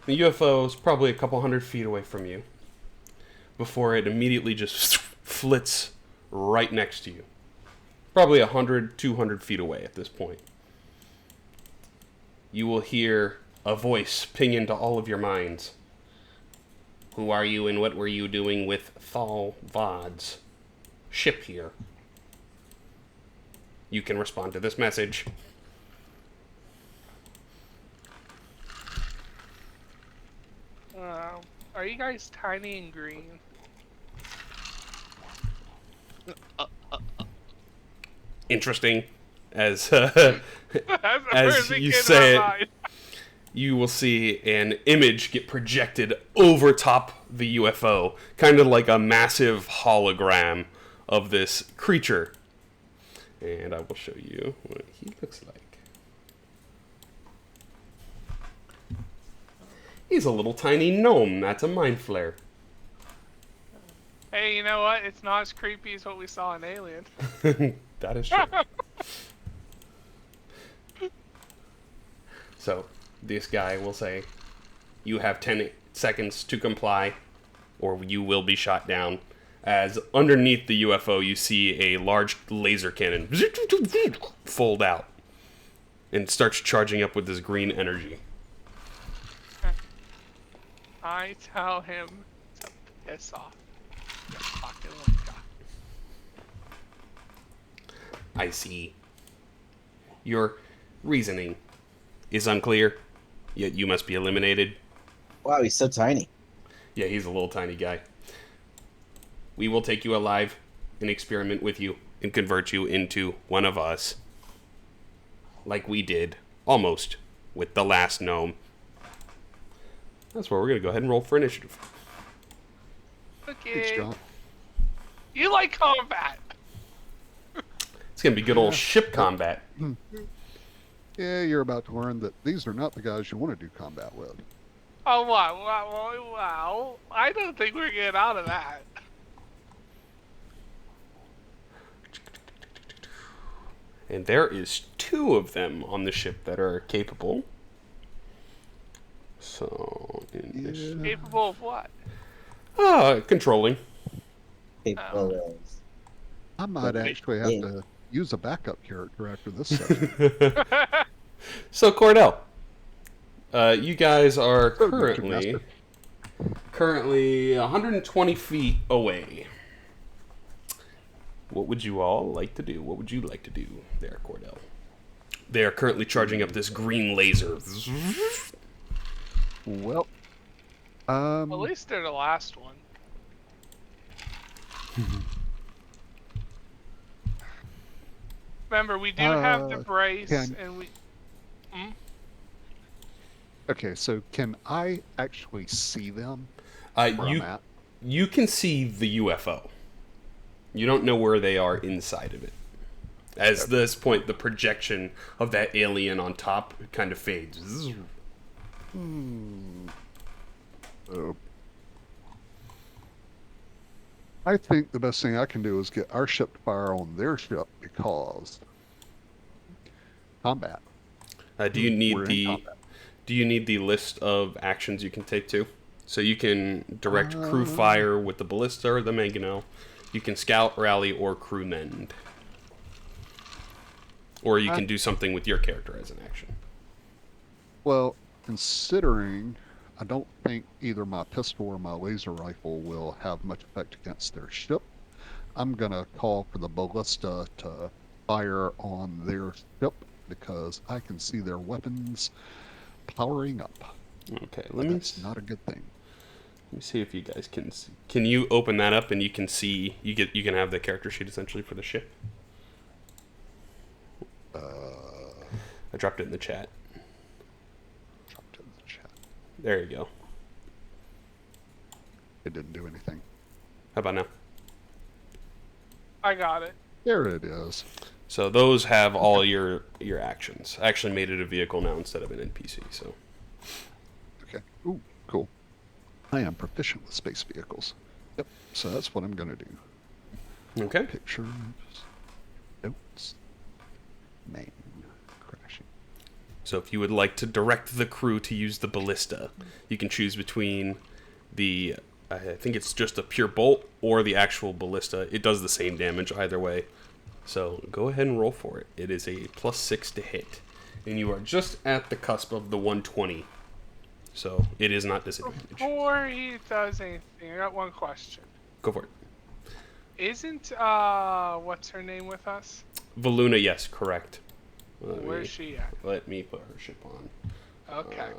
The UFO is probably a couple hundred feet away from you before it immediately just flits right next to you. Probably 100, 200 feet away at this point. You will hear a voice ping into all of your minds. Who are you and what were you doing with Thaal Vod's ship here? You can respond to this message. Are you guys tiny and green? Interesting, as That's the as first thing you came to say my it, mind. you will see an image get projected over top the UFO, kind of like a massive hologram of this creature. And I will show you what he looks like. He's a little tiny gnome. That's a Mind Flayer. Hey, you know what? It's not as creepy as what we saw in Alien. That is true. So, this guy will say, you have 10 seconds to comply, or you will be shot down. As underneath the UFO, you see a large laser cannon fold out and starts charging up with this green energy. I tell him to piss off. You fucking Wicca. I see. Your reasoning is unclear, yet you must be eliminated. Wow, he's so tiny. Yeah, he's a little tiny guy. We will take you alive and experiment with you and convert you into one of us. Like we did, almost, with the last gnome. That's where we're going to go ahead and roll for initiative. Okay. Thanks, John. You like combat. It's going to be good old ship combat. Yeah, you're about to learn that these are not the guys you want to do combat with. Oh, wow. I don't think we're getting out of that. And there is 2 of them on the ship that are capable. So, initiative. Capable of what? Controlling. Capable of. I might Okay. actually have Yeah. to use a backup character after this session. So, Cordell, you guys are Oh, Mr. Master. currently 120 feet away. What would you all like to do? What would you like to do there, Cordell? They are currently charging up this green laser. Well, At least they're the last one. Remember, we do have the brace, and we... okay, so can I actually see them where I'm at? You can see the UFO. You don't know where they are inside of it. At this point, the projection of that alien on top kind of fades. Oh. I think the best thing I can do is get our ship to fire on their ship because combat. Do you need We're in the combat. Do you need the list of actions you can take too? So you can direct crew fire with the ballista or the mangonel. You can scout, rally, or crew mend. Or you can do something with your character as an action. Well, considering I don't think either my pistol or my laser rifle will have much effect against their ship, I'm going to call for the ballista to fire on their ship because I can see their weapons powering up. Okay, That's not a good thing. Let me see if you guys can see. Can you open that up and you can see you can have the character sheet essentially for the ship? I dropped it in the chat. Dropped it in the chat. There you go. It didn't do anything. How about now? I got it. There it is. So those have all your actions. I actually made it a vehicle now instead of an NPC. So Okay. Ooh, cool. I am proficient with space vehicles. Yep. So that's what I'm going to do. okay. Pictures. Notes. Main. Crashing. So if you would like to direct the crew to use the ballista, you can choose between the, I think it's just a pure bolt or the actual ballista. It does the same damage either way. So go ahead and roll for it. It is a +6 to hit. And you are just at the cusp of the 120. So it is not disadvantage. Before he does anything, I got one question. Go for it. Isn't, what's her name with us? Valuna, yes, correct. Where's she at? Let me put her ship on. Okay.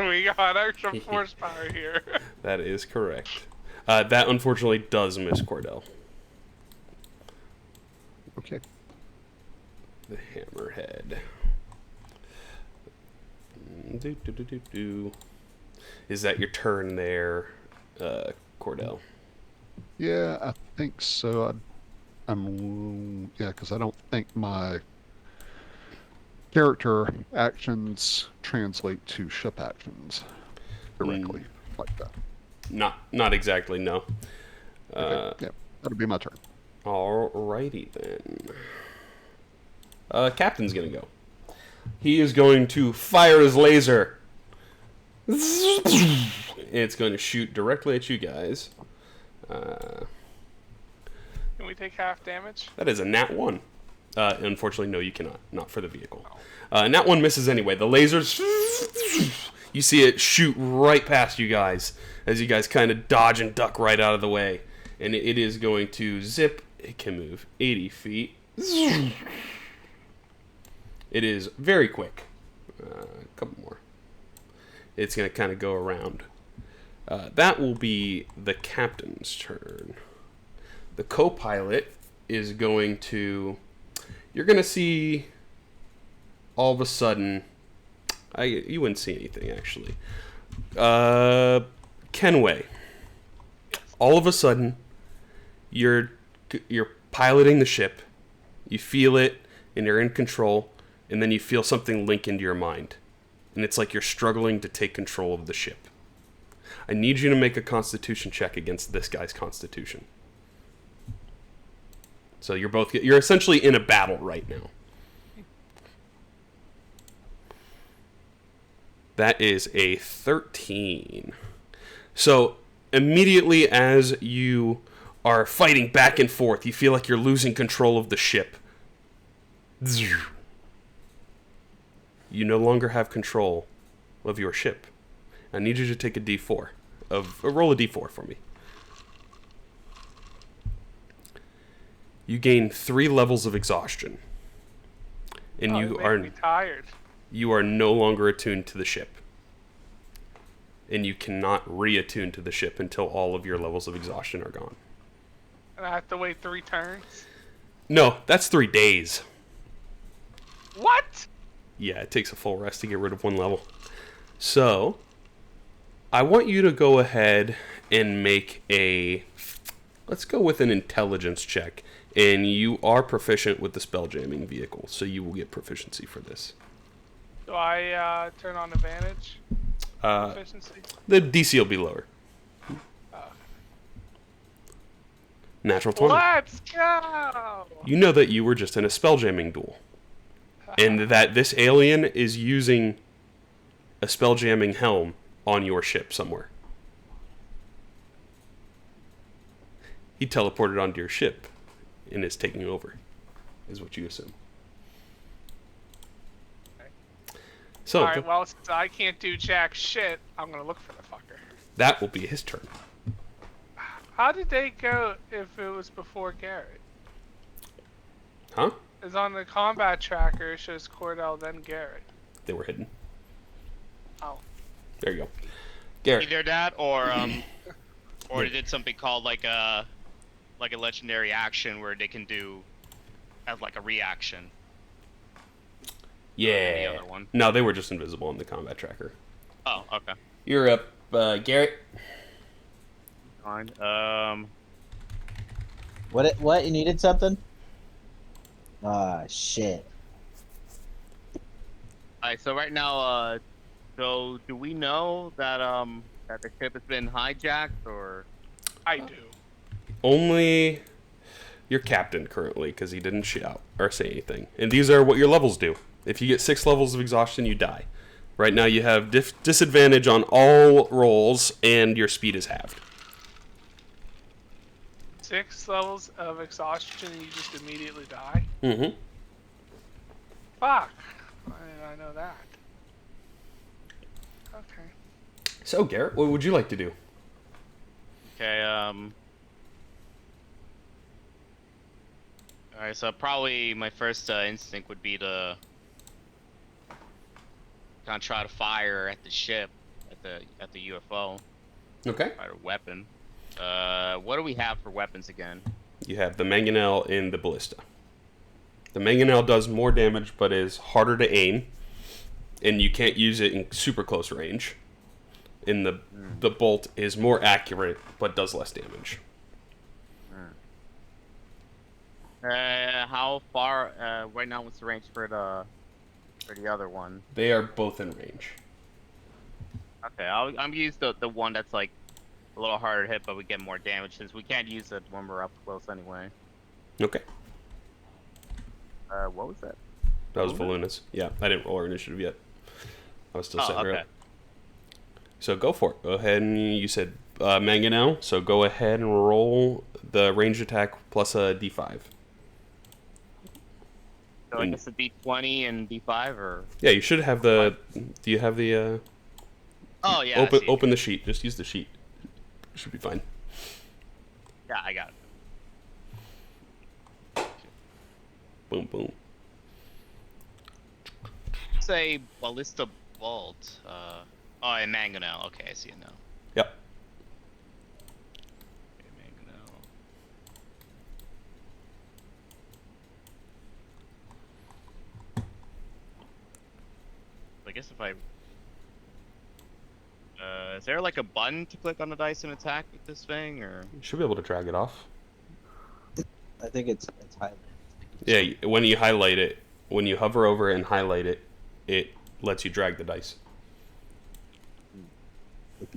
We got extra force power here. That is correct. That unfortunately does miss Cordell. Okay. The Hammerhead. Is that your turn there, Cordell? Yeah, I think so. Yeah, because I don't think my character actions translate to ship actions directly like that. Not exactly, no. Okay. Yeah, that'll be my turn. Alrighty then. Captain's gonna go. He is going to fire his laser. It's going to shoot directly at you guys. Can we take half damage? That is a nat 1. Unfortunately, no, you cannot. Not for the vehicle. Nat 1 misses anyway. The lasers, you see it shoot right past you guys as you guys kind of dodge and duck right out of the way. And it is going to zip. It can move 80 feet. It is very quick. A couple more. It's going to kind of go around. That will be the captain's turn. The co-pilot is going to... You're going to see all of a sudden... you wouldn't see anything, actually. Kenway. All of a sudden, you're piloting the ship. You feel it, and you're in control, and then you feel something link into your mind. And it's like you're struggling to take control of the ship. I need you to make a constitution check against this guy's constitution. So you're essentially in a battle right now. That is a 13. So immediately as you are fighting back and forth, you feel like you're losing control of the ship. You no longer have control of your ship. I need you to take a d4. Roll a d4 for me. You gain 3 levels of exhaustion. And you are tired. You are no longer attuned to the ship. And you cannot re-attune to the ship until all of your levels of exhaustion are gone. And I have to wait 3 turns? No, that's 3 days. What? Yeah, it takes a full rest to get rid of 1 level. So, I want you to go ahead and make let's go with an intelligence check. And you are proficient with the spelljamming vehicle, so you will get proficiency for this. Do I turn on advantage? Proficiency? The DC will be lower. Natural 20. Let's go! You know that you were just in a spelljamming duel. And that this alien is using a spelljamming helm on your ship somewhere. He teleported onto your ship and is taking over, is what you assume. Okay. So, alright, well, since I can't do jack shit, I'm gonna look for the fucker. That will be his turn. How did they go if it was before Garrett? Huh? It's on the combat tracker, it shows Cordell, then Garrett. They were hidden. Oh. There you go. Garrett. Either that or they did something called like a legendary action where they can do as like a reaction. Yeah. Any other one. No, they were just invisible on the combat tracker. Oh, okay. You're up, Garrett. Fine. What? You needed something? Ah, shit. Alright, so right now, so do we know that that the ship has been hijacked, or? I do. Only your captain currently, because he didn't shout or say anything. And these are what your levels do. If you get 6 levels of exhaustion, you die. Right now you have disadvantage on all rolls, and your speed is halved. 6 levels of exhaustion and you just immediately die? Mm-hmm. Fuck. I know that. Okay. So, Garrett, what would you like to do? Okay, Alright, so probably my first instinct would be to kind of try to fire at the ship, at the UFO, Okay. fire a weapon. What do we have for weapons again? You have the mangonel and the ballista. The mangonel does more damage, but is harder to aim, and you can't use it in super close range. And the bolt is more accurate, but does less damage. How far? Right now, what's the range for the other one? They are both in range. Okay, I'm gonna use the one that's like a little harder to hit, but we get more damage since we can't use it when we're up close anyway. Okay. What was that? That was Valuna's. Yeah, I didn't roll our initiative yet. I was still setting her up. So go for it. Go ahead and you said mangonel, so go ahead and roll the ranged attack plus a d5. So I guess a D20 and D5, or? Yeah, you should have the. Do you have the? Oh yeah. I see. Open the sheet. Just use the sheet. Should be fine. Yeah, I got it. Boom, boom. Say ballista bolt. Oh, and mangonel. Okay, I see it now. Yep. Okay, mangonel. I guess if I. Is there like a button to click on the dice and attack with this thing, or? You should be able to drag it off. I think it's highlighted. Yeah, when you highlight it, when you hover over it and highlight it, it lets you drag the dice. Let's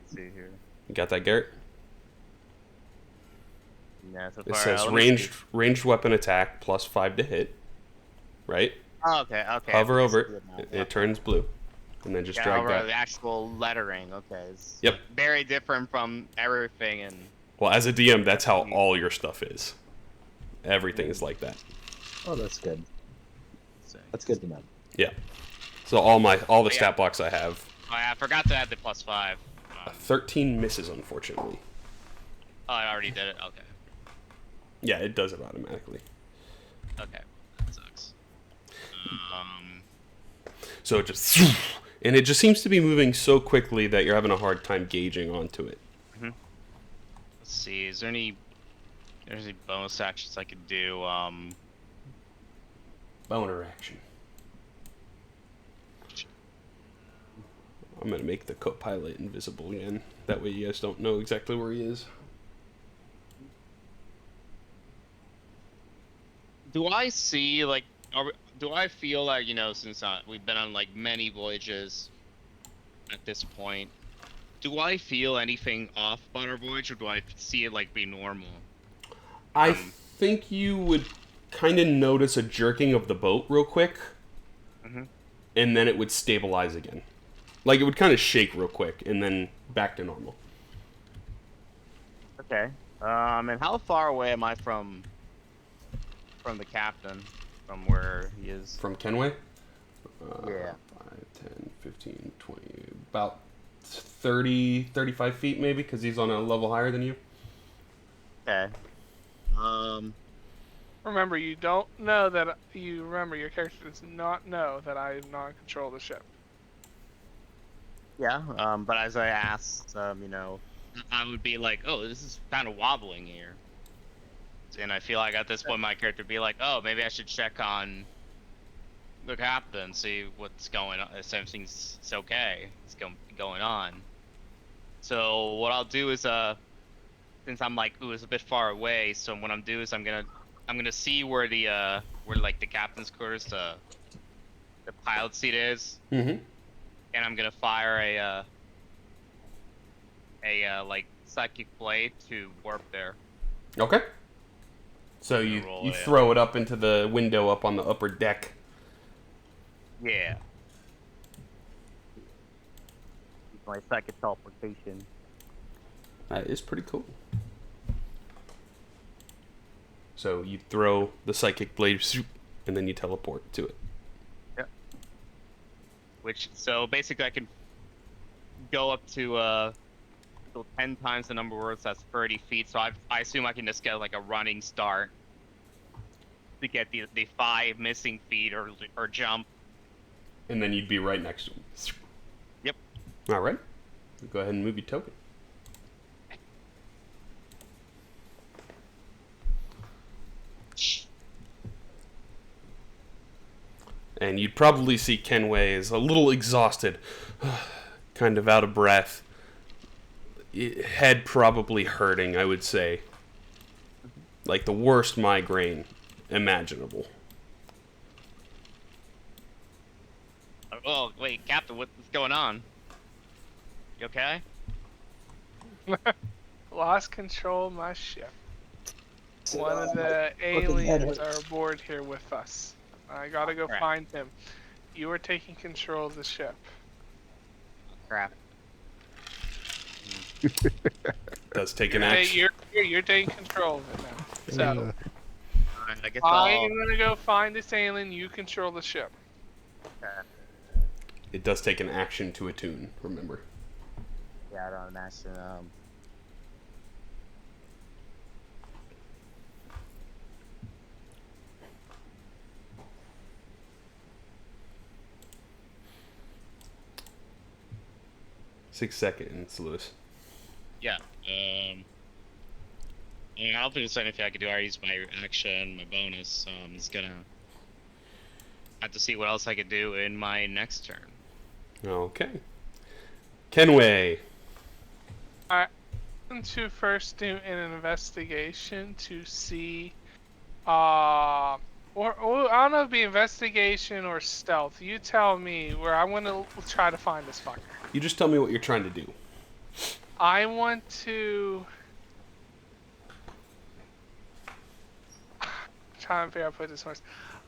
see here. You got that, Garrett? Yeah, so It far, says let me see. ranged weapon attack plus 5 to hit. Right? Oh, okay. Hover I over see it, now. it turns blue, and then just Yeah, drag over that. the actual lettering. Okay. It's Yep. very different from everything and. Well, as a DM, that's how all your stuff is. Everything is like that. Oh, that's good. That's good to know. Yeah. So all the Yeah. stat blocks I have, Oh, yeah, I forgot to add the +5. 13 misses, unfortunately. Oh, I already did it. Okay. Yeah, it does it automatically. Okay. That sucks. So it just, and it just seems to be moving so quickly that you're having a hard time gauging onto it. Let's see. Is there any bonus actions I could do? Boner action. I'm gonna make the co-pilot invisible again. That way you guys don't know exactly where he is. Do I see like? Do I feel like since we've been on like many voyages at this point, do I feel anything off on our voyage, or do I see it like be normal? I think you would kind of notice a jerking of the boat real quick, and then it would stabilize again. Like it would kind of shake real quick, and then back to normal. Okay. And how far away am I from the captain, from where he is? From Kenway? Yeah. 5, 10, 15, 20, about 30, 35 feet maybe, because he's on a level higher than you. Okay. Remember, you don't know that your character does not know that I am not in control of the ship. Yeah. But as I asked, I would be like, oh, this is kind of wobbling here. And I feel like at this point my character would be like, oh, maybe I should check on the captain, see what's going on, if everything's okay, it's going on. So what I'll do is, since I'm like, ooh, it's a bit far away, so what I'm do is I'm gonna see where the captain's quarters, the pilot seat is, and I'm gonna fire a like psychic blade to warp there. Okay. So you roll you it, throw it up into the window up on the upper deck. Yeah. My second teleportation. That is pretty cool. So you throw the psychic blade, and then you teleport to it. So basically I can go up to 10 times the number of words, that's 30 feet, so I assume I can just get like a running start to get the 5 missing feet or jump. And then you'd be right next to him. Yep. All right. Go ahead and move your token. And you'd probably see Kenway is a little exhausted, kind of out of breath. Head probably hurting, I would say. Like the worst migraine imaginable. Oh, wait, Captain, what's going on? You okay? Lost control of my ship. One of the aliens are aboard here with us. I gotta go Crap. find him. You are taking control of the ship. Crap. Does take an action. You're taking control of it now. So I guess I'm gonna go find this alien. You control the ship. It does take an action to attune, remember. Yeah, I don't imagine. 6 seconds, Lewis. Yeah. I don't think there's anything I can do. I use my action, my bonus, so I'm just gonna have to see what else I can do in my next turn. Okay. Kenway. I'm going to first do an investigation to see, or I don't know if it'd be investigation or stealth. You tell me where I want to try to find this fucker. You just tell me what you're trying to do. I want to. I'm trying to figure out how to put this first.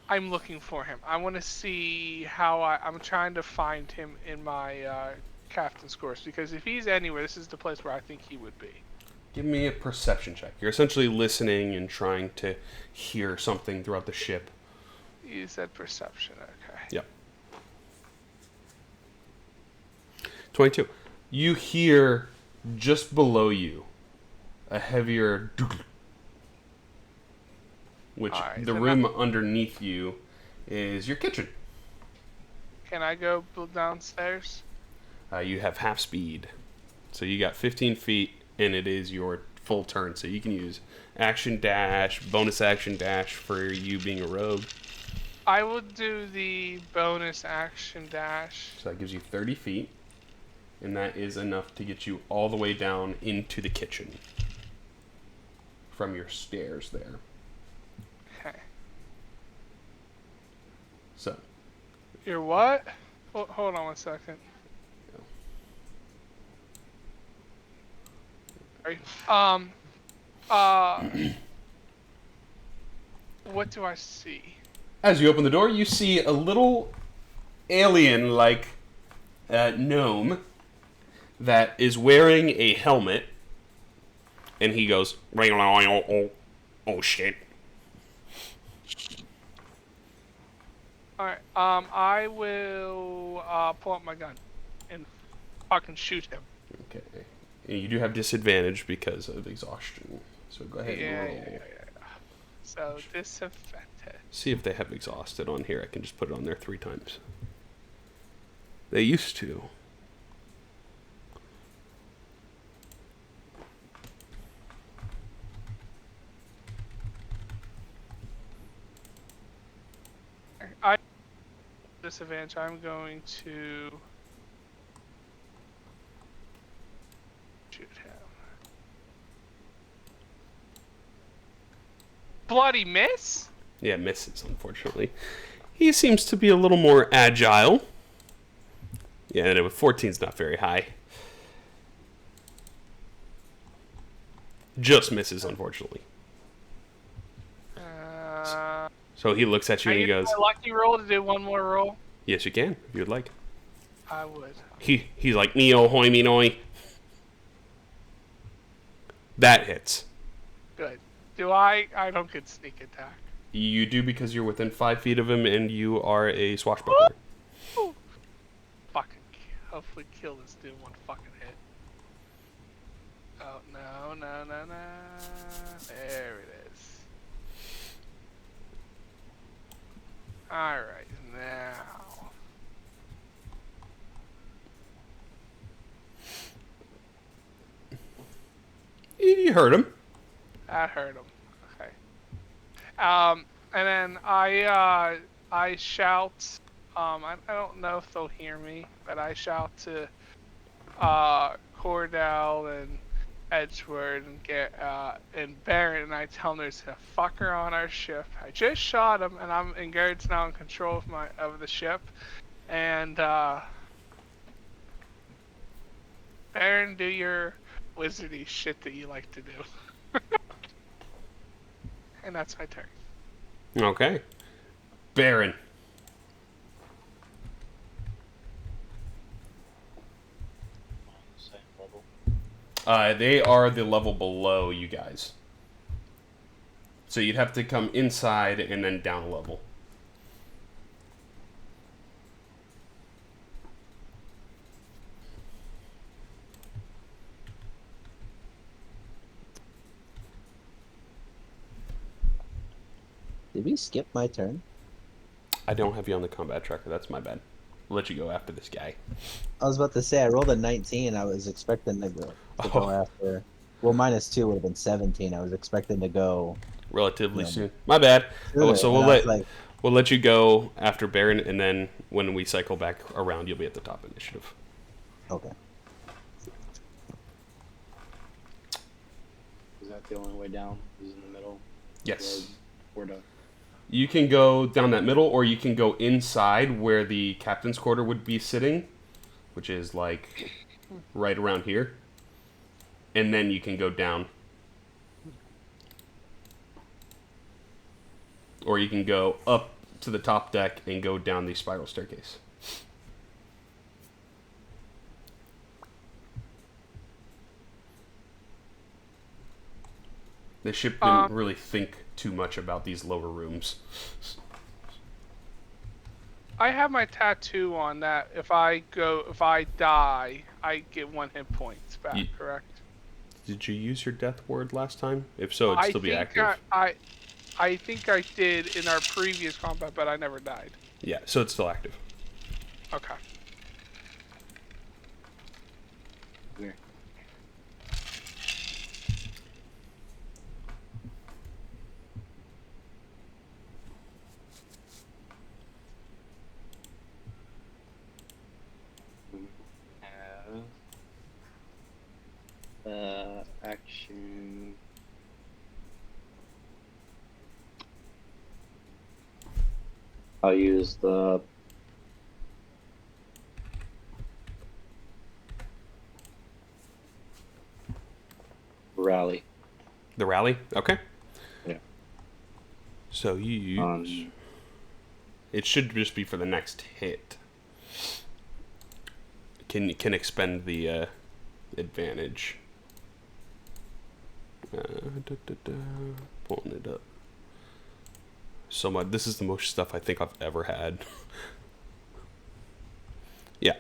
I'm looking for him. I want to see how I'm trying to find him in my captain's course, because if he's anywhere, this is the place where I think he would be. Give me a perception check. You're essentially listening and trying to hear something throughout the ship. You said perception, okay. Yep. 22. You hear just below you a heavier which Alright, the then room underneath you is your kitchen. Can I go downstairs? You have half speed. So you got 15 feet, and it is your full turn. So you can use action dash, bonus action dash for you being a rogue. I will do the bonus action dash. So that gives you 30 feet. And that is enough to get you all the way down into the kitchen. From your stairs there. Okay. So. Your what? Hold on one second. Sorry. What do I see? As you open the door, you see a little alien-like gnome that is wearing a helmet, and he goes, oh shit. Alright, I will pull up my gun and fucking shoot him. Okay. And you do have disadvantage because of exhaustion. So go ahead Yeah. and roll. So, disadvantage. See if they have exhausted on here. I can just put it on there 3 times. They used to. Disadvantage, I'm going to shoot him. Bloody miss? Yeah, misses, unfortunately. He seems to be a little more agile. Yeah, and 14's not very high. Just misses, unfortunately. So he looks at you Can I and he use goes, my lucky roll to do one more roll? "Yes, you can, if you would like." I would. He's like, "Neo, hoy me noi." That hits. Good. Do I? I don't get sneak attack. You do because you're within 5 feet of him and you are a swashbuckler. Ooh. Fucking. Hopefully kill this dude in one fucking hit. Oh, no, no, no, no. There it is. Alright, now. You heard him. That hurt him. Okay. And then I shout. I don't know if they'll hear me, but I shout to Cordell and Edgeworth and and Baron, and I tell them there's a fucker on our ship. I just shot him, and Garrett's now in control of the ship. And Baron, do your wizardy shit that you like to do. And that's my turn. Okay. Baron. Same level. They are the level below you guys. So you'd have to come inside and then down a level. Did we skip my turn? I don't have you on the combat tracker. That's my bad. I'll let you go after this guy. I was about to say I rolled a 19. I was expecting to go Oh. after. Well, -2 would have been 17. I was expecting to go. Relatively Yeah. soon. My bad. Sooner, So and we'll I was let like, we'll let you go after Baron, and then when we cycle back around, you'll be at the top initiative. okay. Is that the only way down? Is in the middle? Yes. Or to... You can go down that middle, or you can go inside where the captain's quarter would be sitting, which is like right around here. And then you can go down. Or you can go up to the top deck and go down the spiral staircase. The ship didn't really think too much about these lower rooms. I have my tattoo on that. If I die, I get 1 hit points back. Ye- Correct? Did you use your death word last time? If so, it'd still be active. I think I did in our previous combat, but I never died. Yeah, so it's still active. Okay. Where? Have action. I'll use the rally. The rally? Okay. Yeah. So you use... It should just be for the next hit. Can expend the advantage. Pulling it up. So much. This is the most stuff I think I've ever had. Yeah.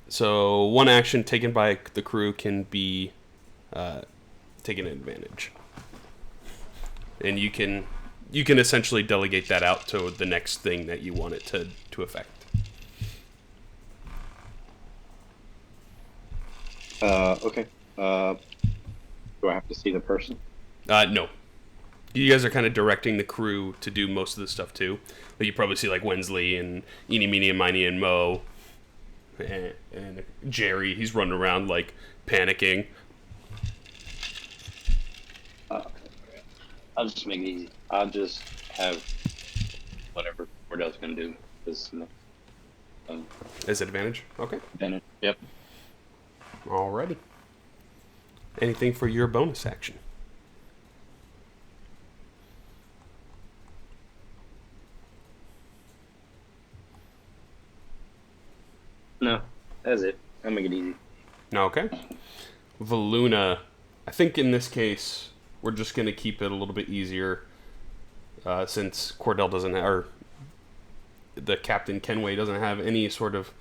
So one action taken by the crew can be taken advantage, and you can essentially delegate that out to the next thing that you want it to affect. Okay. Do I have to see the person? No. You guys are kind of directing the crew to do most of the stuff too. Like you probably see like Wensley and Eeny, Meeny, and Miny and Mo and Jerry. He's running around like panicking. I'll just make it easy. I'll just have whatever Cordell's gonna do. This, As advantage? Okay. advantage. Yep. Alrighty. Anything for your bonus action? That's it. I'll make it easy. Okay. Valuna, I think in this case, we're just going to keep it a little bit easier since Cordell doesn't have, or the Captain Kenway doesn't have any sort of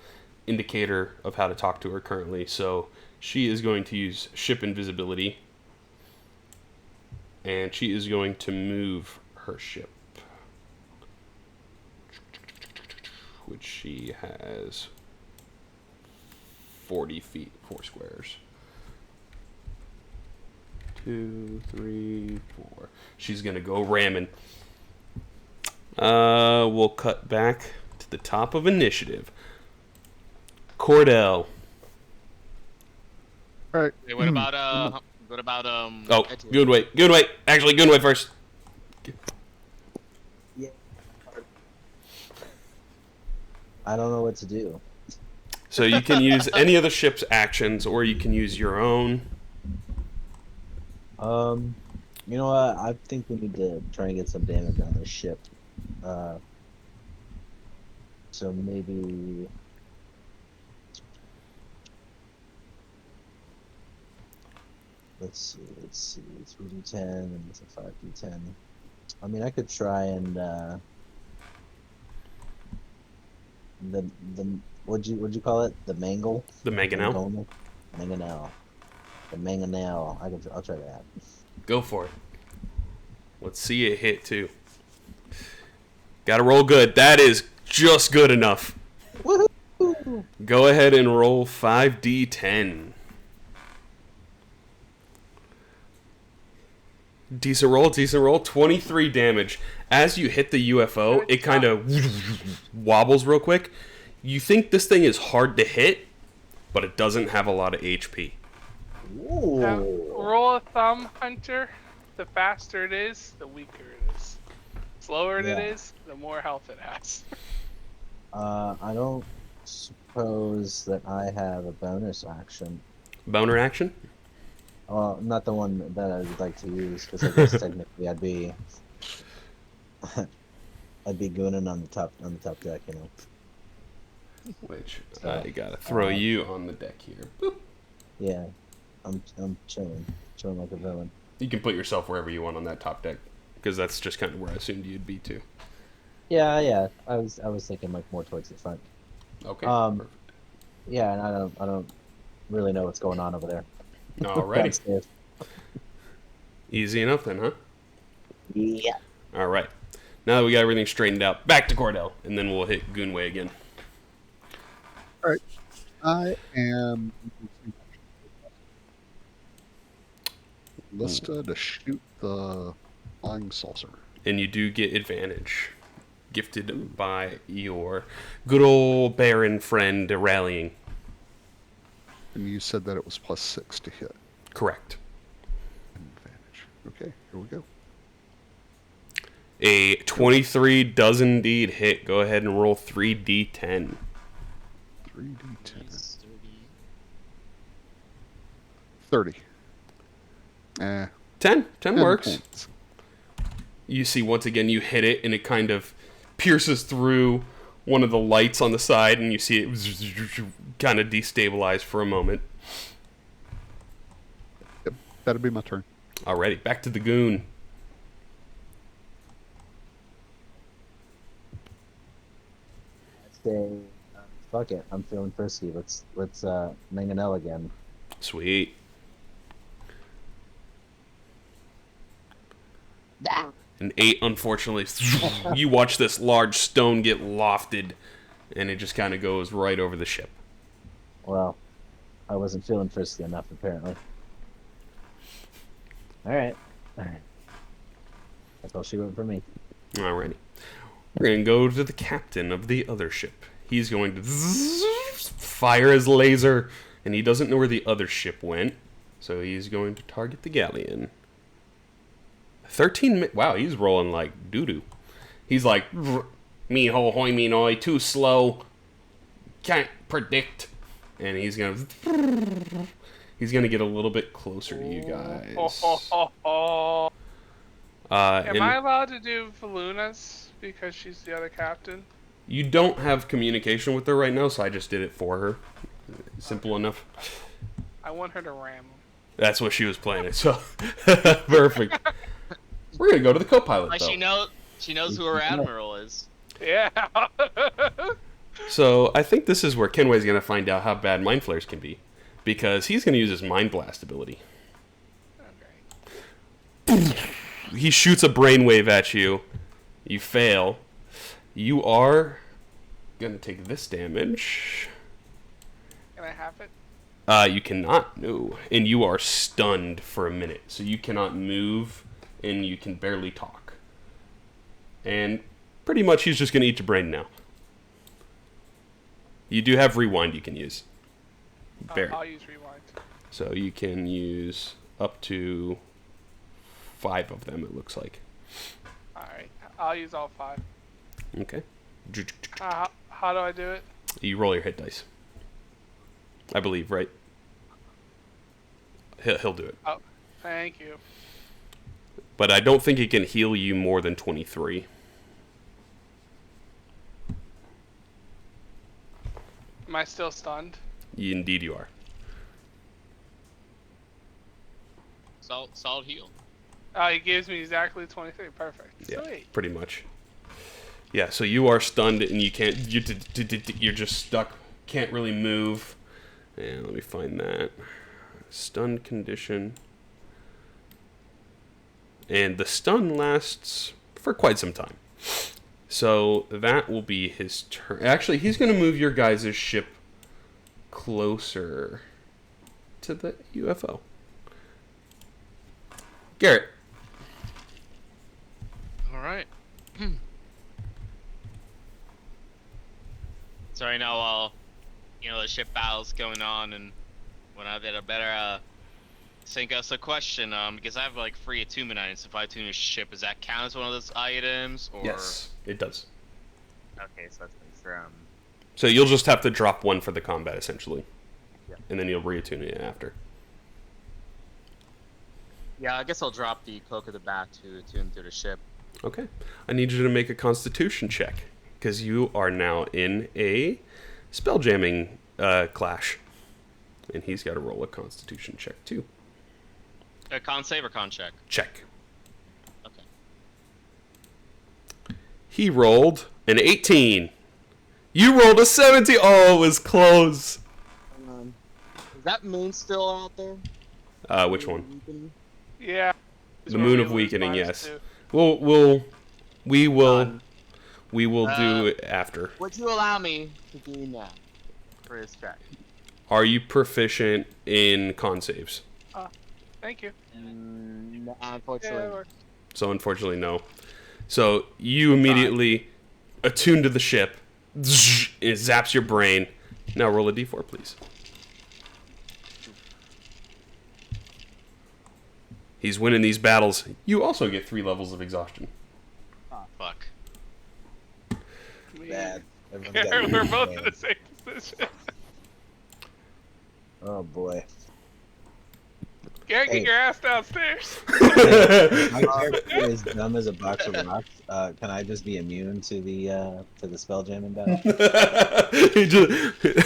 indicator of how to talk to her currently. So she is going to use ship invisibility. And she is going to move her ship. Which she has 40 feet, 4 squares. 2, 3, 4. She's going to go ramming. We'll cut back to the top of initiative. Cordell. All right. Hey, what about Oh, Etheria? Goonway. Actually, Goonway first. Yeah. I don't know what to do. So you can use any of the ship's actions, or you can use your own. You know what? I think we need to try and get some damage on this ship. So maybe. Let's see. 3d10 and it's a 5d10. I mean, I could try and the what'd you call it? The mangle? The mangonel. Mangonel. The mangonel. I'll try that. Go for it. Let's see it hit too. Gotta roll good. That is just good enough. Woohoo! Go ahead and roll 5d10. Decent roll. 23 damage. As you hit the UFO, it kind of wobbles real quick. You think this thing is hard to hit, but it doesn't have a lot of HP. Roll a thumb, Hunter. The faster it is, the weaker it is. Slower it is, the more health it has. I don't suppose that I have a bonus action. Boner action? Well, not the one that I would like to use, because I guess technically I'd be gooning on the top deck, you know. Which I gotta throw you on the deck here. Boop. Yeah, I'm chilling like a villain. You can put yourself wherever you want on that top deck, because that's just kind of where I assumed you'd be too. Yeah. I was thinking like more towards the front. Okay. Perfect. Yeah, and I don't really know what's going on over there. Alrighty. Downstairs. Easy enough then, huh? Yeah. All right. Now that we got everything straightened out, back to Cordell, and then we'll hit Goonway again. All right. I am Lista to shoot the flying saucer. And you do get advantage, gifted by your good old Baron friend rallying. And you said that it was +6 to hit. Correct. Advantage. Okay, here we go. A 23 does indeed hit. Go ahead and roll 3d10. 3d10. 30. 10 works. Points. You see, once again, you hit it, and it kind of pierces through one of the lights on the side, and you see it kind of destabilize for a moment. Yep, that'll be my turn. Alrighty, back to the goon. I say, fuck it. I'm feeling frisky. Let's mangonel again. Sweet. An 8, unfortunately. You watch this large stone get lofted, and it just kind of goes right over the ship. Well, I wasn't feeling frisky enough, apparently. Alright. That's all she wrote for me. Alrighty. We're going to go to the captain of the other ship. He's going to fire his laser, and he doesn't know where the other ship went, so he's going to target the galleon. 13 wow, he's rolling like doo-doo. He's like, me ho hoi me noi, too slow, can't predict. And he's gonna get a little bit closer to you guys. Am I allowed to do Valuna's because she's the other captain? You don't have communication with her right now, so I just did it for her. Simple enough. I want her to ram him. That's what she was planning. So perfect. We're gonna go to the co-pilot. Like though. she knows who her admiral is. Yeah. So I think this is where Kenway's gonna find out how bad Mind Flayers can be, because he's gonna use his Mind Blast ability. Okay. He shoots a brainwave at you. You fail. You are gonna take this damage. Can I have it? You cannot, no. And you are stunned for a minute. So you cannot move, and you can barely talk. And pretty much he's just going to eat your brain now. You do have rewind you can use. I'll use rewind. So you can use up to 5 of them, it looks like. Alright, I'll use all 5. Okay. How do I do it? You roll your hit dice. I believe, right? He'll do it. Oh, thank you. But I don't think he can heal you more than 23. Am I still stunned? Indeed you are. Solid heal. Oh, he gives me exactly 23. Perfect. Yeah, Sweet. pretty much. Yeah, so you are stunned and you can't. You're just stuck. Can't really move. And let me find that. Stunned condition. And the stun lasts for quite some time. So that will be his turn. Actually, he's going to move your guys' ship closer to the UFO. Garrett. All right. So right now, while the ship battle's going on, and when I did a better think us a question, because I have like free attunement items. If I attune a ship, does that count as one of those items? Or... Yes, it does. Okay, so that's for So you'll just have to drop one for the combat, essentially. Yeah. And then you'll reattune it after. Yeah, I guess I'll drop the Cloak of the Bat to attune to the ship. Okay. I need you to make a Constitution check, because you are now in a spelljamming clash. And he's got to roll a Constitution check, too. A con save or con check? Check. Okay. He rolled an 18. You rolled a 17. Oh, it was close. Is that moon still out there? Which one? Yeah. The Moon of Weakening, yes. We will do it after. Would you allow me to do now for his check? Are you proficient in con saves? Thank you. No, unfortunately. Yeah, So unfortunately, no. So you immediately attune to the ship. It zaps your brain. Now roll a d4, please. He's winning these battles. You also get 3 levels of exhaustion. Oh, fuck. Bad. We're both in the same position. Oh boy. Garrett, get your ass downstairs. My character is dumb as a box of rocks. Can I just be immune to the spelljamming battle?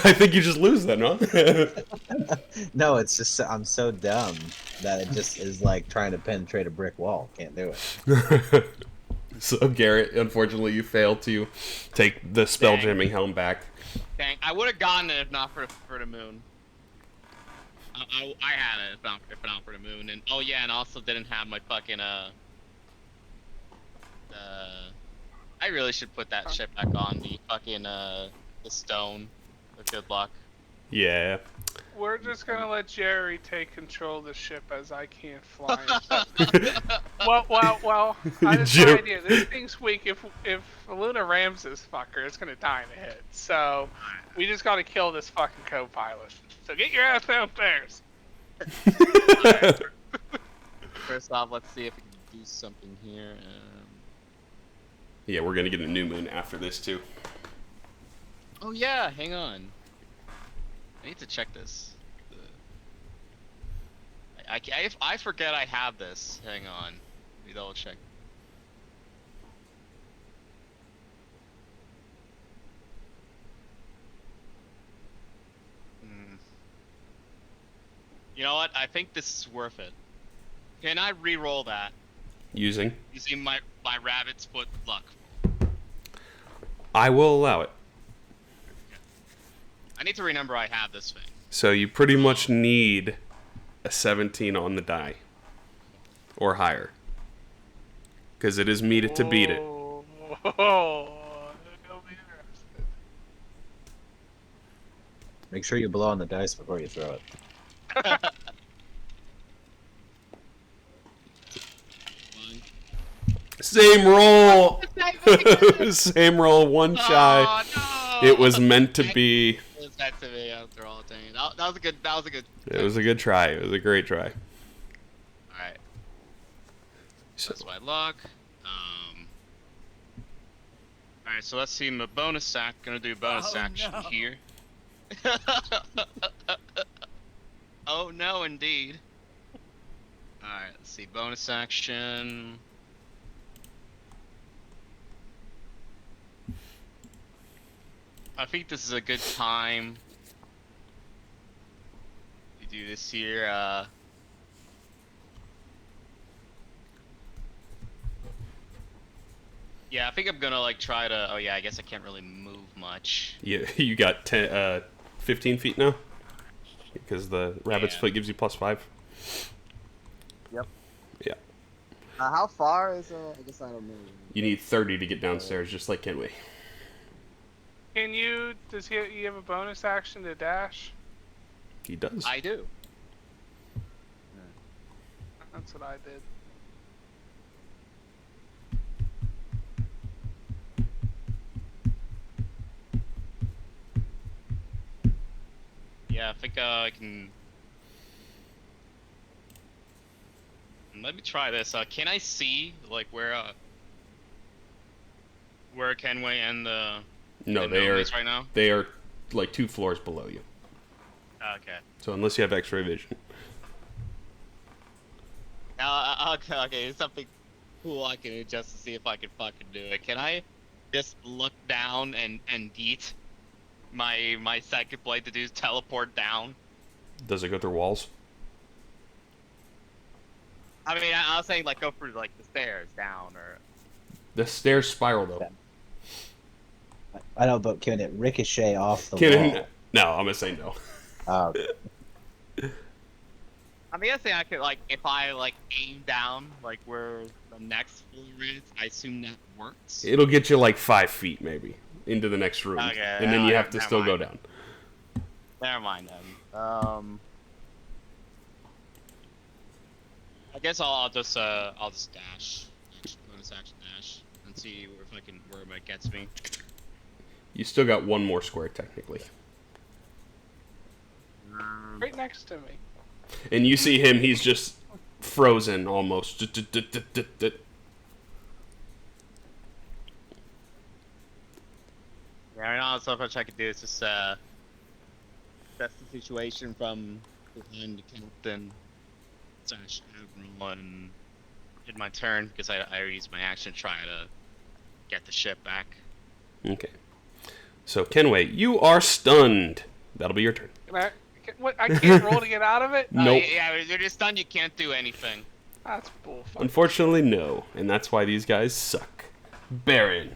I think you just lose then, huh? No, it's just I'm so dumb that it just is like trying to penetrate a brick wall. Can't do it. So Garrett, unfortunately, you failed to take the spelljamming helm back. Dang, I would have gotten it if not for the moon. I had it if not for the moon, and oh yeah, and also didn't have my fucking I really should put that shit back on the fucking the stone. With good luck. Yeah. We're just gonna let Jerry take control of the ship as I can't fly. Well. I just have an idea. This thing's weak. If Luna rams this fucker, it's gonna die in a hit. So we just gotta kill this fucking co-pilot. So get your ass downstairs. Right. First off, let's see if we can do something here. Yeah, we're gonna get a new moon after this too. Oh yeah, hang on. I need to check this. I forget I have this. Hang on. Let me double check. You know what? I think this is worth it. Can I re-roll that Using. using my rabbit's foot luck? I will allow it. I need to remember I have this thing. So you pretty much need a 17 on the die. Or higher. Because it is meted to beat it. Oh, it'll be interesting. Make sure you blow on the dice before you throw it. Same roll! Same roll, one shy. Oh, no! It was meant to be. It was meant to be after all. Dang it. That was a good. That was a good. It was a good try. It was a great try. All right. So, That's my luck. All right. So let's see. My bonus act. Gonna do bonus action here. Oh no, indeed. All right. Let's see. Bonus action. I think this is a good time to do this here. Yeah, I think I'm gonna like try to. Oh yeah, I guess I can't really move much. yeah, you got 15 feet now? Because the rabbit's Yeah. foot gives you +5. Yep. Yeah. How far is I guess I don't know. You need 30 to get downstairs, just like Kenway. Can you? Does he have a bonus action to dash? He does. I do. That's what I did. Yeah, I think I can. Let me try this. Can I see like where Kenway and the No, and they Gnome are is right now? they are like 2 floors below you. Okay. So unless you have X-ray vision. Okay, it's something cool I can do just to see if I can fucking do it. Can I just look down and yeet my second blade to do teleport down? Does it go through walls? I mean, I was saying like go through like the stairs down or. The stairs spiral though. I know, but can it ricochet off the Can wall? no, I'm gonna say no. I'm guessing I could like if I like aim down like where the next floor is. I assume that works. It'll get you like 5 feet maybe into the next room, Okay, and then you have to never still go mind. down. Never mind then. I guess I'll just dash. Bonus action dash and see if I can where it gets me. You still got one more square technically, Right next to me. and you see him. He's just frozen almost. Yeah, right now, so much I could do is just that's the situation from behind the captain slash admiral and did my turn because I used my action to try to get the ship back. Okay. So Kenway, you are stunned. That'll be your turn. What? I can't roll to get out of it? Nope. Yeah, you're just done. You can't do anything. That's bullfuck. Unfortunately, no, and that's why these guys suck. Baron.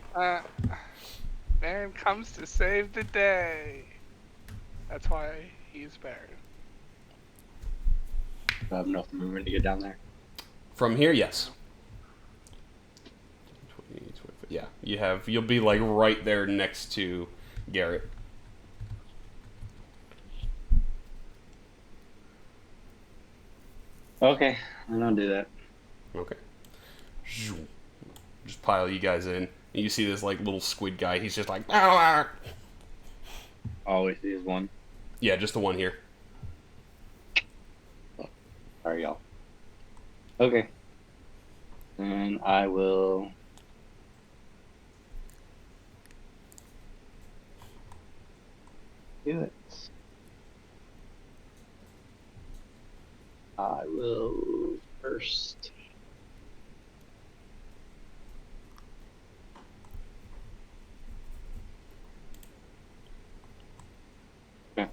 Baron comes to save the day. That's why he's Baron. I have enough movement to get down there. From here, yes. 20, 25, yeah, you have. You'll be like right there next to Garrett. Okay, I don't do that. Okay. Just pile you guys in. And you see this like little squid guy. He's just like. Always see is one. Yeah, just the one here. Sorry, y'all. Okay. And I will. Do it. I will first. Okay.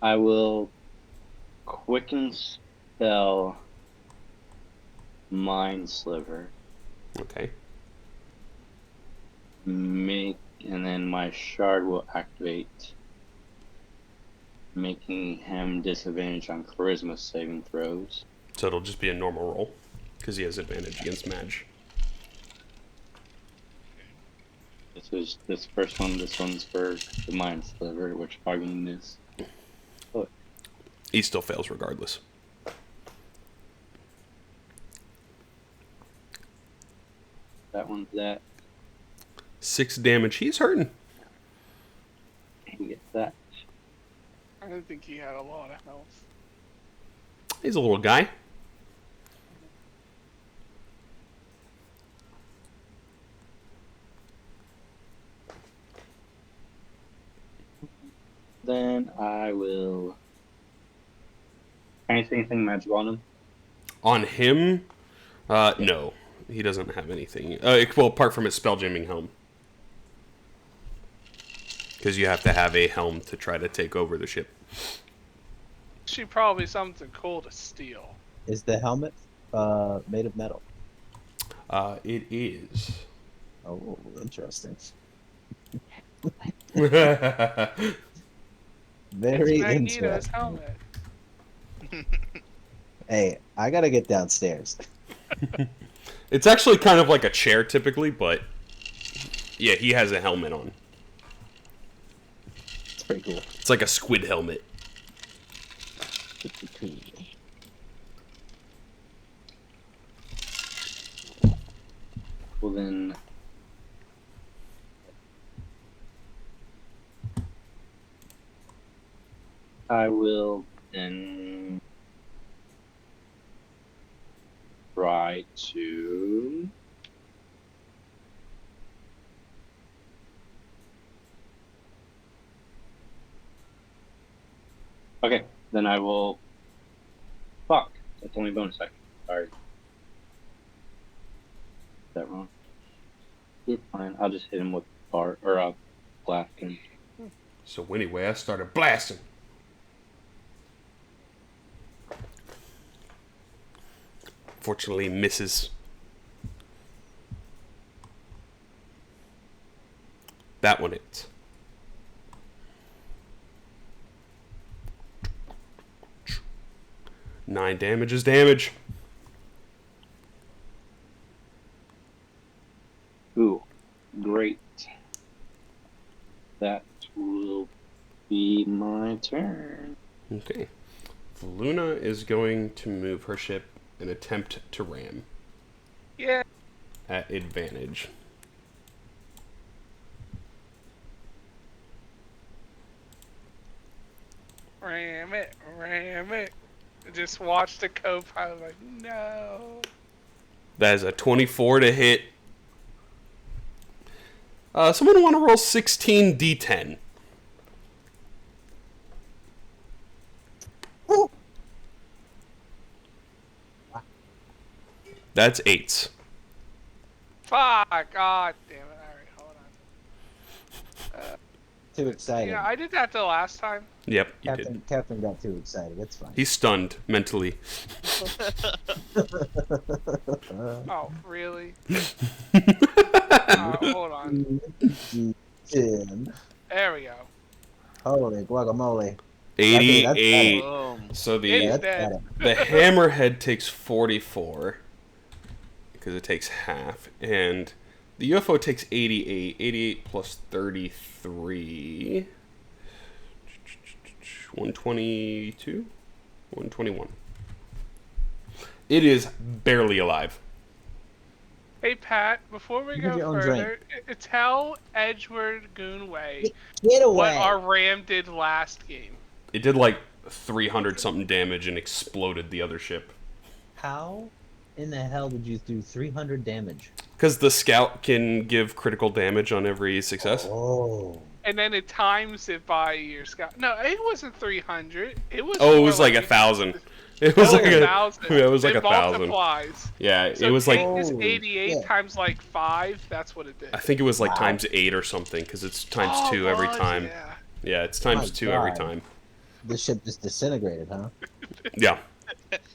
I will Quicken spell Mind Sliver. Okay. And then my shard will activate, making him disadvantage on charisma saving throws. So it'll just be a normal roll, because he has advantage against Madge. This first one. This one's for the Mind Sliver, which probably is. He still fails regardless. That one's that. 6 damage. He's hurting. He gets that. I didn't think he had a lot of health. He's a little guy. Then I will. Can I say anything magical on him? On him, no. He doesn't have anything. Well, apart from his spelljamming helm. Because you have to have a helm to try to take over the ship. Actually, probably something cool to steal. Is the helmet made of metal? It is. Oh, interesting. It's Very Magneto's interesting. helmet. Hey, I gotta get downstairs. actually kind of like a chair typically, but yeah, he has a helmet on. It's pretty cool. It's like a squid helmet. Pretty cool. Well then. I will then try to. Okay, then I will. Fuck, that's only bonus action. Sorry. Is that wrong? It's fine. I'll just hit him with bar or blasting. So anyway, I started blasting. Fortunately, misses. That one hits. Nine damage is damage. Ooh, great. That will be my turn. Okay. Luna is going to move her ship and attempt to ram Yeah. at advantage. Ram it, ram it. Just watch the co-pilot like, no. That is a 24 to hit. Someone want to roll 16 d10. Ooh. That's 8s. Fuck, god damn it. Alright, hold on. Too excited. Yeah, I did that the last time. Yep, you did. Captain got too excited. It's fine. He's stunned mentally. Oh, really? Hold on. 10. There we go. Holy guacamole. 88. Boom. So It's the dead. hammerhead takes 44 because it takes half, and the UFO takes 88. 88 plus 33. 122? 121. It is barely alive. Hey Pat, before we You go have your own further, tell Edgeworth Goonway Get what away. our Ram did last game. It did like 300 something damage and exploded the other ship. How in the hell did you do 300 damage? Because the scout can give critical damage on every success. Oh. And then it times it by your scout. No, it wasn't 300. It was. Oh, it more was like 1,000. It Oh, was like a 1,000. yeah, it was like It 1,000. multiplies. Yeah, So it was like take this Holy 88 shit. times like 5. That's what it did. I think it was like Wow. *8 or something because it's *2 Oh, every was, time. Yeah. Yeah, it's My *2 every God. time. the ship just disintegrated, huh? Yeah.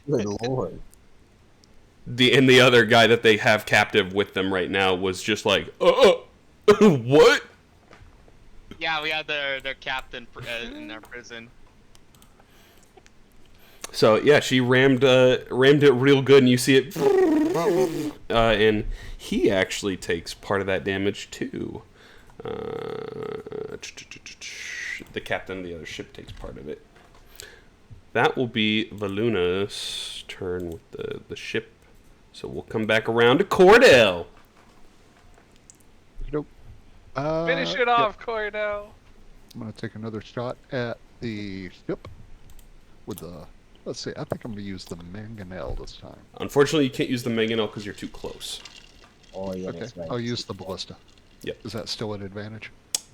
Good lord. The other guy that they have captive with them right now was just like, what? Yeah, we had their captain in their prison. So yeah, she rammed it real good, and you see it, and he actually takes part of that damage too. The captain of the other ship takes part of it. That will be Valuna's turn with the ship. So we'll come back around to Cordell. Nope. Finish it off, Cordell. I'm gonna take another shot at the ship with the. Let's see. I think I'm gonna use the mangonel this time. Unfortunately, you can't use the mangonel because you're too close. Oh yeah, Okay. that's right. I'll use the ballista. Yep. Is that still an advantage?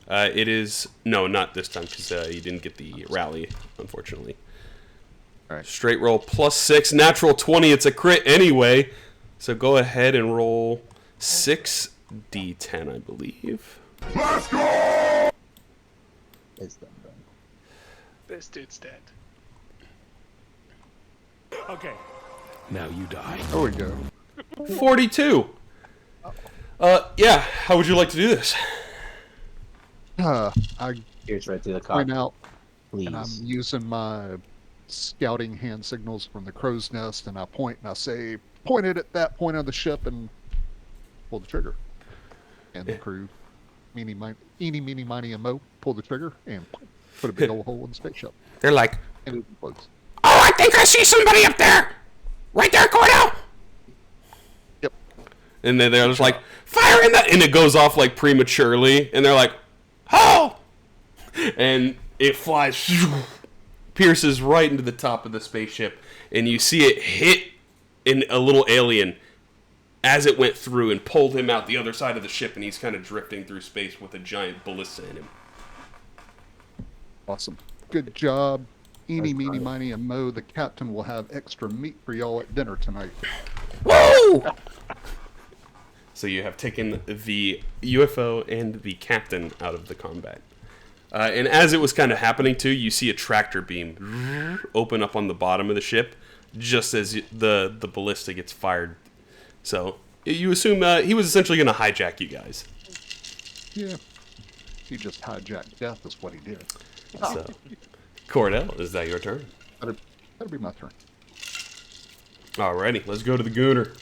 It is not this time because you didn't get the rally, unfortunately. All right. Straight roll +6, natural 20. It's a crit anyway. So go ahead and roll 6d10, I believe. It's done, bro. This dude's dead. Okay. Now you die. There we go. 42. Yeah. How would you like to do this? I Here's right through the point cockpit, out, please. and I'm using my scouting hand signals from the crow's nest, and I point and I say, point it at that point on the ship and pull the trigger. And the crew, eeny, meeny, miny, and mo, pull the trigger and put a big old hole in the spaceship. They're like, And it explodes. oh, I think I see somebody up there. Right there, Cordell. Yep. And then they're just like, fire in that. And it goes off like prematurely. And they're like, oh. And it flies, pierces right into the top of the spaceship. And you see it hit in a little alien as it went through and pulled him out the other side of the ship. And he's kind of drifting through space with a giant ballista in him. Awesome. Good job. Eeny, meeny, miny, and mo. The captain will have extra meat for y'all at dinner tonight. Woo! So you have taken the UFO and the captain out of the combat. And as it was kind of happening too, you see a tractor beam open up on the bottom of the ship just as the ballista gets fired. So you assume he was essentially going to hijack you guys. Yeah. He just hijacked death is what he did. So, Cordell, is that your turn? That'll be my turn. Alrighty, let's go to the Gooner.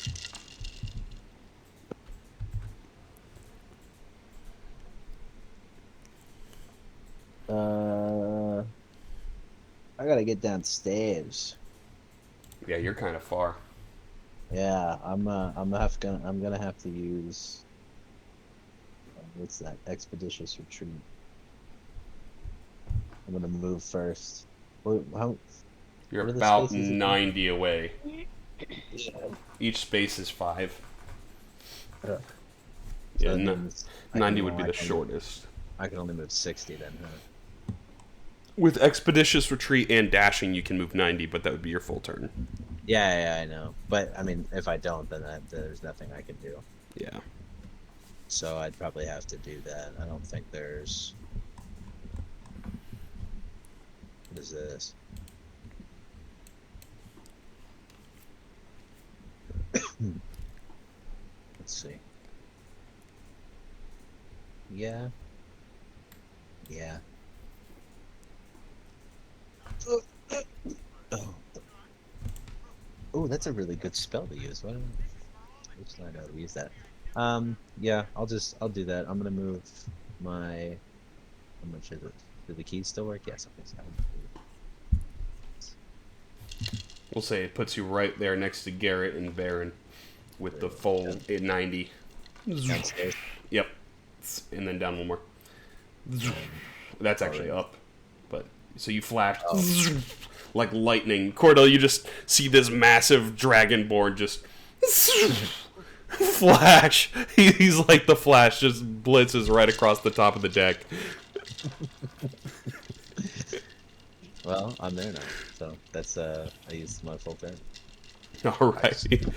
I gotta get downstairs. Yeah, you're kind of far. Yeah, I'm gonna have to use what's that? Expeditious retreat. I'm gonna move first. How? You're What are the about spaces again? 90 away. Yeah. Each space is 5. So Yeah, that no, means I 90 can- would be I the can- shortest. I can only move 60 then, huh? With Expeditious Retreat and Dashing, you can move 90, but that would be your full turn. Yeah, I know. But I mean, if I don't, then there's nothing I can do. Yeah. So I'd probably have to do that. I don't think there's. What is this? Let's see. Yeah. Yeah. Oh, that's a really good spell to use. Why don't I just not know how to use that? Yeah, I'll do that. I'm gonna move my. How much is it? Do the keys still work? Yes, okay. So We'll say it puts you right there next to Garrett and Baron with the full 90. downstairs. Yep. And then down one more. That's actually up. But so you flash like lightning. Cordell, you just see this massive dragonborn just flash. He's like the Flash, just blitzes right across the top of the deck. Well, I'm there now, so that's I used my full turn. Alrighty.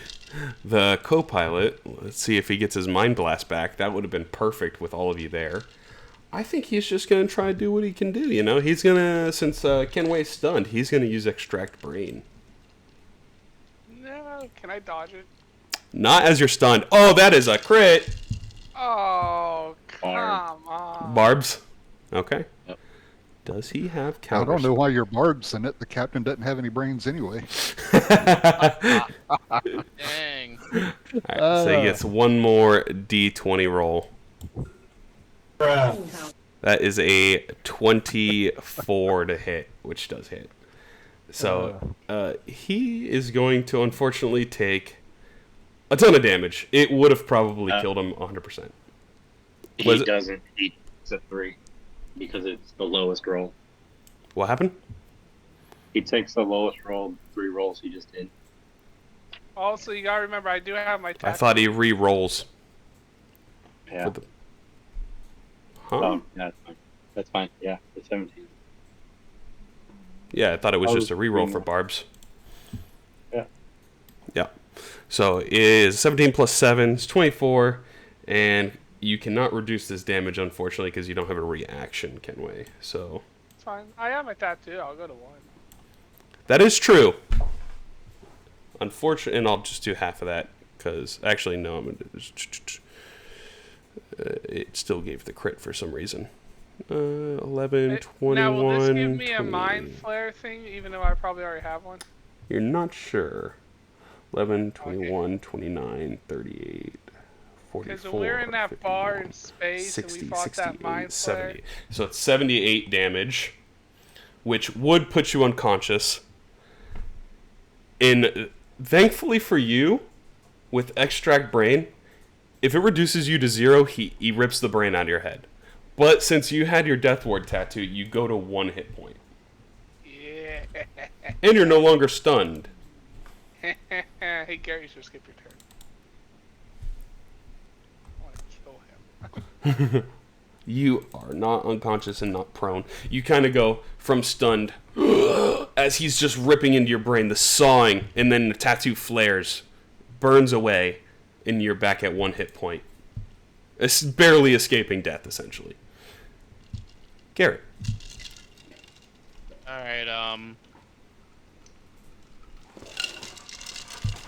The co-pilot, let's see if he gets his Mind Blast back. That would have been perfect with all of you there. I think he's just gonna try to do what he can do. You know, he's gonna since Kenway's stunned, he's gonna use Extract Brain. No, can I dodge it? Not as you're stunned. Oh, that is a crit. Oh, come Barb. on. Barbs. Okay. Yep. Does he have I counters? don't know why your barb's in it. The captain doesn't have any brains anyway. Dang. Alright, so he gets one more D20 roll. That is a 24 to hit, which does hit. So he is going to unfortunately take a ton of damage. It would have probably killed him 100%. He doesn't. He takes a 3 because it's the lowest roll. What happened? He takes the lowest roll, 3 rolls he just did. Also, you gotta remember, I do have my I tattoo. thought he re-rolls. Yeah. For the... Huh? Oh, yeah, that's fine. That's fine. Yeah, the 17. Yeah, I thought it was I just was a re-roll reading for that. Barbs. Yeah. Yeah. So it is 17 plus 7 is 24, and you cannot reduce this damage, unfortunately, because you don't have a reaction, Kenway. So It's fine. I have my tattoo. I'll go to 1. that is true. Unfortunately, and I'll just do half of that, because actually, no, I'm going to... it still gave the crit for some reason. 11, 21, Now, will this give me a 20. Mind Flayer thing, even though I probably already have one? You're not sure. 11, 21, 29, 38, 44, Because we're in that bar 51, in space 60, and we fought that 68, Mind 70. Flayer. So it's 78 damage, which would put you unconscious. Thankfully for you, with Extract Brain, if it reduces you to 0, he rips the brain out of your head. But since you had your Death Ward tattoo, you go to 1 hit point. Yeah. And you're no longer stunned. Hey, Gary, you should skip your turn. I want to kill him. You are not unconscious and not prone. You kind of go from stunned as he's just ripping into your brain, the sawing, and then the tattoo flares, burns away, and you're back at 1 hit point. It's barely escaping death, essentially. Garrett. Alright,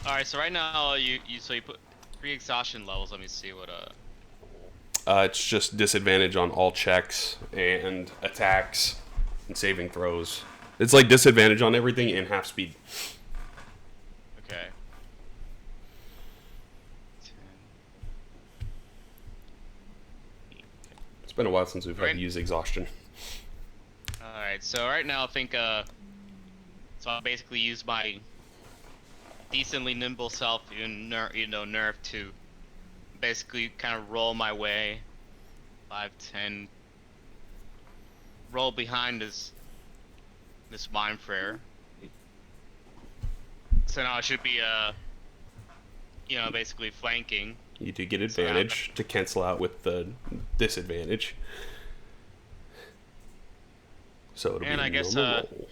Alright, so right now you put 3 exhaustion levels. Let me see what It's just disadvantage on all checks and attacks and saving throws. It's like disadvantage on everything and half speed. Okay. 10. It's been a while since we've had Right. to use exhaustion. Alright, so right now I think so I'll basically use my decently nimble self, nerf to basically kind of roll my way 5, 10, roll behind this Mind Flayer. So now I should be basically flanking. You do get advantage to cancel out with the disadvantage. So it'll And be I guess, normal roll.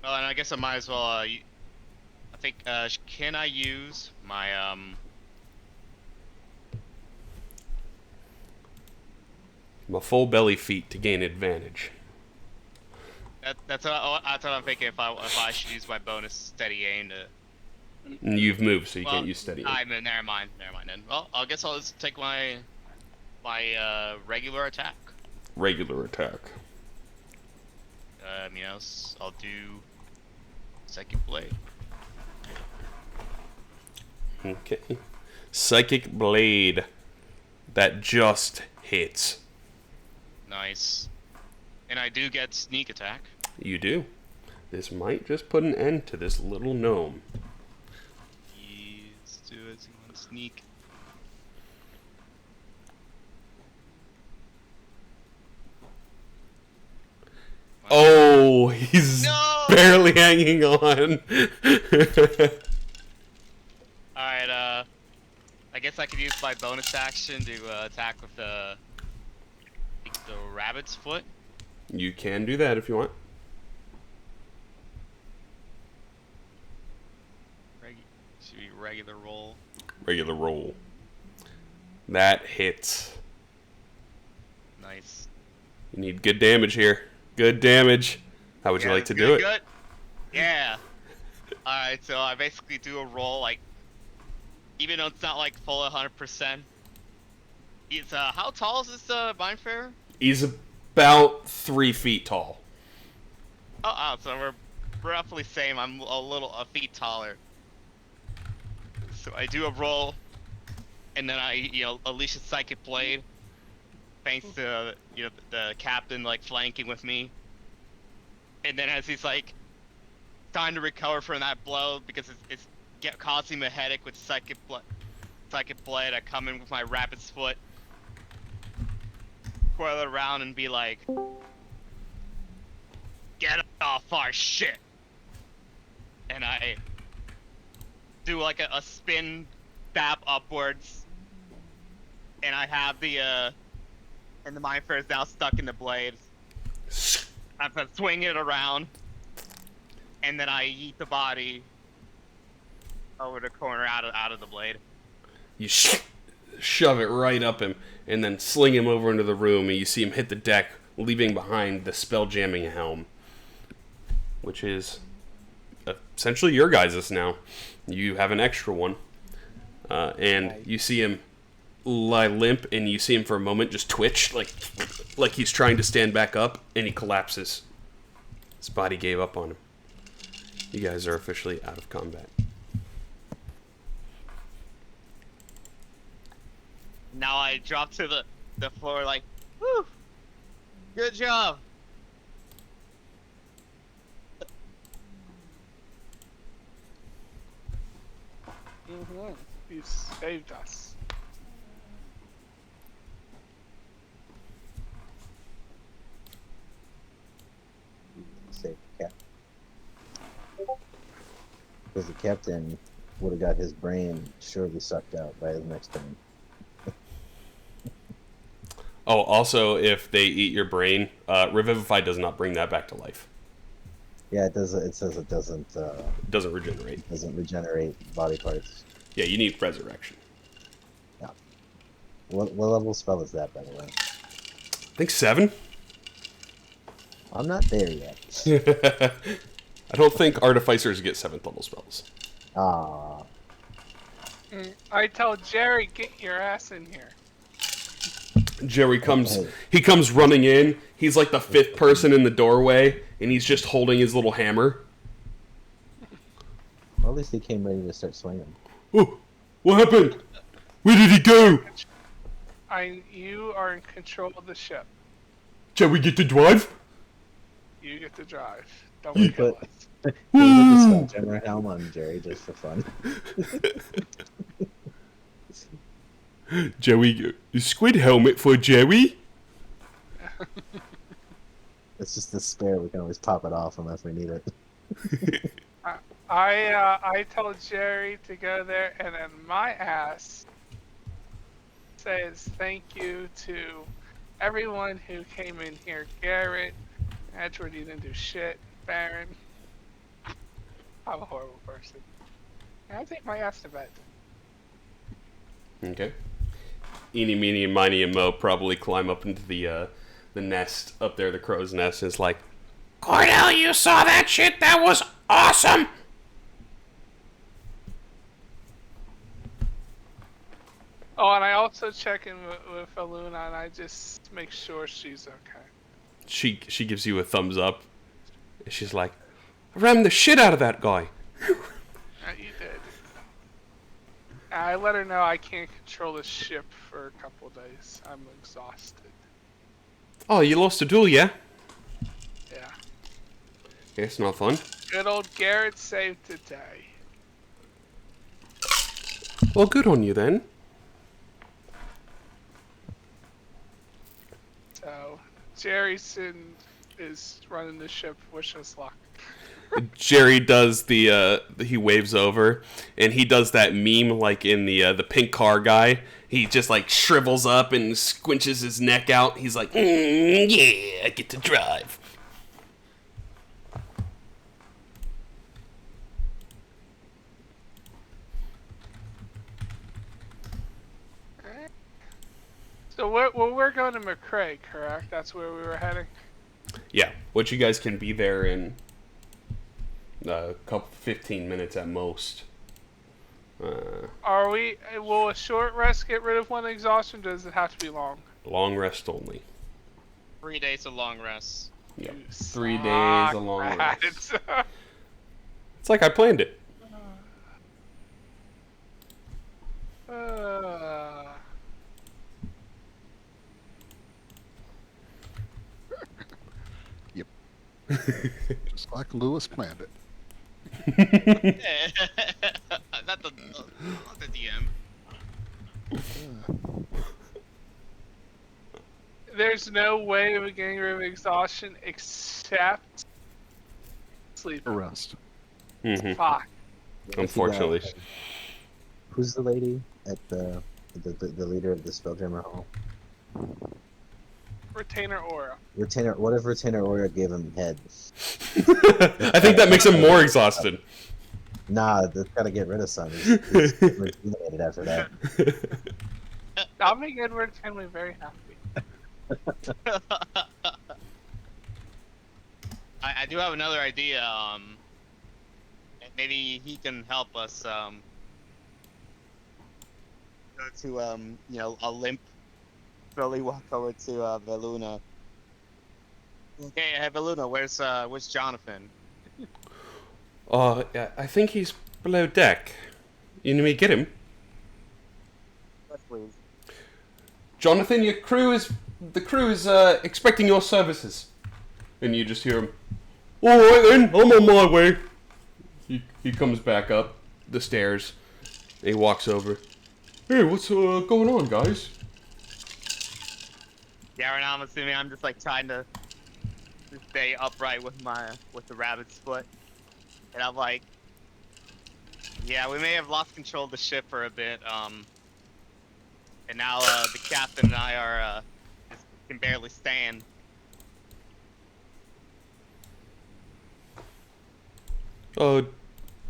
Well, and I guess I might as well. I think can I use my My full belly feat to gain advantage. That's what I'm thinking. If I should use my bonus steady aim to. And you've moved, so you can't use steady. Never mind then. Well, I guess I'll just take my regular attack. Regular attack. I'll do Psychic Blade. Okay. Psychic Blade. That just hits. Nice. And I do get sneak attack. You do. This might just put an end to this little gnome. Let's do it. So you want to sneak. Oh, he's No! barely hanging on. Alright, I guess I could use my bonus action to attack with the rabbit's foot. You can do that if you want. Should be regular roll. Regular roll. That hits. Nice. You need good damage here. Good damage. How would you like to do it? Good. Yeah. Alright, so I basically do a roll, like, even though it's not, like, full 100%. It's, how tall is this, Mind Flayer? He's about 3 feet tall. Oh, so we're roughly same. I'm a feet taller. So I do a roll, and then I, unleash a Psychic Blade, thanks to, the captain, like, flanking with me. And then as he's, like, trying to recover from that blow, because it's causing him a headache with Psychic Blade, I come in with my Rapid's Foot, coil it around, and be like, get off our shit! And I do like a spin, stab upwards, and I have and the Mind Flayer is now stuck in the blade. I swing it around, and then I yeet the body over the corner out of the blade. You shove it right up him, and then sling him over into the room, and you see him hit the deck, leaving behind the spell-jamming helm, which is essentially your guys' now. You have an extra one, and you see him lie limp, and you see him for a moment just twitch, like he's trying to stand back up, and he collapses. His body gave up on him. You guys are officially out of combat. Now I drop to the floor like, whew, good job. You saved us. Save the captain. Because the captain would have got his brain surely sucked out by his next turn. Oh, also, if they eat your brain, Revivify does not bring that back to life. Yeah, it does. It says it doesn't. Doesn't regenerate. Doesn't regenerate body parts. Yeah, you need Resurrection. Yeah. What level spell is that, by the way? I think 7? I'm not there yet. I don't think Artificers get 7th level spells. Ah. I tell Jerry, get your ass in here. Jerry comes running in. He's like the 5th person in the doorway, and he's just holding his little hammer. Well, at least he came ready to start swinging. Oh, what happened? Where did he go? You are in control of the ship. Shall we get to drive? You get to drive. Don't You kill put- us. Can you put the Spelljammer helm on Jerry just for fun? Joey, a squid helmet for Jerry? It's just the spare. We can always pop it off unless we need it. I told Jerry to go there, and then my ass says thank you to everyone who came in here. Garrett, Edward, you didn't do shit. Baron, I'm a horrible person. And I take my ass to bed. Okay. Eeny, meeny, and miny, and Mo probably climb up into the nest up there, the crow's nest, and is like, Cordell, you saw that shit? That was awesome! Oh, and I also check in with Aluna, and I just make sure she's okay. She gives you a thumbs up. She's like, I rammed the shit out of that guy. You did. I let her know I can't control the ship for a couple days. I'm exhausted. Oh, you lost a duel, yeah? Yeah. Yeah, it's not fun. Good old Garrett saved the day. Well, good on you then. So, Jerryson is running the ship. Wish us luck. Jerry does he waves over, and he does that meme like in the pink car guy. He just like shrivels up and squinches his neck out. He's like, yeah, I get to drive. So we're going to McCrae, correct? That's where we were heading. Yeah, which you guys can be there in a couple 15 minutes at most. Are we? Will a short rest get rid of one exhaustion? Or does it have to be long? Long rest only. 3 days of long rest. Yep. You 3 days of long suck, rest. Matt. It's like I planned it. Yep. Just like Lewis planned it. not the DM. There's no way of getting rid of exhaustion except sleep. Rest. Mhm. Fuck. Unfortunately. Who's the lady at the leader of the Spelljammer Hall? Retainer aura. Retainer. What if Retainer Aura gave him head? I think that makes him more exhausted. Nah, that's gotta get rid of some. He's rejuvenated after that. I'll make Edward's family very happy. I do have another idea. Maybe he can help us. Go to a limp, slowly walk over to Veluna. Okay, Veluna, where's Jonathan? Yeah, I think he's below deck. You need me to get him? Yes, please. Jonathan, the crew is expecting your services. And you just hear him, alright then, I'm on my way. He comes back up the stairs. And he walks over. Hey, what's going on, guys? Yeah, right now I'm assuming I'm just like trying to stay upright with the rabbit's foot. And I'm like, yeah, we may have lost control of the ship for a bit, and now the captain and I are just can barely stand. What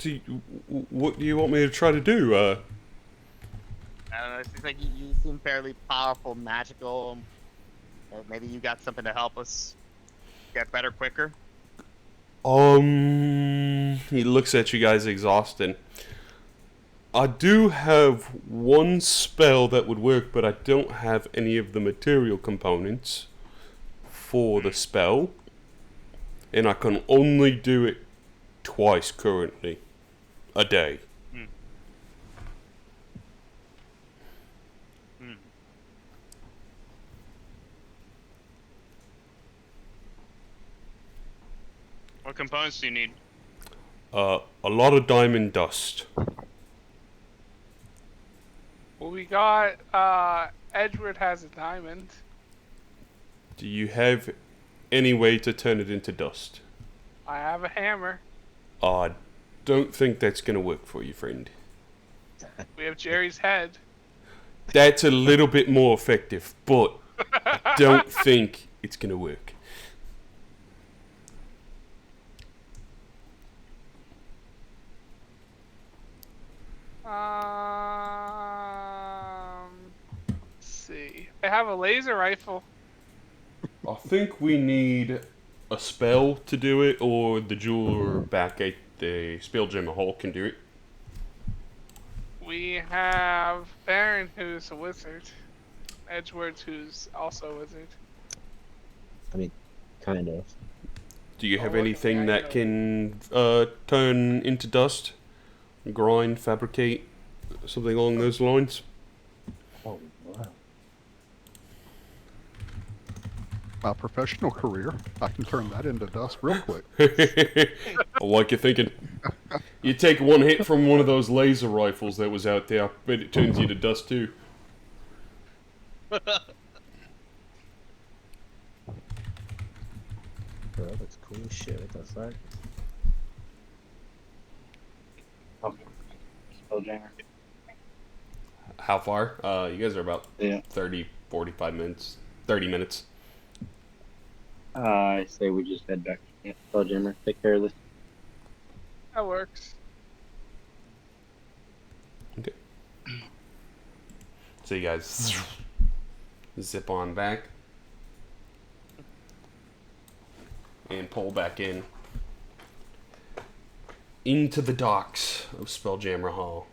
do you want me to try to do? I don't know, it seems like you seem fairly powerful, magical. Maybe you got something to help us get better quicker. He looks at you guys exhausted. I do have one spell that would work, but I don't have any of the material components for the spell. And I can only do it twice currently. A day. What components do you need? A lot of diamond dust. Well, we got Edward has a diamond. Do you have any way to turn it into dust? I have a hammer. I don't think that's gonna work for you, friend. We have Jerry's head. That's a little bit more effective, but I don't think it's gonna work. Let's see. I have a laser rifle. I think we need a spell to do it, or the jeweler back at the Spelljammer Hall can do it. We have Baron, who's a wizard. Edgewords, who's also a wizard. I mean, kind of. Do you have Oh, anything okay, that can turn into dust? Grind, fabricate, something along those lines? Oh, wow. My professional career, I can turn that into dust real quick. I like you thinking. You take one hit from one of those laser rifles that was out there, I bet it turns you to dust too. Bro, that's cool as shit. What the fuck? Spelljammer. How far? You guys are about Yeah. 30, 45 minutes. 30 minutes. I say we just head back to Spelljammer. Take care of this. That works. Okay. So you guys zip on back and pull back in into the docks of Spelljammer Hall.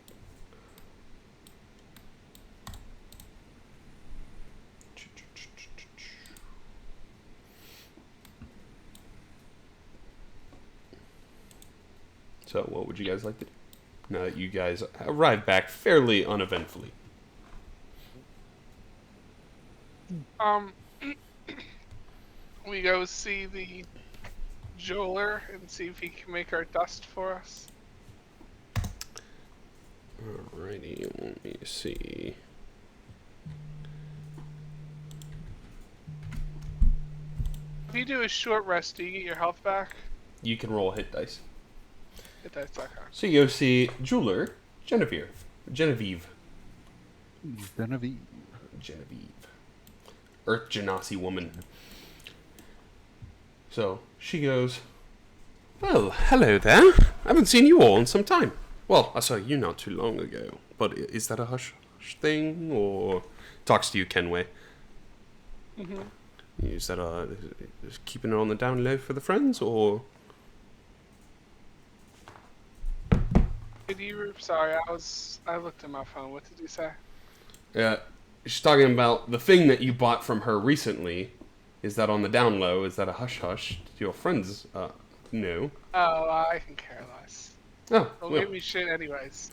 So, what would you guys like to do now that you guys arrived back fairly uneventfully? We go see the jeweler and see if he can make our dust for us. Alrighty, let me see. If you do a short rest, do you get your health back? You can roll hit dice. Hit dice, okay. So you go see jeweler Genevieve. Genevieve. Earth Genasi woman. So she goes, well, hello there. I haven't seen you all in some time. Well, I saw you not too long ago. But is that a hush thing? Or talks to you, Kenway. Is that just keeping it on the down low for the friends? Or Did you? Sorry, I looked at my phone. What did you say? she's talking about the thing that you bought from her recently. Is that on the down low? Is that a hush hush to your friends? No. Oh, I can care less. Oh, Don't well. give me shit anyways.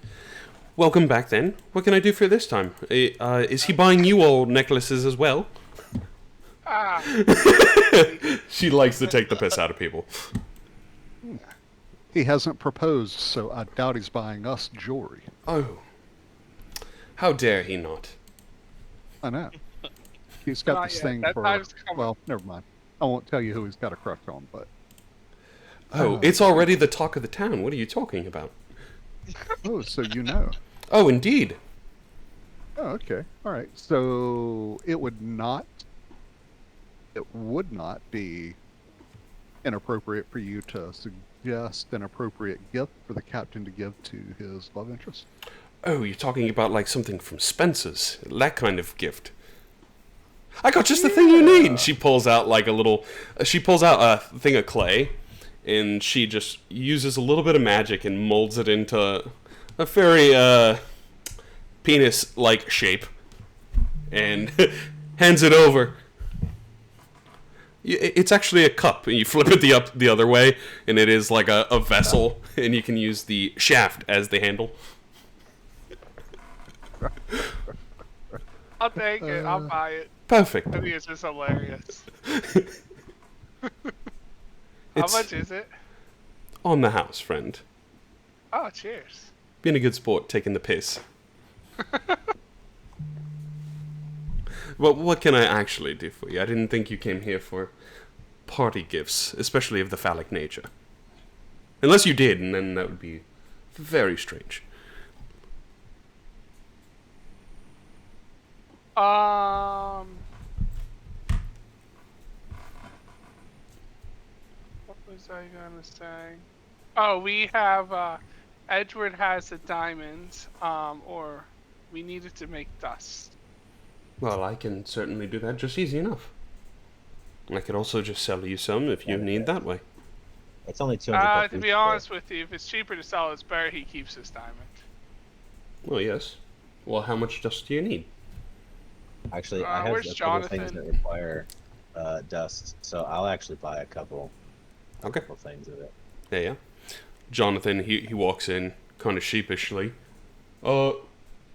Welcome back then. What can I do for you this time? Is he buying you all necklaces as well? Ah. She likes to take the piss out of people. He hasn't proposed, so I doubt he's buying us jewelry. Oh. How dare he not? I know. He's got Not this yet. thing That for... time's coming. Well, never mind. I won't tell you who he's got a crush on, but... Oh, it's already the talk of the town. What are you talking about? Oh, so you know. Oh, indeed. Oh, okay. All right. So it would not be inappropriate for you to suggest an appropriate gift for the captain to give to his love interest. Oh, you're talking about like something from Spencer's. That kind of gift. I got just the thing you need. She pulls out like a little... She pulls out a thing of clay, and she just uses a little bit of magic and molds it into a very penis-like shape, and hands it over. It's actually a cup, and you flip it the other way, and it is like a vessel, and you can use the shaft as the handle. I'll take it. I'll buy it. Perfect. I think it's just hilarious. How It's much is it? on the house, friend. Oh, cheers. Being a good sport, taking the piss. Well, what can I actually do for you? I didn't think you came here for party gifts, especially of the phallic nature. Unless you did, and then that would be very strange. What was I gonna say? Oh, we have, Edward has a diamond, or we needed to make dust. Well, I can certainly do that just easy enough. I could also just sell you some if you need that way. It's only 200 To be honest with you, if it's cheaper to sell his bear, he keeps his diamond. Well, yes. Well, how much dust do you need? Actually, I have where's a couple things Jonathan? that require dust, so I'll actually buy a couple Okay. things of it. Yeah. Jonathan, he walks in kind of sheepishly. Yeah,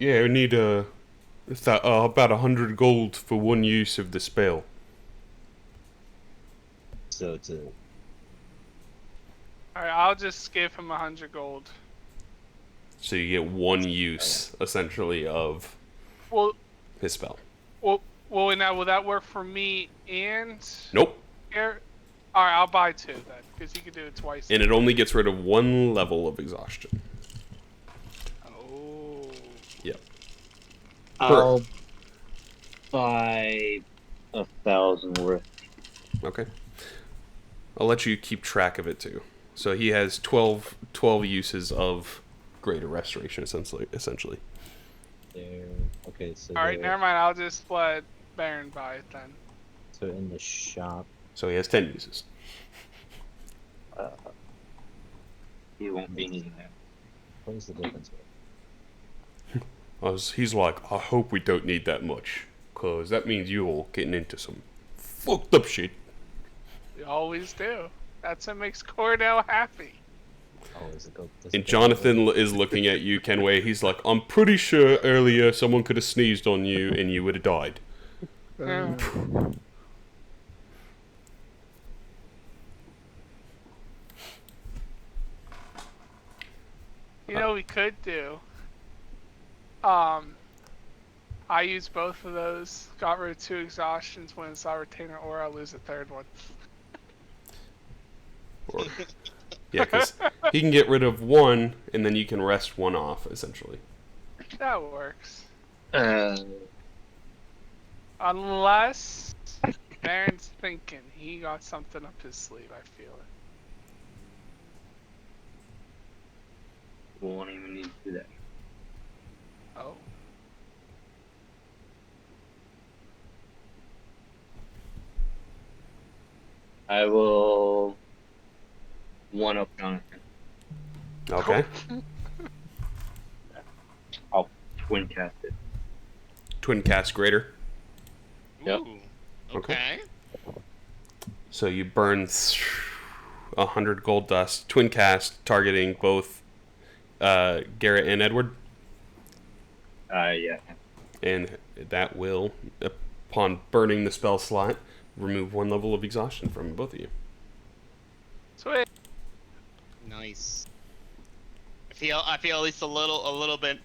I need about 100 gold for one use of the spell. So to Alright, I'll just give him 100 gold. So you get one use, essentially, of Well, his spell. now will that work for me and Nope. Garrett? Alright, I'll buy 2 then, because he can do it twice. And it only gets rid of one level of exhaustion. Oh. Yep. I'll buy 1,000 worth. Okay. I'll let you keep track of it, too. So he has 12 uses of greater restoration, essentially. there. Okay, so Alright, there- never mind. I'll just split Baron buy it then. So in the shop. So he has 10 uses. He won't be needing that. What is the difference? He's like, I hope we don't need that much, cause that means you all getting into some fucked up shit. We always do. That's what makes Cordell happy. Oh, is it go? And Jonathan is looking at you, Kenway. He's like, I'm pretty sure earlier someone could have sneezed on you and you would have died. You know what we could do? I use both of those. Got rid of 2 exhaustions. When it's our retainer aura, I lose a 3rd one. Or, yeah, because he can get rid of 1, and then you can rest 1 off, essentially. That works. Uh, Unless Baron's thinking he got something up his sleeve. I feel it. won't even need to do that. Oh. I will one up Jonathan. Okay. I'll twin cast it. Twin cast greater. Yep. Ooh, okay. So you burn 100 gold dust. Twin cast, targeting both Garrett and Edward. Yeah. And that will, upon burning the spell slot, remove 1 level of exhaustion from both of you. Sweet. Nice. I feel at least a little bit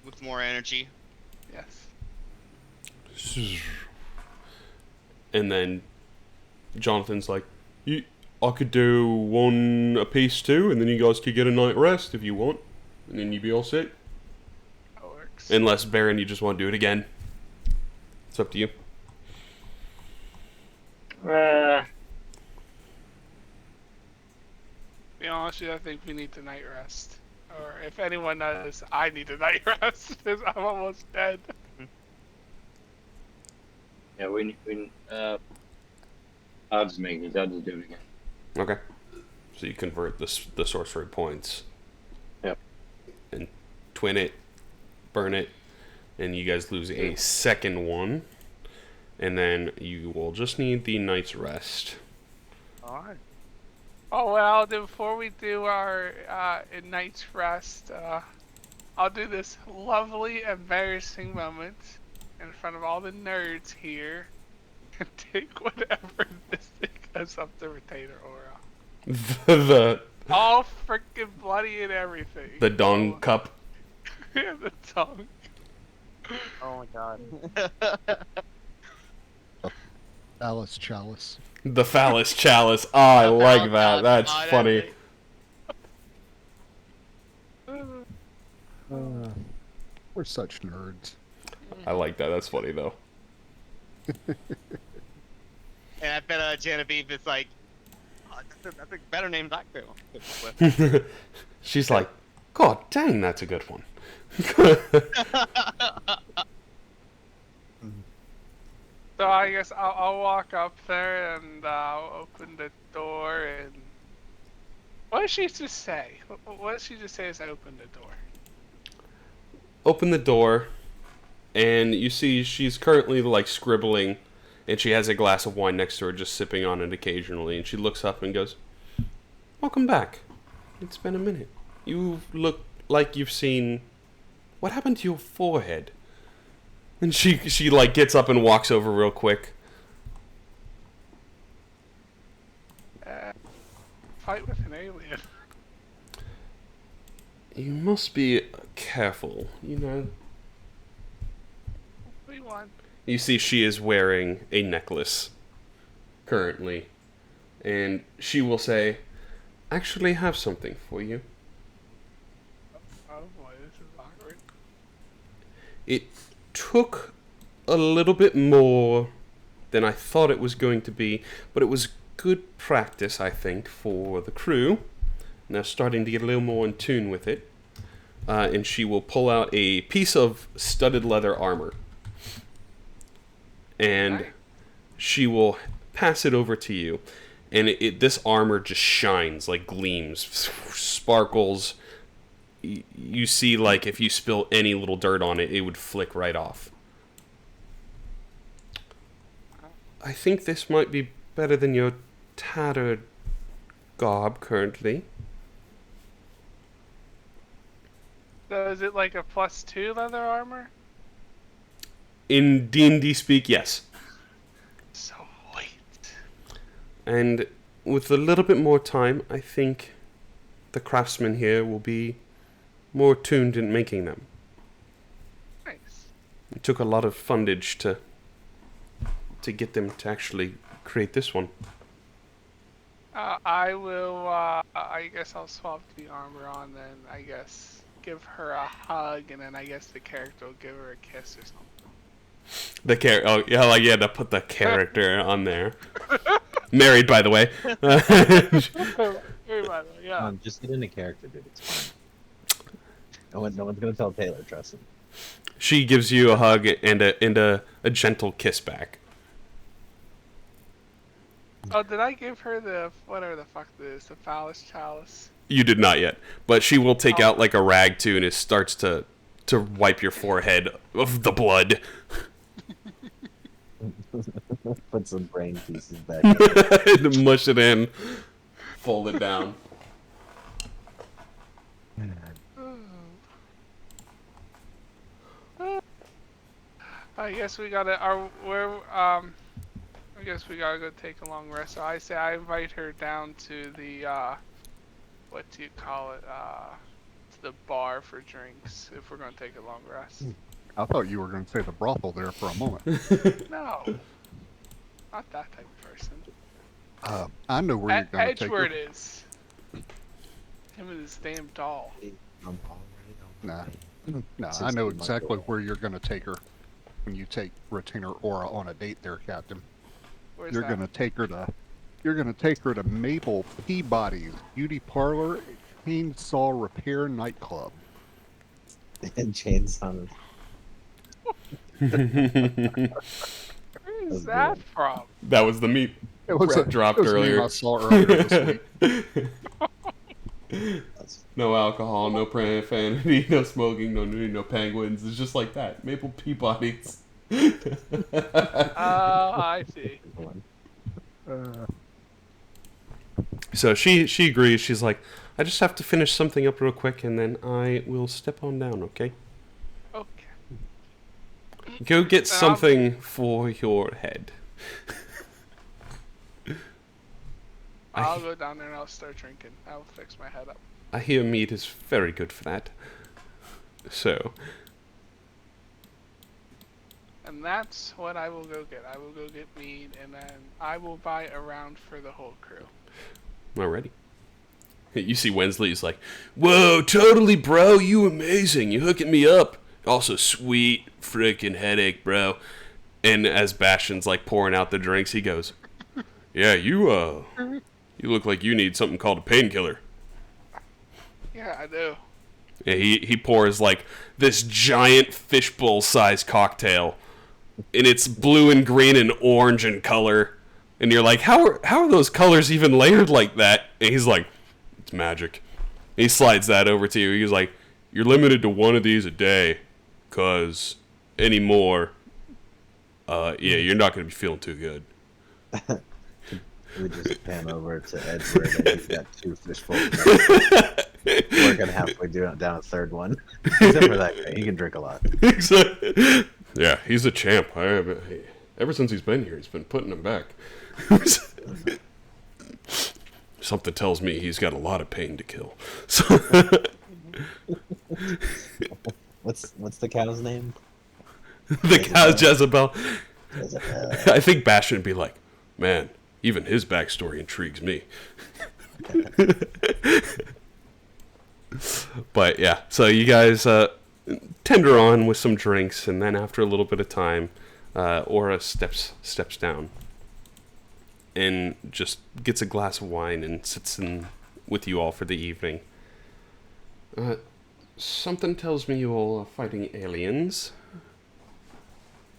with more energy. Yes. And then Jonathan's like, I could do 1 apiece too, and then you guys could get a night rest if you want, and then you'd be all set. That works. Unless, Baron, you just want to do it again. It's up to you. To be honest with you, I think we need the night rest. Or if anyone knows, I need a night rest because I'm almost dead. Yeah, I'll just make it. I'll just do it again. Okay. So you convert the sorcery points. Yep. And twin it, burn it, and you guys lose a second one. And then you will just need the night's rest. Alright. Oh, what I'll do before we do our night's rest, I'll do this lovely, embarrassing moment in front of all the nerds here and take whatever this thing has up the retainer aura. the All freaking bloody and everything. the dong cup. Yeah, the tongue. Oh my god. Alice Chalice. The phallus chalice. Oh, I like that. God. That's Oh, funny. We're such nerds. I like that. That's funny though. And I bet Genevieve is like, oh, that's a better name than I She's like, God dang, that's a good one. So I guess I'll walk up there and I'll open the door and... What did she just say? What did she just say as I opened the door? Open the door, and you see she's currently like scribbling, and she has a glass of wine next to her, just sipping on it occasionally. And she looks up and goes, "Welcome back. It's been a minute. You look like you've seen. What happened to your forehead?" And she like gets up and walks over real quick. Fight with an alien. You must be careful, you know. We won. You see she is wearing a necklace currently. And she will say, "Actually have something for you." Oh boy, this is awkward. It took a little bit more than I thought it was going to be, but it was good practice, I think, for the crew. Now starting to get a little more in tune with it. And she will pull out a piece of studded leather armor. and Nice. she will pass it over to you. And this armor just shines, like gleams, sparkles. You see, like, if you spill any little dirt on it, it would flick right off. I think this might be better than your tattered garb currently. So is it like a +2 leather armor? In D&D speak, yes. So white. And with a little bit more time, I think the craftsman here will be more tuned in making them. Nice. It took a lot of fundage to get them to actually create this one. I will, I guess I'll swap the armor on then, I guess. Give her a hug, and then I guess the character will give her a kiss or something. The oh yeah, like you had to put the character on there. Married, by the way. Yeah. Just get into character, dude. It's fine. No one's gonna tell Taylor. Trust him. She gives you a hug and a gentle kiss back. Oh, did I give her the, whatever the fuck this is, the phallus chalice? You did not yet, but she will take out like a rag too, and it starts to wipe your forehead of the blood. Put some brain pieces back. And mush it in. Fold it down. I guess we gotta, I guess we gotta go take a long rest. So I say I invite her down to the, what do you call it, to the bar for drinks, if we're gonna take a long rest. I thought you were going to say the brothel there for a moment. No. Not that type of person. I know where you're going to take her. Edgewood is. Him and his damn doll. Nah, I know exactly where you're going to take her when you take Retainer Aura on a date there, Captain. Where's You're that? going to take her to Mabel Peabody's Beauty Parlor Chainsaw Repair Nightclub. And chainsaw. Where is that from? That was the meat. It was Brett dropped it was earlier. I saw earlier this week. No alcohol, no profanity, no smoking, no penguins. It's just like that. Maple Peabody's. I see. So she agrees. She's like, I just have to finish something up real quick, and then I will step on down, okay? Okay. Go get something for your head. I'll go down there and I'll start drinking. I'll fix my head up. I hear meat is very good for that. So, And that's what I will go get. I will go get meat, and then I will buy a round for the whole crew. alrighty. You see Wensley's like, whoa, totally, bro. You amazing. You hooking me up. Also, sweet freaking headache, bro. And as Bastion's like pouring out the drinks, he goes, yeah, you look like you need something called a painkiller. Yeah, I do. And he pours like this giant fishbowl-sized cocktail, and it's blue and green and orange in color. And you're like, how are those colors even layered like that? And he's like, it's magic. And he slides that over to you. He's like, you're limited to one of these a day, cause any more, yeah, you're not gonna be feeling too good. We just pan over to Edward, and he's got 2 fishbowls. Working halfway down a third one. Except for that guy, he can drink a lot. Yeah, he's a champ. Ever since he's been here, he's been putting them back. Something tells me he's got a lot of pain to kill. So What's the cow's name? the cow Jezebel. Jezebel. I think Bastion would be like, man, even his backstory intrigues me. But yeah, so you guys tender on with some drinks, and then after a little bit of time, Aura steps down and just gets a glass of wine and sits in with you all for the evening. Something tells me you all are fighting aliens.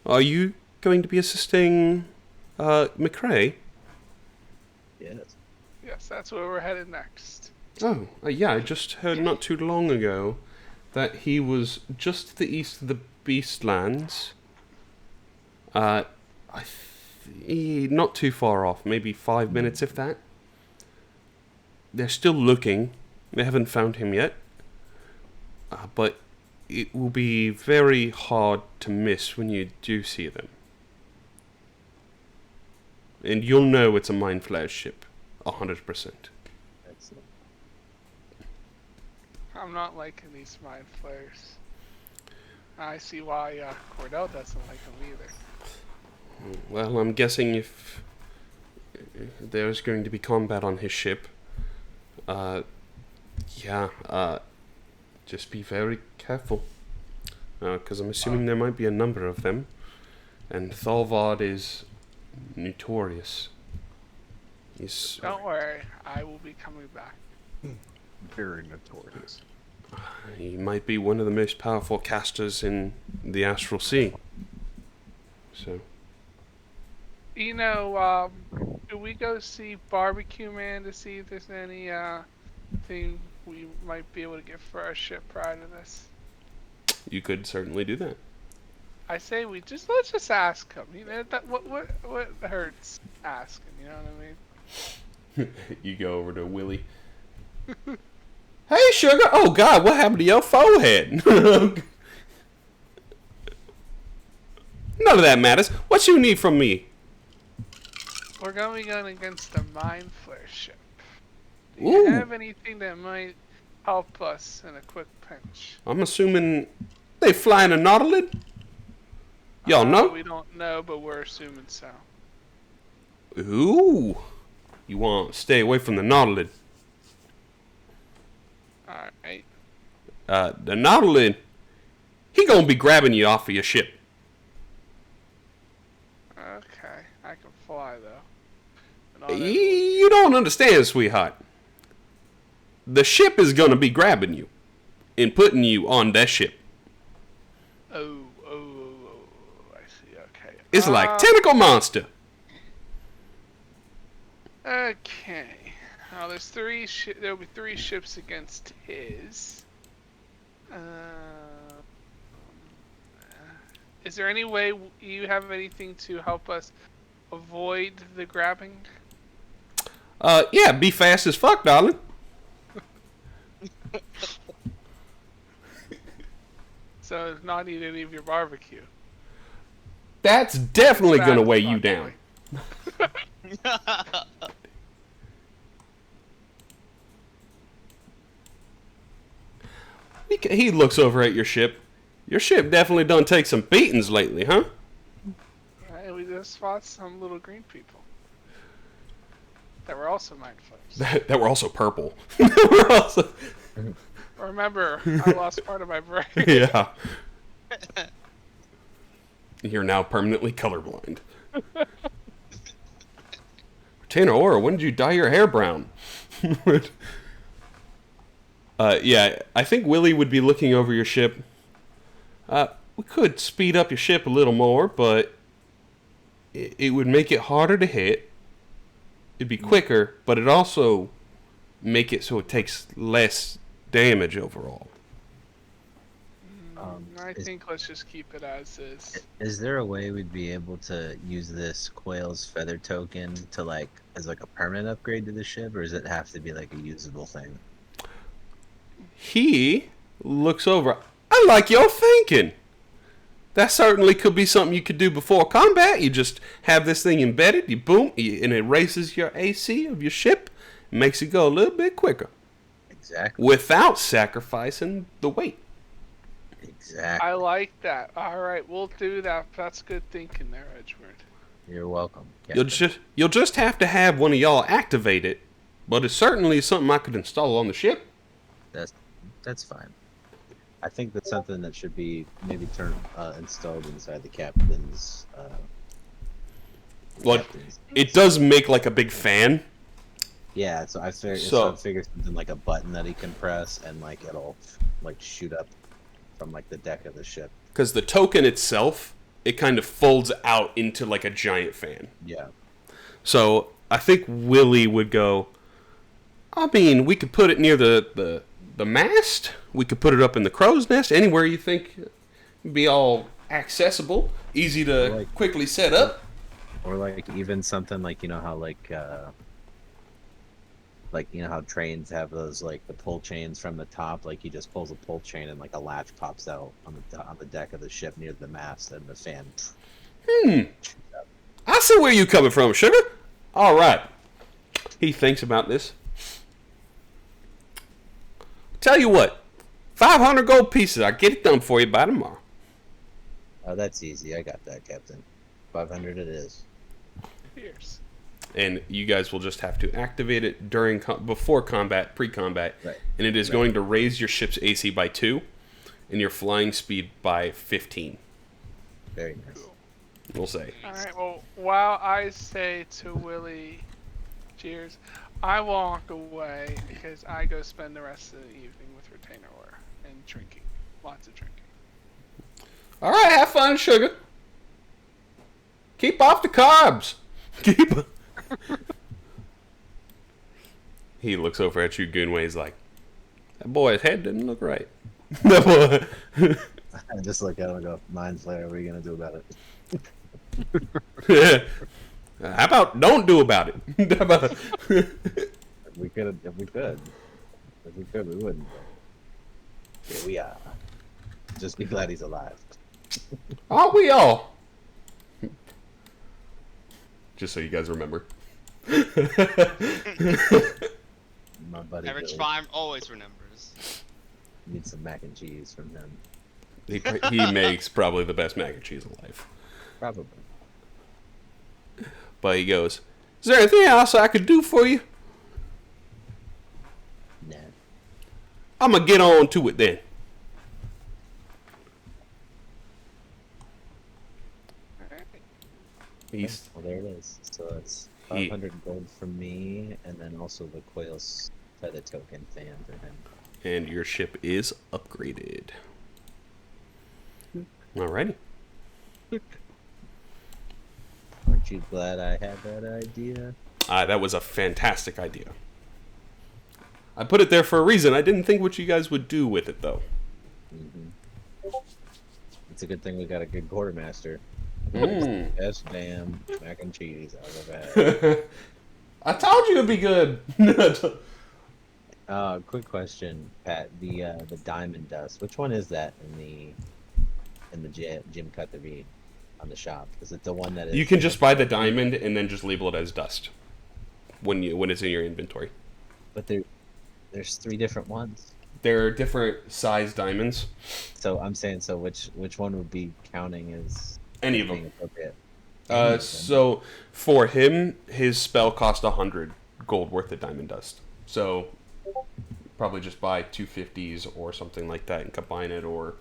Are you going to be assisting McRae? Yes. Yes, that's where we're headed next. Oh, yeah, I just heard not too long ago that he was just to the east of the Beastlands. Not too far off, maybe 5 minutes if that. They're still looking. They haven't found him yet. But it will be very hard to miss when you do see them. And you'll know it's a Mind Flayer ship, 100%. Excellent. I'm not liking these Mind Flayers. I see why Cordell doesn't like them either. Well, I'm guessing if there's going to be combat on his ship, just be very careful. Because I'm assuming there might be a number of them. And Thaal Vod is notorious. Don't worry, I will be coming back. Very notorious. He might be one of the most powerful casters in the Astral Sea. So, You do we go see Barbecue Man to see if there's any thing we might be able to get for our ship prior to this? you could certainly do that. I say let's just ask him. What hurts asking? You know what I mean? You go over to Willie. Hey, sugar! Oh, God, what happened to your forehead? None of that matters. What you need from me? We're going against the Mind Flayer ship. Do Ooh. you have anything that might help us in a quick pinch? I'm assuming they flying a Nautilid? Y'all know? We don't know, but we're assuming so. Ooh. You want to stay away from the Nautilid. Alright. The Nautilid, he gonna be grabbing you off of your ship. Okay. I can fly, though. And all that- You don't understand, sweetheart. The ship is gonna be grabbing you and putting you on that ship. Oh, I see. Okay. It's like tentacle monster. Okay. Now there's there'll be 3 ships against his. Is there any way you have anything to help us avoid the grabbing? Yeah, be fast as fuck, darling. So not eat any of your barbecue. That's definitely gonna Fast weigh as you fuck, down. He looks over at your ship. Your ship definitely done take some beatings lately, huh? Right, we just fought some little green people that were also Mind Flayers. That were also purple. We're also... Remember, I lost part of my brain. Yeah. You're now permanently colorblind. Tanner Aura, when did you dye your hair brown? Yeah, I think Willie would be looking over your ship. We could speed up your ship a little more, but it would make it harder to hit. It'd be quicker, but it'd also make it so it takes less damage overall. I think let's just keep it as is. Is there a way we'd be able to use this Quail's Feather token to as a permanent upgrade to the ship, or does it have to be like a usable thing? He looks over. I like your thinking. That certainly could be something you could do before combat. You just have this thing embedded, and it raises your AC of your ship, makes it go a little bit quicker. Exactly. Without sacrificing the weight. Exactly. I like that. All right, we'll do that. That's good thinking there, Edgeworth. You're welcome. You'll just have to have one of y'all activate it, but it's certainly something I could install on the ship. That's fine. I think that's something that should be maybe installed inside the captain's. Well, it does make like a big fan. Yeah, so I figured something like a button that he can press and it'll shoot up from the deck of the ship. Because the token itself it kind of folds out into like a giant fan. Yeah. So I think Willie would go, I mean, we could put it near the mast. We could put it up in the crow's nest. Anywhere you think would be all accessible, easy to quickly set up. Or like even something like, you know how you know how trains have those like the pull chains from the top, like he just pulls a pull chain and like a latch pops out on the deck of the ship near the mast and the fan. I see where you coming from, sugar. All right. He thinks about this. Tell you what, 500 gold pieces. I'll get it done for you by tomorrow. Oh, that's easy. I got that, Captain. 500 it is. Cheers. And you guys will just have to activate it before combat, pre-combat, Right. And it is going to raise your ship's AC by 2 and your flying speed by 15. Very nice. We'll say. All right. Well, while I say to Willie, cheers, I walk away because I go spend the rest of the evening with retainer ore and drinking, lots of drinking. All right, have fun, sugar. Keep off the carbs. Keep. He looks over at you, Goonway. He's like, that boy's head didn't look right. That boy. I just look at him and go, Mind Flayer, what are you gonna do about Yeah. it? How about don't do about it? How about If we could, we wouldn't. Here we are. Just be glad he's alive. aren't we all? Just so you guys remember. My buddy Average Billy. Farm always remembers. Need some mac and cheese from him. He makes probably the best mac and cheese in life. Probably. But he goes, is there anything else I could do for you? Nah. I'm going to get on to it then. He's, Well, there it is. So it's 500 gold from me, and then also the Coils feather token fan for him. and your ship is upgraded. Alrighty. Aren't you glad I had that idea? That was a fantastic idea. I put it there for a reason. I didn't think what you guys would do with it, though. It's a good thing we got a good quartermaster. Mm. Best damn mac and cheese I've ever had. I told you it'd be good. Quick question, Pat. The diamond dust. Which one is that in the Jim Cuttery on the shop? Is it the one that is? You can just buy the diamond and then just label it as dust when it's in your inventory. But there's 3 different ones. There are different size diamonds. So I'm saying, so which one would be counting as Any of being them. appropriate? So for him, his spell cost 100 gold worth of diamond dust. So probably just buy 250s or something like that and combine it, or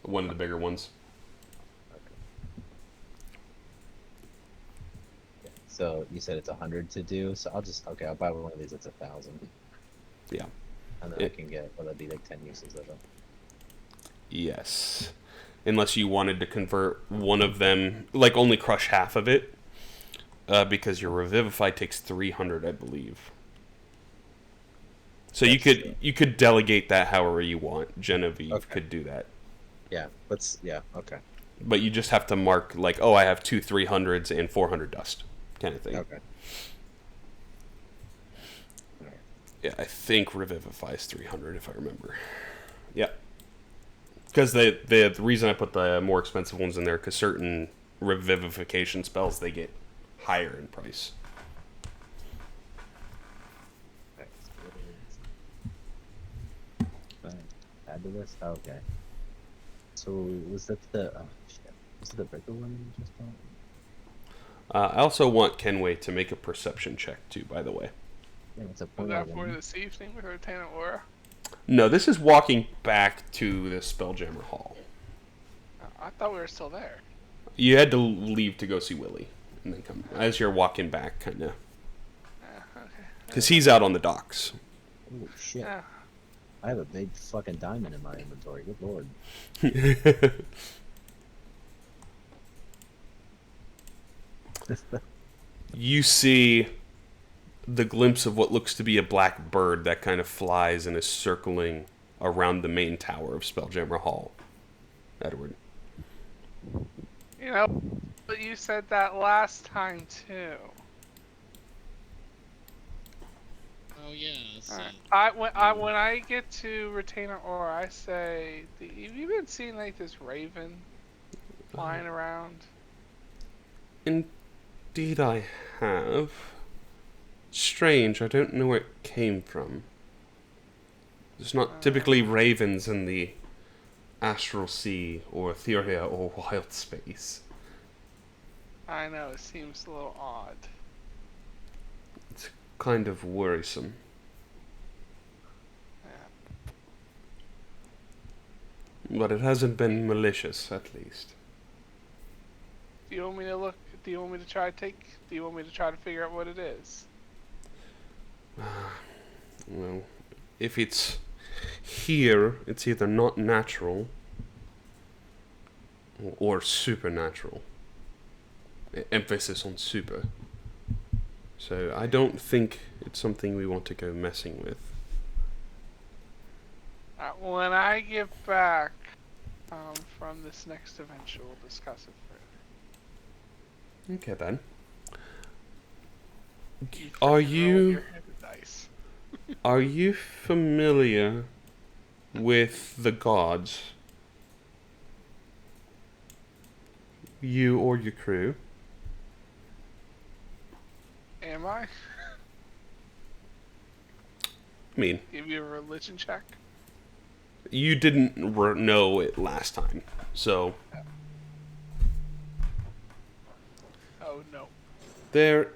one of the bigger ones. So you said it's 100 to do. So I'll buy one of these. It's 1,000. Yeah. And then I can get, well, that'd be like 10 uses of them. Yes. Unless you wanted to convert one of them, like only crush half of it, because your Revivify takes 300, I believe. So you could delegate that however you want. Genevieve could do that. Yeah, okay. But you just have to mark, like, oh, I have 2 300s and 400 dust, kind of thing. Okay. Yeah, I think Revivify is 300 if I remember. Yeah. Because the reason I put the more expensive ones in there, because certain revivification spells, they get higher in price. Add to this? Okay. So was that was it the breaker one you just bought? I also want Kenway to make a perception check too, by the way. Yeah, it's a Was point that one. for this evening with Lieutenant Aura? No, this is walking back to the Spelljammer Hall. I thought we were still there. You had to leave to go see Willie, and then come as you're walking back, kind of. Okay. Because he's out on the docks. Oh shit! Yeah. I have a big fucking diamond in my inventory. Good lord. You see the glimpse of what looks to be a black bird that kind of flies and is circling around the main tower of Spelljammer Hall. Edward. You know, but you said that last time too. Oh yeah. So, When I get to Retainer Aura, I say, have you been seeing like this raven flying around? Indeed I have. Strange, I don't know where it came from. There's not typically ravens in the Astral Sea or Etheria or Wild Space. I know, it seems a little odd. It's kind of worrisome. Yeah. But it hasn't been malicious, at least. Do you want me to look? Do you want me to try to Do you want me to try to figure out what it is? Well, if it's here, it's either not natural or supernatural. Emphasis on super. So I don't think it's something we want to go messing with. When I get back from this next adventure, we'll discuss it further. Okay then. You Are freaking rolled you your head with dice. are you familiar with the gods? You or your crew? Am I? I mean, Give you a religion check? you didn't know it last time, so Oh no. there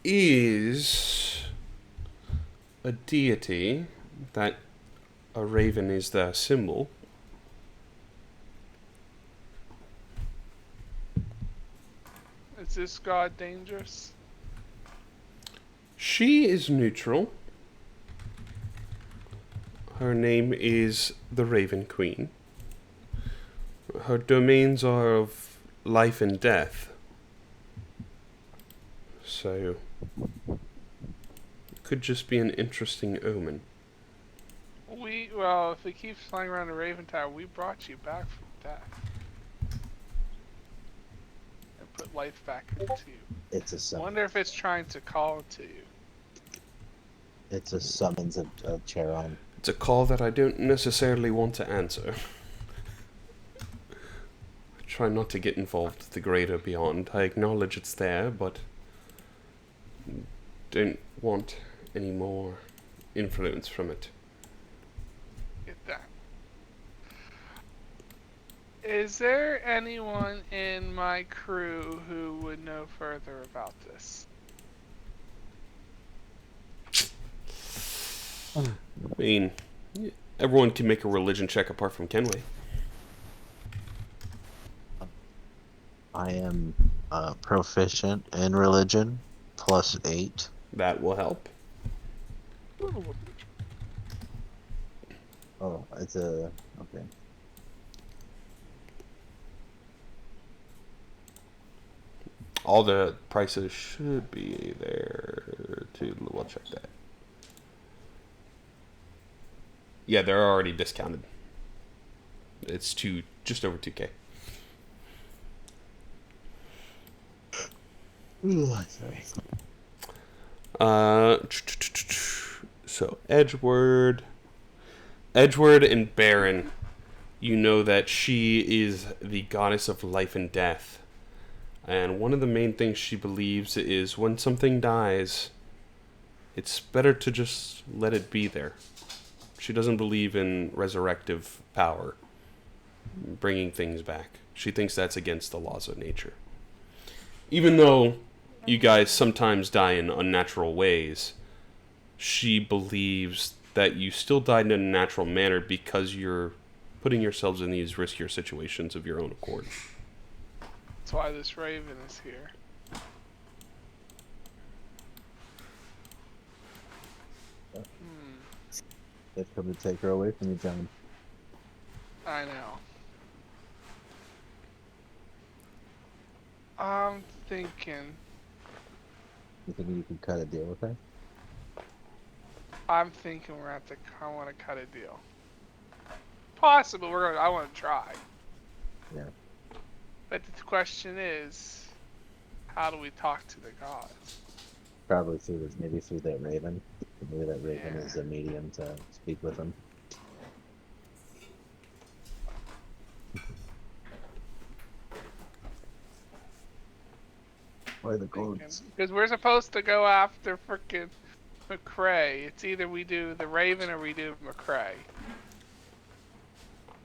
is a deity that a raven is their symbol. Is this god dangerous? She is neutral. Her name is the Raven Queen. Her domains are of life and death. So, it could just be an interesting omen. Well, if it keeps flying around the Raven Tower, we brought you back from death. And put life back into you. It's a summon. Wonder if it's trying to call to you. It's a summons of Charon. It's a call that I don't necessarily want to answer. I try not to get involved with the greater beyond. I acknowledge it's there, but don't want any more influence from it. Get that. Is there anyone in my crew who would know further about this? I mean, everyone can make a religion check apart from Kenway. I am proficient in religion, +8. That will help. Oh, it's a... okay. All the prices should be there too. We'll check that. Yeah, they're already discounted. It's just over 2K. Ooh, sorry. So Edgeworth and Baron, you know that she is the goddess of life and death. And one of the main things she believes is when something dies, it's better to just let it be there. She doesn't believe in resurrective power, bringing things back. She thinks that's against the laws of nature. Even though you guys sometimes die in unnatural ways, she believes that you still died in a natural manner because you're putting yourselves in these riskier situations of your own accord. That's why this raven is here. They've come to take her away from you, John. I know. thinking. You think you could cut a deal with her? I'm thinking I want to cut a deal. Possible. I want to try. Yeah. But the question is, how do we talk to the gods? Probably maybe through that raven. Maybe that raven Yeah. is a medium to speak with them. Why the gods? Because we're supposed to go after frickin' McCrae. It's either we do the Raven or we do McCrae.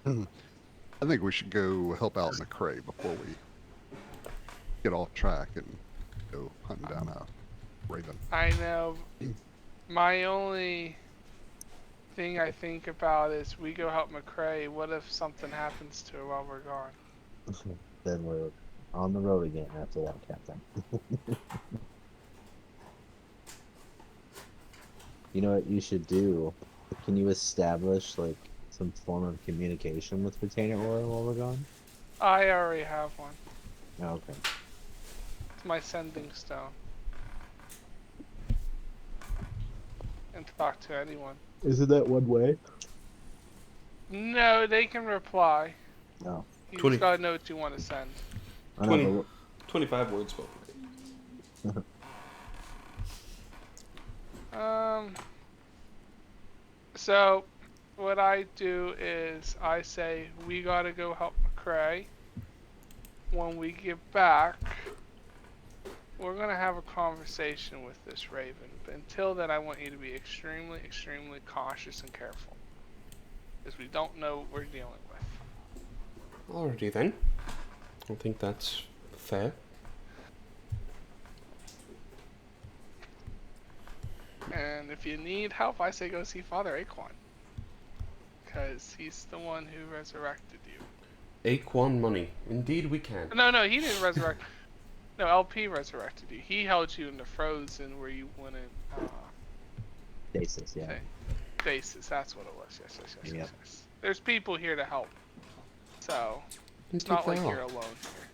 I think we should go help out McCrae before we get off track and go hunting down a raven. I know. My only thing I think about is we go help McCrae. What if something happens to her while we're gone? Then we're on the road again after that, Captain. You know what you should do? Can you establish like some form of communication with Retainer Aura while we're gone? I already have one. Oh, okay. It's my sending stone. And talk to anyone. Is it that one way? No, they can reply. No. You 20. just gotta know what you want to send. I know, 20. 25 words spoken. So what I do is I say we gotta go help McCrae. When we get back, we're gonna have a conversation with this Raven. But until then, I want you to be extremely, extremely cautious and careful, because we don't know what we're dealing with. Alrighty then. I think that's fair. And if you need help, I say go see Father Aquan, because he's the one who resurrected you. Aquan money. Indeed we can. No, he didn't resurrect. No, LP resurrected you. He held you in the frozen where you wouldn't. Basis, yeah. Basis, that's what it was. Yes. Yep. There's people here to help. So, it's Indeed not like there you're are. alone here.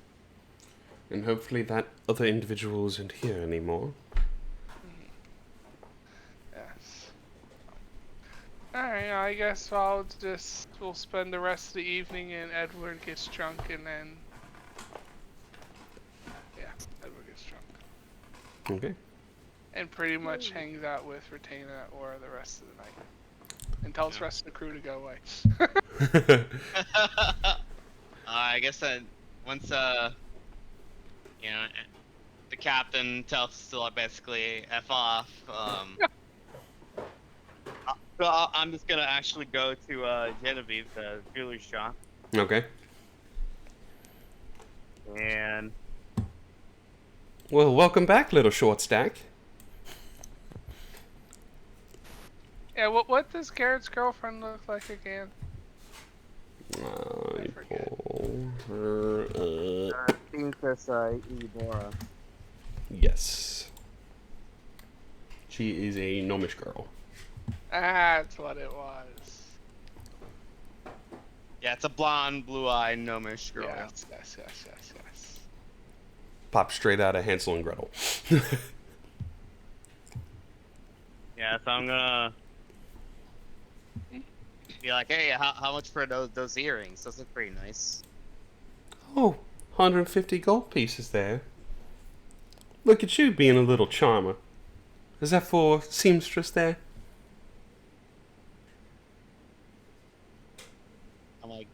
And hopefully that other individual isn't here anymore. Yes. Alright, I guess we'll spend the rest of the evening and Edward gets drunk and then... Yeah, Edward gets drunk. Okay. And pretty much hangs out with Retainer or the rest of the night. And tells the rest of the crew to go away. I guess that once you know, the captain tells us to basically f off. I'm just gonna actually go to Genevieve, the jewelry shop, Okay. and Well, welcome back, little short stack. Yeah, what does Garrett's girlfriend look like again? I forget. pull her up. Princess Eudora. Yes. She is a gnomish girl. That's what it was. Yeah, it's a blonde, blue-eyed, gnomish girl. Yes. Pop straight out of Hansel and Gretel. Yeah, so I'm gonna be like, hey, how much for those earrings? Those look pretty nice. Oh, 150 gold pieces there. Look at you being a little charmer. Is that for seamstress there? I'm like,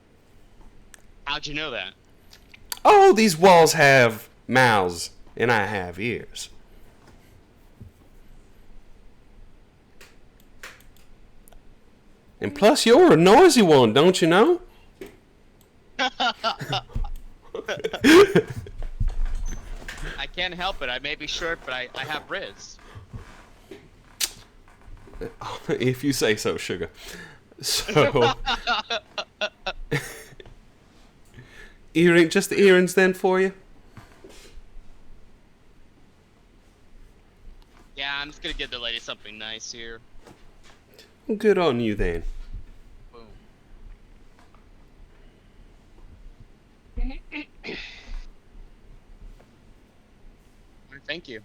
how'd you know that? Oh, these walls have mouths, and I have ears. And plus, you're a noisy one, don't you know? I can't help it. I may be short, but I have Riz. If you say so, sugar. So, just the earrings then for you? Yeah, I'm just gonna give the lady something nice here. Good on you then. Boom. Thank you.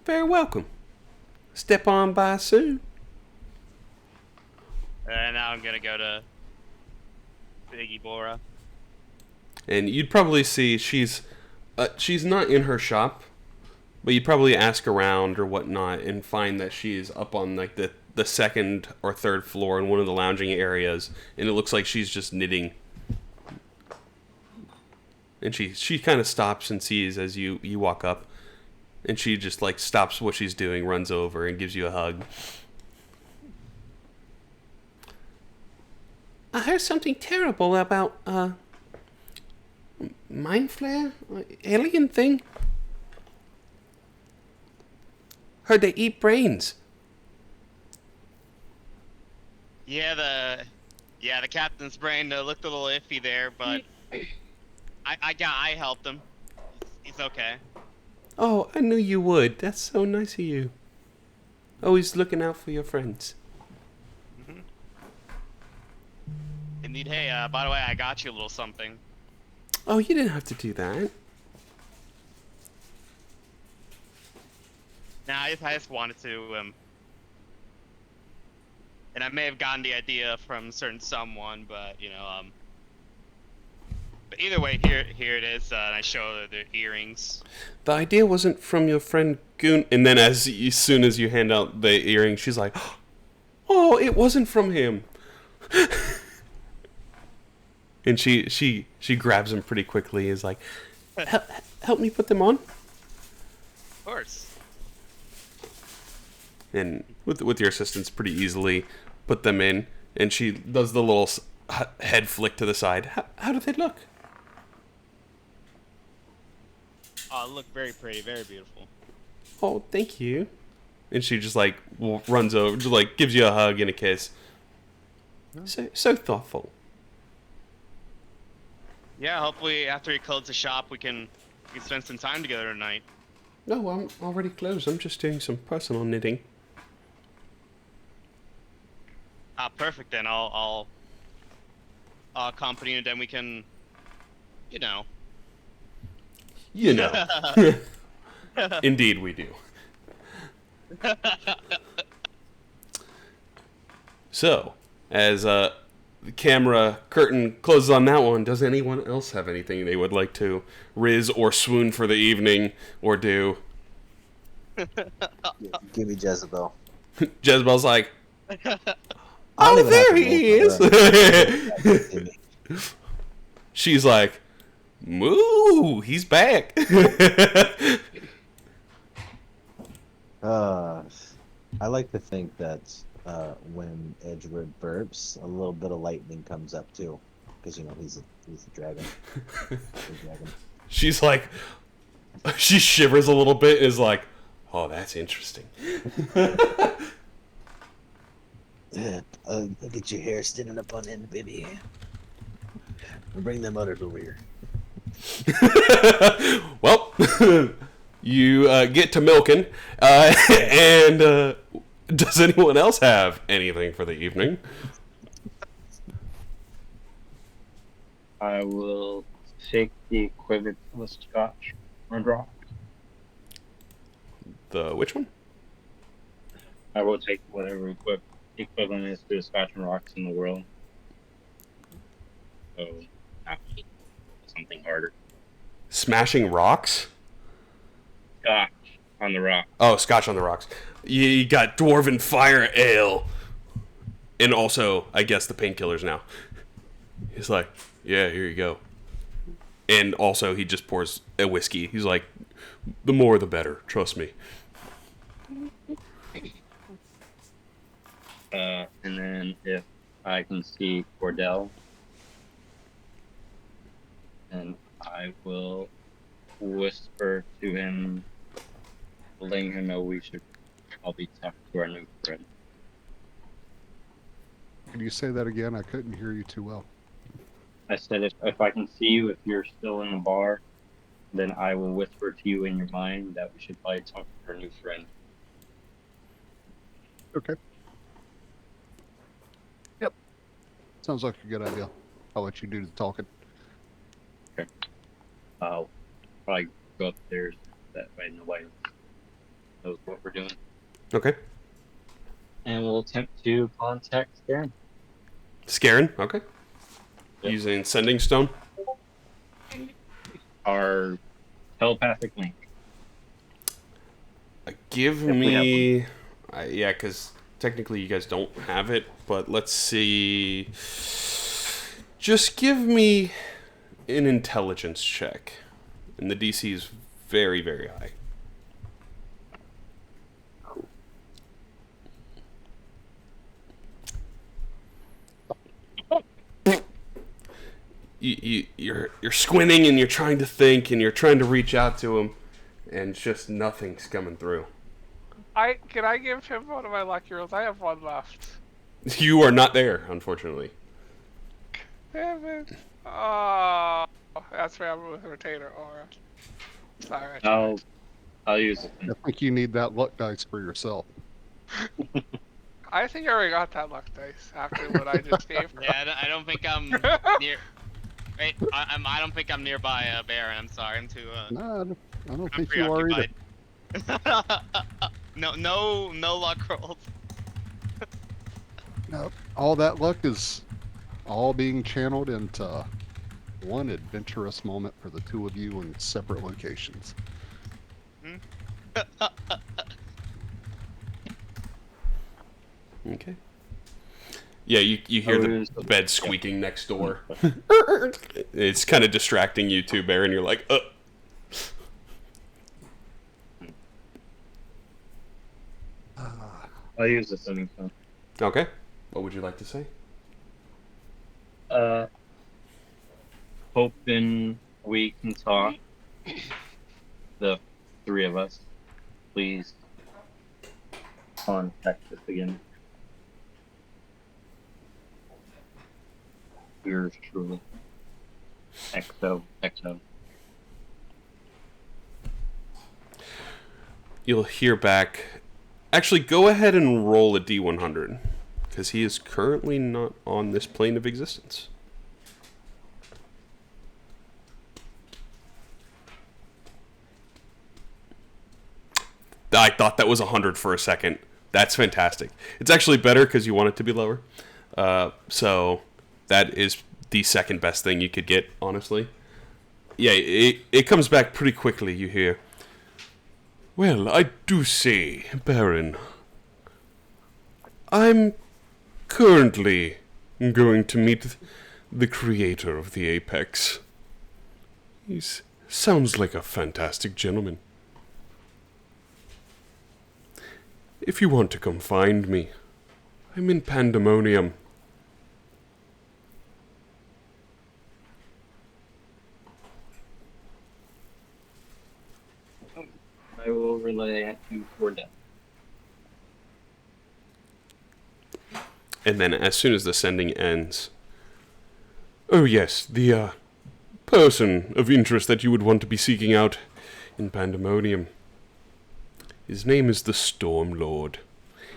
Very welcome. Step on by soon. And now I'm gonna go to Iggy Bora. And you'd probably see she's not in her shop, but you'd probably ask around or whatnot and find that she's up on like the second or third floor in one of the lounging areas, and it looks like she's just knitting. And she kind of stops and sees as you walk up, and she just like stops what she's doing, runs over, and gives you a hug. I heard something terrible about Mind Flayer, alien thing. Heard they eat brains. Yeah, the captain's brain looked a little iffy there, but I helped him. He's okay. Oh, I knew you would. That's so nice of you. Always looking out for your friends. Indeed. Hey, by the way, I got you a little something. Oh, you didn't have to do that. Nah, I just wanted to, and I may have gotten the idea from certain someone, but but either way, here it is, and I show the earrings. The idea wasn't from your friend Goon. And then as soon as you hand out the earring, she's like, "Oh, it wasn't from him." And she grabs them pretty quickly. Is like, help me put them on. Of course. And with your assistance, pretty easily put them in. And she does the little head flick to the side. How do they look? Oh, look very pretty, very beautiful. Oh, thank you. And she just like runs over, just like gives you a hug and a kiss. So thoughtful. Yeah, hopefully after he closes the shop, we can spend some time together tonight. No, I'm already closed. I'm just doing some personal knitting. Ah, perfect then. I'll accompany you, and then we can, You know. Indeed we do. So, as the camera curtain closes on that one, does anyone else have anything they would like to riz or swoon for the evening or do? Give me Jezebel. Jezebel's like, I don't oh, even have there to he roll for her. is. She's like, moo, he's back. I like to think that when Edgewood burps, a little bit of lightning comes up too, because he's a dragon. He's a dragon. She's like, she shivers a little bit and is like, oh, that's interesting. Look at your hair standing up on end, baby. Bring them others over here. Well, you get to milking, and does anyone else have anything for the evening? I will take the equivalent of a Scotch and rock. The which one? I will take whatever equivalent is to the Scotch and rocks in the world. So, not something harder. Smashing rocks? Scotch on the rock. Oh, Scotch on the rocks. You got Dwarven Fire Ale. And also, I guess, the painkillers now. He's like, yeah, here you go. And also, he just pours a whiskey. He's like, the more the better, trust me. And then if I can see Cordell, and I will whisper to him, letting him know we should probably talk to our new friend. Can you say that again? I couldn't hear you too well. I said if I can see you, if you're still in the bar, then I will whisper to you in your mind that we should probably talk to our new friend. Okay. Yep. Sounds like a good idea. I'll let you do the talking. Okay. I'll probably go upstairs, That way nobody knows what we're doing. Okay. And we'll attempt to contact Darren. Scarin? Okay. Yep. Using Sending Stone? Our telepathic link. Give If we me... yeah, because technically you guys don't have it, but let's see... Just give me an intelligence check. And the DC is very, very high. You're squinting and you're trying to think and you're trying to reach out to him, and just nothing's coming through. Can I give him one of my lucky rolls? I have one left. You are not there, unfortunately. Damn it. Oh, that's where I'm with retainer aura. Sorry. I'll use it. I think you need that luck dice for yourself. I think I already got that luck dice after what I just gave. Yeah, I don't think I'm near. Wait, I don't think I'm nearby, Baron. I'm sorry. I'm too. No, I don't I'm think you are either. preoccupied. no luck rolls. Nope. All that luck is all being channeled into one adventurous moment for the two of you in separate locations. Okay. Yeah, you hear the bed squeaking next door. It's kind of distracting you too, Baron. You're like, I'll use the sending stone. Okay. What would you like to say? Hoping we can talk. The three of us. Please contact us again. Yours truly. XO. You'll hear back. Actually, go ahead and roll a D100, because he is currently not on this plane of existence. I thought that was 100 for a second. That's fantastic. It's actually better because you want it to be lower. So that is the second best thing you could get, honestly. Yeah, it comes back pretty quickly, you hear. Well, I do say, Baron, I'm currently going to meet the creator of the Apex. He sounds like a fantastic gentleman. If you want to come find me, I'm in Pandemonium. I will relay it to Fordell. And then as soon as the sending ends... Oh yes, the person of interest that you would want to be seeking out in Pandemonium. His name is the Storm Lord.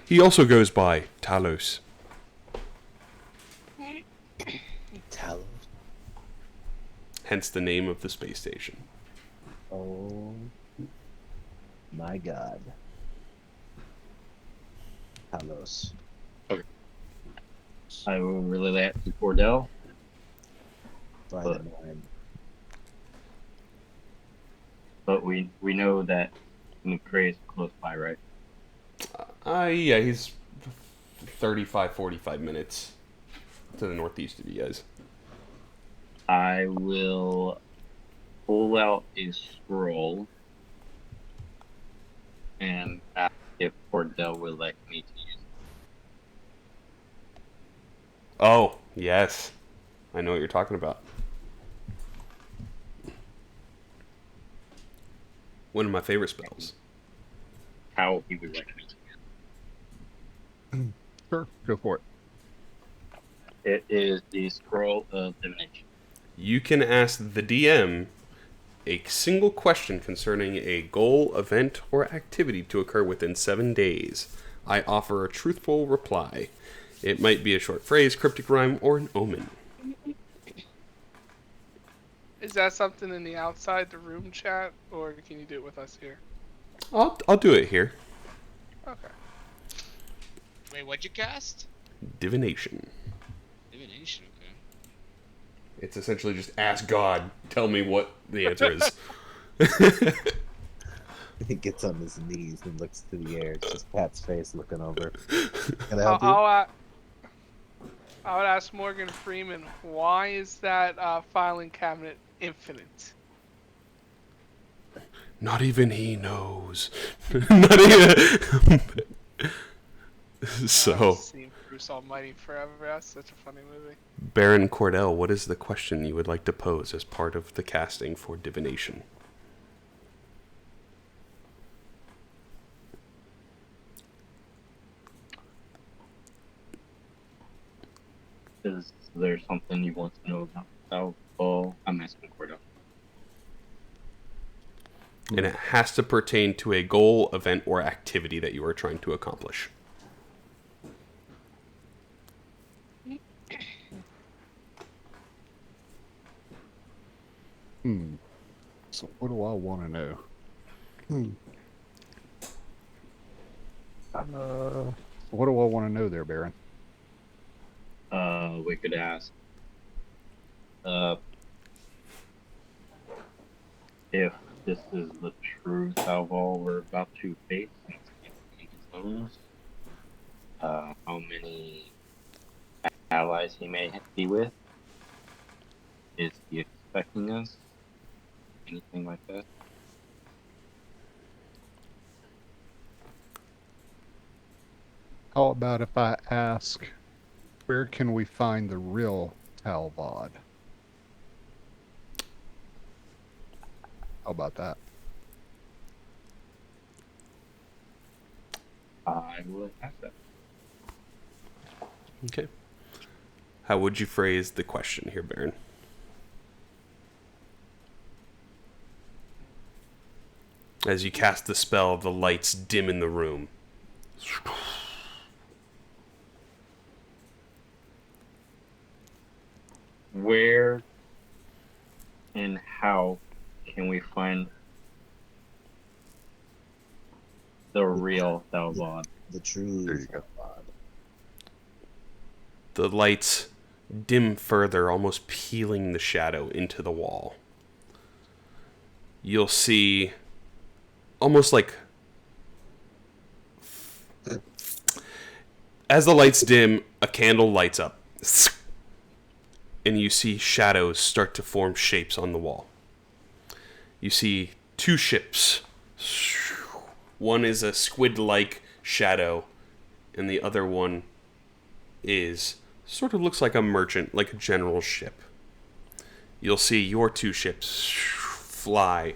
He also goes by Talos. Talos. Hence the name of the space station. Oh my god. Talos. I will relay that to Fordell. By the mind. But we know that McCrae is close by, right? Yeah, he's 45 minutes to the northeast of you guys. I will pull out a scroll and ask if Fordell would like me to use it. Oh, yes. I know what you're talking about. One of my favorite spells. How he would like me to use Sure, go for it. it. It is the Scroll of Divination. You can ask the DM a single question concerning a goal, event, or activity to occur within 7 days. I offer a truthful reply. It might be a short phrase, cryptic rhyme, or an omen. Is that something in the outside the room chat, or can you do it with us here? I'll do it here. Okay. Wait, what'd you cast? Divination. Divination, okay. It's essentially just ask God, tell me what the answer is. He gets on his knees and looks to the air. It's just Pat's face looking over. Can I I'll, help you? I would ask Morgan Freeman, why is that filing cabinet infinite? Not even he knows. Not even. I've So, seen Bruce Almighty forever. That's such a funny movie. Baron Cordell, what is the question you would like to pose as part of the casting for divination? Is there something you want to know about Thaal Vod? I'm asking Cordell. And it has to pertain to a goal, event, or activity that you are trying to accomplish. So what do I want to know? What do I want to know there, Baron? We could ask if this is the true Thaal Vod we're about to face and see what he knows. How many allies he may be with? Is he expecting us? Anything like that? How about if I ask, where can we find the real Thaal Vod? How about that? I will ask that. Okay. How would you phrase the question here, Baron? As you cast the spell, the lights dim in the room. Where and how can we find the real Thaal Vod? The true There you go. Vod. The lights dim further, almost peeling the shadow into the wall. You'll see almost like as the lights dim, a candle lights up. And you see shadows start to form shapes on the wall. You see two ships. One is a squid-like shadow, and the other one is sort of looks like a merchant, like a general ship. You'll see your two ships fly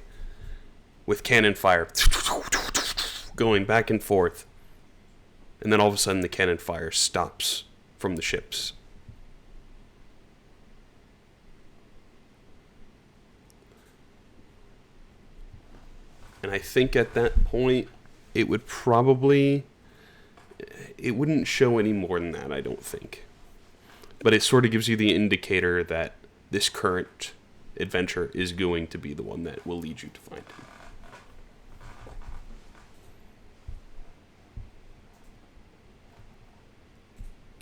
with cannon fire going back and forth. And then all of a sudden the cannon fire stops from the ships. And I think at that point, it wouldn't show any more than that, I don't think. But it sort of gives you the indicator that this current adventure is going to be the one that will lead you to find him.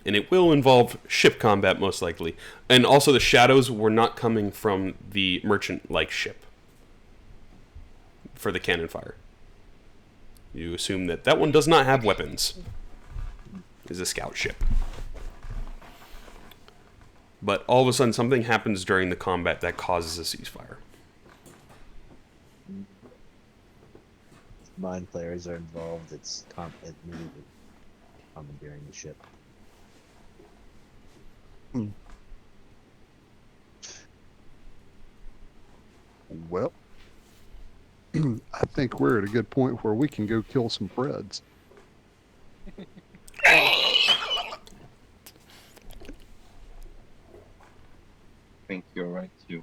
And it will involve ship combat, most likely. And also the shadows were not coming from the merchant-like ship for the cannon fire. You assume that that one does not have weapons. It's a scout ship. But all of a sudden something happens during the combat that causes a ceasefire. Mind Flayers are involved. It's commandeering the ship. Well, I think we're at a good point where we can go kill some Freds. I think you're right too.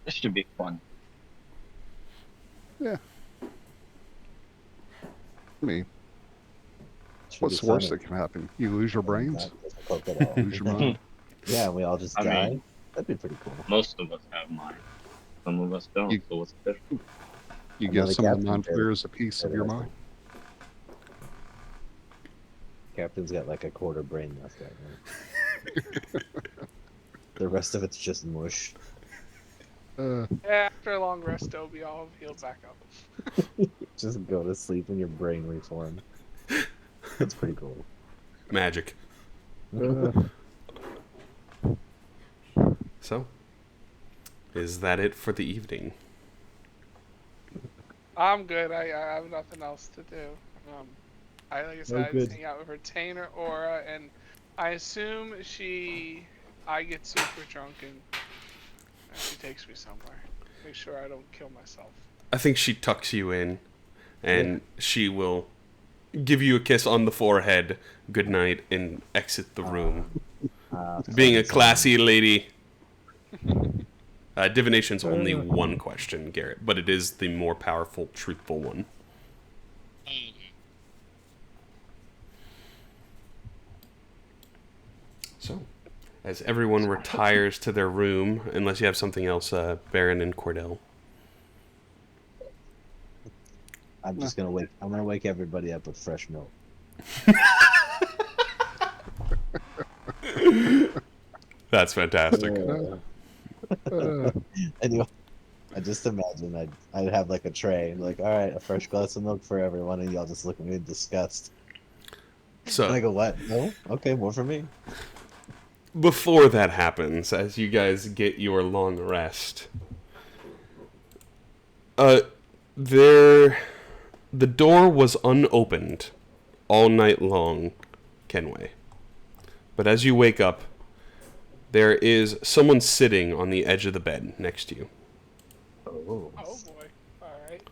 This should be fun. Yeah. I mean, Should what's be the worst funny. that can happen? You lose your brains? Not difficult at all. Lose your mind? Yeah, we all just I die. mean, That'd be pretty cool. Most of us have mine. Some of us don't. You- So what's the difference? You I know give the some of the captain mind did it. flayers a piece of your mind. Captain's got like a quarter brain left right now. The rest of it's just mush. After a long rest, it'll be all healed back up. Just go to sleep and your brain reform. That's pretty cool. Magic. So, is that it for the evening? I'm good. I have nothing else to do. Like I said, I just hang out with her Tainer Aura, and I assume I get super drunk and she takes me somewhere. Make sure I don't kill myself. I think she tucks you in, and she will give you a kiss on the forehead, good night, and exit the room. Being a classy lady. Divination's only one question, Garrett, but it is the more powerful, truthful one. So, as everyone retires to their room, unless you have something else, Baron and Cordell. I'm just gonna wake. I'm gonna wake everybody up with fresh milk. That's fantastic. Anyway, I just imagine I'd have like a tray, like, all right, a fresh glass of milk for everyone, and y'all just look at me in disgust. So, And I go, what? No? Okay, more for me. before that happens, as you guys get your long rest, the door was unopened all night long, Kenway. But as you wake up, there is someone sitting on the edge of the bed next to you. Oh. Oh boy. Alright.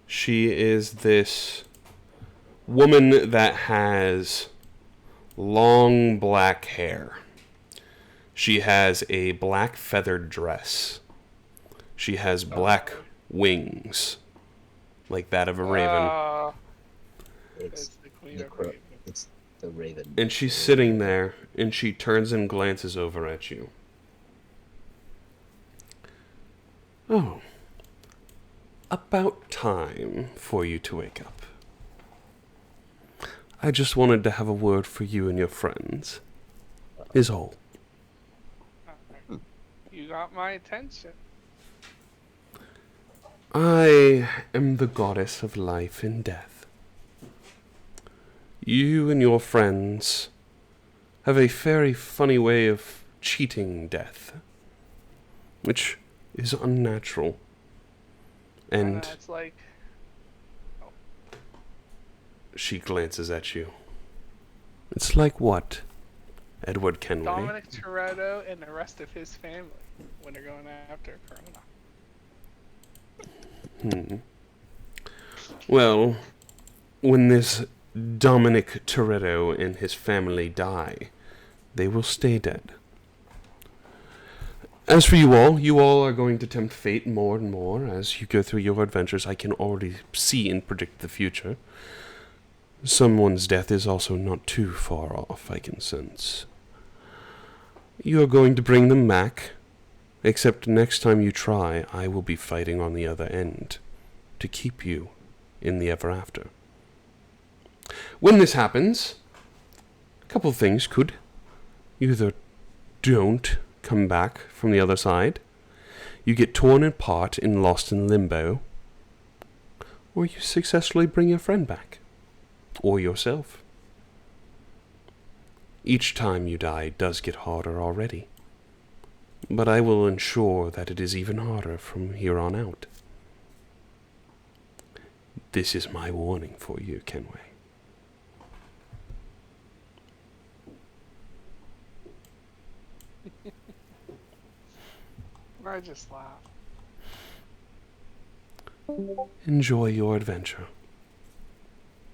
She is this woman that has long black hair. She has a black feathered dress. She has black wings, like that of a raven. It's the Queen of Crow. Raven. It's the raven. And she's sitting there, and she turns and glances over at you. Oh. About time for you to wake up. I just wanted to have a word for you and your friends. Is all. You got my attention. I am the goddess of life and death. You and your friends have a very funny way of cheating death, which is unnatural. And it's like she glances at you. It's like what, Edward Kenway? Dominic Toretto and the rest of his family when they're going after Corona. Well, when this Dominic Toretto and his family die, they will stay dead. As for you all are going to tempt fate more and more as you go through your adventures. I can already see and predict the future. Someone's death is also not too far off, I can sense. You are going to bring them back, except next time you try, I will be fighting on the other end to keep you in the ever after. When this happens, a couple of things could either don't come back from the other side, you get torn apart and lost in limbo, or you successfully bring your friend back, or yourself. Each time you die does get harder already, but I will ensure that it is even harder from here on out. This is my warning for you, Kenway. I just laugh. Enjoy your adventure.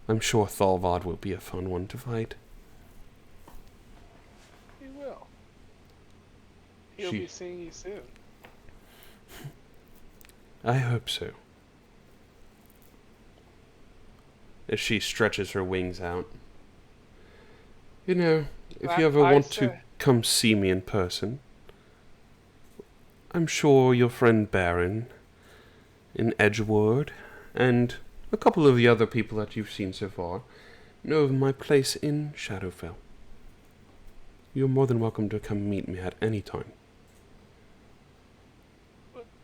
I'm sure Thaal Vod will be a fun one to fight. He will. He'll be seeing you soon. I hope so. As she stretches her wings out. You know, if you ever want to come see me in person, I'm sure your friend Baron in Edgewood and a couple of the other people that you've seen so far know of my place in Shadowfell. You're more than welcome to come meet me at any time.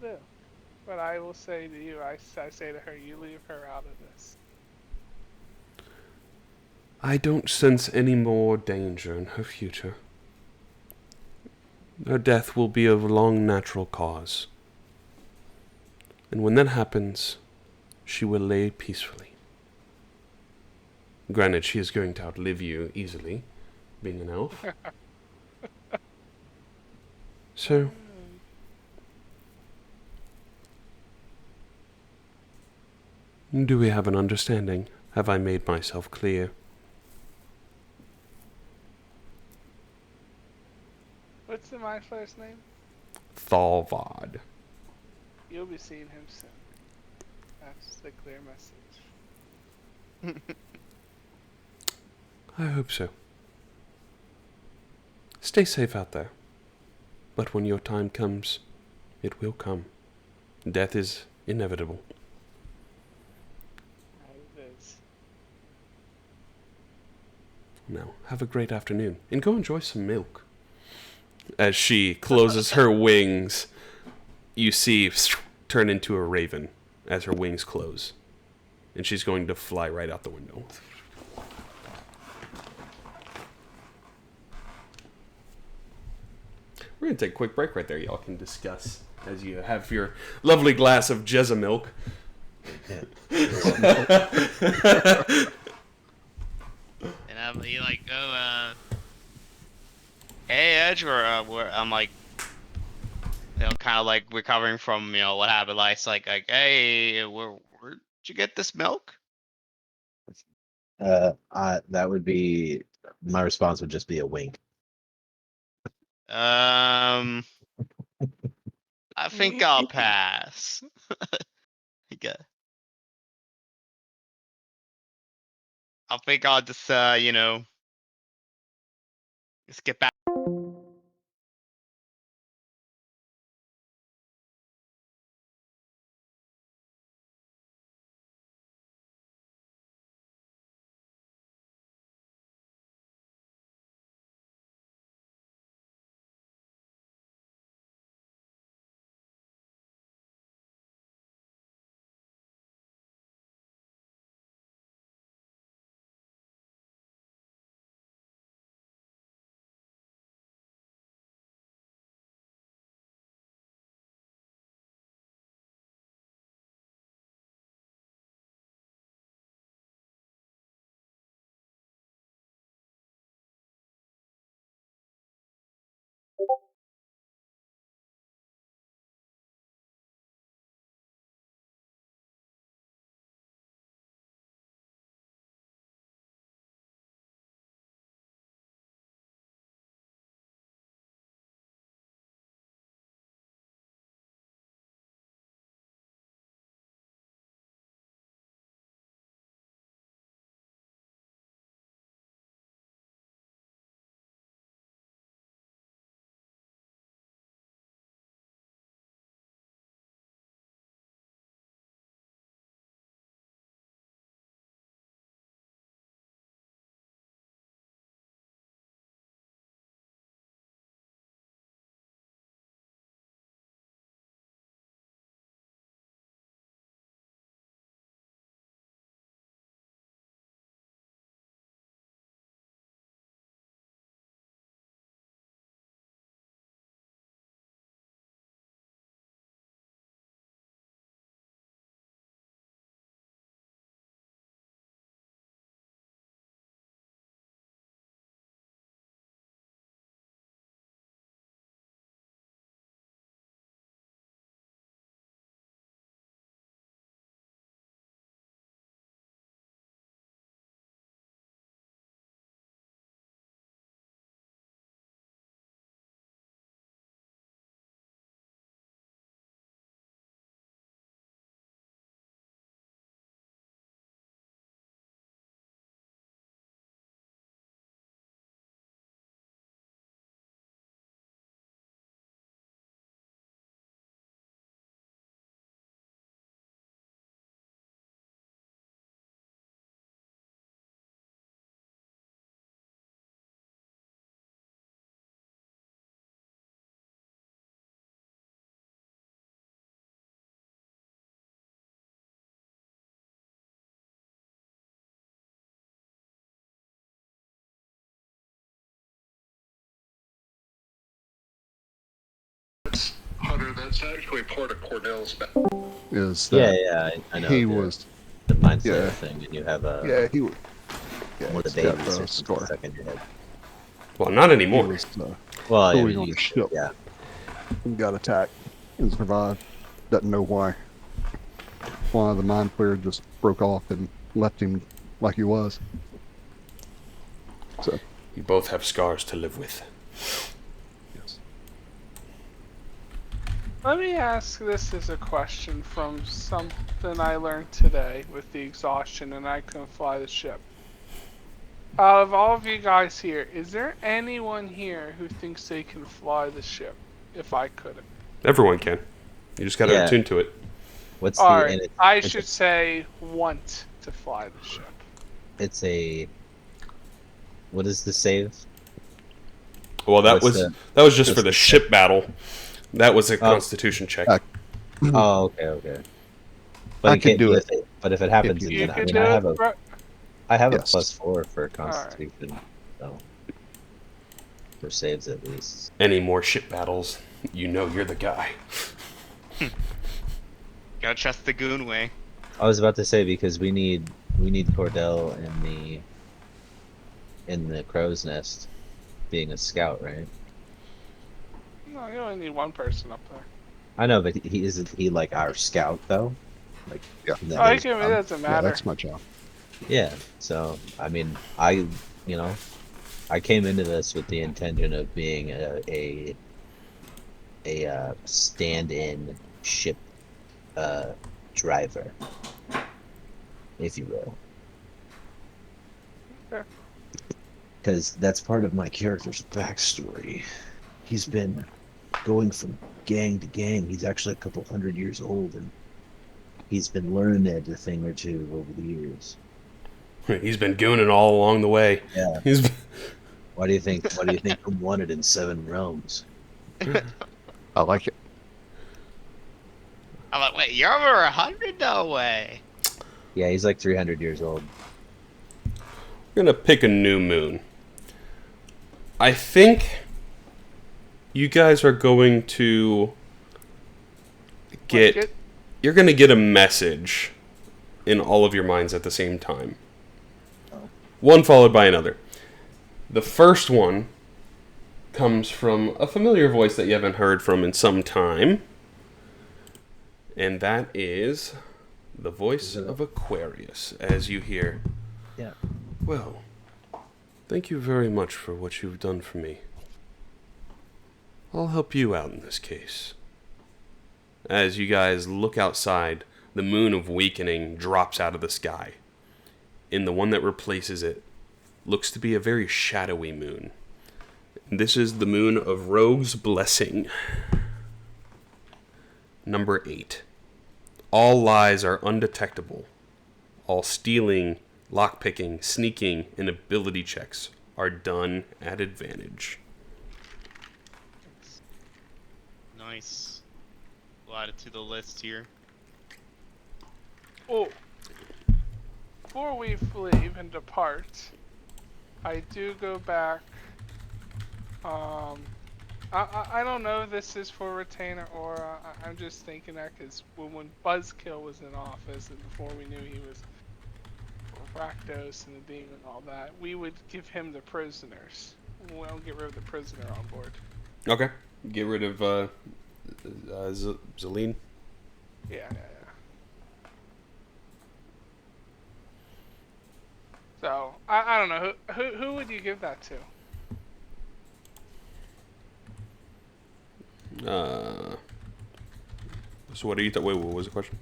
But I will say to you, I say to her, you leave her out of this. I don't sense any more danger in her future. Her death will be of long natural cause. And when that happens, she will lay peacefully. Granted, she is going to outlive you easily, being an elf. So, do we have an understanding? Have I made myself clear? What's the Mind Flayer's name? Thaal Vod. You'll be seeing him soon. That's the clear message. I hope so. Stay safe out there. But when your time comes, it will come. Death is inevitable. It is. Now, have a great afternoon, and go enjoy some milk. As she closes her wings, you see turn into a raven as her wings close. And she's going to fly right out the window. We're going to take a quick break right there. Y'all can discuss as you have your lovely glass of Jezza milk. And I'm like, hey, Edge, I'm like, kind of like recovering from, what happened. Like, it's like, hey, where'd you get this milk? That would be my response. Would just be a wink. I think I'll pass. Okay. I think I'll just, just get back. that's actually part of Cordell's back. Is Yeah, that yeah, I know. he was. the Mind Flayer Yeah. thing, and you have a Yeah, he was. Yeah, one of the he's got babies the or something scar. stuck in your head. Well, not He anymore. was Well, I going mean, on you, a ship. yeah. He got attacked and survived. Doesn't know why. Why the Mind Flayer just broke off and left him like he was. So, You both have scars to live with. yes. Let me ask this as a question from something I learned today with the exhaustion, and I couldn't fly the ship. Out of all of you guys here, is there anyone here who thinks they can fly the ship if I couldn't? Everyone can. You just gotta Yeah. attune to it. What's the? Alright, And I it's should say want to fly the ship. it's a. What is the save? Well, that What's was just what's for the the- ship battle. That was a Constitution check. Oh, okay. But I you could can't do it. But if it happens, you- and You then, I could mean, do I have it, a bro. I have a Yes. +4 for Constitution, so for saves at least. Any more ship battles, you know you're the guy. Gotta trust the goon way. I was about to say because we need Cordell in the crow's nest, being a scout, right? No, you only need one person up there. I know, but he isn't he like our scout though? Like Yeah. that Oh, is- it doesn't Yeah, matter. that's my job. yeah. So I mean, I came into this with the intention of being a stand-in ship driver, if you will. Okay. Because that's part of my character's backstory. He's been going from gang to gang. He's actually a couple 100 years old, and he's been learning a thing or two over the years. He's been gooning all along the way. Yeah. He's Why do you think I'm wanted in 7 realms? I like it. I'm like, wait, you're over 100? No way. Yeah, he's like 300 years old. gonna pick a new moon. I think you guys are going to get. You're gonna get a message in all of your minds at the same time. One followed by another. The first one comes from a familiar voice that you haven't heard from in some time. And that is the voice of Aquarius, as you hear. Yeah. Well, thank you very much for what you've done for me. I'll help you out in this case. As you guys look outside, the moon of weakening drops out of the sky. And the one that replaces it looks to be a very shadowy moon. This is the moon of Rogue's Blessing. Number 8. All lies are undetectable. All stealing, lockpicking, sneaking, and ability checks are done at advantage. Nice. We'll add it to the list here. Oh, before we leave and depart, I do go back. I don't know if this is for retainer or I'm just thinking that because when Buzzkill was in office and before we knew he was Rakdos and the demon and all that, we would give him the prisoners. We don't get rid of the prisoner on board. Okay. Get rid of Zelene. Yeah. So I don't know who would you give that to? So what do you think? Wait, what was the question?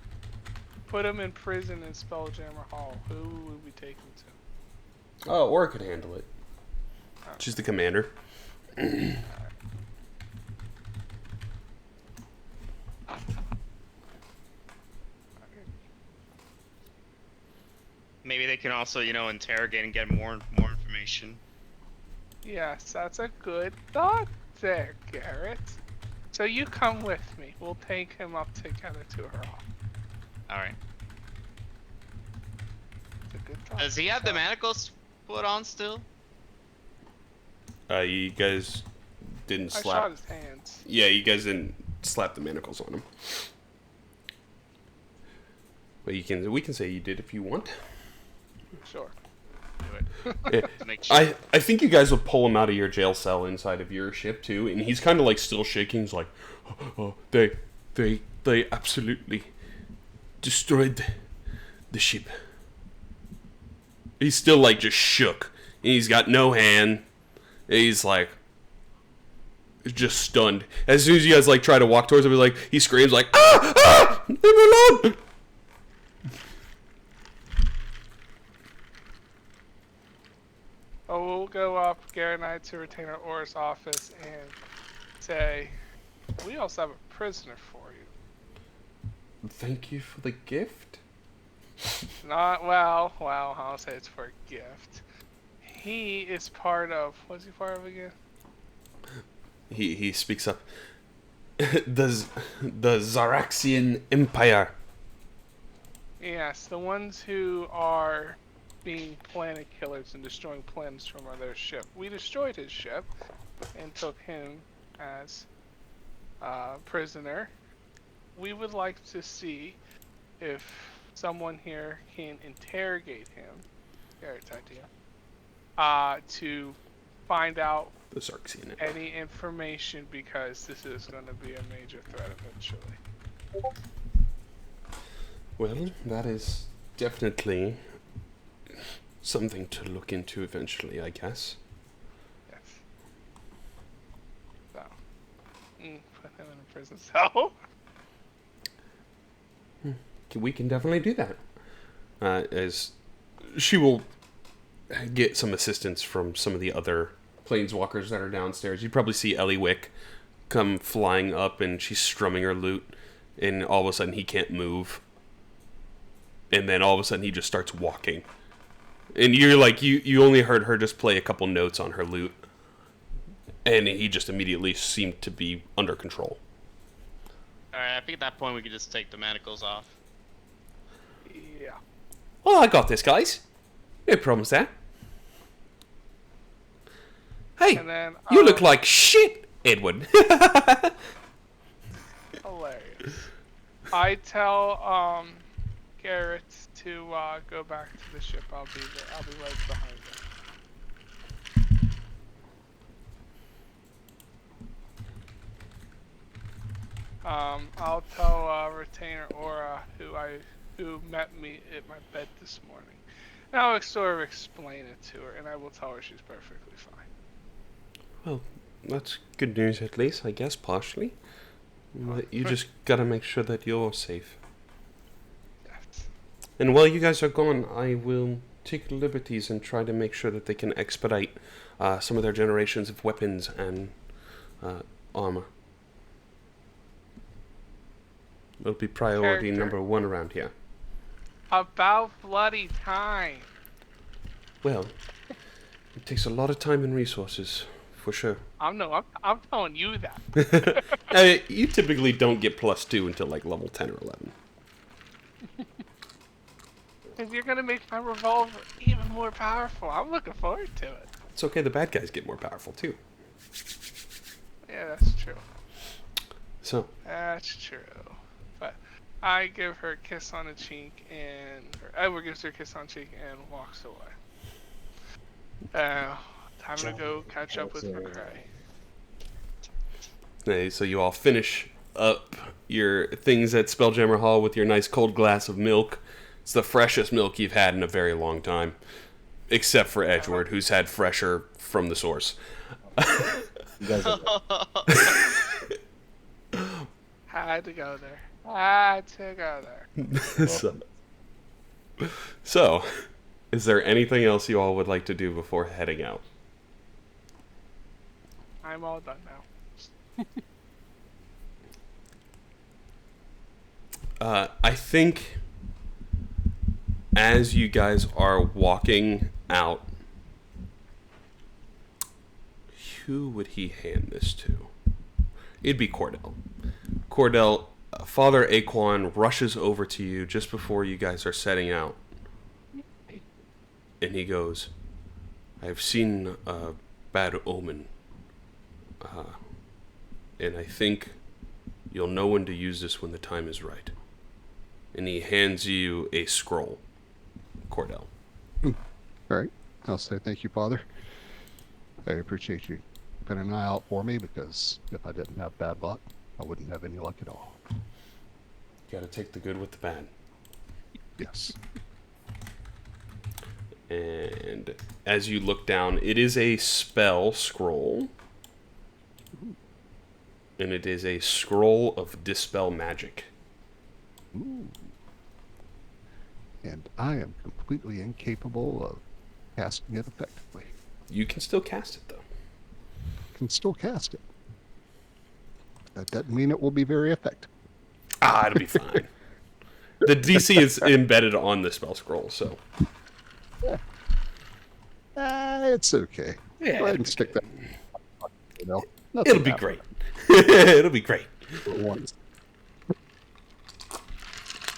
Put him in prison in Spelljammer Hall. Who would we take him to? Oh, Aura could handle it. She's the commander. Maybe they can also, interrogate and get more information. Yes, that's a good thought there, Garrett. So you come with me. We'll take him up together to her hall. All right. It's a good thought. Does he have the manacles put on still? You guys didn't I slap. shot his hands. Yeah, you guys didn't slap the manacles on him. But we can say you did if you want. Sure. Do it. Yeah. To make sure. I think you guys will pull him out of your jail cell inside of your ship too, and he's kind of like still shaking. He's like, oh, they absolutely destroyed the ship. He's still like just shook. And he's got no hand. He's like just stunned. As soon as you guys like try to walk towards him, he screams like, ah, leave me alone. Oh, we'll go up, Garrett and I, to Retainer Aura's office and say, we also have a prisoner for you. Thank you for the gift. Well, I'll say it's for a gift. He is part of, what's he part of again? He speaks up. the Zaraxian Empire. Yes, the ones who are being planet killers and destroying planets from their ship. We destroyed his ship and took him as a prisoner. We would like to see if someone here can interrogate him, Garrett's idea, to find out The Zaraxian Empire. any information, because this is going to be a major threat eventually. Well, that is definitely something to look into eventually, I guess. Yes. So, put him in a prison cell. We can definitely do that. As she will get some assistance from some of the other planeswalkers that are downstairs. You probably see Ellie Wick come flying up, and she's strumming her lute, and all of a sudden he can't move. And then all of a sudden he just starts walking. And you're like, you only heard her just play a couple notes on her lute. And he just immediately seemed to be under control. Alright, I think at that point we could just take the manacles off. Yeah. Well, I got this, guys. No problems there. Hey, And then you look like shit, Edward. hilarious. I tell Garrett to go back to the ship. I'll be there. I'll be right behind him. I'll tell Retainer Aura, who met me at my bed this morning. And I'll sort of explain it to her, and I will tell her she's perfectly fine. Well, that's good news at least, I guess, partially. But you just gotta make sure that you're safe. Yes. And while you guys are gone, I will take liberties and try to make sure that they can expedite some of their generations of weapons and armor. It'll be priority number one around here. About bloody time. Well, it takes a lot of time and resources, for sure. I'm telling you that. You typically don't get +2 until like level 10 or 11. Because you're gonna make my revolver even more powerful. I'm looking forward to it. It's okay, the bad guys get more powerful too. Yeah, that's true. So, That's true. But I give her a kiss on the cheek, and Edward gives her a kiss on the cheek and walks away. Time to go catch up with McCrae. hey, so you all finish up your things at Spelljammer Hall with your nice cold glass of milk. It's the freshest milk you've had in a very long time. Except for Edward, who's had fresher from the source. You guys are Had to go there. Had to go there. So, is there anything else you all would like to do before heading out? I'm all done now. I think as you guys are walking out, who would he hand this to? It'd be Cordell. Cordell, Father Aquan rushes over to you just before you guys are setting out. And he goes, I've seen a bad omen. And I think You'll know when to use this when the time is right. And he hands you a scroll, Cordell. All right. I'll say thank you, Father. I appreciate you keeping an eye out for me, because if I didn't have bad luck, I wouldn't have any luck at all. Gotta take the good with the bad. Yes. And as you look down, it is a spell scroll. And it is a scroll of Dispel Magic. Ooh. And I am completely incapable of casting it effectively. You can still cast it, though. Can still cast it. That doesn't mean it will be very effective. Ah, it'll be fine. The DC is embedded on the spell scroll, so. It's okay. Yeah, Go ahead and stick that. You know, it'll be great. It'll be great. Once.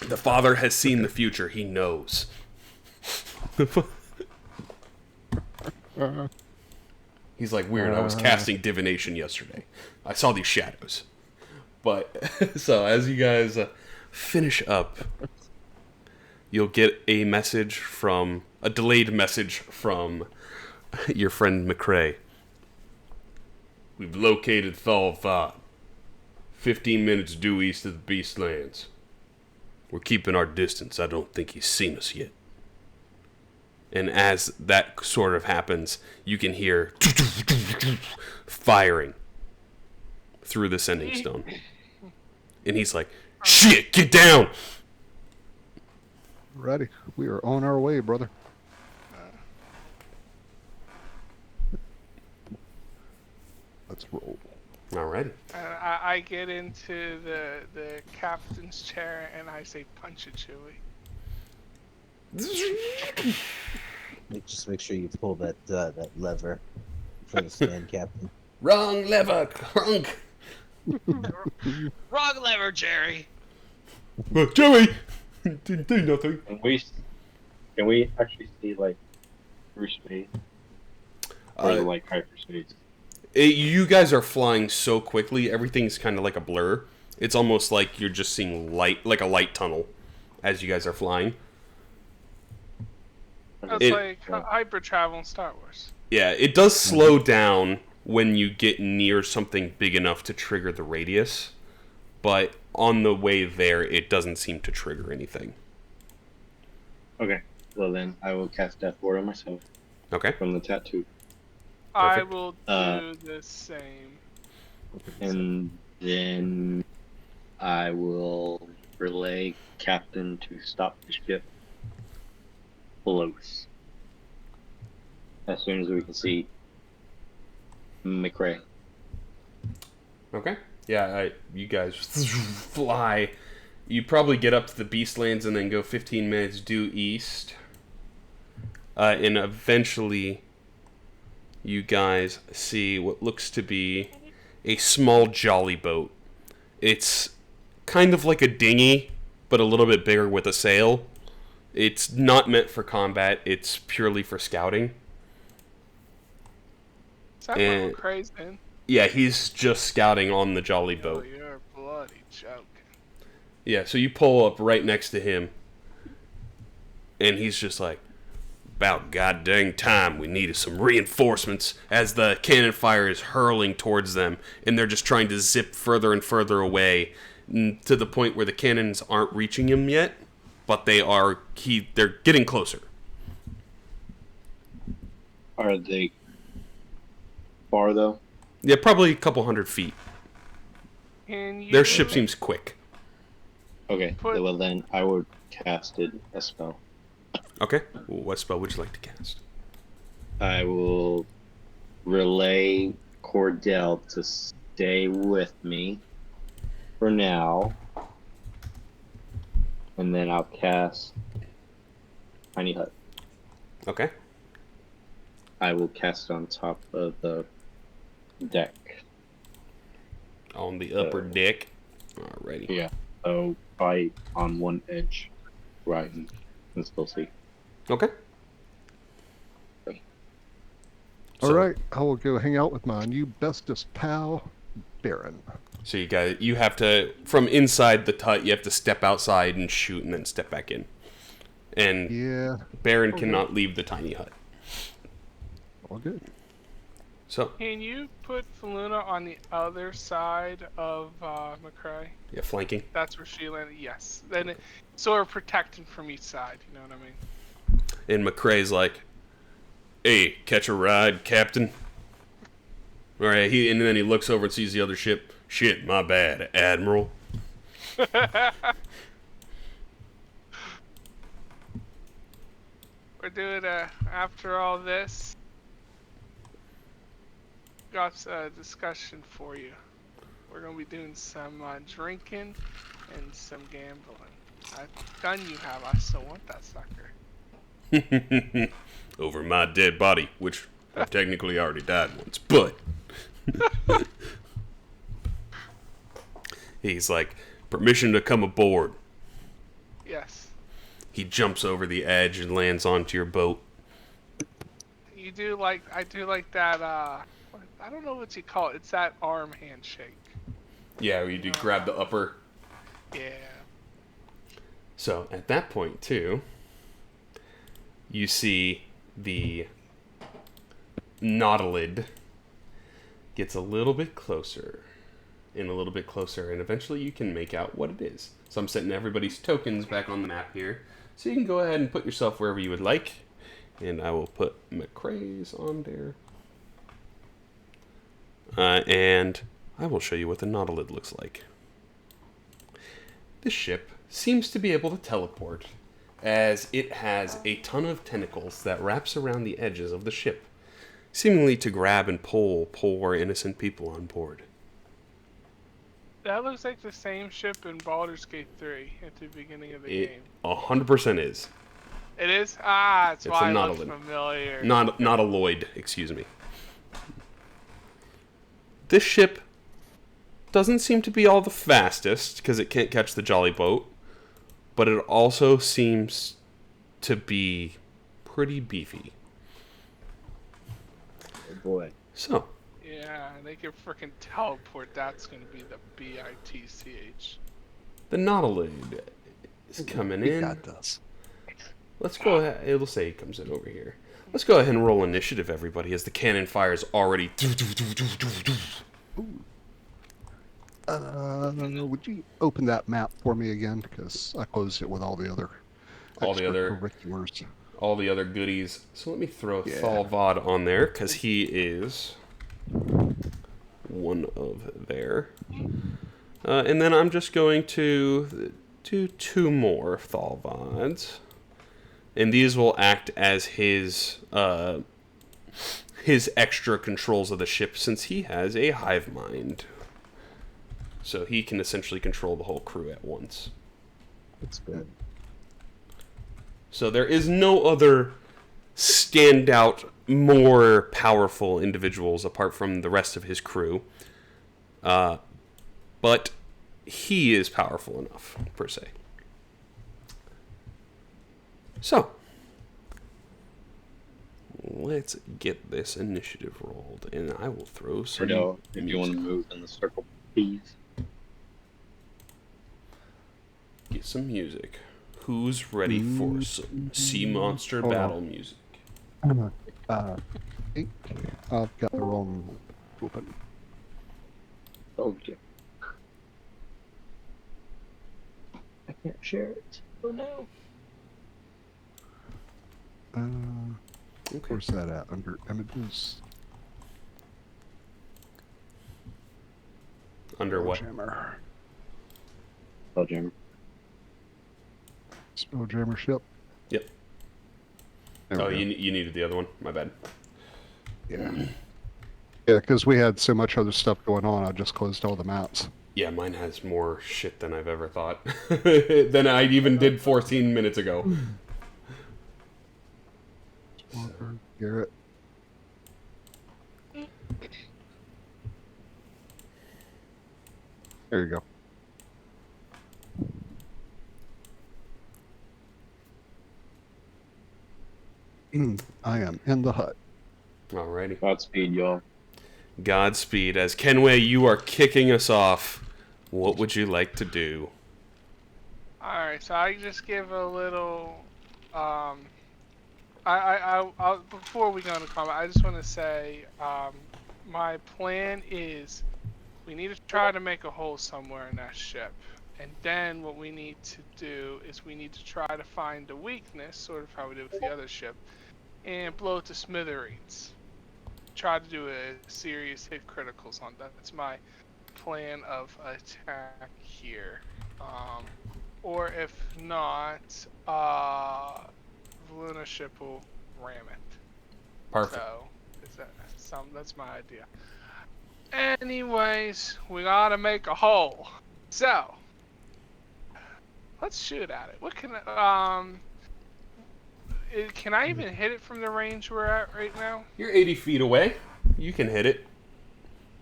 The Father has seen the future. He knows. He's like, weird. I was casting divination yesterday. I saw these shadows. But, so as you guys finish up, you'll get a delayed message from your friend McRae. We've located Thaal Vod. 15 minutes due east of the Beastlands. We're keeping our distance. I don't think he's seen us yet. And as that sort of happens, you can hear firing through the sending stone. And he's like, shit, get down! Ready. We are on our way, brother. Let's roll. Alrighty. I get into the captain's chair and I say, punch it, Chewie. Just make sure you pull that lever for the stand captain. Wrong lever, crunk! Wrong lever, Jerry. Joey! Didn't do nothing. Can we actually see like through space or like hyperspace? You guys are flying so quickly, everything's kind of like a blur. It's almost like you're just seeing light, like a light tunnel, as you guys are flying. That's like hyper travel in Star Wars. Yeah, it does slow down when you get near something big enough to trigger the radius, but on the way there, it doesn't seem to trigger anything. Okay, well then I will cast Death Ward on myself. Okay. From the tattoo. I Perfect. will do the same. And then I will relay Captain to stop the ship close. As soon as we can see McRae. Okay. Yeah, you guys fly. You probably get up to the Beastlands and then go 15 minutes due east. And eventually you guys see what looks to be a small jolly boat. It's kind of like a dinghy, but a little bit bigger with a sail. It's not meant for combat. It's purely for scouting. Is that little crazy? Yeah, he's just scouting on the jolly Oh, boat. you're bloody joking. Yeah, so you pull up right next to him, and he's just like, about goddamn time we needed some reinforcements, as the cannon fire is hurling towards them, and they're just trying to zip further and further away, to the point where the cannons aren't reaching him yet, but they're getting closer. Are they far though? Yeah, probably a couple 100 feet. Their ship seems quick. Okay, well then I would cast it a spell. Okay, what spell would you like to cast? I will relay Cordell to stay with me for now. And then I'll cast Tiny Hut. Okay. I will cast on top of the deck. On the upper deck. Alrighty. Yeah. So fight on one edge, right, and still see. Okay. All right, I will go hang out with my new bestest pal, Baron. So you have to, from inside the hut, you have to step outside and shoot and then step back in. And Yeah. Baron cannot leave the tiny hut. All good. So can you put Faluna on the other side of McCrae? Yeah, flanking. That's where she landed. Yes. Then sort of protecting from each side. You know what I mean? And McCrae's like, "Hey, catch a ride, Captain." All right. And then he looks over and sees the other ship. "Shit, my bad, Admiral." We're doing after all this. Got a discussion for you. We're gonna be doing some drinking and some gambling. That gun you have, I still want that sucker. Over my dead body, which I've technically already died once, but he's like, "Permission to come aboard." Yes. He jumps over the edge and lands onto your boat. I do like that. I don't know what you call it. It's that arm handshake. Yeah, you do grab the upper. Yeah. So at that point too, you see the Nautilid gets a little bit closer and a little bit closer, and eventually you can make out what it is. So I'm setting everybody's tokens back on the map here, so you can go ahead and put yourself wherever you would like, and I will put McCrae's on there. And I will show you what the Nautilid looks like. This ship seems to be able to teleport, as it has a ton of tentacles that wraps around the edges of the ship, seemingly to grab and pull poor innocent people on board. That looks like the same ship in Baldur's Gate 3 at the beginning of the game. 100% is. It is? Ah, that's It's why a it looks Nautilid. familiar. Not a Lloyd, excuse me. This ship doesn't seem to be all the fastest, because it can't catch the jolly boat, but it also seems to be pretty beefy. Oh boy. So, Yeah, they can freaking teleport. That's going to be the BITCH. the Nautilid is coming We in. got this. Let's go ahead. It'll say it comes in over here. Let's go ahead and roll initiative, everybody, as the cannon fires already. Would you open that map for me again? Because I closed it with all the other extracurriculars. All the other goodies. So let me throw Yeah. Thaal Vod on there, because he is one of there. And then I'm just going to do 2 more Thaal Vods. And these will act as his extra controls of the ship, since he has a hive mind. So he can essentially control the whole crew at once. That's good. So there is no other standout, more powerful individuals apart from the rest of his crew. But he is powerful enough, per se. So, let's get this initiative rolled, and I will throw some Cordell, if you want to music. move in the circle, please. Get some music. Who's ready for some sea monster battle music? I think I've got the wrong open. Told you. I can't share it. Oh no. Okay. Where's that at? Under images? Under what? Spelljammer. Spelljammer. Spelljammer ship. Yep. There we Oh, go. you needed the other one? My bad. Yeah. Yeah, because we had so much other stuff going on, I just closed all the maps. Yeah, mine has more shit than I've ever thought. Than I even did 14 minutes ago. Walker, Garrett. There you go. I am in the hut. Alrighty. Godspeed, y'all. Godspeed. As Kenway, you are kicking us off. What would you like to do? Alright, so I just give a little, I'll, before we go into combat, I just want to say, my plan is we need to try to make a hole somewhere in that ship. And then what we need to do is we need to try to find a weakness, sort of how we did with the other ship, and blow it to smithereens. Try to do a serious hit criticals on that. That's my plan of attack here. Or if not, Luna ship will ram it. Perfect. So that's my idea. Anyways, we gotta make a hole. So let's shoot at it. What can I even hit it from the range we're at right now? You're 80 feet away. You can hit it.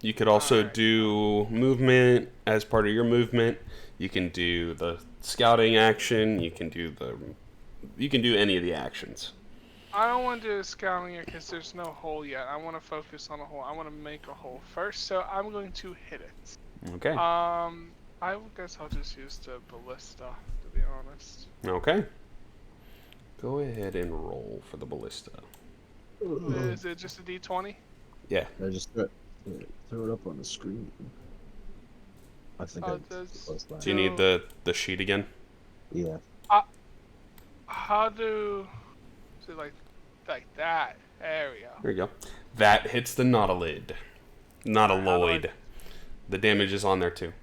You could also do movement as part of your movement. You can do the scouting action. You can do any of the actions. I don't want to do the scouting here because there's no hole yet. I want to focus on a hole. I want to make a hole first, so I'm going to hit it. Okay. I guess I'll just use the ballista, to be honest. Okay. Go ahead and roll for the ballista. Is it just a D20? Yeah. I just throw it up on the screen. I think Do you need the sheet again? Yeah. How do... Is it like that? There we go. There you go. That hits the nautilid. Nautiloid. The damage is on there too.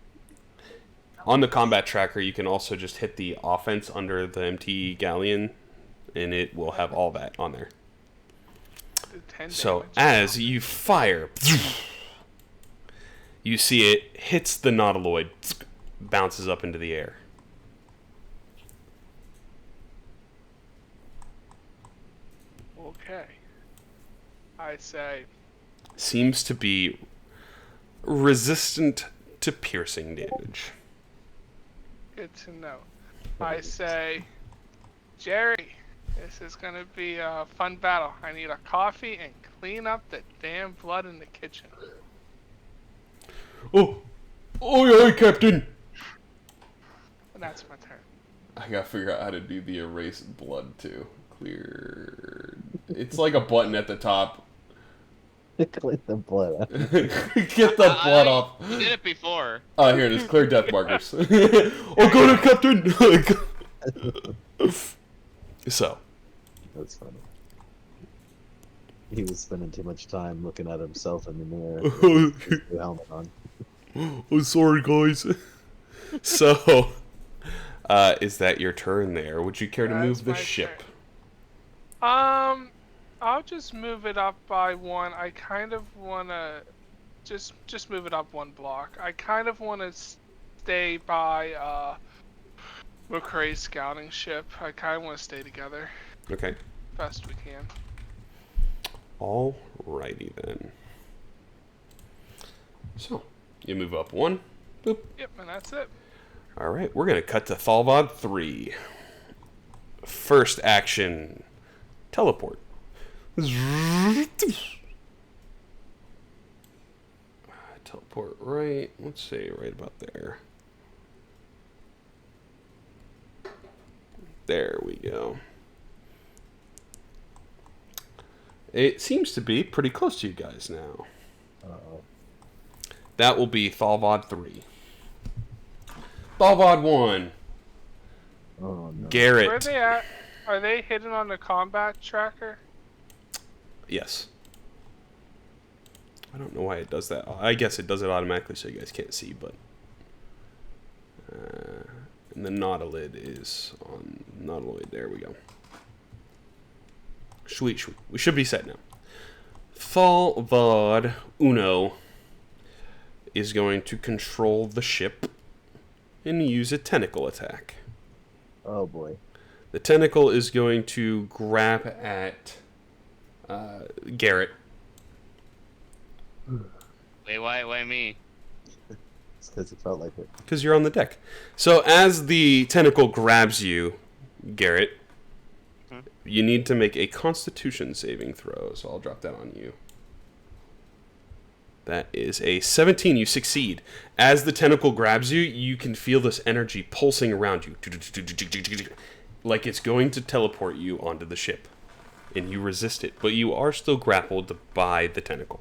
On the combat tracker, you can also just hit the offense under the MT galleon, and it will have all that on there. So, as you fire, you see it hits the nautiloid, bounces up into the air. Okay. I say... Seems to be resistant to piercing damage. Good to know. I say, Jerry, this is going to be a fun battle. I need a coffee and clean up the damn blood in the kitchen. Oh, aye, Captain. And that's my turn. I gotta figure out how to do the erase blood too. Clear. It's like a button at the top. Clean the blood out. Get the blood off. You did it before. Oh, here it is. Clear death markers. Oh, go to Captain. So. That's funny. He was spending too much time looking at himself in the mirror. With the helmet on. Oh, sorry, guys. So, is that your turn there? Would you care to move the ship? Turn. I'll just move it up by one. I kind of want to just move it up one block. I kind of want to stay by McCrae's scouting ship. I kind of want to stay together. Okay. Best we can. Alrighty then. So, you move up one. Boop. Yep, and that's it. Alright, we're going to cut to Thaal Vod 3. First action, teleport. Teleport right, let's say right about there. There we go. It seems to be pretty close to you guys now. Uh-oh. That will be Thaal Vod 3. Thaal Vod 1. Oh, no. Garrett. Where are they at? Are they hidden on the combat tracker? Yes. I don't know why it does that. I guess it does it automatically so you guys can't see, but... and the nautilid is on nautiloid. There we go. Sweet. We should be set now. Thaal Vod Uno is going to control the ship and use a tentacle attack. Oh, boy. The tentacle is going to grab at Garrett. Wait, why me? It's because it felt like it. Because you're on the deck. So as the tentacle grabs you, Garrett, you need to make a Constitution saving throw. So I'll drop that on you. That is a 17. You succeed. As the tentacle grabs you, you can feel this energy pulsing around you. Like it's going to teleport you onto the ship. And you resist it, but you are still grappled by the tentacle.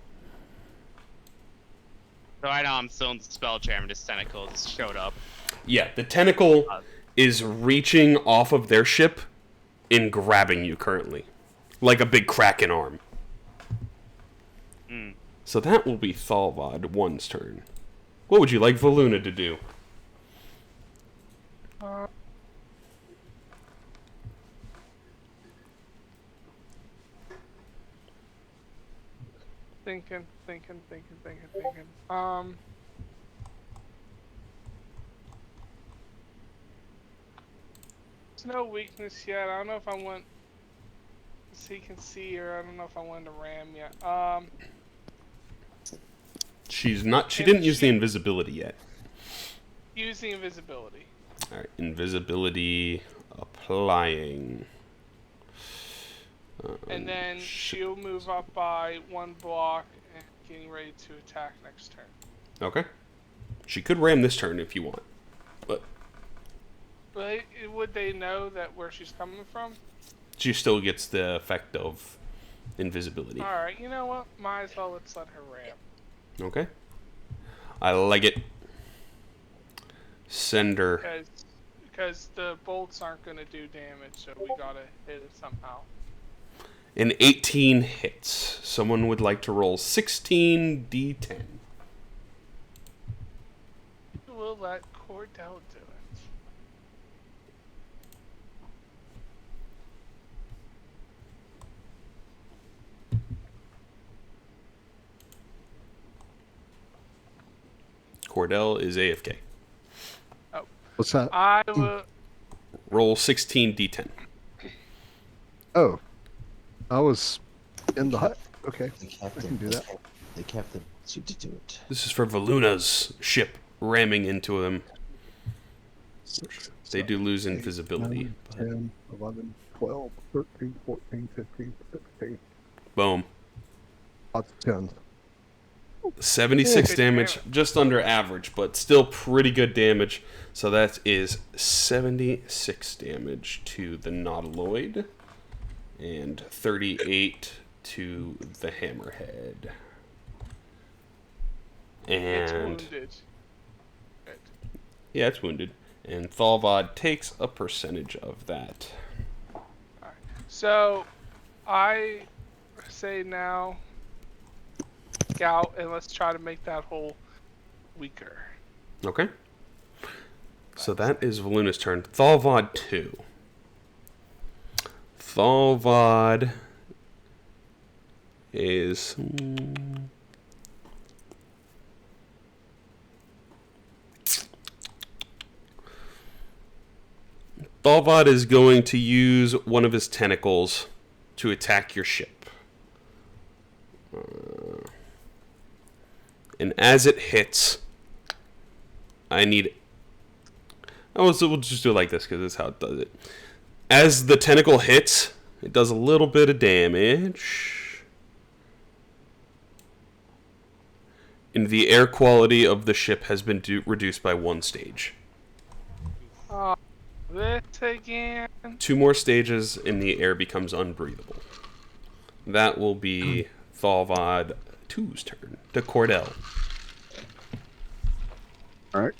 So right now I'm still in the Spelljammer. This tentacle just showed up. Yeah, the tentacle is reaching off of their ship and grabbing you currently. Like a big kraken arm. So that will be Thaal Vod 1's turn. What would you like Voluna to do? Thinking. There's no weakness yet. I don't know if I want. So he can see her. I don't know if I want to ram yet. She's not. She didn't use the invisibility yet. Using invisibility. All right, invisibility applying. And then she'll move up by 1 block and getting ready to attack next turn. Okay. She could ram this turn if you want, but would they know that where she's coming from? she still gets the effect of invisibility. All right, you know what? Might as well let's let her ram. Okay. I like it. Send her. Because the bolts aren't going to do damage, so we gotta hit it somehow. An 18 hits. Someone would like to roll 16 d10. We'll let Cordell do it. Cordell is AFK. Oh. What's that? I will. Roll 16 d10. Oh. I was in the hut. Okay. The I captain. can do that. The captain suited to do it. This is for Voluna's ship ramming into them. They do lose invisibility. 9, 10, 11, 12, 13, 14, 15, 16. Boom. Lots of 10s. 76 Good damage, just under average, but still pretty good damage. So that is 76 damage to the Nautiloid and 38 to the Hammerhead. It's And wounded. Good. yeah, it's wounded. And Thaal Vod takes a percentage of that. Alright. So, I say now, scout, and let's try to make that hole weaker. Okay. So that is Voluna's turn. Thaal Vod 2. Thaal Vod is... Thaal Vod is going to use one of his tentacles to attack your ship. And as it hits, I need... Oh, so we'll just do it like this because that's how it does it. As the tentacle hits, it does a little bit of damage. And the air quality of the ship has been reduced by 1 stage. This again. 2 more stages and the air becomes unbreathable. That will be Thaal Vod 2's turn. To Cordell. Alright.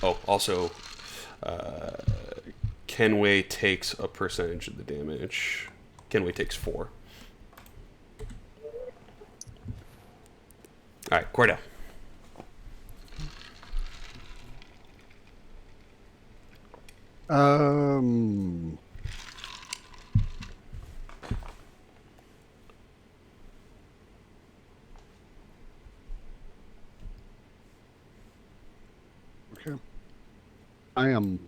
Oh, also, Kenway takes a percentage of the damage. Kenway takes 4. Alright, Cordell. Okay. I am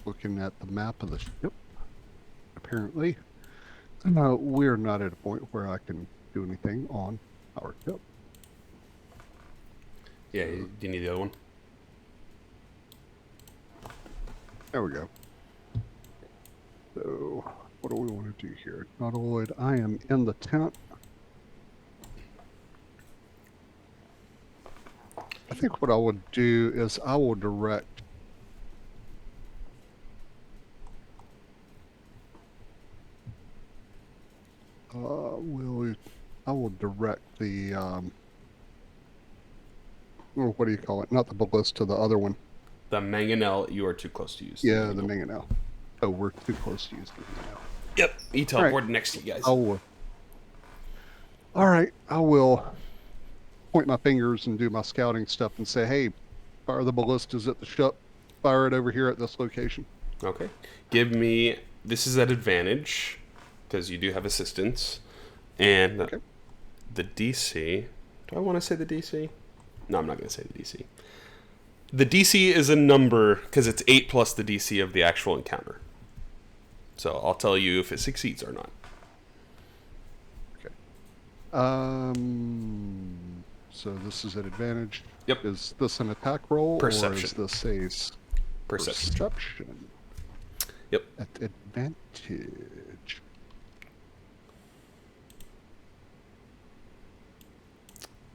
looking at the map of the ship. Apparently, we're not at a point where I can do anything on our ship. Yeah, do you need the other one? There we go. So, what do we want to do here? Nautiloid, I am in the tent. think what I would do is I will direct. I will direct the or what do you call it? Not the ballista, the other one. The mangonel, you are too close to use. Yeah, the mangonel. Oh, we're too close to use the mangonel. Yep, he teleported next to you guys. All right, I will point my fingers and do my scouting stuff and say, hey, fire the ballistas at the ship. Fire it over here at this location. Okay. Give me... This is at advantage, because you do have assistance. And the DC... Do I want to say the DC? No, I'm not going to say the DC. The DC is a number, because it's 8 plus the DC of the actual encounter. So I'll tell you if it succeeds or not. Okay. So this is at advantage. Yep. Is this an attack roll? Perception. Or is this a perception? Yep. At advantage.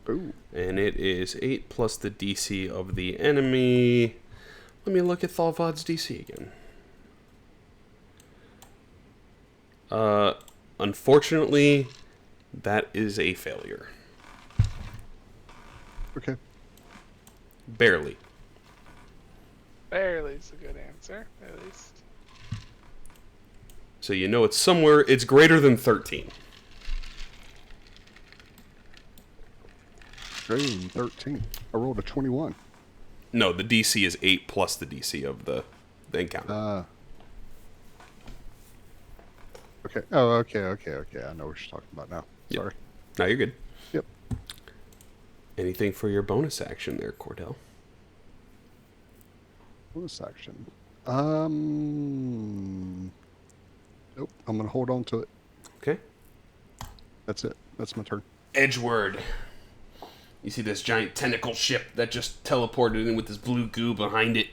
Ooh. And it is 8 plus the DC of the enemy. Let me look at Thaal Vod's DC again. Unfortunately, that is a failure. Okay. Barely. Barely is a good answer, at least. So you know it's somewhere, it's greater than 13. Greater than 13. I rolled a 21. No, the DC is 8 plus the DC of the encounter. Okay. Oh, okay. I know what you're talking about now. Yep. Sorry. No, you're good. Yep. Anything for your bonus action there, Cordell? Bonus action. Nope. I'm gonna hold on to it. Okay. That's it. That's my turn. Edgeward. You see this giant tentacle ship that just teleported in with this blue goo behind it.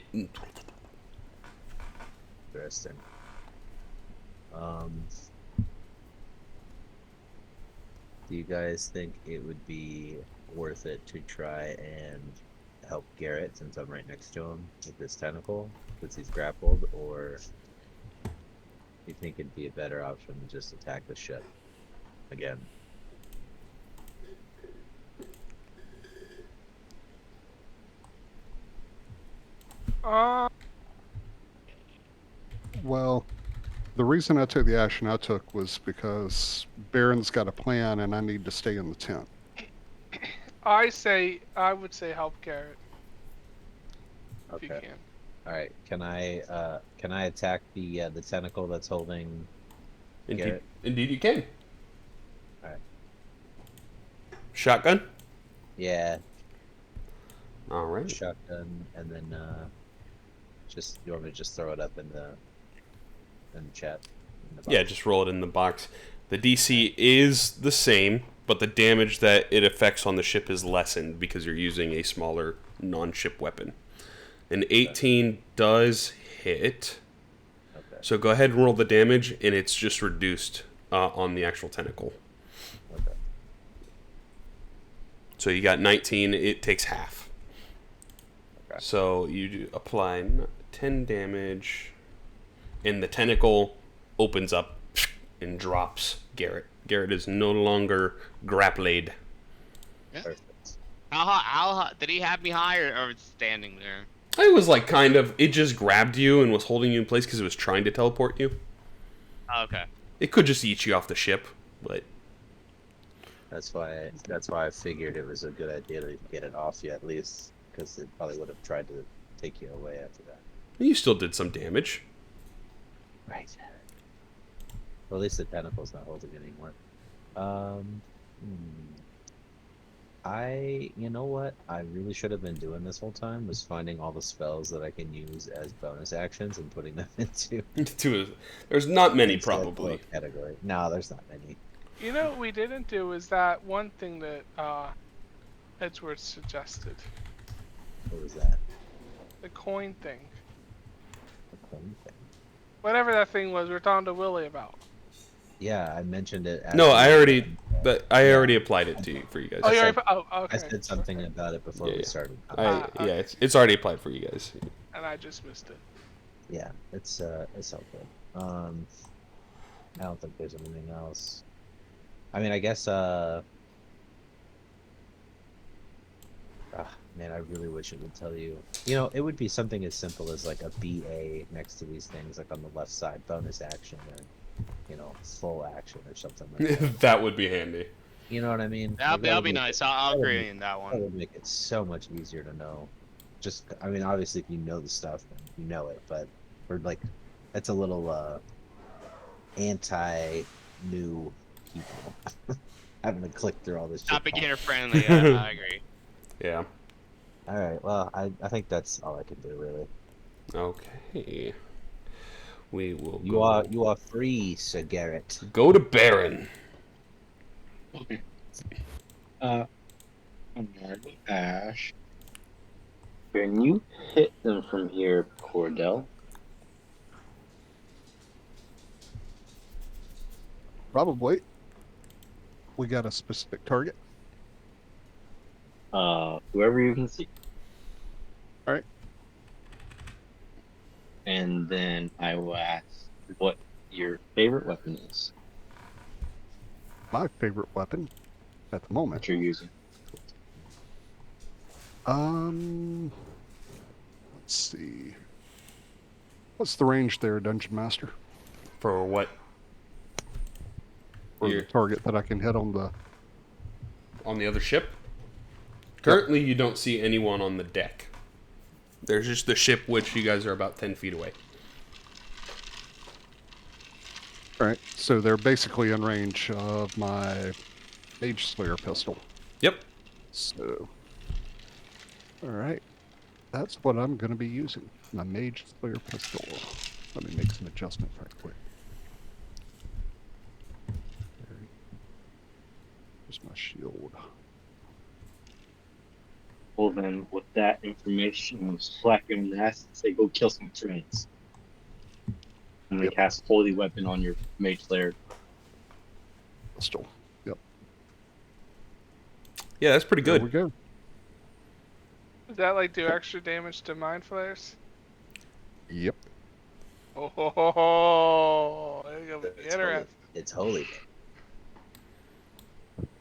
Interesting. Do you guys think it would be worth it to try and help Garrett since I'm right next to him with this tentacle because he's grappled, or do you think it'd be a better option to just attack the ship again? Well, the reason I took the action I took was because Baron's got a plan and I need to stay in the tent. I would say help Garrett. If you Okay. can. All right. Can I attack the tentacle that's holding Indeed, Garrett? indeed you can. All right. Shotgun? Yeah. All right. Shotgun, and then just you want me to just throw it up in the chat? In the box? Yeah, just roll it in the box. The DC is the same, but the damage that it affects on the ship is lessened because you're using a smaller non-ship weapon. An 18 does hit. Okay. So go ahead and roll the damage, and it's just reduced on the actual tentacle. Okay. So you got 19, it takes half. Okay. So you apply 10 damage, and the tentacle opens up and drops Garrett. Garrett is no longer grappled. Perfect. How did he have me high or standing there? It was like kind of, it just grabbed you and was holding you in place because it was trying to teleport you. Oh, okay. It could just eat you off the ship, but That's why I figured it was a good idea to get it off you at least, because it probably would have tried to take you away after that. you still did some damage. Right. Well, at least the tentacle's not holding it anymore. You know what I really should have been doing this whole time was finding all the spells that I can use as bonus actions and putting them into There's not many, into probably. that category. No, there's not many. You know what we didn't do is that one thing that Edgeworth suggested. What was that? The coin thing. The coin thing. Whatever that thing was we were talking to Willie about. Yeah, I mentioned it. No, I already But I already applied it to you for you guys. Oh, you said- already. Oh, okay. I said something about it before Yeah, we yeah. started. Yeah, it's already applied for you guys. And I just missed it. Yeah, it's all good. I don't think there's anything else. I mean, I guess man, I really wish it would tell you. You know, it would be something as simple as like a BA next to these things, like on the left side, bonus action, or full action or something like that. That would be handy. You know what I mean? That'll, Like, that'll would be make nice. it- I'll that would agree make- in that That one. would make it so much easier to know. Just, I mean, obviously, if you know the stuff, then you know it. But for like, that's a little anti-new people having to click through all this shit. Not beginner friendly. I agree. Yeah. All right. Well, I think that's all I can do, really. Okay. We will You go. are free, Sir Garrett. Go to Baron. Okay. Another Ash. Can you hit them from here, Cordell? Probably. We got a specific target. Whoever you can see. All right. And then I will ask what your favorite weapon is My favorite weapon at the moment. that you're using. Let's see. What's the range there, Dungeon Master? For what? For Here. the target that I can hit on the... On the other ship? Currently, you don't see anyone on the deck. There's just the ship, which you guys are about 10 feet away. All right, so they're basically in range of my Mage Slayer pistol. Yep. So, all right, that's what I'm going to be using. My Mage Slayer pistol. Let me make some adjustments right quick. Here's my shield. Well, then, with that information, slap him in the ass and say, go kill some friends. And then cast Holy Weapon on your Mage Slayer. Pistol. Yep. Yeah, that's pretty There we good. go. Does that like do extra damage to Mind Flayers? Yep. Oh, It's holy. It's holy.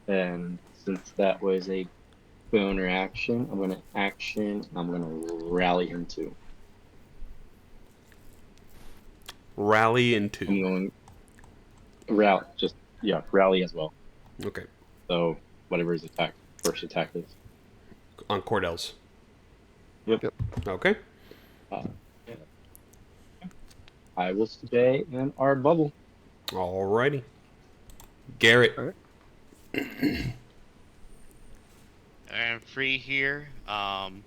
And since that was a boner action, I'm going to action, I'm going to rally him too. Rally I'm into. going rally as well. Okay. So whatever his first attack is. On Cordell's. Yep. Okay. Yeah. I will stay in our bubble. Alrighty. Garrett. All right. I'm free here. I'm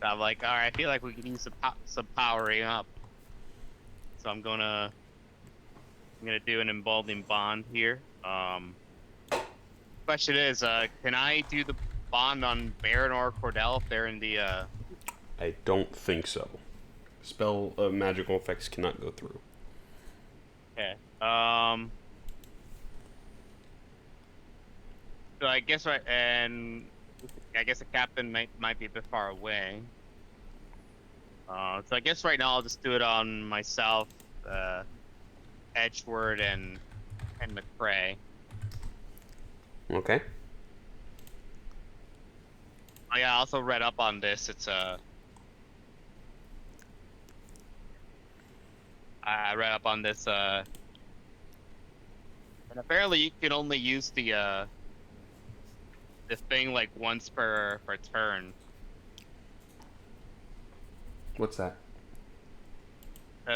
like, all right. I feel like we can use some powering up. So I'm gonna do an emboldening bond here. Question is, can I do the bond on Baron or Cordell if they're in the? I don't think so. Spell magical effects cannot go through. Okay. So I guess and I guess the captain might be a bit far away. So I guess right now I'll just do it on myself, Edgeworth, and McCrae. Okay. Oh yeah, I also read up on this. It's I read up on this. And apparently you can only use the thing like once per turn. What's that?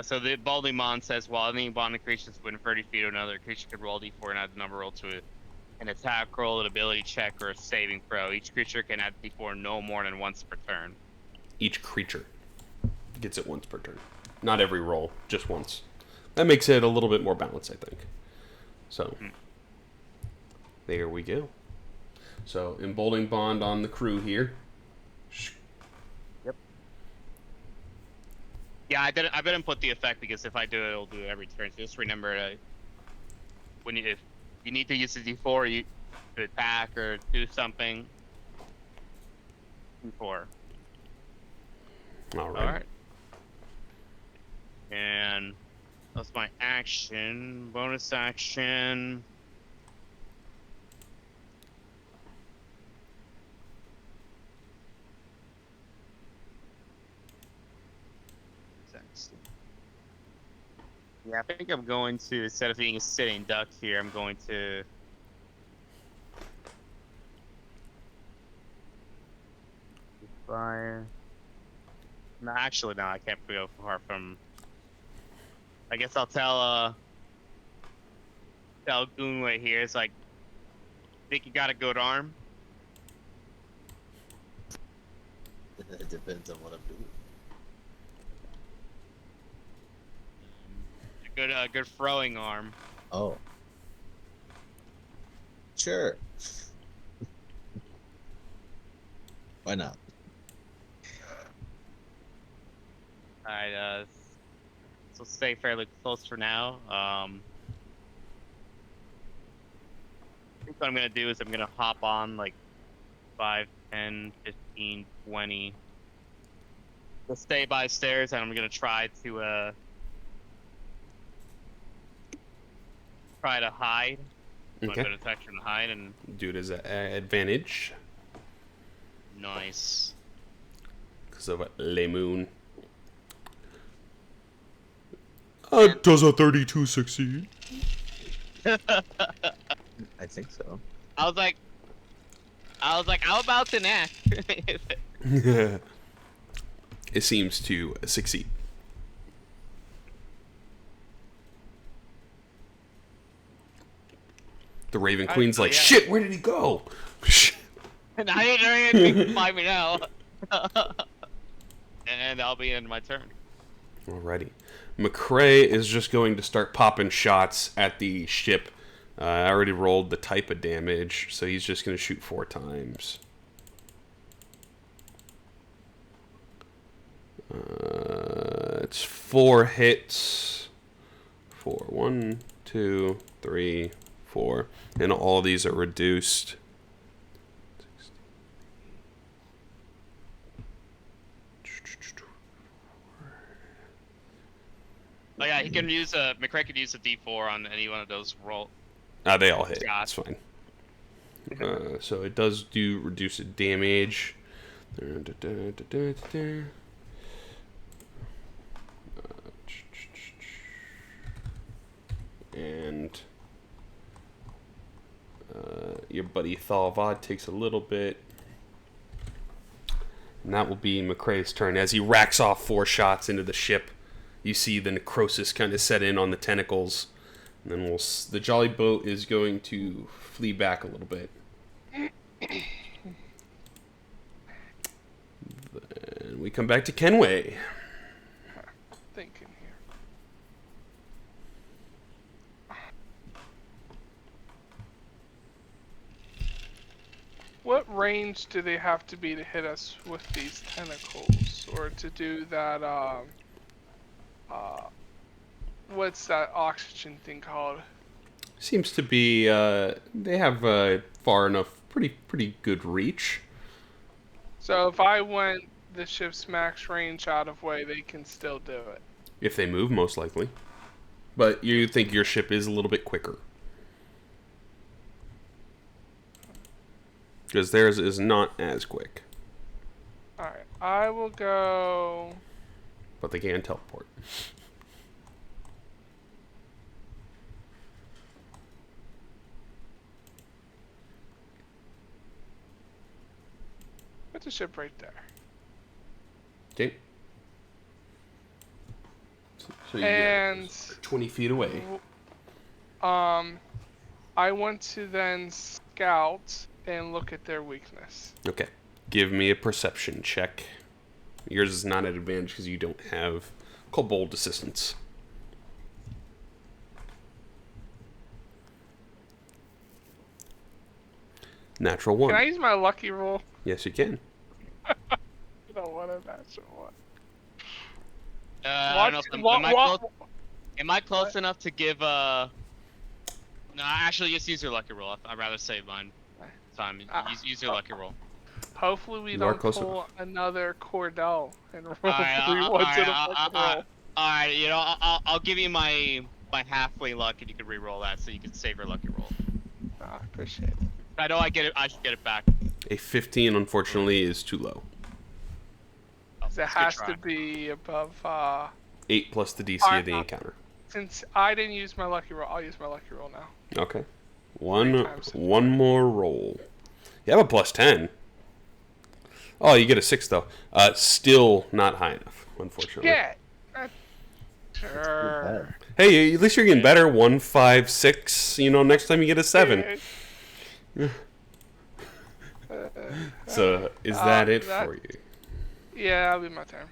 So the Balding Mon says, while any bonded creatures within 30 feet of another creature can roll d4 and add the number roll to it. An attack roll, an ability check, or a saving throw. Each creature can add d4 no more than once per turn. Each creature gets it once per turn. Not every roll, just once. That makes it a little bit more balanced, I think. So, there we go. So, emboldening bond on the crew here. Yep. Yeah, I didn't put the effect because if I do it, it'll do it every turn. So just remember to if you need to use the D4, you to attack or do something. D4. All right. All right. And that's my action. Bonus action. Yeah, I think I'm going to, instead of being a sitting duck here, I'm going to fire. No, actually, no, I can't go far from. I guess I'll tell Goonway here. It's like, think you got a good arm? It depends on what I'm doing. A good throwing arm. Oh. Sure. Why not? Alright, so stay fairly close for now. I think what I'm gonna do is I'm gonna hop on like 5, 10, 15, 20. We'll stay by stairs, and I'm gonna try to hide. My Okay. bit of detection to hide, and Do it as an advantage nice. because of Le Moon. Does a 32 succeed? I think so. I was like, how about the neck? It seems to succeed. The Raven Queen's like, yeah. shit, where did he go? And I didn't find me now. And I'll be in my turn. Alrighty. McCrae is just going to start popping shots at the ship. I already rolled the type of damage, so he's just going to shoot 4 times. It's 4 hits. 4. 1, 2, 3, 4. And all these are reduced. Oh yeah, he can use McCrae could use a D4 on any one of those roll. They all hit. Shots. That's fine. So it does do reduced damage. And your buddy Thaal Vod takes a little bit. And that will be McCrae's turn. As he racks off 4 shots into the ship, you see the necrosis kind of set in on the tentacles. And then the jolly boat is going to flee back a little bit. Then we come back to Kenway. Thinking here. What range do they have to be to hit us with these tentacles, or to do that? What's that oxygen thing called? Seems to be they have far enough, pretty good reach. So if I went the ship's max range out of way, they can still do it. If they move, most likely. But you think your ship is a little bit quicker. Because theirs is not as quick. Alright, I will go... But they can teleport. Put the ship right there. Okay. So you And... guys are 20 feet away. I want to then scout and look at their weakness. Okay. Give me a perception check. Yours is not at advantage because you don't have kobold assistance. Natural 1. Can I use my lucky roll? Yes, you can. I don't want a natural one. I don't know if am I close enough to give No, actually, just use your lucky roll. I'd rather save mine. Time. Use your lucky roll. Hopefully we You are don't close pull another Cordell and roll Alright, 3 ones in a fucking roll. Alright, you know, I'll give you my halfway luck, and you can re-roll that, so you can save your lucky roll. I appreciate it. I know I should get it back. A 15, unfortunately, is too low. Oh, It it's a good has try. to be above. 8 plus the DC of the encounter. Since I didn't use my lucky roll, I'll use my lucky roll now. Okay. 3 One times. more roll. You have a plus 10. Oh, you get a 6 though. Still not high enough, unfortunately. Yeah. Sure. Hey, at least you're getting better. 1, 5, 6. You know, next time you get a 7. So, is that it for you? Yeah, that'll be my turn.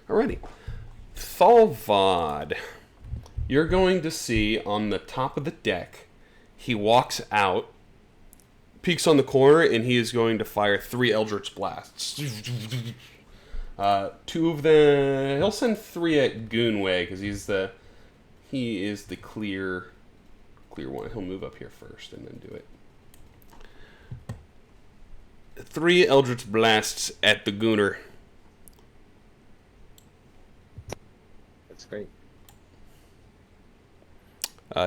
Alrighty. Thaal Vod. You're going to see on the top of the deck, he walks out, peeks on the corner, and he is going to fire 3 Eldritch Blasts. 2 of them... He'll send 3 at Goonway, because he is the clear one. He'll move up here first and then do it. 3 Eldritch Blasts at the Gooner. That's great.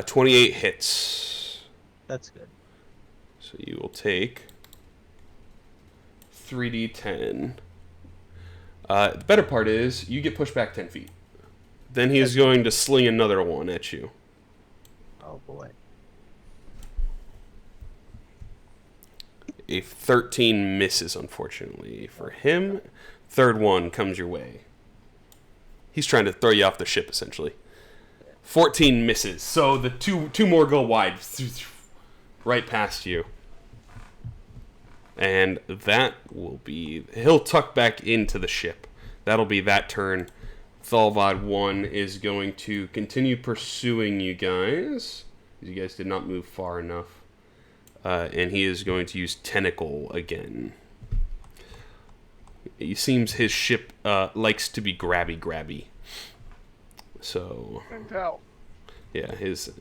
28 hits. That's good. So you will take 3d10. The better part is you get pushed back 10 feet. Then he is going to sling another one at you. Oh boy. A 13 misses, unfortunately, for him. Third one comes your way. He's trying to throw you off the ship, essentially. 14 misses. So the two more go wide. Right past you. And that will be... He'll tuck back into the ship. That'll be that turn. Thaal Vod 1 is going to continue pursuing you guys. You guys did not move far enough. And he is going to use Tentacle again. It seems his ship likes to be grabby. So... Can tell. Yeah, his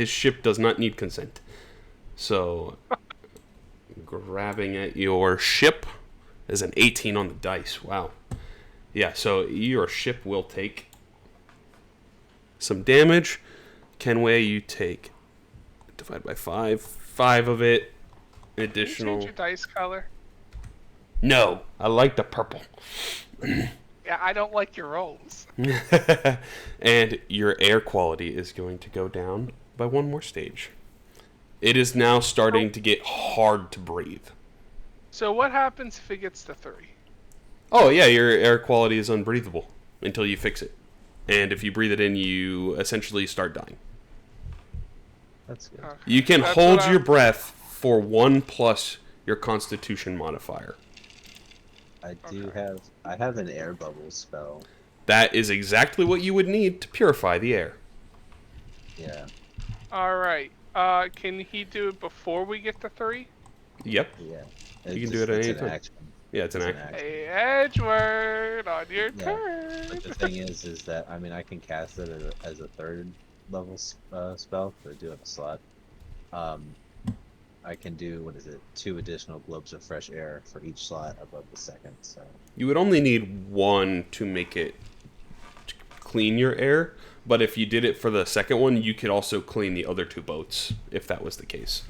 ship does not need consent. So, grabbing at your ship is an 18 on the dice. Wow. Yeah, so your ship will take some damage. Kenway, you take divide by 5. 5 of it. Additional. Can you change your dice color? No, I like the purple. Yeah, I don't like your rolls. And your air quality is going to go down by 1 more stage. It is now starting to get hard to breathe. So what happens if it gets to 3? Oh yeah, your air quality is unbreathable until you fix it. And if you breathe it in, you essentially start dying. That's good. Okay. You can That's hold what your breath for 1 plus your Constitution modifier. I have an air bubble spell. That is exactly what you would need to purify the air. Yeah. Alright. Can he do it before we get to 3? Yep. Yeah. You can do it at any an time. action. Yeah, it's an It's act. Hey, Edgeward, on your Yeah, turn. But the thing is that I mean I can cast it as a 3rd level spell because I do have a slot. I can do 2 additional globes of fresh air for each slot above the 2nd. So You would only need 1 to make it to clean your air, but if you did it for the second one, you could also clean the other 2 boats if that was the case.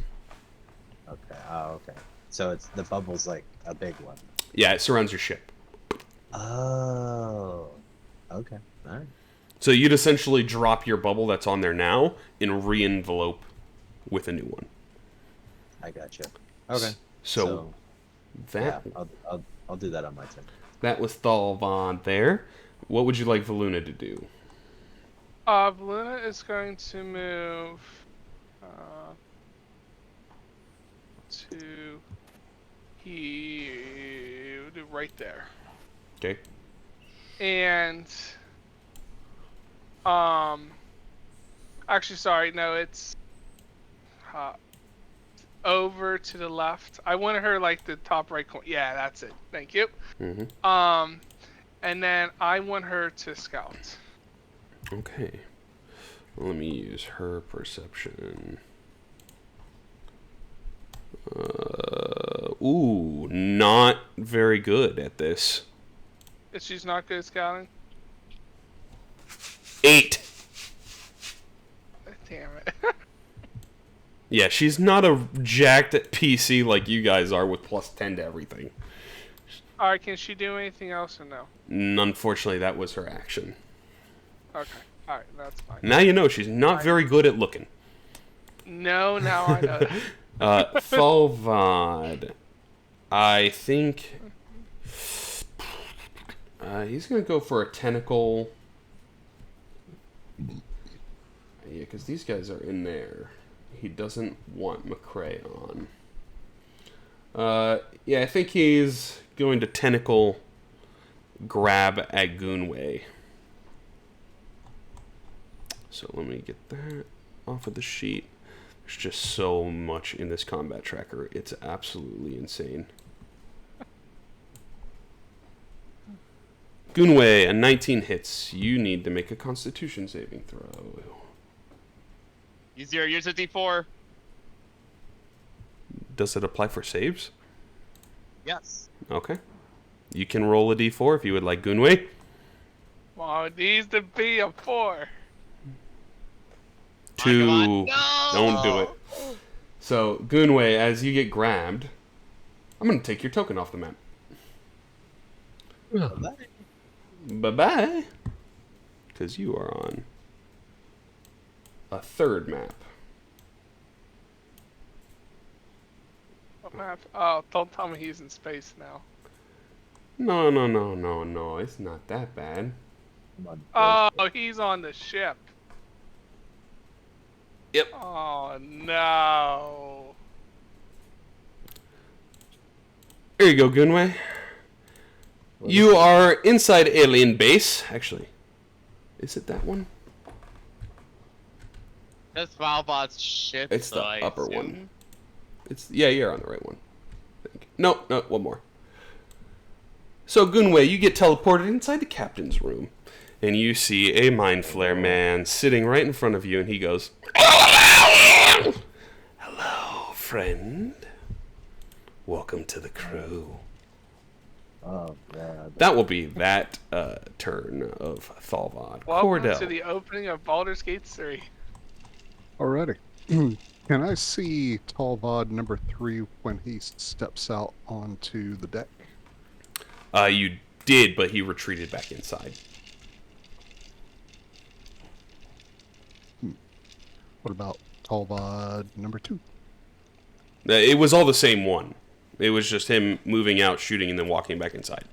okay. Oh, okay. So it's the bubble's like a big one. Yeah, it surrounds your ship. Oh. Okay. All right. So you'd essentially drop your bubble that's on there now and re-envelope with a new one. I gotcha. Okay. So that yeah, I'll do that on my turn. that was Thaal Vod there. What would you like Valuna to do? Luna is going to move to right there. Okay. And actually sorry, no, it's over to the left. I wanted her like the top right corner. Yeah, that's it. Thank you. Mm-hmm. And then I want her to scout. Okay. Let me use her perception. Ooh, not very good at this. If she's not good at scouting? 8. Damn it. Yeah, she's not a jacked PC like you guys are with +10 to everything. Alright, can she do anything else or no? Unfortunately, that was her action. Okay. Alright, that's fine. Now you know she's not very good at looking. No, now I know that. Thaal Vod. I think he's going to go for a tentacle. Yeah, because these guys are in there. He doesn't want McCrae on. Yeah, I think he's going to tentacle grab at Goonway. So let me get that off of the sheet. There's just so much in this combat tracker. It's absolutely insane. Goonway, a 19 hits. You need to make a Constitution saving throw. Use your D4. Does it apply for saves? Yes. Okay. You can roll a d4 if you would like, Goonway. Well, it needs to be a 4. 2. Come on. No! Don't do it. So, Goonway, as you get grabbed, I'm going to take your token off the map. Bye-bye. Because you are on a third map. What map? Oh, don't tell me he's in space now. No. It's not that bad. Come on, Oh, he's on the ship. Yep. Oh, no. There you go, Goonway. You are inside alien base. Actually, is it that one? That's Thaal Vod's ship. It's the so I upper assume. one. Yeah, you're on the right one. I think. No, one more. So, Goonway, you get teleported inside the captain's room, and you see a Mind Flayer man sitting right in front of you, and he goes, "Hello, friend. Welcome to the crew." Oh, God. That will be that turn of Thaal Vod. Welcome Cordell. to the opening of Baldur's Gate 3. Alrighty. Can I see Thaal Vod number 3 when he steps out onto the deck? You did, but he retreated back inside. What about Thaal Vod number 2? It was all the same one. It was just him moving out, shooting, and then walking back inside.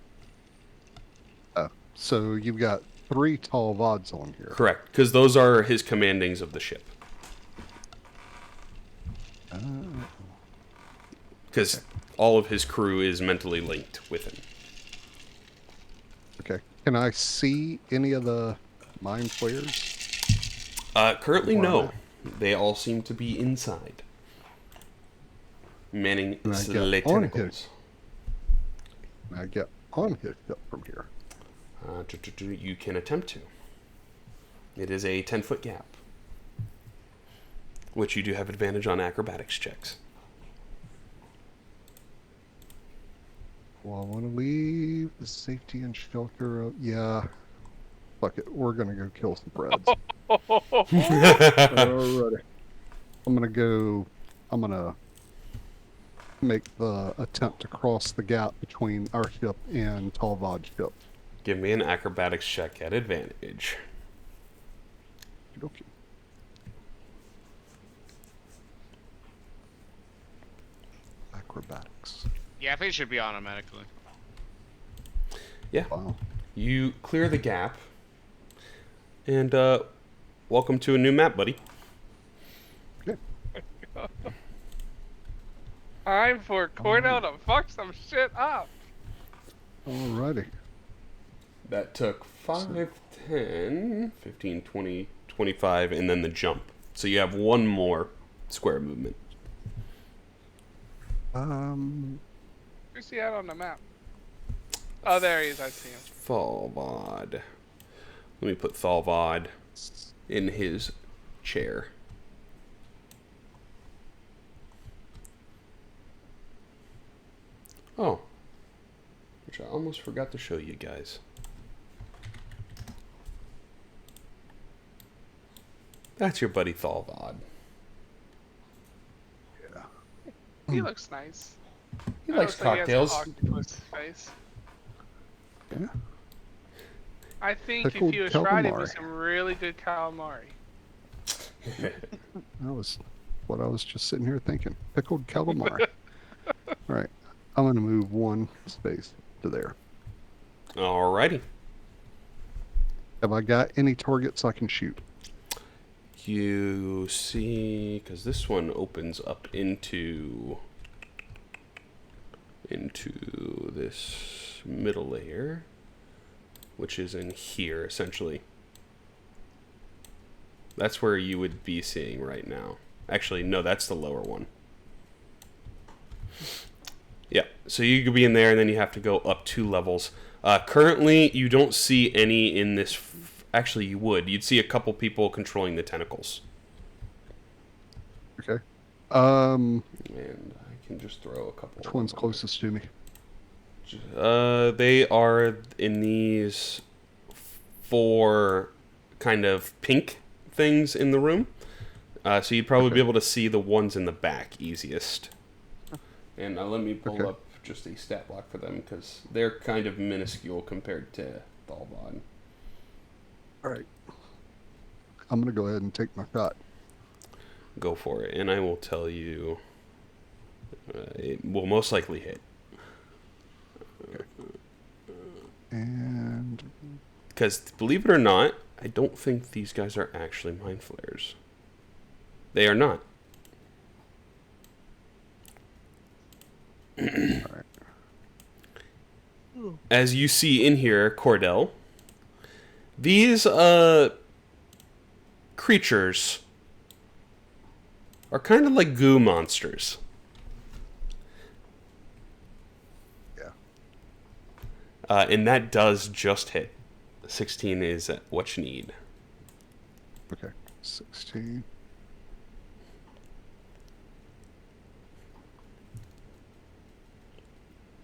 Oh, so you've got 3 Thaal Vods on here. Correct, because those are his commandings of the ship. Because all of his crew is mentally linked with him. Okay. Can I see any of the Mind Flayers? Currently, no. They all seem to be inside. Manning Can I get the on tentacles. Can I get on his ship from here? You can attempt to. It is a 10-foot gap. Which you do have advantage on acrobatics checks. Well, I want to leave the safety and shelter of... Yeah. Fuck it. We're going to go kill some Preds. Alrighty. I'm going to make the attempt to cross the gap between our ship and Thaal Vod's ship. Give me an acrobatics check at advantage. Okay. Acrobatics. Yeah, I think it should be automatically. Yeah. Wow. You clear the gap. And welcome to a new map, buddy. Okay. Time for Cordell to fuck some shit up. Alrighty. That took 5, 10, 15, 20, 25, and then the jump. So you have one more square movement. Where's he at on the map? Oh, there he is. I see him. Thaal Vod. Let me put Thaal Vod in his chair. Oh, which I almost forgot to show you guys. That's your buddy Thaal Vod. He looks nice. He It likes looks like cocktails. He has an octopus face. Yeah. I think Pickled if he was fried, it'd be calamari. some really good calamari. That was what I was just sitting here thinking. Pickled calamari. All right. I'm going to move one space to there. Alrighty. Have I got any targets I can shoot? You see, because this one opens up into this middle layer, which is in here, essentially. That's where you would be seeing right now. Actually, no, that's the lower one. Yeah, so you could be in there, and then you have to go up 2 levels. Currently, you don't see any in this... Actually, you would. You'd see a couple people controlling the tentacles. Okay. And I can just throw a couple... Which one's closest to me? They are in these 4 kind of pink things in the room. So you'd probably be able to see the ones in the back easiest. And let me pull up just a stat block for them, because they're kind of minuscule compared to Thaal Vod. All right. I'm going to go ahead and take my shot. Go for it, and I will tell you it will most likely hit. And... Because, believe it or not, I don't think these guys are actually Mind Flayers. They are not. Alright. As you see in here, Cordell, these creatures are kind of like goo monsters. Yeah. And that does just hit. 16 is what you need. Okay. 16.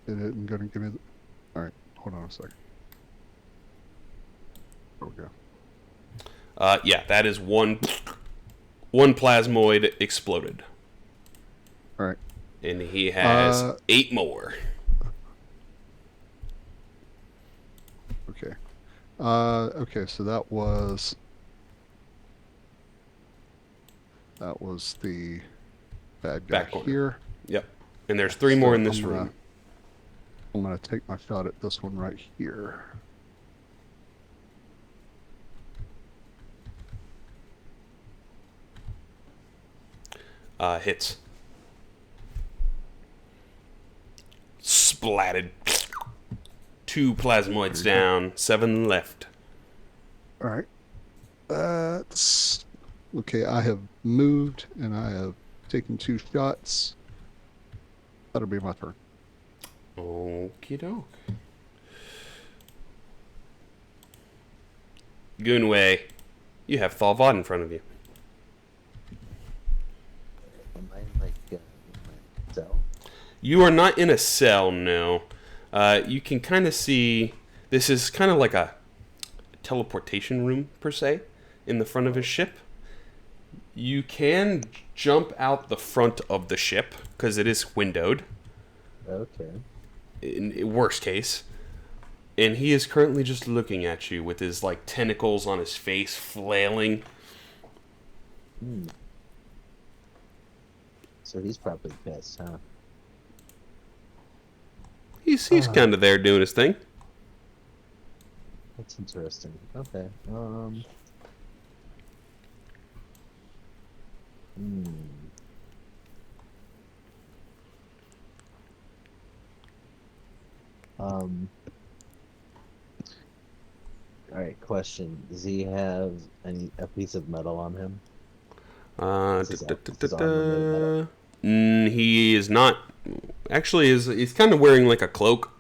It isn't going to give me the... Alright, hold on a second. There we go. Yeah, that is one plasmoid exploded. Alright. And he has 8 more. Okay. Okay, so that was the bad guy Back corner. here. Yep. And there's 3 more in this room. I'm gonna take my shot at this one right here. Hits. Splatted. 2 plasmoids down, 7 left. Alright. That's... Okay, I have moved and I have taken 2 shots. That'll be my turn. Okie doke. Goonway, you have Thaal Vod in front of you. Am I like in my cell? You are not in a cell, no. You can kind of see... This is kind of like a teleportation room, per se, in the front of his ship. You can jump out the front of the ship, because it is windowed. Okay. In worst case. And he is currently just looking at you with his, like, tentacles on his face, flailing. So he's probably pissed, huh? He's kind of there doing his thing. That's interesting. Okay. All right. Question: does he have a piece of metal on him? He is not. Actually, he's kind of wearing like a cloak.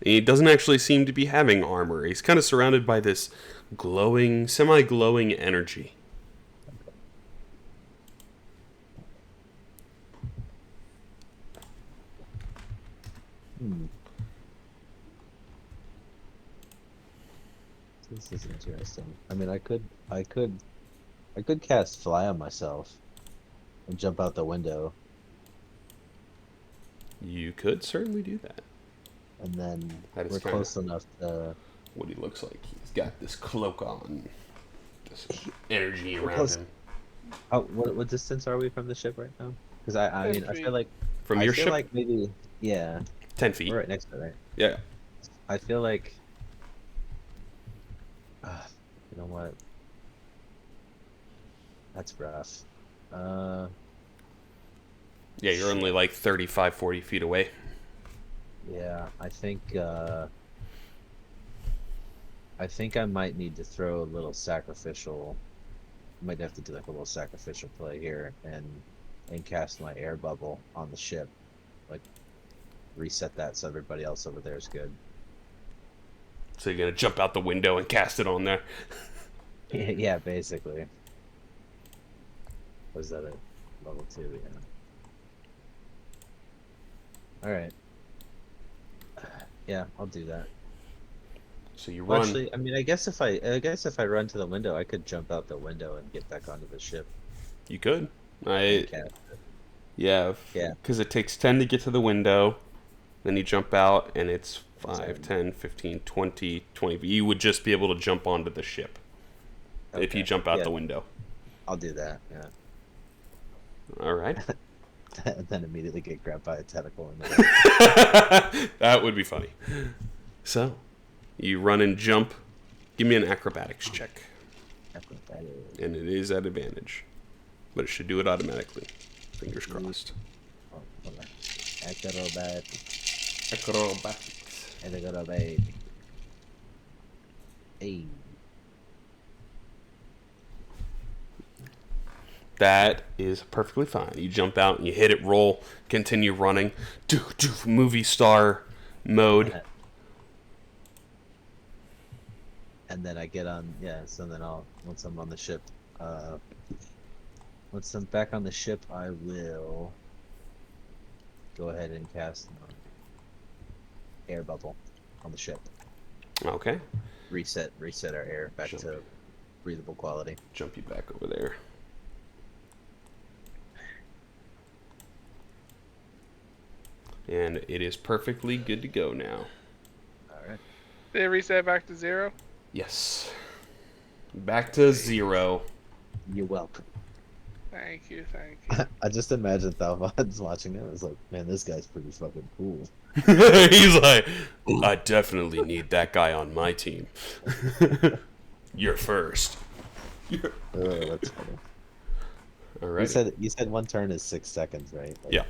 He doesn't actually seem to be having armor. He's kind of surrounded by this glowing, semi-glowing energy. This is interesting. I mean, I could cast fly on myself and jump out the window, You could certainly do that. and then That is we're kinda- close enough to. What he looks like. He's got this cloak on. This energy around close. him. What distance are we from the ship right now? Because I mean, I feel like From I your feel ship, like maybe 10 feet. we're right next to it, right? Yeah. I feel like. You know what? That's rough. Yeah, you're only like 35, 40 feet away. Yeah, I think I might need to throw a little sacrificial. Might have to do like a little sacrificial play here and cast my air bubble on the ship, like reset that so everybody else over there is good. So you're going to jump out the window and cast it on there. Yeah, basically. Was that a level 2? Yeah. All right. Yeah, I'll do that. So you Well, run. actually, I mean, I guess if I run to the window, I could jump out the window and get back onto the ship. You could. And cast it. Yeah. Yeah. Because it takes 10 to get to the window. Then you jump out, and it's 5, Sorry. 10, 15, 20, 20. You would just be able to jump onto the ship if you Okay, jump out yeah. the window. I'll do that. Yeah. All right. And then immediately get grabbed by a tentacle in the That would be funny. So, you run and jump. Give me an acrobatics check. And it is at advantage. But it should do it automatically. Fingers crossed. Oh, hold on. Acrobatics. Acrobatics. Acrobatics. Hey. That is perfectly fine. You jump out and you hit it, roll, continue running. Movie star mode. And then I get on, so then once I'm on the ship, once I'm back on the ship, I will go ahead and cast air bubble on the ship. Okay. Reset our air back to breathable quality. Jump you back over there. And it is perfectly good to go now. All right. Did it reset back to 0? Yes. Back to 0. You're welcome. Thank you, thank you. I just imagine Thaal Vod's watching it. I was like, man, this guy's pretty fucking cool. He's like, I definitely need that guy on my team. You're first. Oh, that's funny. All right. You said one turn is 6 seconds, right? Like, Yeah.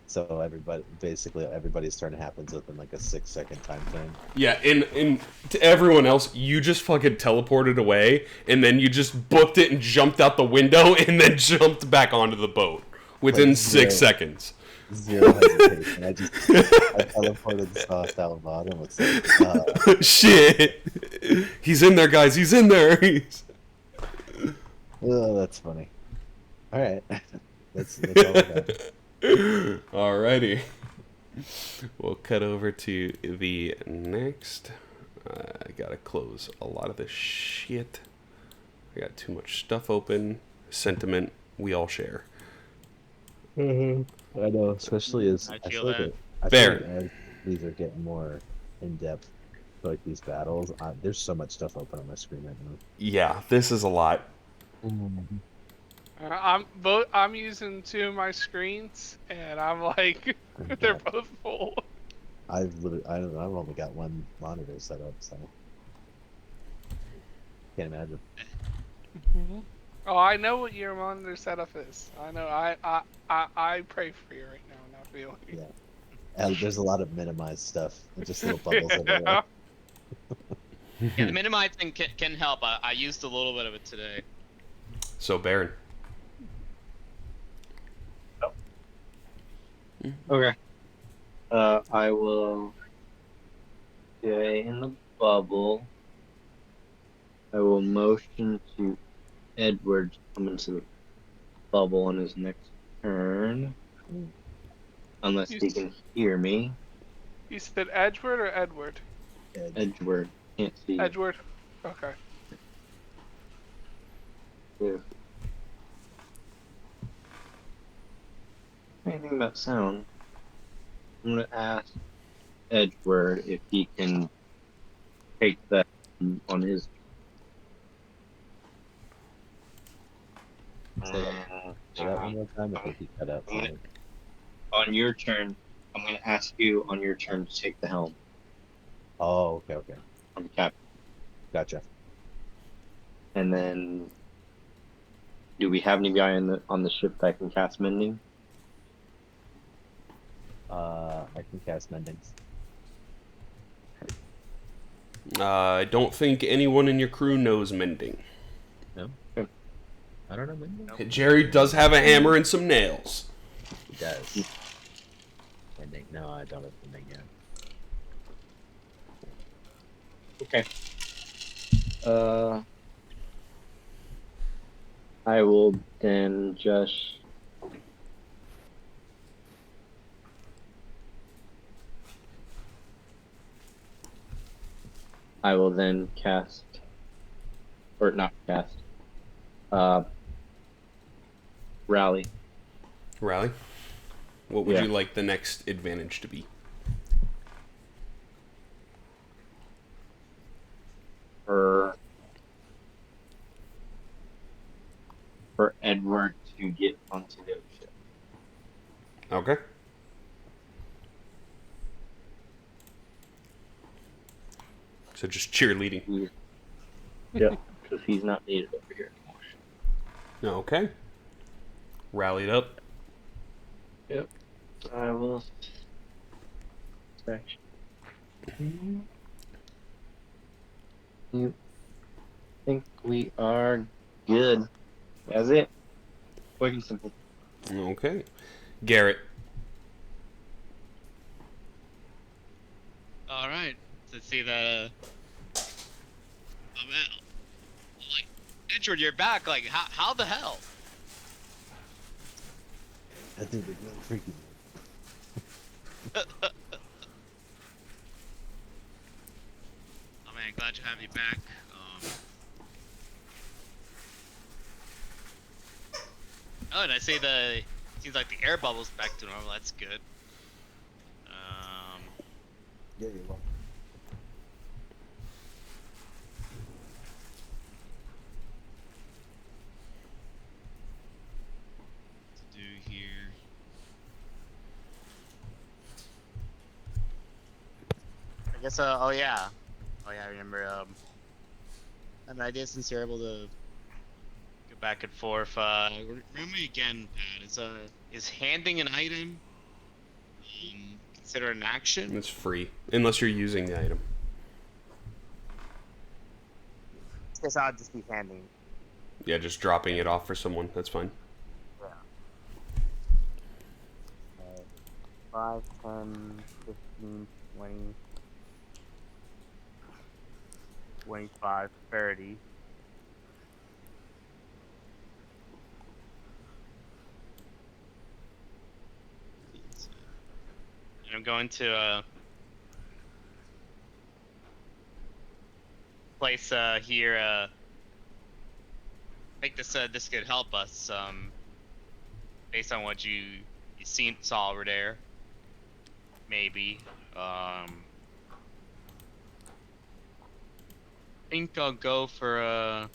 So everybody's turn happens within like a 6-second time frame. Yeah, and to everyone else, you just fucking teleported away, and then you just booked it and jumped out the window, and then jumped back onto the boat within Like 6 seconds. 0 hesitation. I teleported and saw Thaal Vod and was like, Shit. He's in there, guys. He's in there. oh, that's funny. All right. That's all I got. Alrighty. We'll cut over to the next. I gotta close a lot of this shit. I got too much stuff open. Sentiment we all share. I know, especially as I feel like that. I Fair. feel like as these are getting more in depth, like these battles. There's so much stuff open on my screen right now. Yeah, this is a lot. I'm using 2 of my screens, and I'm like, they're both full. I've only got one monitor set up, so can't imagine. Oh, I know what your monitor setup is. I know. I pray for you right now, not feeling. Yeah. And there's a lot of minimized stuff, just little bubbles everywhere. Yeah, the minimizing can help. I used a little bit of it today. So, Baron. Okay. I will stay in the bubble. I will motion to Edward to come into the bubble on his next turn. Unless he can hear me. You said Edward or Edward? Edward. Can't see. Edward. Okay. If anything about sound, I'm gonna ask Edward if he can take that on his. Say that one more time. I think he cut out. I'm gonna- on your turn, I'm gonna ask you on your turn to take the helm Oh, okay. from the captain. Gotcha. And then, do we have any guy on the ship that can cast mending? I can cast mendings. I don't think anyone in your crew knows mending. No? I don't know mending. Jerry does have a hammer and some nails. He does. Mending. No, I don't have mending yet. Okay. I will then just. I will then cast, or not cast, rally. Rally? What would Yeah. you like the next advantage to be? For Edward to get onto the ship. Okay. So just cheerleading. Yep, because he's not needed over here anymore. Okay. Rallied up. Yep. I will. Section. You think we are good? That's it. Quick and simple. Okay. Garrett. All right. Let's see the. Oh man, like Edward, you're back. Like, how the hell? I think they're really freaky. Oh man, glad to have you back. Oh, and I see seems like the air bubble's back to normal. That's good. Yeah, you're welcome. To do here. I guess. Oh yeah. I remember. I mean, I did since you're able to go back and forth. Remind me again, Pat. Is handing an item considered an action? It's free. Unless you're using the item. I guess I'll just be handing. Yeah, just dropping it off for someone. That's fine. Yeah. 5, 10, 15, 20, 25, 30. And I'm going to place here. I think this could help us based on what you saw over there. Maybe. I think I'll go for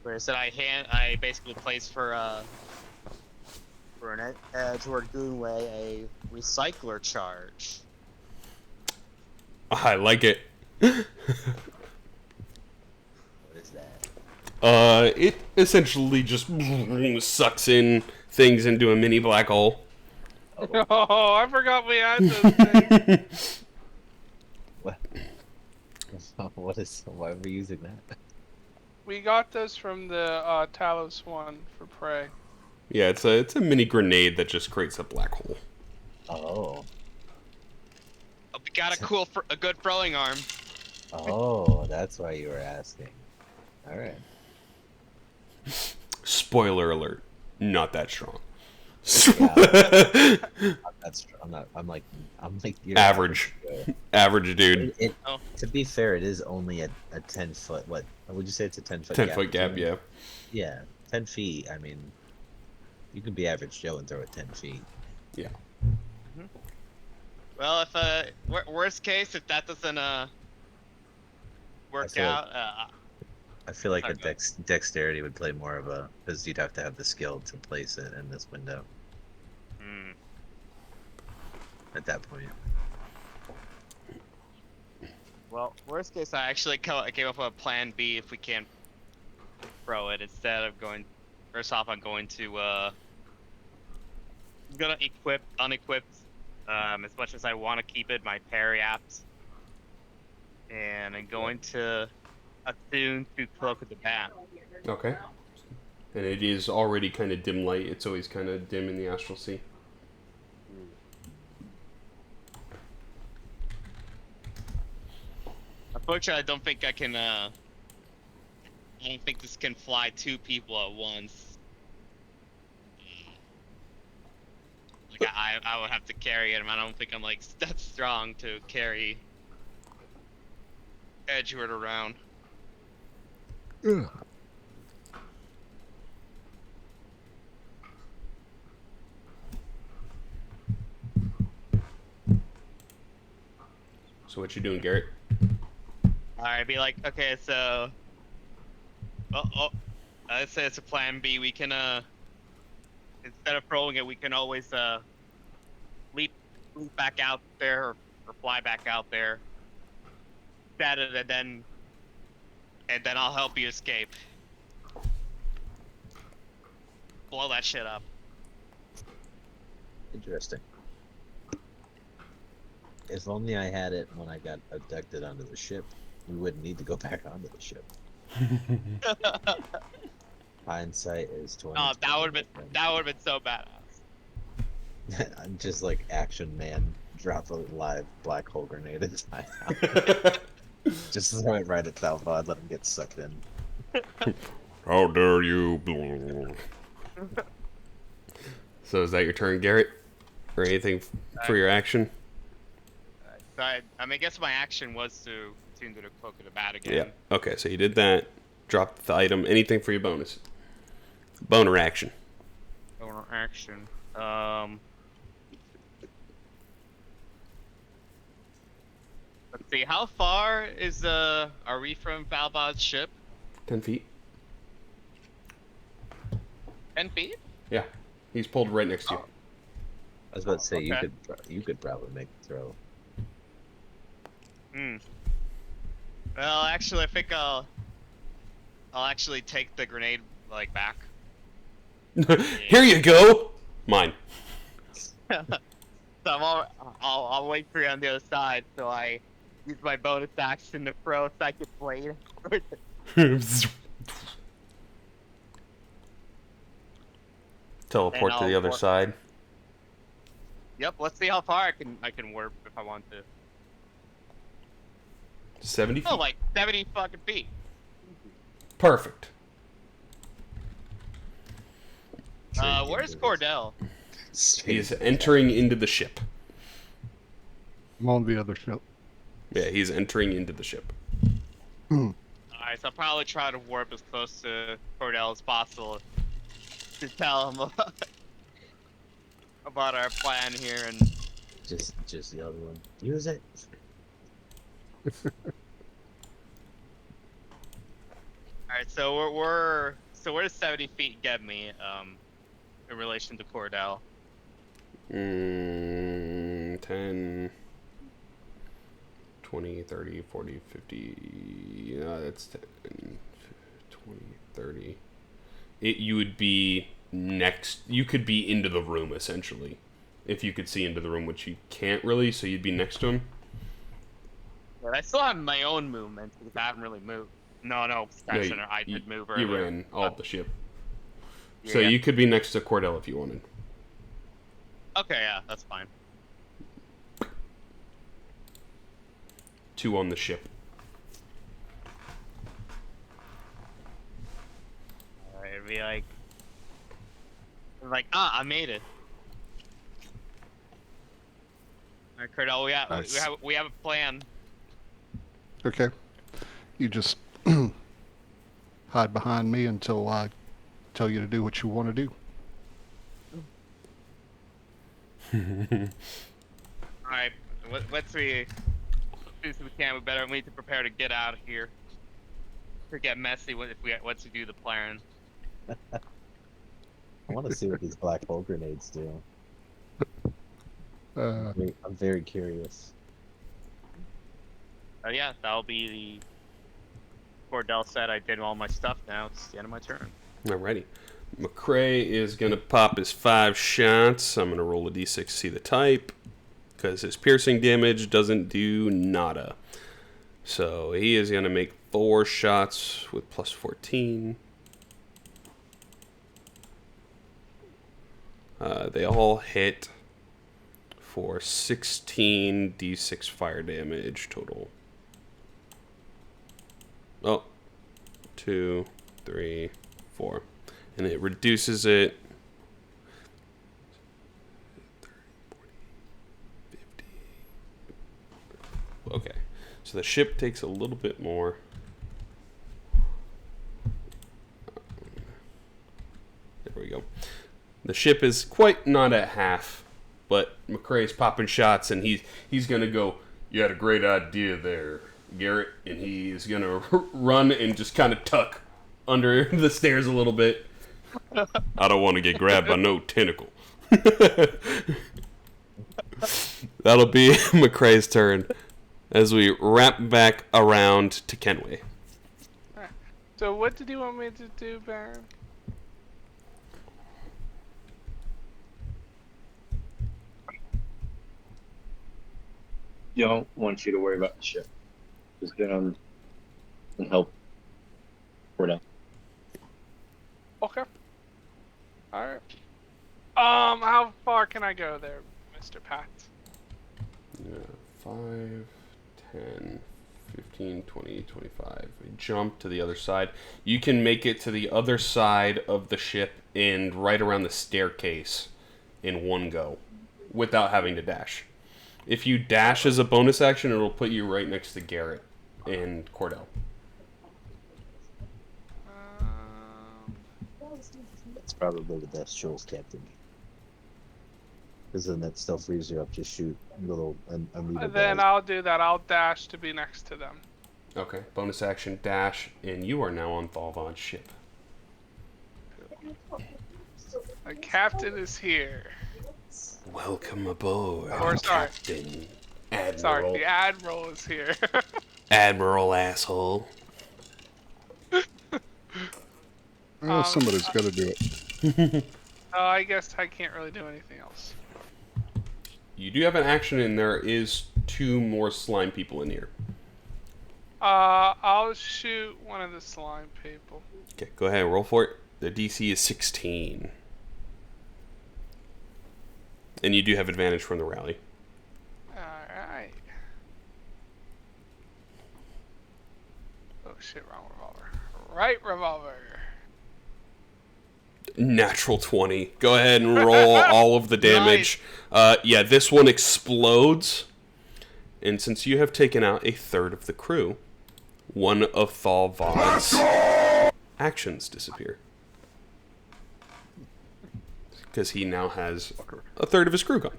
where I said I basically placed for an Edward Goonway a recycler charge. I like it. What is that? It essentially just sucks in things into a mini black hole. Oh, I forgot we had those things. What? Why are we using that? We got those from the Talos one for prey. Yeah, it's a mini grenade that just creates a black hole. Oh. Oh, we got a good throwing arm. Oh, that's why you were asking. Alright. Spoiler alert. Not that strong. I'm That's true. I'm like your Average. Average dude. Oh. To be fair, it is only a 10 foot. What would you say? It's a 10 foot. 10-foot gap, between yeah. them? Yeah, 10 feet. I mean, you can be average Joe and throw it 10 feet. Yeah. Well, if worst case, if that doesn't work feel like- out, I feel like Sorry, a go ahead. dexterity would play more of a, because you'd have to have the skill to place it in this window at that point. well, worst case, I actually came up with a plan B if we can't throw it instead of going. First off, I'm going to I'm gonna unequip as much as I want to keep it, my parry apps, and I'm going to attune to Cloak of the Bat. Okay. And it is already kind of dim light. It's always kind of dim in the Astral Sea. Unfortunately, I don't think I can. I don't think this can fly 2 people at once. Like I would have to carry it, and I don't think I'm like that strong to carry Edgewood around. Ugh. So what you doing, Garrett? Alright, be like, okay, so let's say it's a plan B. We can instead of throwing it, we can always leap back out there or fly back out there. Set it, and then I'll help you escape. Blow that shit up. Interesting. If only I had it when I got abducted onto the ship, we wouldn't need to go back onto the ship. Hindsight is 20. Oh, that would have been so badass. I'm just like Action Man, drop a live black hole grenade inside out. Just throw it right at Thaal Vod, let him get sucked in. How dare you? So is that your turn, Garrett? Or anything for your action? So I mean, I guess my action was to tune to the Cloak of the Bat again. Yeah. Okay, so you did that. Dropped the item. Anything for your bonus? Boner action. Boner action. Let's see. How far is are we from Thaal Vod's ship? 10 feet. 10 feet? Yeah. He's pulled right next to you. I was about to say Okay. you could probably make the throw. Well, actually, I think I'll actually take the grenade like back. Here you go. Mine. So I'll wait for you on the other side. So I use my bonus action to throw a psychic blade. Teleport And to the I'll other warp. side. Yep. Let's see how far I can warp if I want to. 70 feet. Oh, like 70 fucking feet. Perfect. Where's Cordell? He's entering into the ship. I'm on the other ship. Yeah, he's entering into the ship. Alright, so I'll probably try to warp as close to Cordell as possible to tell him about our plan here and Just the other one. Use it. Alright, so where does 70 feet get me, in relation to Cordell? 10, 20, 30, 40, 50. That's 10, 20, 30. You would be next. You could be into the room, essentially. If you could see into the room, which you can't really, so you'd be next to him. But I still have my own movement because I haven't really moved. No, Spencer, I did move earlier. You ran all of the ship. So Yeah. you could be next to Cordell if you wanted. Okay, yeah, that's fine. 2 on the ship. Alright, it'd be like, I made it. Alright, Curdle, Nice. we have a plan. Okay. You just hide behind me until I tell you to do what you want to do. Alright, let's see. Do what we can. We need to prepare to get out of here. Or get messy once we do the plan. I want to see what these black hole grenades do. I'm very curious. Yeah, that'll be the. Cordell said I did all my stuff now. It's the end of my turn. Alrighty. McCrae is going to pop his 5 shots. I'm going to roll a d6, see the type. Because his piercing damage doesn't do nada. So he is going to make 4 shots with plus 14. They all hit for 16 d6 fire damage total. Oh, 2, 3, 4. And it reduces it. 50. Okay, so the ship takes a little bit more. There we go. The ship is quite not at half, but McCrae's popping shots, and he's gonna go. You had a great idea there, Garrett, and he's gonna run and just kind of tuck under the stairs a little bit. I don't want to get grabbed by no tentacle. That'll be McCrae's turn as we wrap back around to Kenway. Alright. So what did you want me to do, Baron? Don't want you to worry about the ship. Just get on and help Cordell. Okay. Alright. How far can I go there, Mr. Pat? Yeah, 5, 10, 15, 20, 25. We jump to the other side. You can make it to the other side of the ship and right around the staircase in one go without having to dash. If you dash as a bonus action, it'll put you right next to Garrett and Cordell. That's probably the best choice, Captain. Because then that still frees you up to shoot little amoeba Then guys. I'll do that. I'll dash to be next to them. Okay, bonus action, dash, and you are now on Thaal Vod's ship. The captain is here. Welcome aboard, Or sorry. Captain Admiral. Sorry, the admiral is here. Admiral asshole. Well, somebody's got to do it. I guess I can't really do anything else. You do have an action, and there is 2 more slime people in here. I'll shoot one of the slime people. Okay, go ahead, roll for it. The DC is 16. And you do have advantage from the rally. Alright. Oh shit, wrong revolver. Right revolver. Natural 20. Go ahead and roll all of the damage. Yeah, this one explodes. And since you have taken out a third of the crew, one of Thaal Vod's actions disappear. Because he now has a third of his crew gone.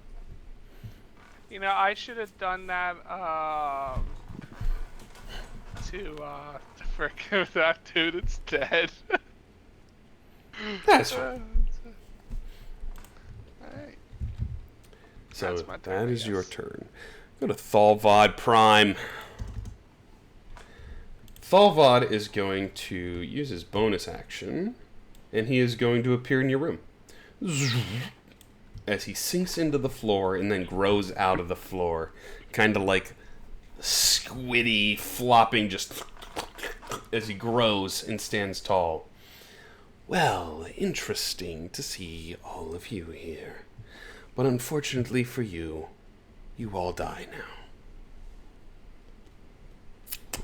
You know, I should have done that, to frickin' that dude, it's dead. That's fine. Alright. So That's my turn, that I is your guess. turn. Go to Thaal Vod Prime. Thaal Vod is going to use his bonus action, and he is going to appear in your room. As he sinks into the floor and then grows out of the floor, kind of like squiddy flopping just as he grows and stands tall. Well, interesting to see all of you here. But unfortunately for you, you all die now.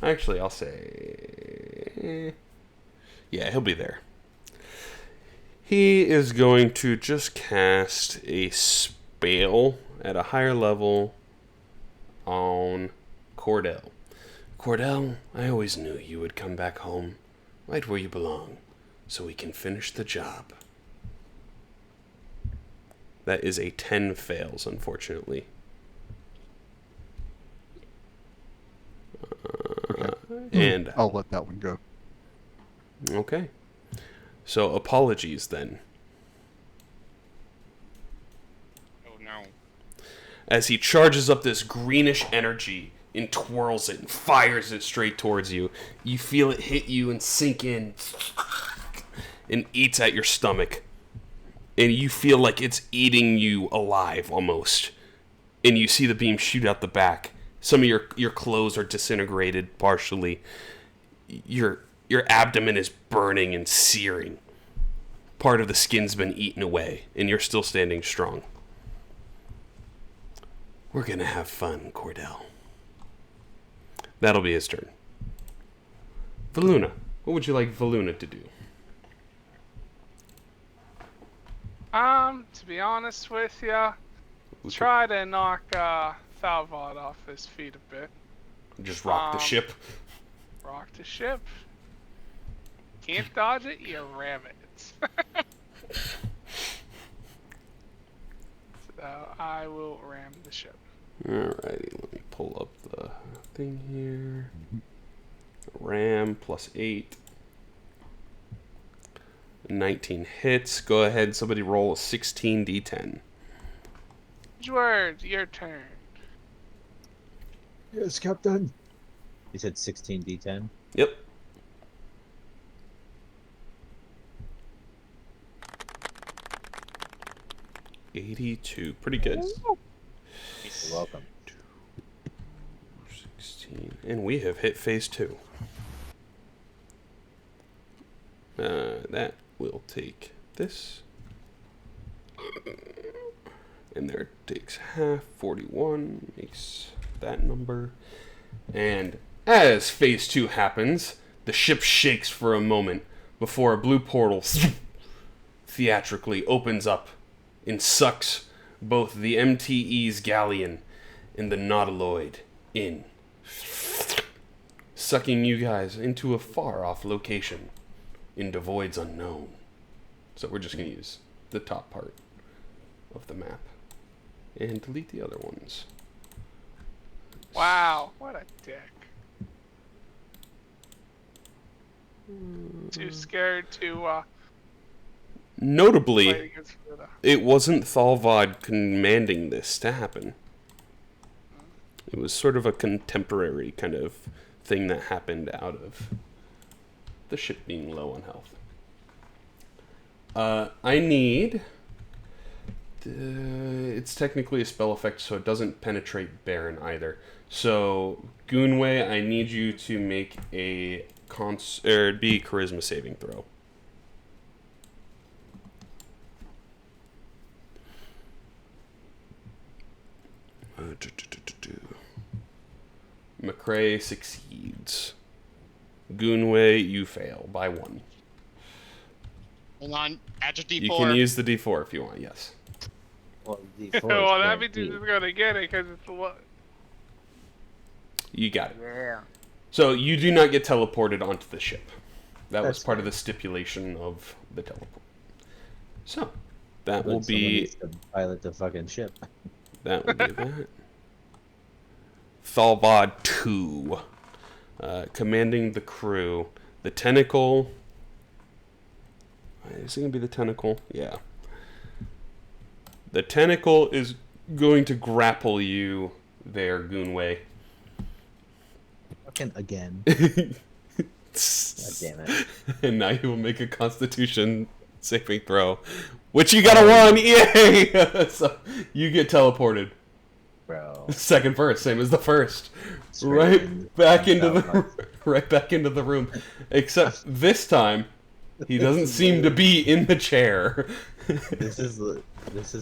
Actually, I'll say... yeah, he'll be there. He is going to just cast a spell at a higher level on Cordell. Cordell, I always knew you would come back home, right where you belong, so we can finish the job. That is a 10 fails, unfortunately. And I'll let that one go. okay. So apologies then. Oh no. As he charges up this greenish energy and twirls it and fires it straight towards you, you feel it hit you and sink in and eats at your stomach. And you feel like it's eating you alive almost. And you see the beam shoot out the back. Some of your clothes are disintegrated partially. Your abdomen is burning and searing. Part of the skin's been eaten away, and you're still standing strong. We're gonna have fun, Cordell. That'll be his turn. Valuna, what would you like Valuna to do? To be honest with ya, try to knock Thaal Vod off his feet a bit. Just rock the ship? Rock the ship. Can't dodge it, you ram it. So I will ram the ship. Alrighty, let me pull up the thing here. Ram plus 8. 19 hits. Go ahead, somebody roll a 16d10. Edward, your turn. Yes, Captain. You said 16d10? Yep. $82. Pretty good. You're welcome. 16. And we have hit phase 2. That will take this. And there takes half. 41 makes that number. And as phase 2 happens, the ship shakes for a moment before a blue portal theatrically opens up and sucks both the MTE's galleon and the Nautiloid in, sucking you guys into a far-off location into voids unknown. So we're just going to use the top part of the map and delete the other ones. Wow, what a dick. Too scared to play Notably, against Ruda. it wasn't Thaal Vod commanding this to happen. It was sort of a contemporary kind of thing that happened out of the ship being low on health. I need... it's technically a spell effect, so it doesn't penetrate Baron either. So, Goonway, I need you to make a charisma saving throw. McCrae succeeds. Goonway, you fail by 1. Hold on, add your D4. You can use the D4 if you want, yes. Well, D4 Well, is that means guaranteed. he's just gonna get it because it's what? You got it. Yeah. So you do not get teleported onto the ship. That was That's part of fine. the stipulation of the teleport. So that But will someone be needs to pilot the fucking ship. that. Will be that. Thaal Vod 2, commanding the crew. The tentacle. Is it gonna be the tentacle? Yeah. The tentacle is going to grapple you there, Goonway. Fucking again. God damn it. And now you will make a Constitution saving throw, which you got a 1. Yay! So you get teleported. Bro. Second first, same as the first. Straight in Right into the Thaal right back into the room. Except this time, he doesn't seem to be in the chair. This is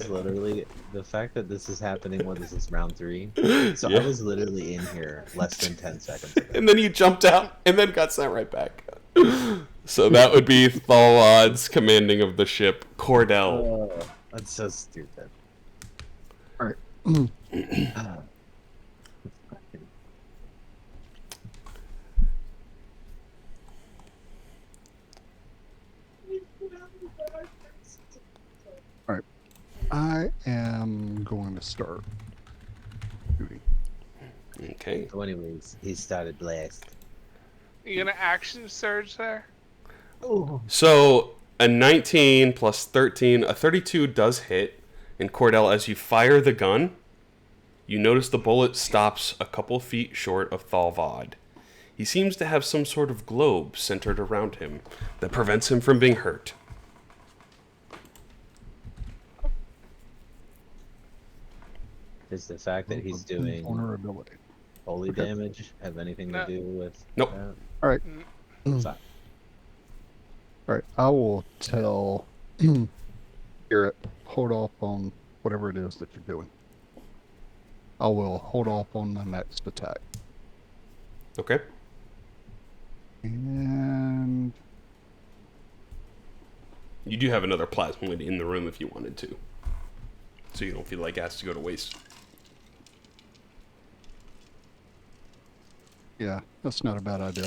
literally the fact that this is happening when this is round 3. So Yeah. I was literally in here less than 10 seconds ago. And then you jumped out and then got sent right back. So that would be Thaal Vod's commanding of the ship, Cordell. Oh, that's so stupid. Alright. to start shooting. Okay. So anyways, he started blast. You gonna action surge there? Oh. So a 19 plus 13, a 32 does hit. And Cordell, as you fire the gun, you notice the bullet stops a couple feet short of Thaal Vod. He seems to have some sort of globe centered around him that prevents him from being hurt. Does the fact that he's doing vulnerability. holy Okay. damage have anything No. to do with Nope. that? All right. Fine. All right. I will tell Garrett, hold off on whatever it is that you're doing. I will hold off on the next attack. Okay. And You do have another plasmoid in the room if you wanted to. So you don't feel like it has to go to waste. yeah, that's not a bad idea.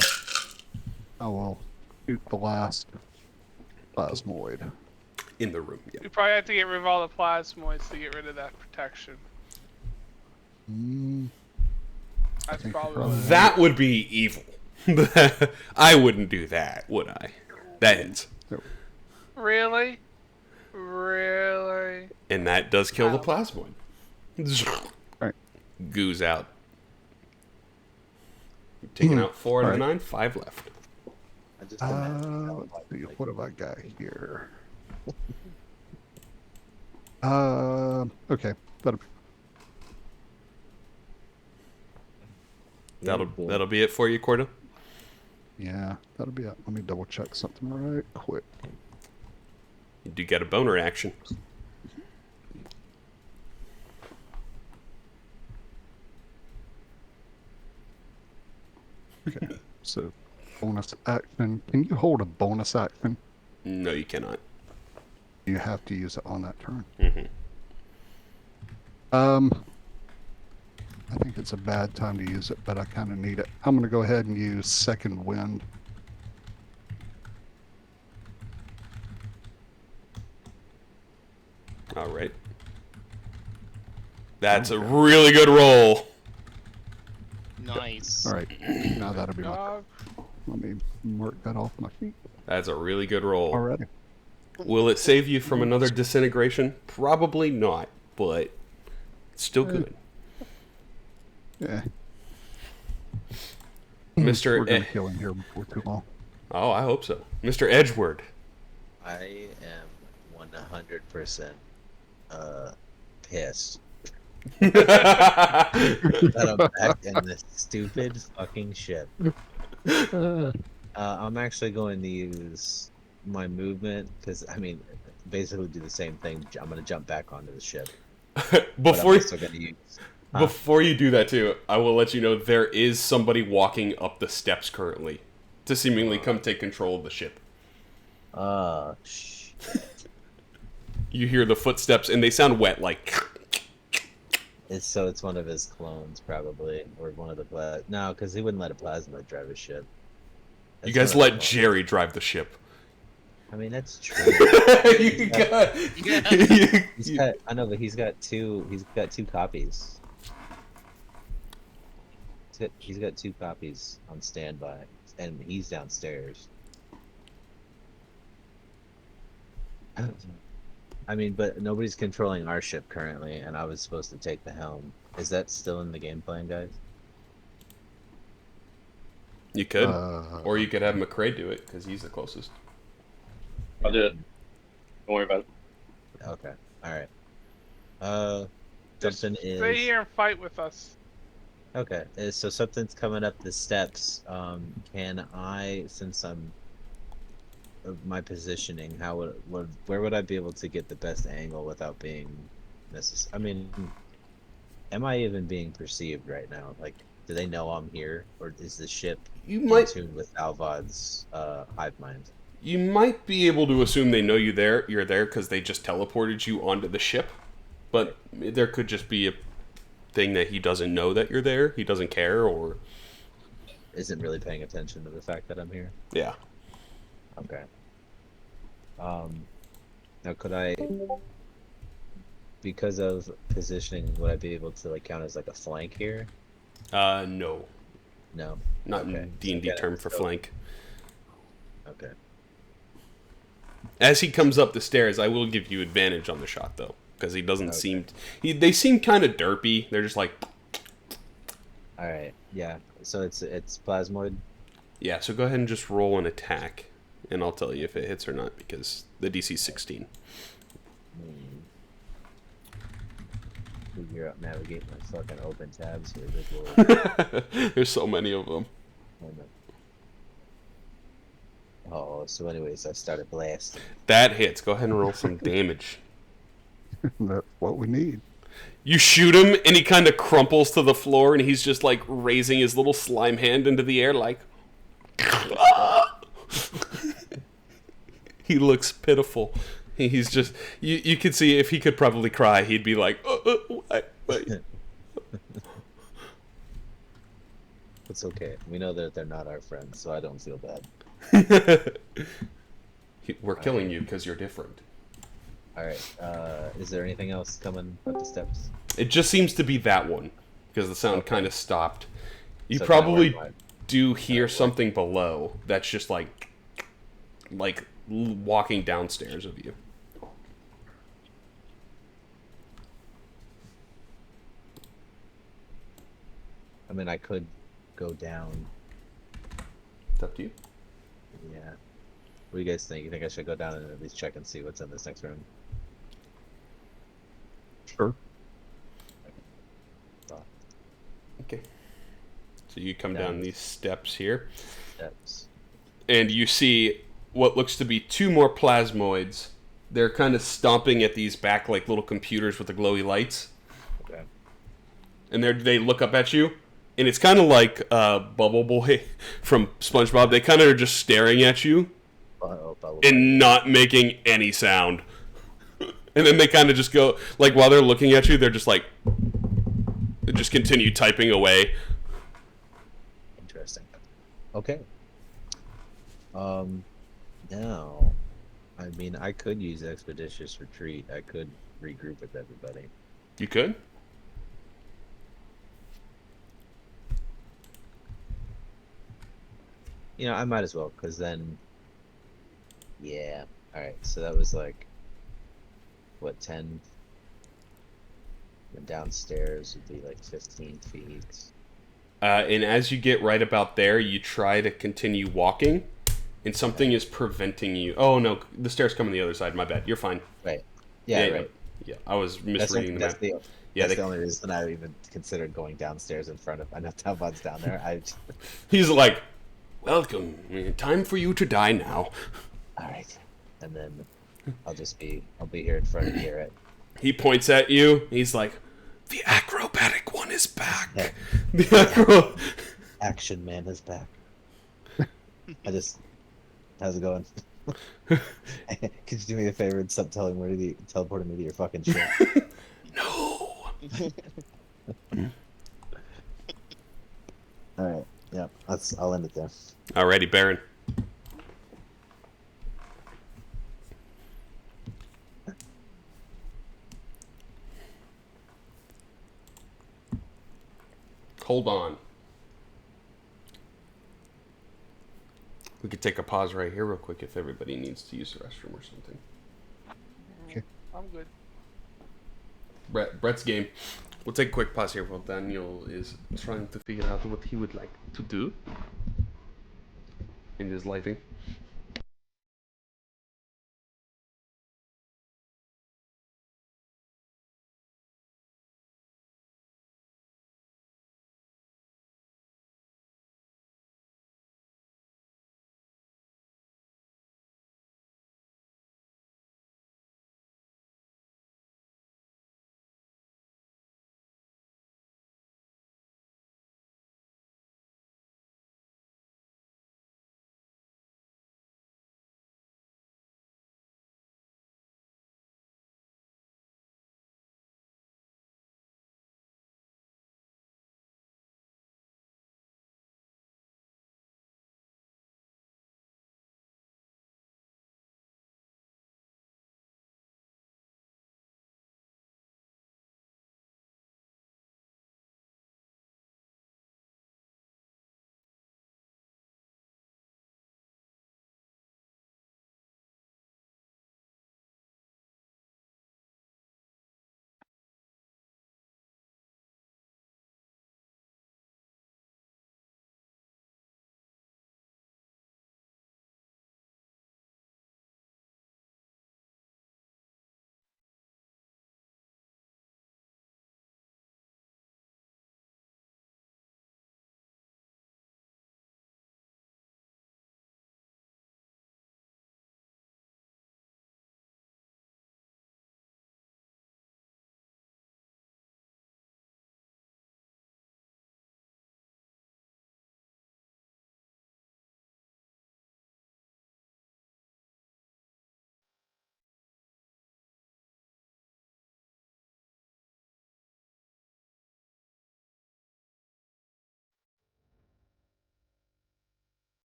I will shoot the last plasmoid. In the room, yeah. We probably have to get rid of all the plasmoids to get rid of that protection. That's think probably probably- what it is. That would be evil. I wouldn't do that, would I? That hits. Really? Really? And that does kill the Ow. plasmoid. Right. Goos out. You've taken out 4 out of Alright. 9, 5 left. I just imagine how Let's see, like, what have I got here? Okay. That'll be it for you, Corda. Yeah, that'll be it. Let me double check something right quick. You do get a boner action. Okay, so bonus action. Can you hold a bonus action? No, you cannot. You have to use it on that turn. Mhm. I think it's a bad time to use it, but I kind of need it. I'm going to go ahead and use second wind. All right. That's a really good roll. Nice. All right, now that'll be my. Dog. Let me mark that off my sheet That's a really good roll. already. Will it save you from another disintegration? Probably not, but it's still good. Yeah. Mr. We're going E- to kill him here before too long. Oh, I hope so. Mr. Edgeworth. I am 100% pissed that I'm back in this stupid fucking ship. I'm actually going to use my movement because basically do the same thing. I'm going to jump back onto the ship. But I'm Before also going to use. Before you do that too, I will let you know there is somebody walking up the steps currently to seemingly come take control of the ship. Shit. You hear the footsteps and they sound wet, like. It's one of his clones probably, or one of the no, because he wouldn't let a plasma drive a ship. You That's guys one of let the Jerry drive the ship. I mean, that's true. You got- I know, but he's got two copies. He's got 2 copies on standby, and he's downstairs. I mean, but nobody's controlling our ship currently, and I was supposed to take the helm. Is that still in the game plan, guys? You could, Uh, or you could have McCrae do it because he's the closest. I'll do it. Don't worry about it. Okay, all right. Just Something stay is here and fight with us. okay. So something's coming up the steps. Can I, since I'm of my positioning, where would I be able to get the best angle without being necessary? I mean, am I even being perceived right now? Like, do they know I'm here, or is the ship You in might tune with Thaal Vod's hive mind? You might be able to assume they know you're there because they just teleported you onto the ship. But there could just be a thing that he doesn't know that you're there. He doesn't care, or Isn't really paying attention to the fact that I'm here. yeah. Okay. Now could I because of positioning, would I be able to like count as like a flank here? No. No. Not Okay. in D&D So term for flank. Okay. As he comes up the stairs, I will give you advantage on the shot, though. Because he doesn't Okay. seem... They seem kind of derpy. They're just like... All right. Yeah. So it's plasmoid. Yeah, so go ahead and just roll an attack. And I'll tell you if it hits or not, because the DC's 16. Figure out navigate my fucking open tabs here. Good lord. There's so many of them. Oh, so anyways, I started blasting. That hits. Go ahead and roll some damage. That's what we need. You shoot him, and he kind of crumples to the floor, and he's just, like, raising his little slime hand into the air, like... He looks pitiful. He's just... You could see if he could probably cry, he'd be like... what? It's okay. We know that they're not our friends, so I don't feel bad. We're killing you because you're different. Alright, is there anything else coming up the steps? It just seems to be that one, because the sound kind of stopped. You So probably kinda do hear something below that's just like walking downstairs of you. I mean, I could go down. It's up to you. Yeah. What do you guys think? You think I should go down and at least check and see what's in this next room? Sure. Okay. So you come down these steps here, Steps. and you see what looks to be two more plasmoids. They're kind of stomping at these back like little computers with the glowy lights. Okay. And they look up at you, and it's kind of like Bubble Boy from SpongeBob. They kind of are just staring at you and not making any sound. And then they kind of just go, like, while they're looking at you, they're just like, they just continue typing away. Interesting. Okay. Now, I mean, I could use Expeditious Retreat. I could regroup with everybody. You could? You know, I might as well, because then... Yeah. Alright, so that was like... What, 10? And downstairs would be like 15 feet. And as you get right about there, you try to continue walking, and something is preventing you. Oh, no, the stairs come on the other side. My bad. You're fine. Right. Yeah, right. Yeah, I was misreading the map. That's the only reason I even considered going downstairs in front of... I know Thaal Vod's down there. He's like, welcome. Time for you to die now. Alright. And then I'll be here in front of you, right? He points at you. He's like, the acrobatic one is back. Yeah. The Action Man is back. How's it going? Could you do me a favor and stop teleporting me to your fucking ship? No. Alright, yeah, I'll end it there. Alrighty, Baron. Hold on. We could take a pause right here real quick if everybody needs to use the restroom or something. Okay. I'm good. Brett's game. We'll take a quick pause here while Daniel is trying to figure out what he would like to do in his lifing.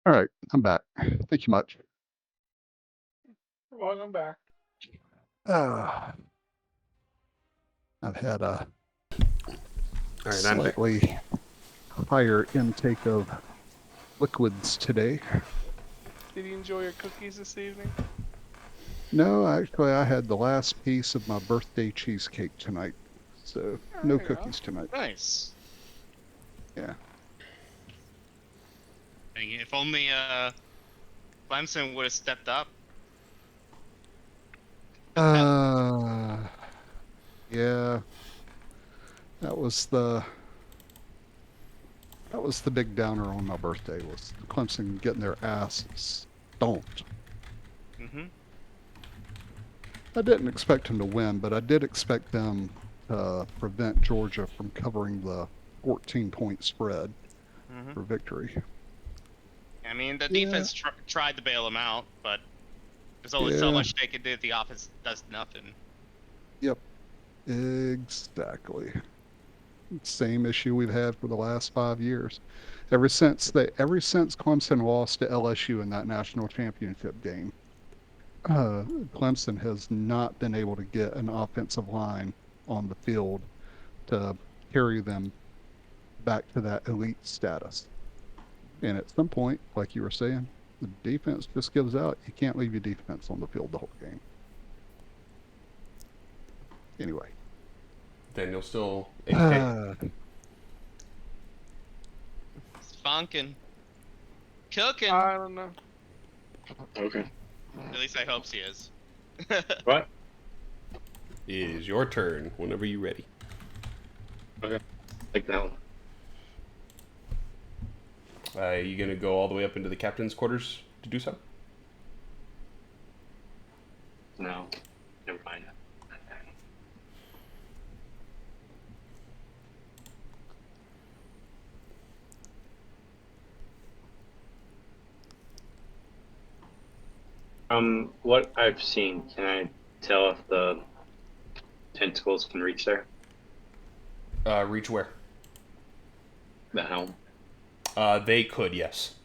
All right, I'm back. Thank you much. Welcome back. I've had a All right, I'm back. slightly higher intake of liquids today. Did you enjoy your cookies this evening? No, actually, I had the last piece of my birthday cheesecake tonight, so no There you go. cookies tonight. Nice. Yeah. Dang it, if only Clemson would have stepped up. Yeah. That was the big downer on my birthday, was Clemson getting their ass stomped. Mm-hmm. I didn't expect them to win, but I did expect them to prevent Georgia from covering the 14-point spread Mm-hmm. for victory. I mean, the Yeah. defense tried to bail them out, but there's only so Yeah. much they can do. The offense does nothing. Yep. Exactly. Same issue we've had for the last 5 years. Ever since Clemson lost to LSU in that national championship game, Clemson has not been able to get an offensive line on the field to carry them back to that elite status. And at some point, like you were saying, the defense just gives out. You can't leave your defense on the field the whole game. Anyway. Then you'll still. Spunking. Cooking. I don't know. Okay. At least I hope she is. What? Is your turn whenever you're ready. Okay. Take that one. You gonna go all the way up into the captain's quarters to do so? No. Never mind. What I've seen, can I tell if the tentacles can reach there? Reach where? The helm? They could, yes.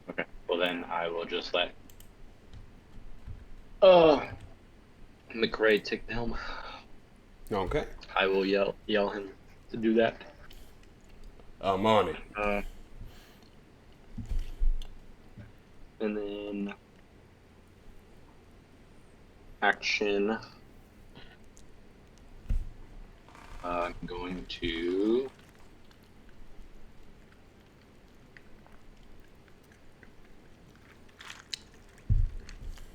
Okay. Well, then I will just let McRae take the helm. Okay. I will yell him to do that. I'm on it. And then action. I'm going to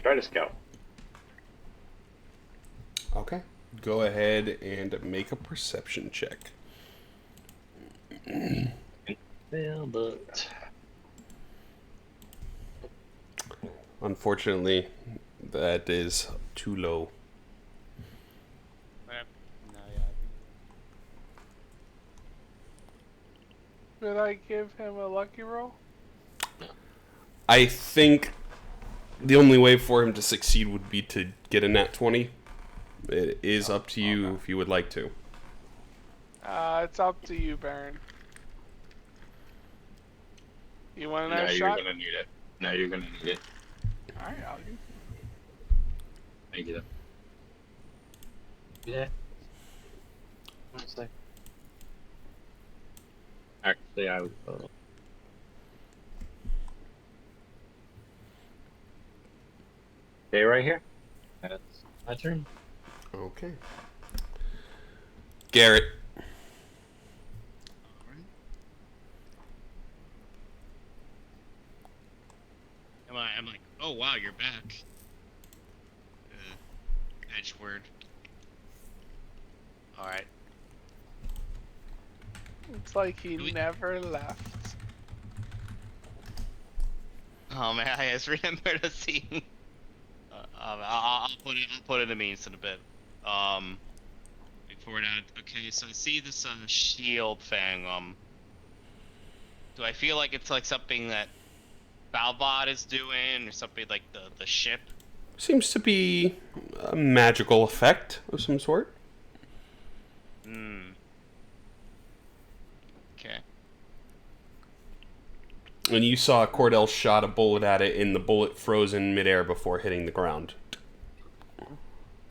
try to scout. Okay. Go ahead and make a perception check. Well, but Unfortunately, that is too low. Did I give him a lucky roll? I think the only way for him to succeed would be to get a nat 20. It is up to you if you would like to. It's up to you, Baron. You want now another you're shot? gonna need it. Now you're gonna need it. Alright, I'll do. Thank you. Yeah. One sec. Actually, I would. Stay right here. That's my turn. Okay. Garrett. I'm like, oh wow, you're back. Edgeward. Alright. It's like he never left. Oh man, I just remembered a scene. I'll put in a means in a bit. Before that, okay, so I see this shield thing. Do I feel like it's like something that Thaal Vod is doing, or something like the ship? Seems to be a magical effect of some sort. Okay. And you saw Cordell shot a bullet at it, and the bullet froze in midair before hitting the ground.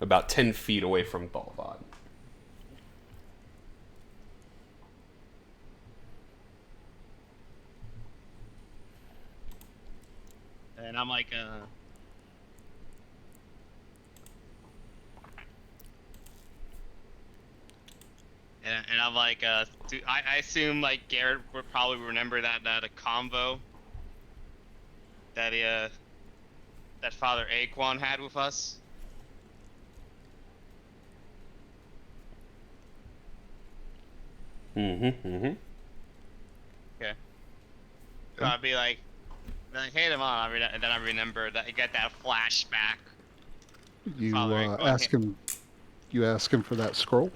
About 10 feet away from Thaal Vod. And I'm like, and I'm like, I assume like Garrett would probably remember that a convo that that Father Aquan had with us. Mm-hmm. Okay. So I'd be like, hey, them on, and then I remember that I get that flashback. You Father Aquan ask him. You ask him for that scroll.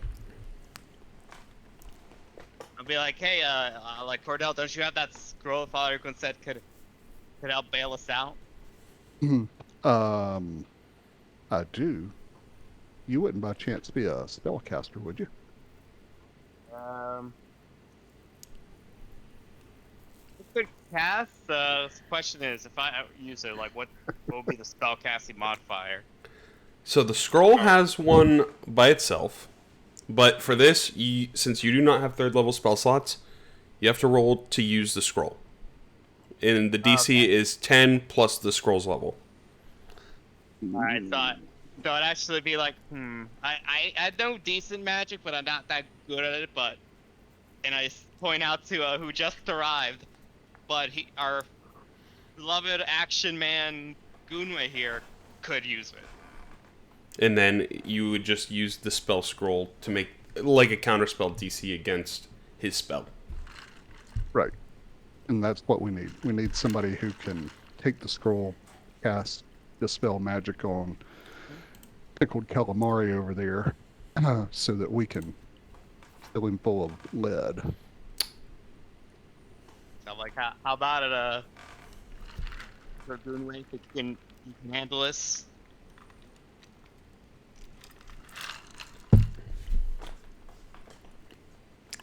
I'll be like, hey, like Cordell, don't you have that scroll Father Aquan said could help bail us out? I do. You wouldn't by chance be a spellcaster, would you? Good cast. The question is, if I use it, like, what will be the spellcasting modifier? So the scroll has one by itself, but for this, since you do not have 3rd level spell slots, you have to roll to use the scroll. And the DC is 10 plus the scroll's level. I thought it'd actually be like, I know decent magic, but I'm not that good at it. And I point out to who just arrived, but our beloved action man Gunway here could use it. And then you would just use the spell scroll to make like a counterspell DC against his spell. Right. And that's what we need. We need somebody who can take the scroll, cast dispel magic on pickled calamari over there, so that we can fill him full of lead. So I'm like, how about it, for Gunway, if you can handle this?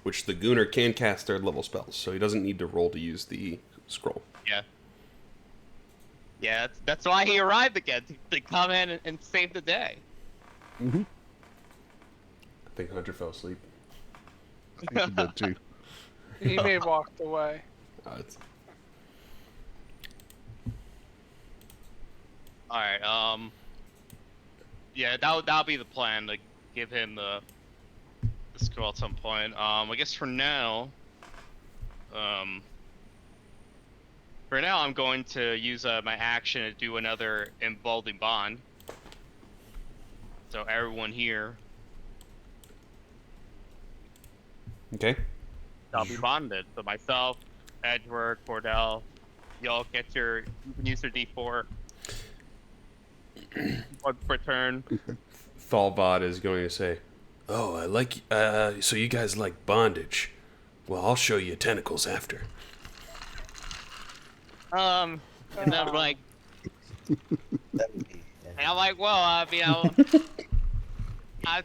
Which the Gooner can cast 3rd level spells, so he doesn't need to roll to use the scroll. Yeah. Yeah, that's why he arrived again, to come in and save the day. Mm-hmm. I think Hunter fell asleep. I think he did too. He may have walked away. Alright, yeah, that'll be the plan, to give him the scroll at some point. I guess for now, I'm going to use my action to do another emboldening bond. So everyone here, Okay. I'll be bonded. So myself, Edward, Cordell, y'all you can use your D4 once per turn. Thaal Vod is going to say, "Oh, I like. So you guys like bondage? Well, I'll show you tentacles after." And then I'm like, That would be. and I'm like, well, I'm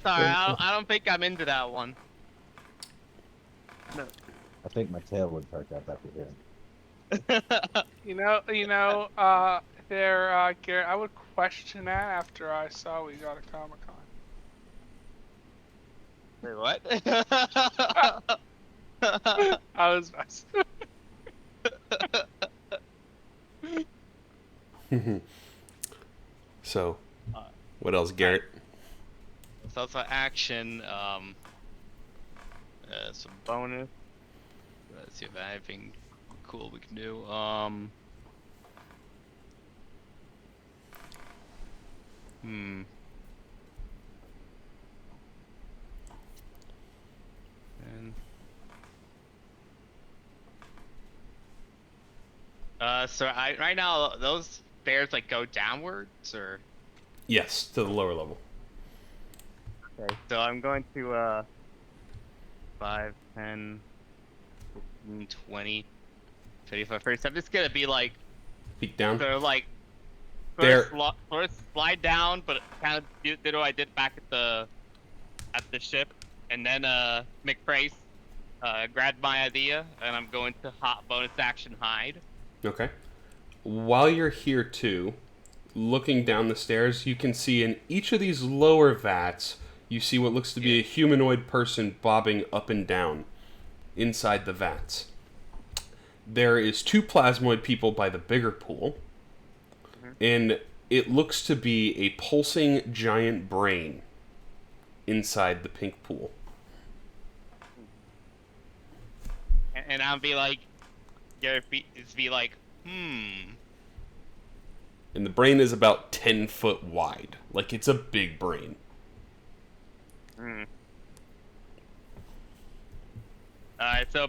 sorry, I don't think I'm into that one. No. I think my tail would perk up after hearing. Garrett, I would question that after I saw we got a Comic-Con. Wait, what? I was messing. So, what else, Garrett? So that's my action. Some bonus. Let's see if I have anything cool we can do. So right now those stairs like go downwards, or? Yes, to the lower level. Okay. So I'm going to 5, 10, 15, 20, 25, 30. I'm just gonna be like, Peek down. so like, There. first slide down, but kind of did what I did back at the ship, and then McPrace grabbed my idea, and I'm going to hot bonus action hide. Okay. While you're here too, looking down the stairs, you can see in each of these lower vats, you see what looks to be a humanoid person bobbing up and down inside the vats. There is 2 plasmoid people by the bigger pool, and it looks to be a pulsing giant brain inside the pink pool. And I'll be like, be like, And the brain is about 10 foot wide. Like, it's a big brain. Alright, so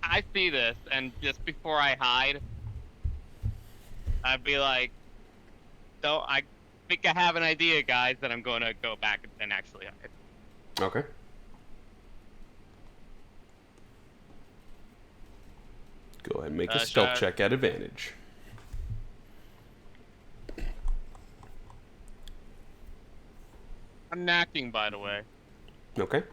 I see this, and just before I hide, I'd be like, so I think I have an idea, guys, that I'm going to go back and actually hide. Okay. Go ahead and make a stealth check at advantage. I'm knacking, by the way. Okay.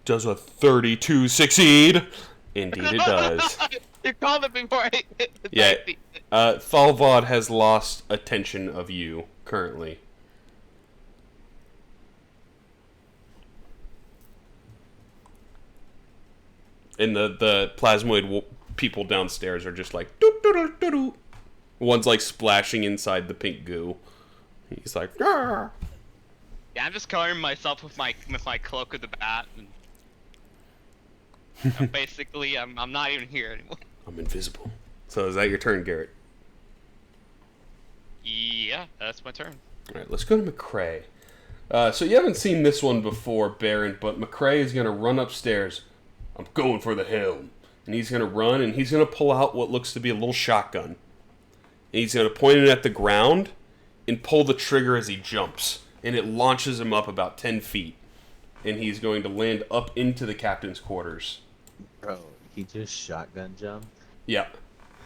Does a 32 succeed? Indeed it does. You called it before I hit the Yeah. dice. Thaal Vod has lost attention of you currently. And the plasmoid people downstairs are just like doo doo doo doo doo. One's like splashing inside the pink goo. He's like, "Arr!" Yeah, I'm just covering myself with my cloak of the bat, and basically I'm not even here anymore. I'm invisible. So is that your turn, Garrett? Yeah, that's my turn. All right, let's go to McCrae. So you haven't seen this one before, Baron, but McCrae is going to run upstairs. I'm going for the helm. And he's going to run, and he's going to pull out what looks to be a little shotgun. And he's going to point it at the ground and pull the trigger as he jumps. And it launches him up about 10 feet. And he's going to land up into the captain's quarters. Bro, he just shotgun jumped. Yeah.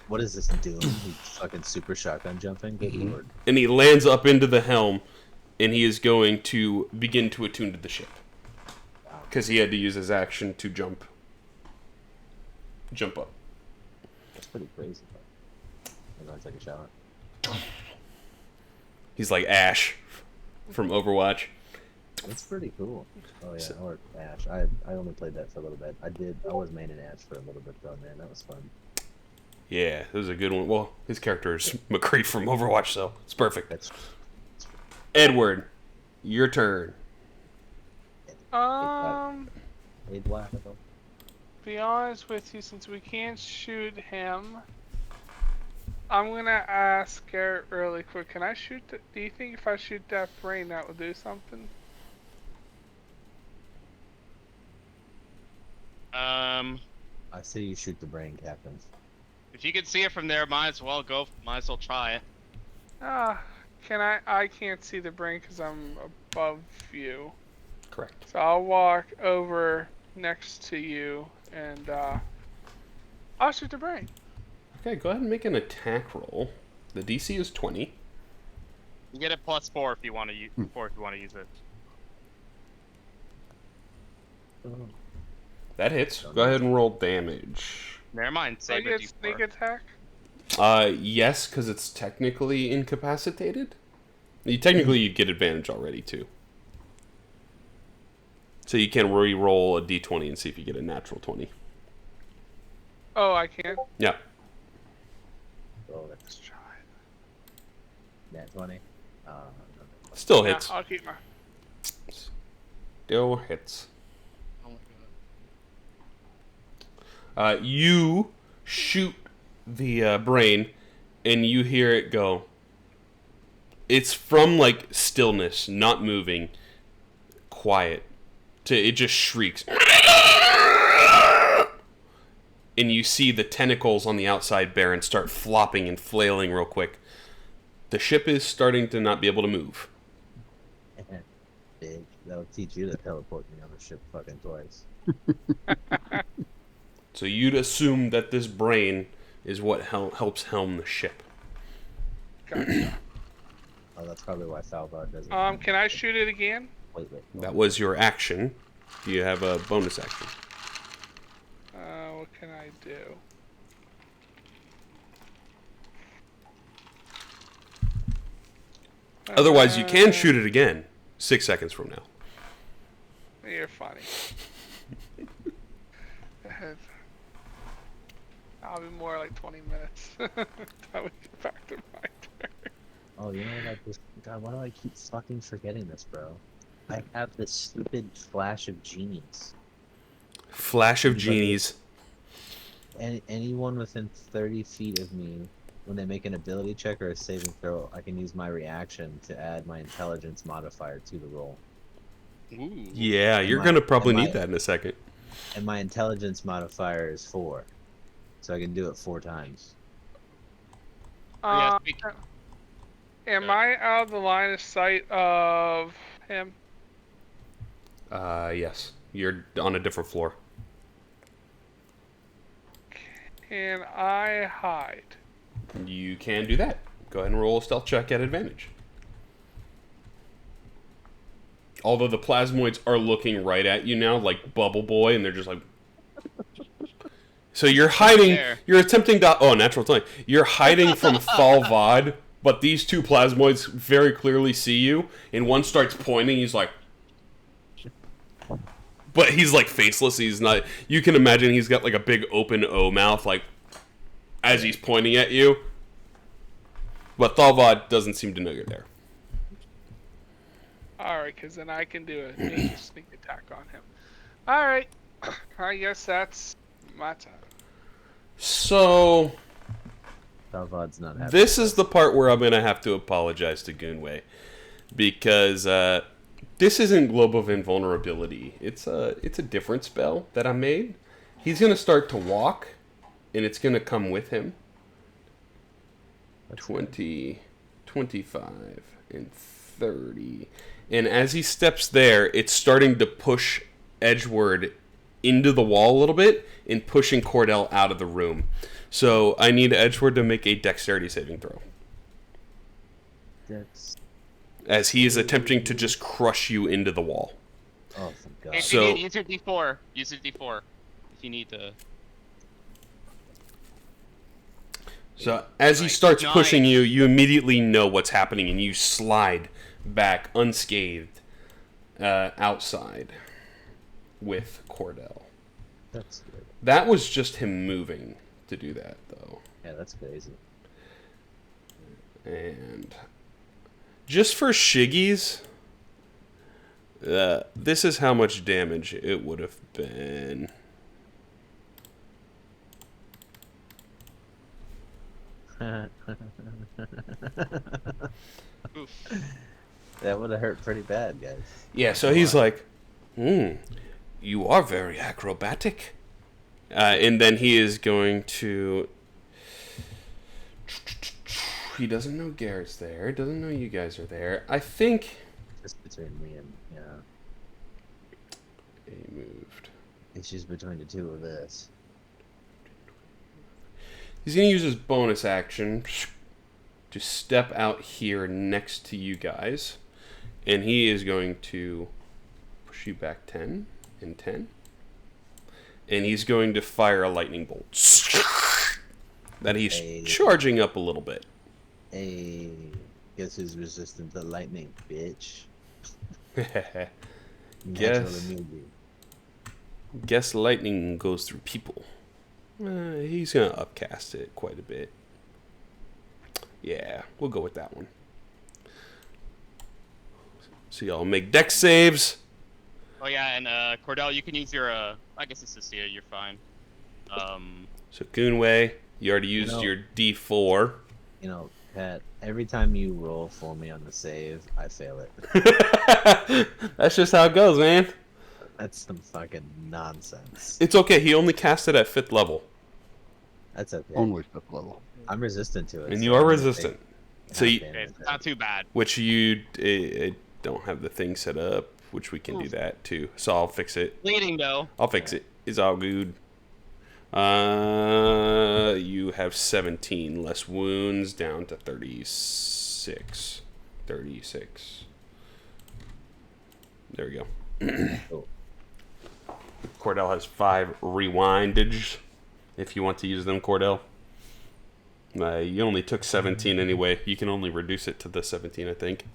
What is this doing? He's fucking super shotgun jumping? Good lord. And he lands up into the helm, and he is going to begin to attune to the ship. Because he had to use his action to jump up. That's pretty crazy. I'm gonna take a shower. He's like Ash from Overwatch. That's pretty cool. Oh yeah, or Ash. I only played that for a little bit. I was maining Ash for a little bit though, man. That was fun. Yeah, it was a good one. Well, his character is McCree from Overwatch, so it's perfect. That's Edward, your turn. Be honest with you, since we can't shoot him, I'm gonna ask Garrett really quick. Can I shoot? Do you think if I shoot that brain, that will do something? I say you shoot the brain, Captain. If you can see it from there, might as well try it. Can I? I can't see the brain because I'm above you. Correct. So I'll walk over next to you and I'll shoot the brain. Okay, go ahead and make an attack roll. The DC is 20. You get a +4 if you want to use it. That hits. Go ahead and roll damage. Never mind. So I Save it. get sneak attack. Yes, because it's technically incapacitated. You'd get advantage already too. So you can re-roll a d20 and see if you get a natural 20. Oh, I can. Yeah. Oh, let's try it. Nat 20. Still hits. I'll keep my. Still hits. You shoot the brain, and you hear it go. It's from like stillness, not moving, quiet, to it just shrieks. And you see the tentacles on the outside, Baron, start flopping and flailing real quick. The ship is starting to not be able to move. Big. That'll teach you to teleport me on the ship fucking twice. So you'd assume that this brain is what helps helm the ship. Gotcha. Oh, that's probably why Thaal Vod doesn't. Can I shoot it again? Wait. That was your action. Do you have a bonus action? What can I do? Otherwise, you can shoot it again 6 seconds from now. You're funny. I'll be more like 20 minutes. That would get back to my turn. Oh, you know what I just... God, why do I keep fucking forgetting this, bro? I have this stupid flash of genies. Flash of genies. Anyone within 30 feet of me, when they make an ability check or a saving throw, I can use my reaction to add my intelligence modifier to the roll. Ooh. Yeah, you're my- going to probably and my- need that in a second. And my intelligence modifier is 4. So I can do it 4 times. Yeah, Am I out of the line of sight of him? Yes. You're on a different floor. Can I hide? You can do that. Go ahead and roll a stealth check at advantage. Although the plasmoids are looking right at you now, like Bubble Boy, and they're just like... So you're hiding... You're attempting to... Oh, natural 20. You're hiding from Thaal Vod, but these two plasmoids very clearly see you, and one starts pointing, he's like... But he's like faceless, he's not... You can imagine he's got like a big open O mouth, like... As he's pointing at you. But Thaal Vod doesn't seem to know you're there. Alright, because then I can do a major sneak attack on him. Alright. I guess that's my time. So... Salvod's not happy. This is the part where I'm going to have to apologize to Goonway. Because this isn't Globe of Invulnerability. It's a different spell that I made. He's going to start to walk, and it's going to come with him. 20, 25, and 30. And as he steps there, it's starting to push Edgeward into the wall a little bit and pushing Cordell out of the room. So I need Edgeward to make a dexterity saving throw. As he is attempting to just crush you into the wall. Oh, thank God. If So- you need, use your D4. Use your D4. If you need to. So as he starts pushing you, you immediately know what's happening and you slide back unscathed outside with Cordell. That's good. That was just him moving to do that, though. Yeah, that's crazy. And just for shiggies, this is how much damage it would have been. That would have hurt pretty bad, guys. Yeah, so he's like, you are very acrobatic. And then he is going to... He doesn't know Garrett's there. Doesn't know you guys are there. I think... Just between me and, He moved. issues between the two of us. He's going to use his bonus action to step out here next to you guys. And he is going to push you back 10 and 10. And he's going to fire a lightning bolt. That he's charging up a little bit. Hey, guess who's resistant to lightning, bitch? Natural Guess. immunity. Guess lightning goes through people. He's going to upcast it quite a bit. Yeah, we'll go with that one. So y'all make dex saves. Oh yeah, and Cordell, you can use your. I guess it's Cecilia. You're fine. So Goonway, you already used your D4. You know, Pat, every time you roll for me on the save, I fail it. That's just how it goes, man. That's some fucking nonsense. It's okay. He only cast it at 5th level. That's okay. Only 5th level. I'm resistant to it. And so you are I'm gonna resistant. take So half you, damage. it's not too bad. which you don't have the thing set up, which we can do that too. So I'll fix it. Bleeding though. I'll fix it. It's all good. You have 17 less wounds, down to 36. 36. There we go. Cool. Cordell has 5 rewindage. If you want to use them, Cordell. You only took 17 anyway. You can only reduce it to the 17, I think.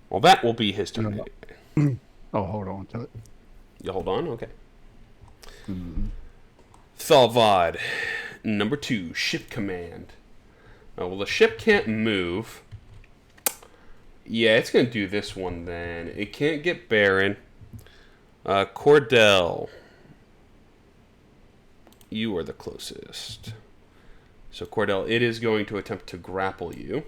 Well, that will be his turn. I'll hold on to it. You hold on? Okay. Mm-hmm. Thaal Vod, number 2, ship command. Well, the ship can't move. Yeah, it's going to do this one then. It can't get Baron. Cordell, you are the closest. So, Cordell, it is going to attempt to grapple you.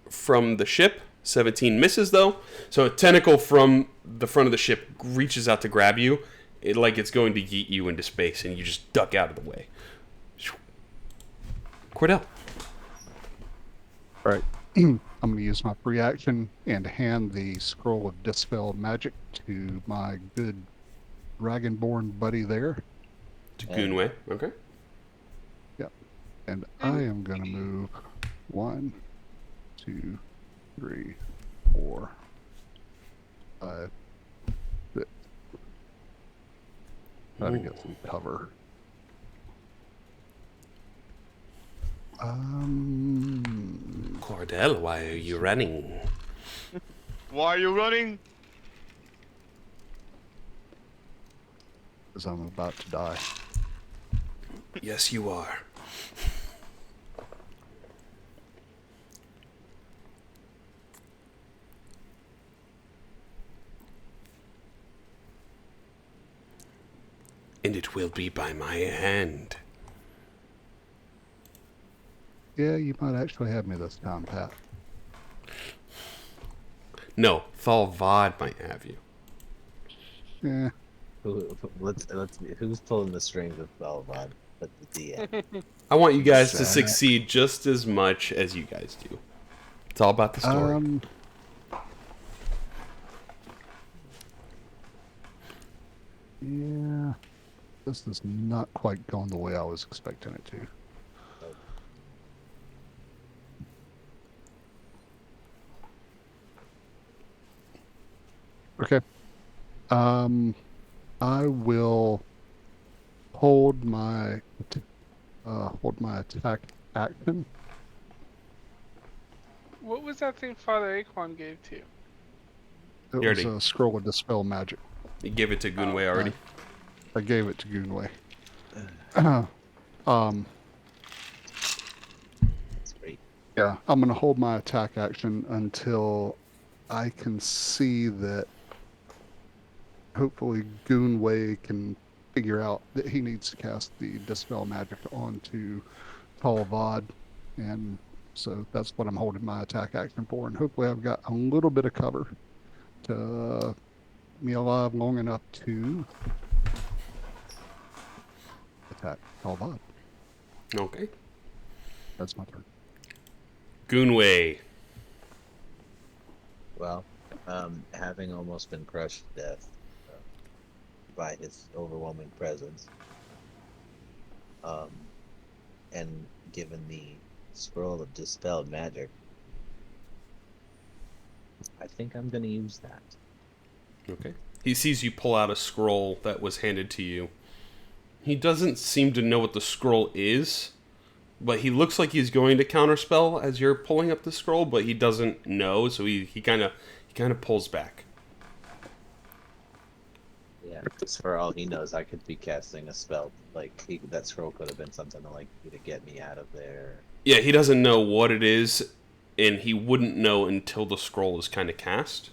From the ship. 17 misses, though. So, a tentacle from the front of the ship reaches out to grab you. Like it's going to yeet you into space, and you just duck out of the way. Cordell. All right. I'm going to use my free action and hand the scroll of Dispel Magic to my good Dragonborn buddy there. To Goonway, okay. Yep. And I am going to move 1, 2, 3, 4, 5, 6. Try to get some cover. Cordell, why are you running? Why are you running? Because I'm about to die. Yes, you are. And it will be by my hand. Yeah, you might actually have me this time, Pat. No, Thaal Vod might have you. Yeah. Who's pulling the strings of Thaal Vod? But the DM. I want you guys to succeed just as much as you guys do. It's all about the story. Yeah. This is not quite going the way I was expecting it to. Okay. I will hold my attack action. What was that thing Father Aquan gave to you? It was a scroll of Dispel Magic. You gave it to Goonway already? I gave it to Goonway. That's great. Yeah, I'm going to hold my attack action until I can see that hopefully Goonway can figure out that he needs to cast the Dispel Magic onto Thaal Vod. And so that's what I'm holding my attack action for. And hopefully I've got a little bit of cover to me alive long enough to attack Thaal Vod. Okay. That's my turn. Goonway. Well, having almost been crushed to death by his overwhelming presence, and given the scroll of dispelled magic, I think I'm going to use that. Okay. He sees you pull out a scroll that was handed to you. He doesn't seem to know what the scroll is, but he looks like he's going to counterspell as you're pulling up the scroll, but he doesn't know, so he kind of pulls back. Yeah, because for all he knows, I could be casting a spell. Like, that scroll could have been something to get me out of there. Yeah, he doesn't know what it is, and he wouldn't know until the scroll is kind of cast.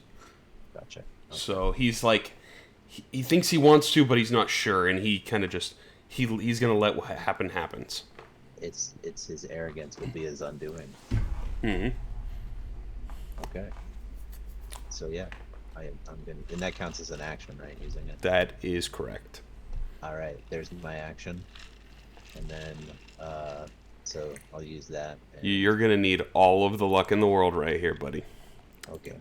Gotcha. Okay. So he's like, he thinks he wants to, but he's not sure, and he kind of just, he's going to let what happens. It's his arrogance will be his undoing. Mm-hmm. Okay. So yeah, I'm gonna, and that counts as an action, right? Using it. That is correct. All right, there's my action, and then so I'll use that. You're going to need all of the luck in the world right here, buddy. Okay.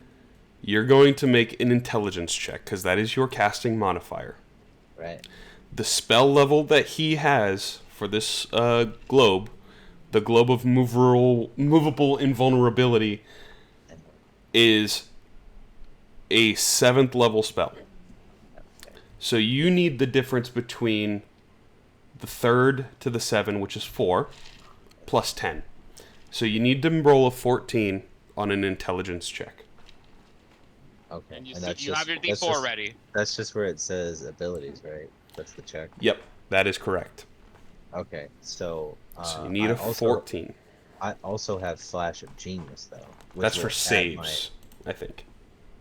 You're going to make an intelligence check, because that is your casting modifier. Right. The spell level that he has for this globe, the globe of movable invulnerability, is a 7th level spell. Okay. So you need the difference between the third to the 7, which is 4, plus 10. So you need to roll a 14 on an intelligence check. Okay. And you that's have your that's D4 just- ready. That's just where it says abilities, right? That's the check. Yep, that is correct. Okay, so. So you need I a 14. I also have Flash of Genius, though. which That's for will add saves, I think.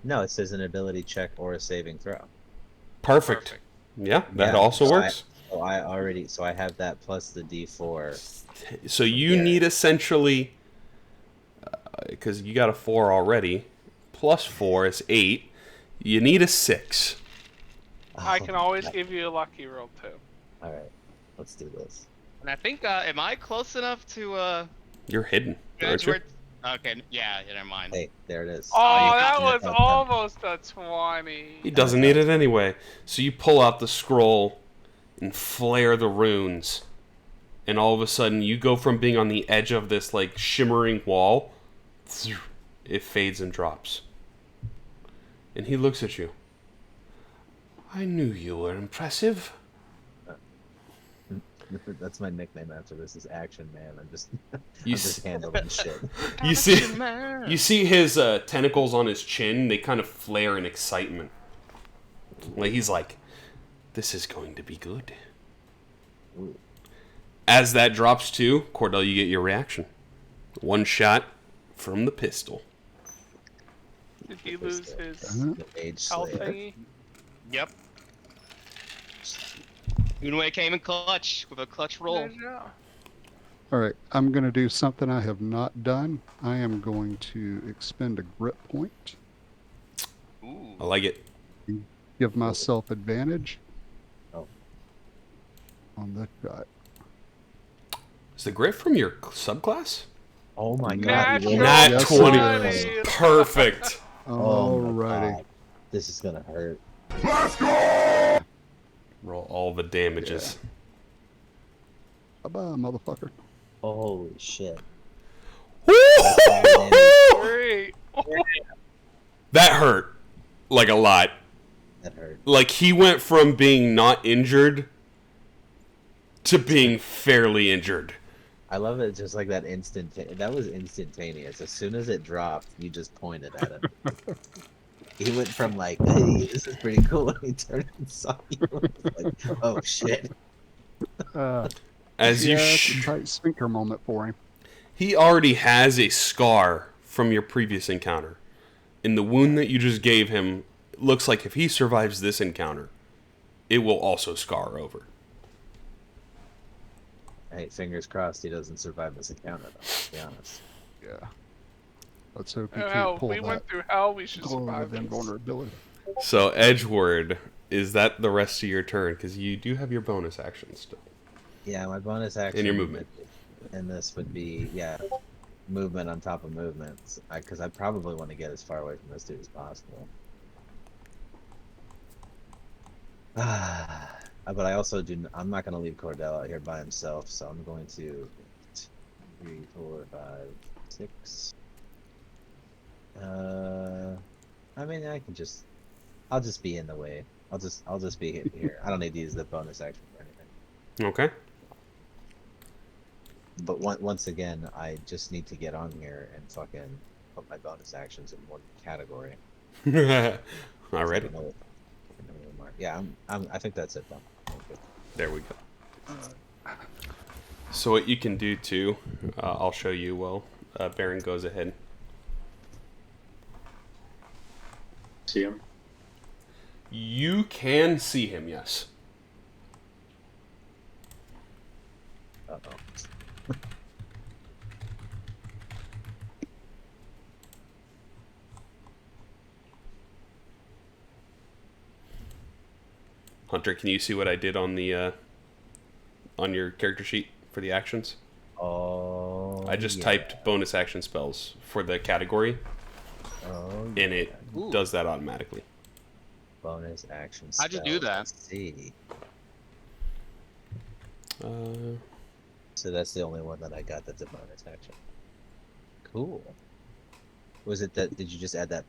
No, it says an ability check or a saving throw. Perfect. Yeah, that Yeah, also so works. So I have that plus the D4. So you Yeah. need essentially, because you got a 4 already, plus 4 is 8. You need a 6. I can always give you a lucky roll too. All right, let's do this. And I think, am I close enough to You're hidden, aren't you? Edgeworth? Okay, yeah, never mind. Hey, there it is. Oh, you that got was it. almost a 20. He doesn't need it anyway. So you pull out the scroll and flare the runes. And all of a sudden, you go from being on the edge of this, like, shimmering wall. It fades and drops. And he looks at you. I knew you were impressive. That's my nickname after this is Action Man. I'm just, You I'm just handling shit. You see his tentacles on his chin. They kind of flare in excitement. Like he's like, "This is going to be good." Ooh. As that drops too, Cordell, you get your reaction. One shot from the pistol. Did he lose his The Mage health Slayer. thingy? Yep. Unway came in clutch with a clutch roll. There you go. All right, I'm going to do something I have not done. I am going to expend a grit point, I Ooh. like it. give myself advantage Oh. on this shot. Is the grit from your subclass? Oh my god. Natural you Nat Yes, 20. sir. Perfect. Oh my Alrighty. God. This is gonna hurt. Roll all the damages. Bye-bye, motherfucker. Holy shit. Great. That hurt. Like a lot. That hurt. Like he went from being not injured to being fairly injured. I love it just like that that was instantaneous. As soon as it dropped, you just pointed at him. He went from like, hey, this is pretty cool, and he turned and saw you. Like, oh shit. As you Yeah, it's a tight sphincter moment for him. he already has a scar from your previous encounter. And the wound that you just gave him looks like if he survives this encounter, it will also scar over. Hey, fingers crossed he doesn't survive this encounter, though, to be honest. Yeah. Let's hope he Hell, can't pull we that went through hell. We should glow survive of this. invulnerability. So Edgeward, is that the rest of your turn? Because you do have your bonus actions still. Yeah, my bonus action. And your movement. And this would be, yeah, movement on top of movement. Because I probably want to get as far away from this dude as possible. But I also I'm not going to leave Cordell out here by himself, so I'm going to 3, 4, 5, 6. I mean, I'll just be in the way. I'll just be here. I don't need to use the bonus action for anything. Okay. But once again, I just need to get on here and fucking put my bonus actions in one category. Alrighty. Yeah, I think that's it though. Okay. There we go. So what you can do too, I'll show you while Baron goes ahead. See him? You can see him, yes. Uh-oh. Hunter, can you see what I did on the on your character sheet for the actions? Oh. I just yeah. typed bonus action spells for the category, Oh. and it Ooh. does that automatically. Bonus action. How'd you do spell. that? Let's see. Uh, So that's the only one that I got that's a bonus action. Cool. Was it that? Did you just add that?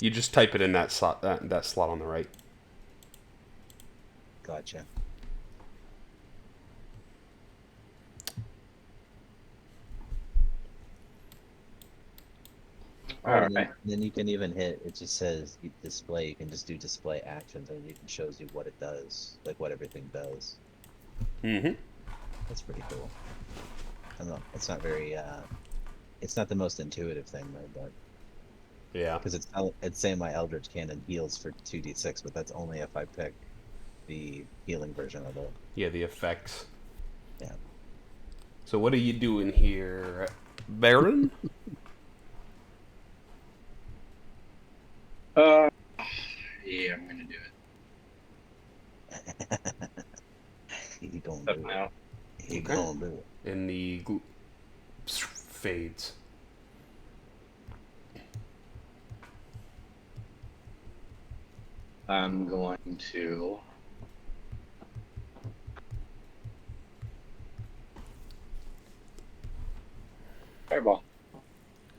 you just type it in that slot, that slot on the right. Gotcha. Oh, All and right. then you can even hit. It just says you display. You can just do display actions, and it even shows you what it does, like what everything does. Mm-hmm. That's pretty cool. I don't know. It's not very. It's not the most intuitive thing though, but Yeah. because it's saying my Eldritch Cannon heals for 2d6, but that's only if I pick the healing version of it. Yeah, the effects. Yeah. So what are you doing here, Baron? Yeah, I'm gonna do it. He gonna Up do it. now. He Okay. gonna do it. And the fades. I'm going to. Fireball.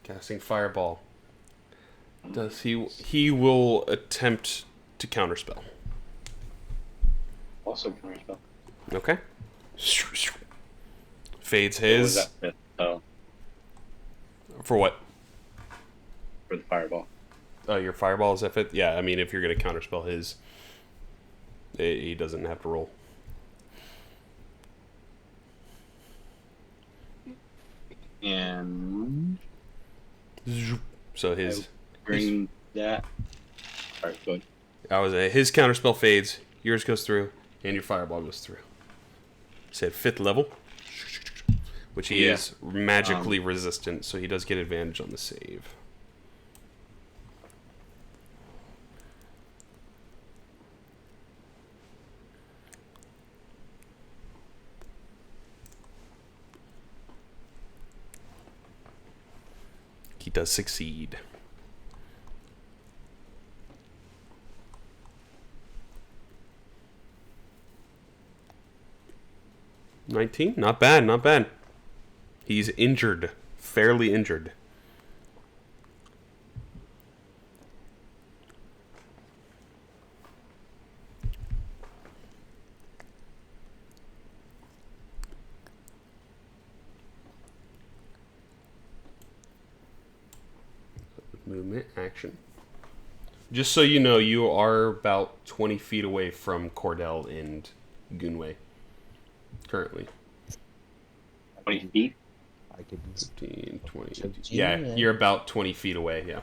Casting Fireball. Does he will attempt to counterspell. Also counterspell. Okay. Fades What was his. that fifth? Oh, For what? for the fireball. Your Fireball is if it. Yeah, I mean if you're gonna counterspell his, he doesn't have to roll. And So his. bring that. All right, good. I was his counterspell fades. Yours goes through, and your Fireball goes through. Said 5th level, which he Yeah. is magically resistant, so he does get advantage on the save. He does succeed. $19? Not bad, not bad. He's injured. Fairly injured. Movement, action. Just so you know, you are about 20 feet away from Cordell and Gunway. Currently. 20 feet. I could 15, 20. Genius. Yeah, you're about 20 feet away, yeah.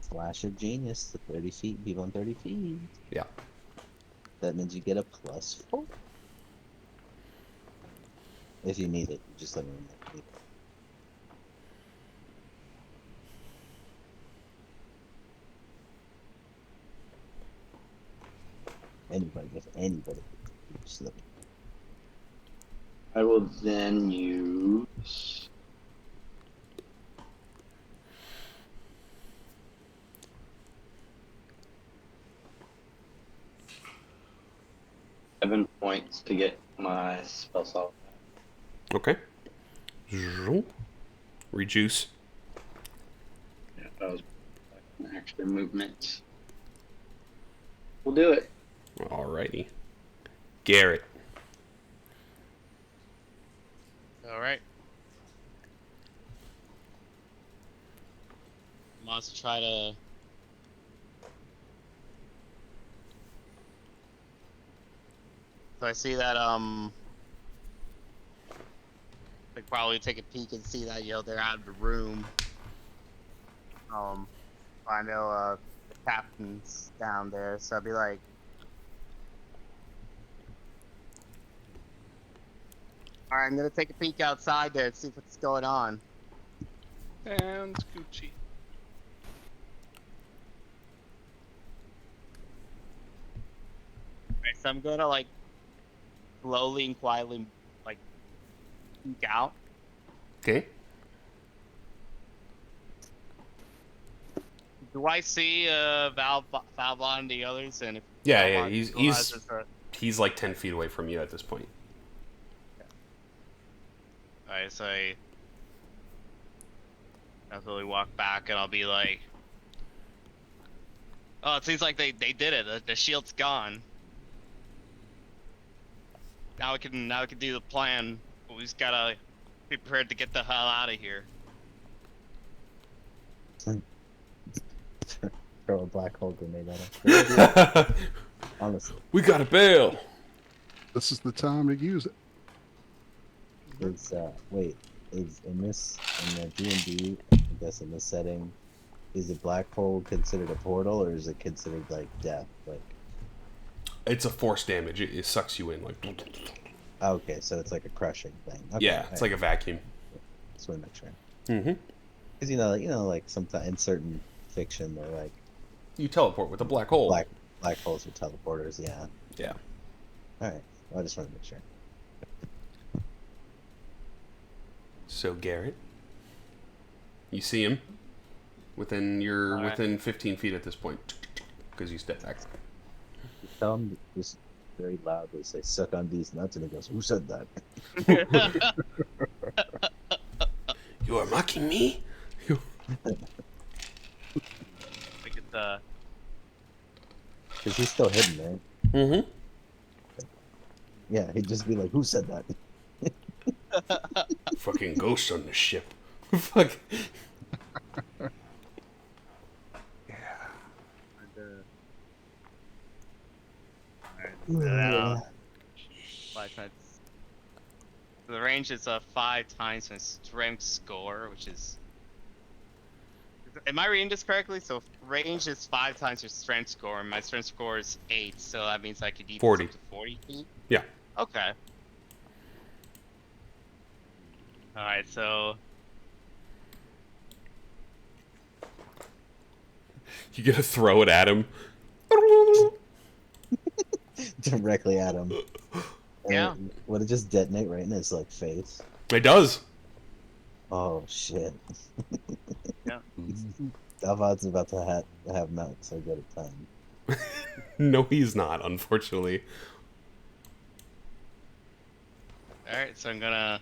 flash of genius to 30 feet. People on 30 feet. Yeah. That means you get a +4. If you need it, you just let me know. Anybody, if anybody, just let me. I will then use. Seven points to get my spell slot. Okay. Rejuice. Yeah, that was an extra movement. We'll do it. Alrighty. Garrett. All right. Must try to. So I see that like probably take a peek and see that they're out of the room. I know the captain's down there, so I'd be like, all right, I'm gonna take a peek outside there and see what's going on. And Gucci. Alright, so I'm gonna like slowly and quietly like peek out. Okay. Do I see Valbon and the others? And if Yeah, Valbon yeah, realizes that- he's like 10 feet away from you at this point. Alright, so I definitely walk back and I'll be like, oh, it seems like they did it. The shield's gone. Now we can do the plan. We just gotta be prepared to get the hell out of here. Throw a black hole grenade at him. Honestly, We gotta bail. This is the time to use it. is in the D&D, I guess in this setting, is a black hole considered a portal, or is it considered like death? Like, It's a force damage. It sucks you in. Like, okay, so it's like a crushing thing. Okay, yeah, it's like a vacuum. Just want to make sure. Mm-hmm. Because like sometimes in certain fiction, they're like You teleport with a black hole. black holes are teleporters. Yeah. Yeah. All right. Well, I just want to make sure. So Garrett, you see him within 15 feet at this point because you step back. Tell him just very loudly, say, "Suck on these nuts," and he goes, "Who said that?" You are mocking me? Look at the. Because he's still hidden, right? Mm-hmm. Yeah, he'd just be like, "Who said that?" Fucking ghost on the ship. Fuck. Yeah. 5 times. The range is 5 times my strength score, which is. Am I reading this correctly? So range is 5 times your strength score, and my strength score is 8, so that means I could eat 40. up to 40 feet? Yeah. Okay. Alright, so. You gotta throw it at him. Directly at him. Yeah. Would it just detonate right in his like face? It does. Oh shit. Yeah. Thaal Vod's about to have not so good a time. No, he's not, unfortunately. Alright, so I'm gonna.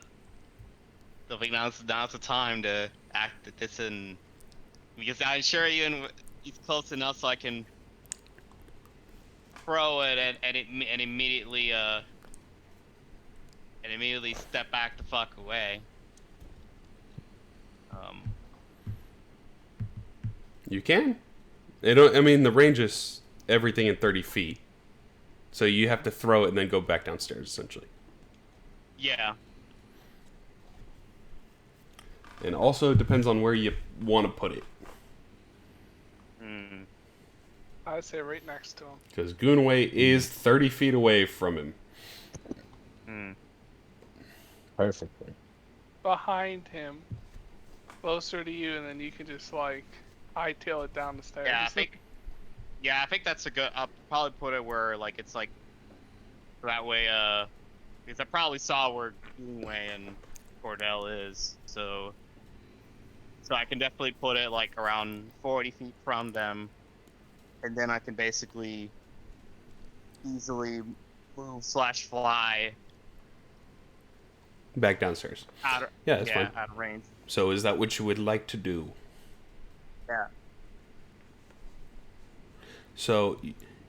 I think now's the time to act at this, and because I'm sure he's close enough so I can throw it and immediately step back the fuck away. You can. I mean, the range is everything in 30 feet. So you have to throw it and then go back downstairs, essentially. Yeah. And also it depends on where you want to put it. I'd say right next to him. Because Goonaway is 30 feet away from him. Perfectly. Behind him, closer to you, and then you can just like hightail it down the stairs. Yeah, I think that's a good. I'll probably put it where like it's like that way. Because I probably saw where Goonaway and Cordell is, so I can definitely put it like around 40 feet from them, and then I can basically easily move / fly Back downstairs. out of, Yeah, that's fine. out of range. So is that what you would like to do? Yeah. So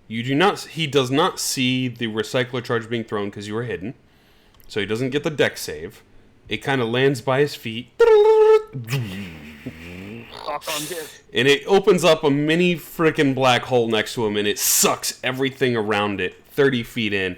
you do not. He does not see the recycler charge being thrown because you were hidden. So he doesn't get the deck save. It kind of lands by his feet. And it opens up a mini freaking black hole next to him, and it sucks everything around it 30 feet in.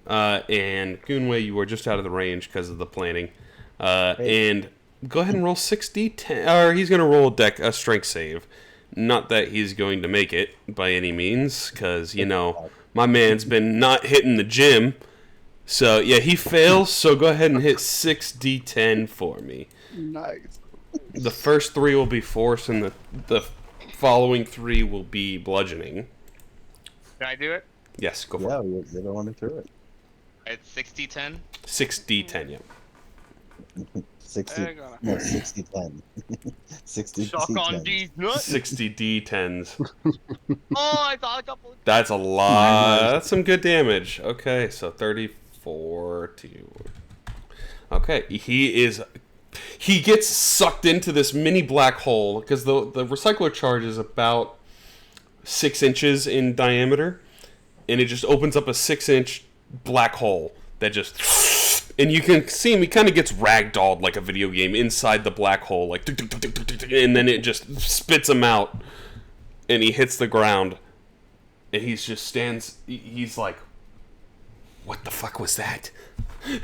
And Goonway, you are just out of the range because of the planning. And go ahead and roll 6d10. Or he's going to roll a strength save. Not that he's going to make it by any means, because, you know, my man's been not hitting the gym. So, yeah, he fails, so go ahead and hit 6d10 for me. Nice. The first 3 will be force, and the following 3 will be bludgeoning. Can I do it? Yes, go for Yeah, it. you're the one who threw it. It's 60-10. 6d10, yeah. 60, Hang on. no, 60-10. 60 Shock on D10. these nuts. 60 d10s. Oh, I thought a couple. That's a lot. That's some good damage. Okay, so 34 to... Okay, he gets sucked into this mini black hole because the recycler charge is about 6 inches in diameter, and it just opens up a 6-inch black hole that just... And you can see him, he kind of gets ragdolled like a video game inside the black hole, like... And then it just spits him out. and he hits the ground, and he's just stands. He's like, "What the fuck was that?"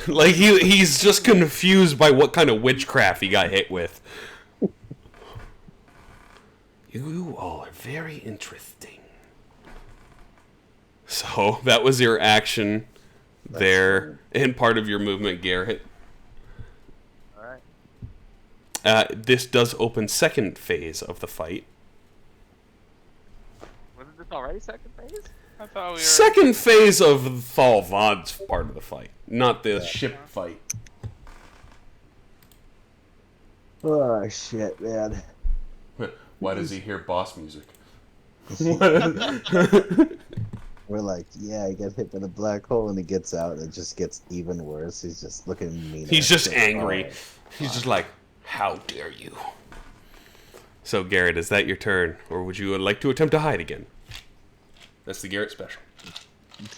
Like he's just confused by what kind of witchcraft he got hit with. You all are very interesting. So that was your action there, and part of your movement, Garrett. This does open second phase of the fight. Wasn't this already second phase? I thought we were. Second phase of Thaal Vod's part of the fight, not the ship fight. Oh shit, man. Why does he hear boss music? We're like, yeah, he got hit by the black hole, and he gets out, and it just gets even worse. He's just looking mean. He's just angry. He's just like, how dare you? So, Garrett, is that your turn? Or would you like to attempt to hide again? That's the Garrett special.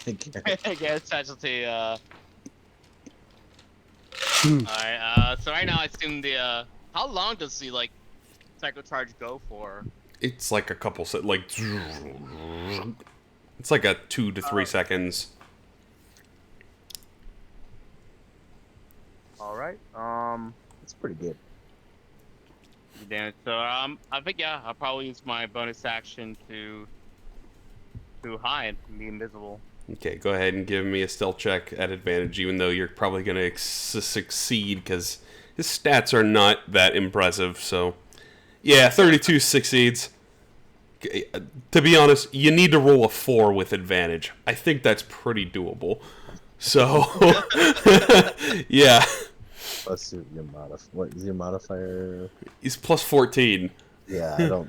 Garrett specialty, Alright, so right now I assume the, how long does the, like, psycho charge go for? It's like a couple it's like a 2 to 3 seconds. Alright, It's pretty good. damn it. So, I think, yeah, I'll probably use my bonus action to hide and be invisible. Okay, go ahead and give me a stealth check at advantage, even though you're probably going to succeed, because his stats are not that impressive, so... Yeah, 32 succeeds. To be honest, you need to roll a 4 with advantage. I think that's pretty doable. So, yeah. Plus your what is your modifier? He's plus 14. Yeah, I don't.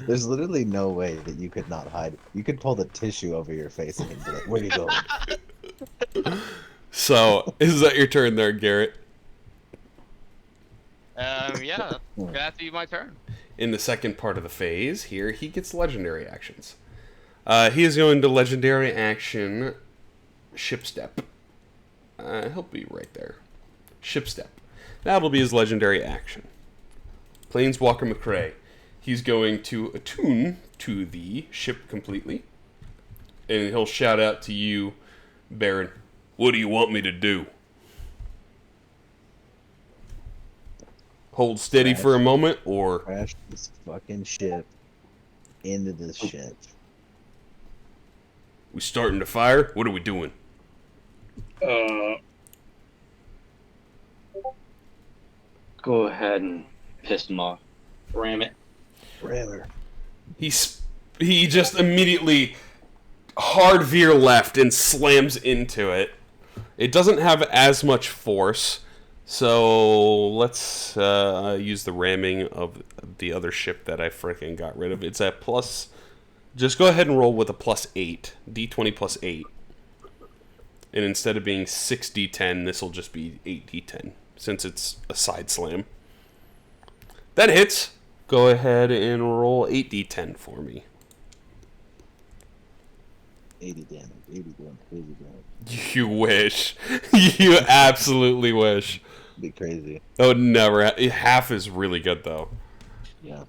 There's literally no way that you could not hide. You could pull the tissue over your face and he'd be like, "Where you going?" So, is that your turn there, Garrett? Yeah, that's have to be my turn. In the second part of the phase, here, he gets legendary actions. He is going to legendary action Ship Step. He'll be right there. Ship Step. That'll be his legendary action. Planeswalker McCrae. He's going to attune to the ship completely. And he'll shout out to you, Baron, what do you want me to do? Hold steady for a moment, or... Crash this fucking ship into this ship. We starting to fire? What are we doing? Go ahead and piss him off. Ram it. Rather. He just immediately hard veer left and slams into it. It doesn't have as much force, so let's use the ramming of the other ship that I freaking got rid of. It's at plus... Just go ahead and roll with a plus 8. D20 plus 8. And instead of being 6d10, this will just be 8d10, since it's a side slam. That hits. Go ahead and roll 8d10 for me. 80 damage. 80 damage. You wish. You absolutely wish. Be crazy. Oh, never. Half is really good, though. Yeah.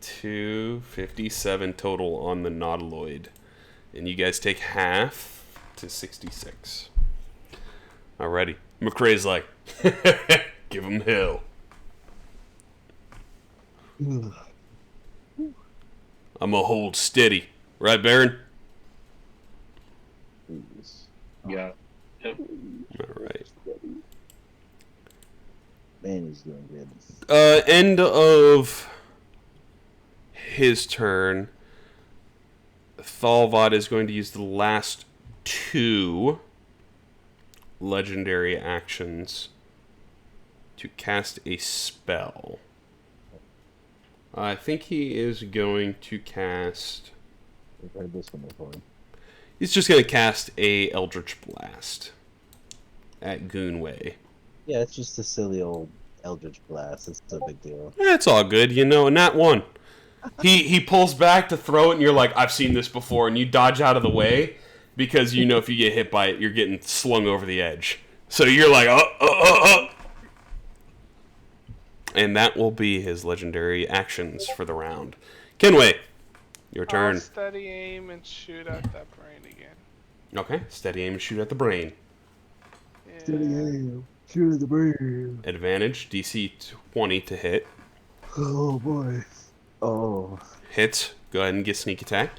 257 total on the Nautiloid. And you guys take half to 66. Alrighty. McCrae's like, give him hell. I'm gonna hold steady. Right, Baron? Yeah. Yep. Alright. Man, he's doing good. End of his turn. Thaal Vod is going to use the last 2 legendary actions to cast a spell. I think he is going to cast... I've heard this one before. He's just going to cast a Eldritch Blast at Goonway. Yeah, it's just a silly old Eldritch Blast. It's no big deal. It's all good, you know, not one. He pulls back to throw it, and you're like, I've seen this before, and you dodge out of the way, because you know if you get hit by it, you're getting slung over the edge. So you're like, And that will be his legendary actions for the round. Kenway, Your I'll turn. steady aim and shoot at that brain again. Okay, steady aim and shoot at the brain. Yeah. Shoot at the brain. Advantage, DC 20 to hit. Oh boy. Oh, Hits, go ahead and get sneak attack.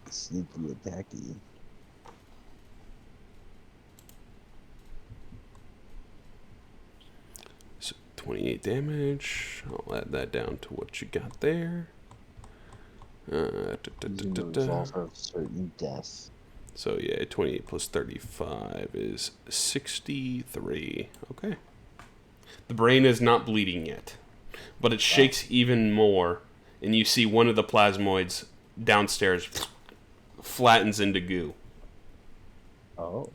sneaky attacky. So 28 damage. I'll add that down to what you got there. Result of certain death. So yeah, 28 plus 35 is 63. Okay. The brain is not bleeding yet, but it shakes even more, and you see one of the plasmoids downstairs flattens into goo. Oh.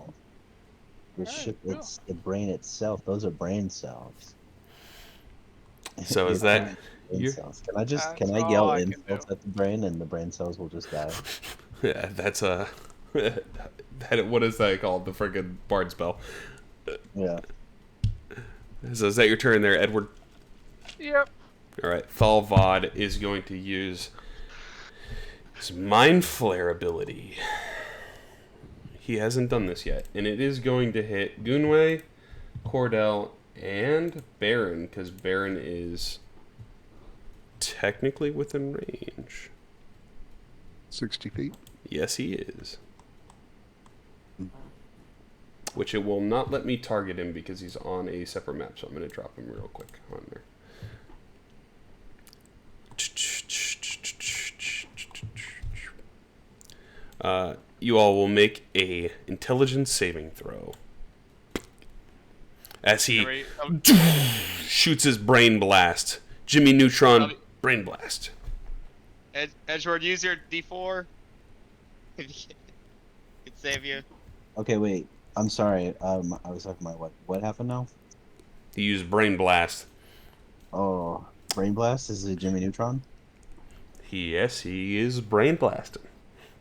The Alright, ship, cool. it's the brain itself. Those are brain cells. So is that Brain your- cells. Can I just That's can I all yell I can insults do. at the brain and the brain cells will just die? Yeah, that's a what is that called? The friggin' bard spell. Yeah. So is that your turn there, Edward? Yep. All right, Thaal Vod is going to use his Mind Flayer ability. He hasn't done this yet, and it is going to hit Gunway, Cordell, and Baron, because Baron is technically within range. 60 feet. Yes, he is. Which it will not let me target him because he's on a separate map, so I'm going to drop him real quick on there. You all will make a intelligence saving throw. As he Alright, shoots his brain blast. Jimmy Neutron I'll be- brain blast. Edgeworth, use your D4. It save you. Okay, wait. I'm sorry. I was talking about what happened now? He used brain blast. Oh, brain blast is it Jimmy Neutron? Yes, he is brain blasting.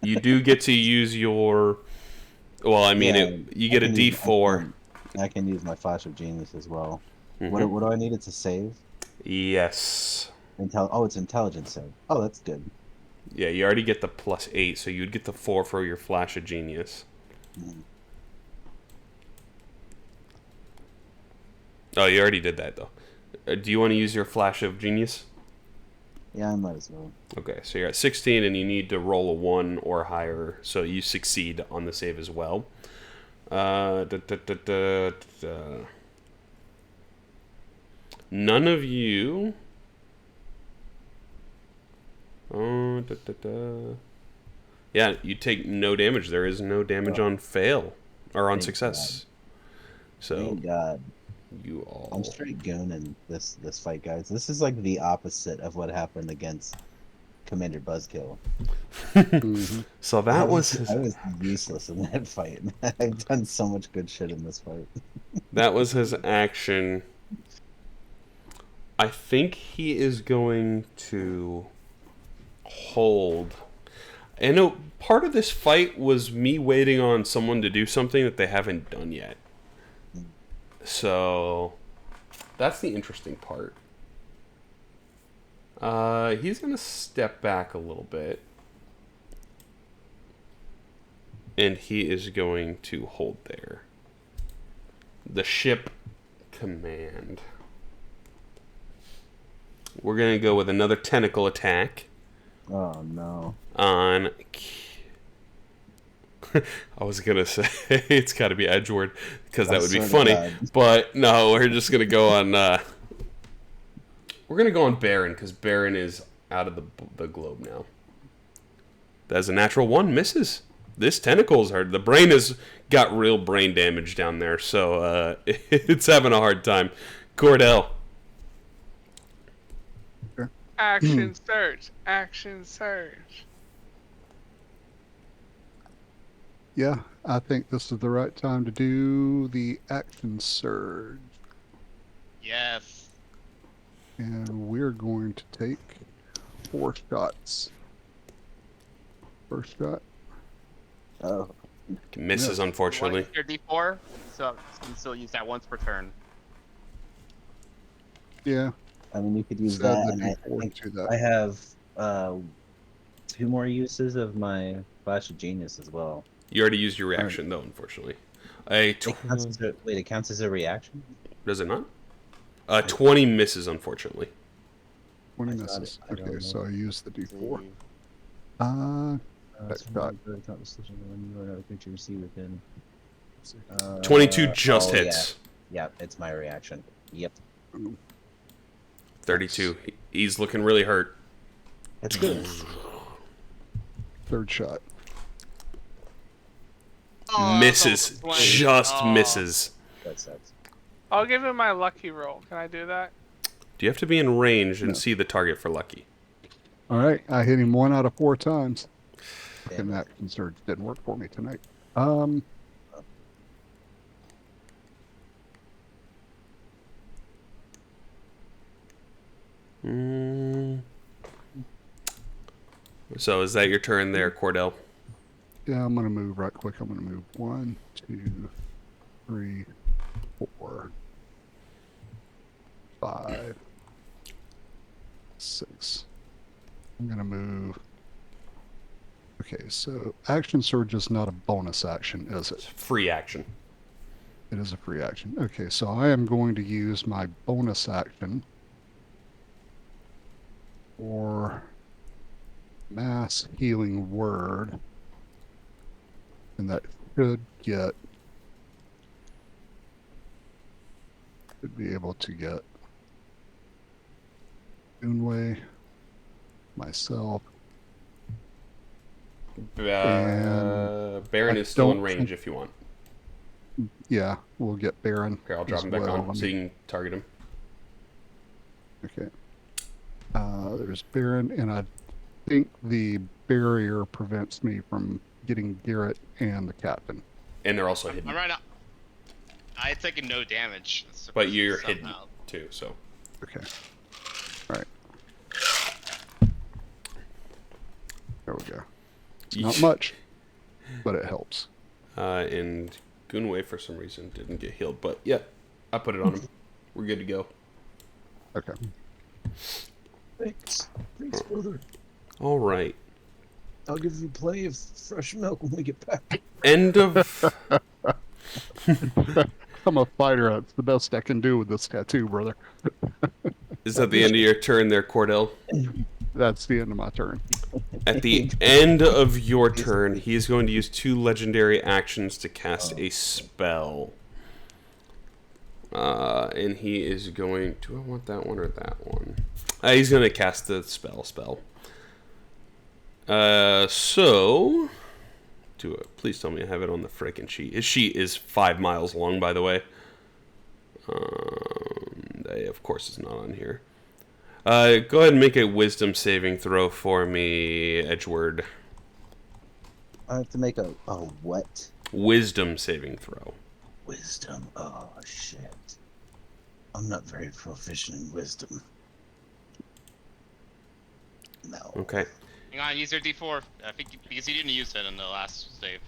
You do get to use your. Well, I mean, Yeah, you get a I can use- D4. I can use my flash of genius as well. Mhm. What do I need it to save? Yes. It's intelligence save. Oh, that's good. Yeah, you already get the +8, so you'd get the 4 for your flash of genius. Mhm. Oh, you already did that though. Do you want to use your flash of genius? Yeah, I might as well. Okay, so you're at 16 and you need to roll a 1 or higher, so you succeed on the save as well. None of you. Yeah, you take no damage. There is no damage on fail or on Thank success. So Thank God. you all. I'm straight gooning this fight, guys. This is like the opposite of what happened against Commander Buzzkill. So that was I was useless in that fight. I've done so much good shit in this fight. that was his action. I think he is going to hold. I know part of this fight was me waiting on someone to do something that they haven't done yet. So that's the interesting part. He's going to step back a little bit. And he is going to hold there. The ship command. We're going to go with another tentacle attack Oh no. on... I was going to say it's got to be Edgeworth because that I would be swear to funny. God. But no, we're just going to go on... we're going to go on Baron because Baron is out of the globe now. That's a natural 1. Misses. This tentacle's hard. The brain has got real brain damage down there, so it's having a hard time. Cordell. Action surge. Action surge. Yeah, I think this is the right time to do the action surge. Yes. And we're going to take 4 shots. First shot. Oh. Misses, unfortunately. What is your D4? So you can still use that once per turn. Yeah. I mean, you could use So that, the and I D4 think to that. I have 2 more uses of my Flash of Genius as well. You already used your reaction, though, unfortunately. It counts as a reaction? Does it not? 20 misses, unfortunately. 20 I thought misses. I don't Okay, know. so I use the D4. It's shot. when you or another creature you see within. 22 just oh, hits. Yeah, it's my reaction. Yep. 32. He's looking really hurt. That's good. Third shot. Oh, Misses. that was 20. Just Oh. misses. That sucks. I'll give him my lucky roll. Can I do that? Do you have to be in range and No. see the target for lucky? All right, I hit him 1 out of 4 times. Damn And it. that surge didn't work for me tonight. So is that your turn there, Cordell? Yeah, I'm gonna move right quick. I'm gonna move 1, 2, 3, 4, 5, 6. I'm gonna move. Okay, so action surge is not a bonus action, is it? Free action. It is a free action. Okay, so I am going to use my bonus action for mass healing word. And that should be able to get Moonway, myself. Baron I is still in don't range think- if you want. Yeah, we'll get Baron. Here, I'll drop as him back well. on so you can target him. Okay. There's Baron, and I think the barrier prevents me from getting Garrett and the captain. And they're also hidden. I'm right now. I had taken no damage. But you're hidden somehow. too, so. Okay. All right. There we go. It's not much, but it helps. And Gunway, for some reason, didn't get healed. But yeah, I put it on him. We're good to go. Okay. Thanks. Thanks, brother. All right. I'll give you plenty of fresh milk when we get back. End of. I'm a fighter. That's the best I can do with this tattoo, brother. Is that the end of your turn there, Cordell? That's the end of my turn. At the end of your turn, he is going to use 2 legendary actions to cast a spell. And he is going... Do I want that one or that one? He's going to cast the spell. So... Please tell me I have it on the frickin' sheet. His sheet is 5 miles long, by the way. Of course it's not on here. Go ahead and make a wisdom saving throw for me, Edgeworth. I have to make a what? Wisdom saving throw. Wisdom. Oh shit. I'm not very proficient in wisdom. No. Okay. Hang on, use your D4. I think because you didn't use it in the last save.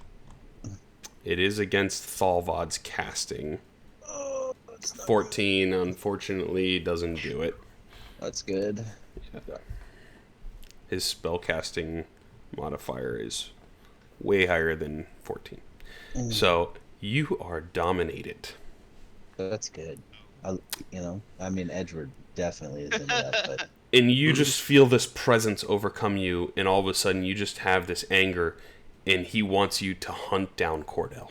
It is against Thaal Vod's casting. Oh, that's not 14, unfortunately, doesn't do it. That's good. His spellcasting modifier is way higher than 14. So you are dominated. That's good. Edgeworth definitely is into that, but And you just feel this presence overcome you, and all of a sudden you just have this anger, and he wants you to hunt down Cordell.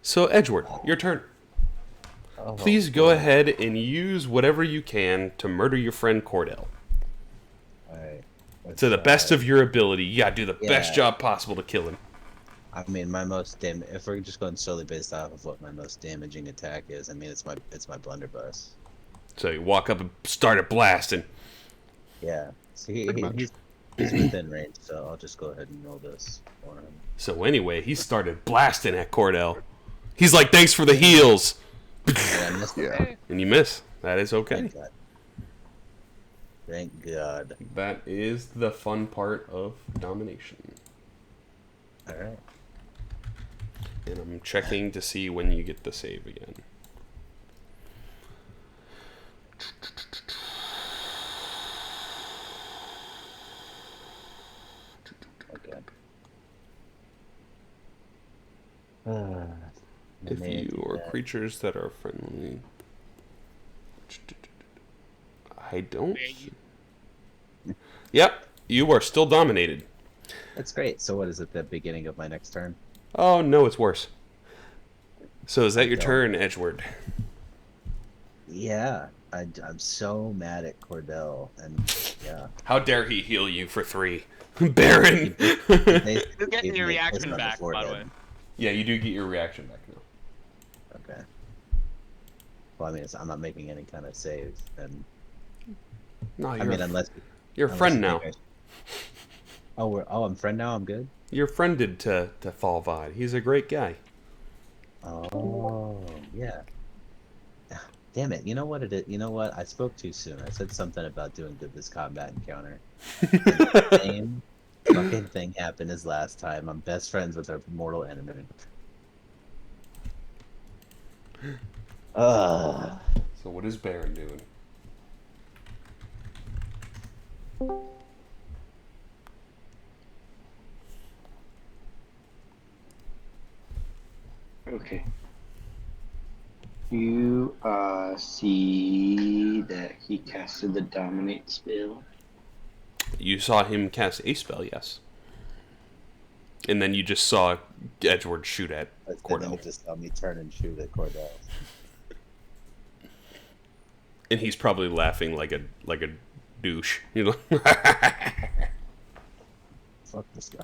So, Edgeworth, your turn. Please go ahead and use whatever you can to murder your friend Cordell. Alright. To the best of your ability. You gotta do the best job possible to kill him. I mean, my most if we're just going solely based off of what my most damaging attack is, I mean, it's my blunderbuss. So you walk up and start it blasting. Yeah. So he's within range, so I'll just go ahead and roll this for him. So anyway, he started blasting at Cordell. He's like, thanks for the heals. And I missed it. Yeah. And you miss. That is okay. Thank God. Thank God. That is the fun part of domination. Alright. And I'm checking to see when you get the save again. If you or creatures that are friendly. I don't. Yep, you are still dominated. That's great. So what is it? The beginning of my next turn? Oh no, it's worse. So is that your don't- turn, Edgeward? Yeah, I'm so mad at Cordell, and yeah. How dare he heal you for 3, Baron? They You get gave your me a kiss reaction on the back, by the way. forehead. Yeah, you do get your reaction back now. Okay. Well, I mean, I'm not making any kind of save, and No, I mean, unless you're a friend now. I'm friend now. I'm good. You're friended to Thaal Vod. He's a great guy. Oh, yeah. Damn it. You know what it is? You know what? I spoke too soon. I said something about doing this combat encounter. And the same fucking thing happened as last time. I'm best friends with our mortal enemy. So what is Baron doing? Okay. You see that he casted the dominate spell. You saw him cast a spell, yes. And then you just saw Edgeward shoot at And then Cordell. it just saw me turn and shoot at Cordell. And he's probably laughing like a douche. You know? Fuck this guy.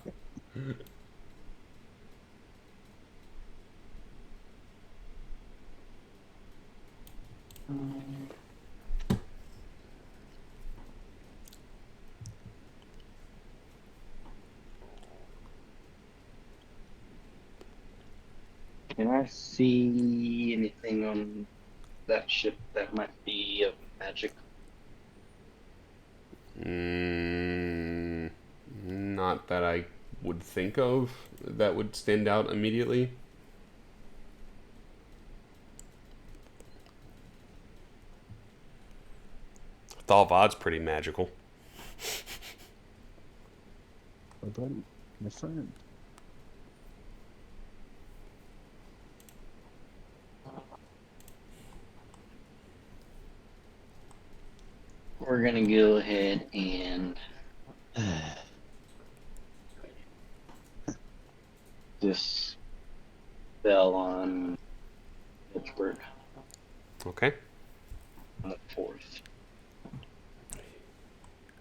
Can I see anything on that ship that might be of magic? Not that I would think of that would stand out immediately. Thaal Vod's pretty magical. My buddy, my friend. We're gonna go ahead and just spell on Pittsburgh Okay. on the 4th.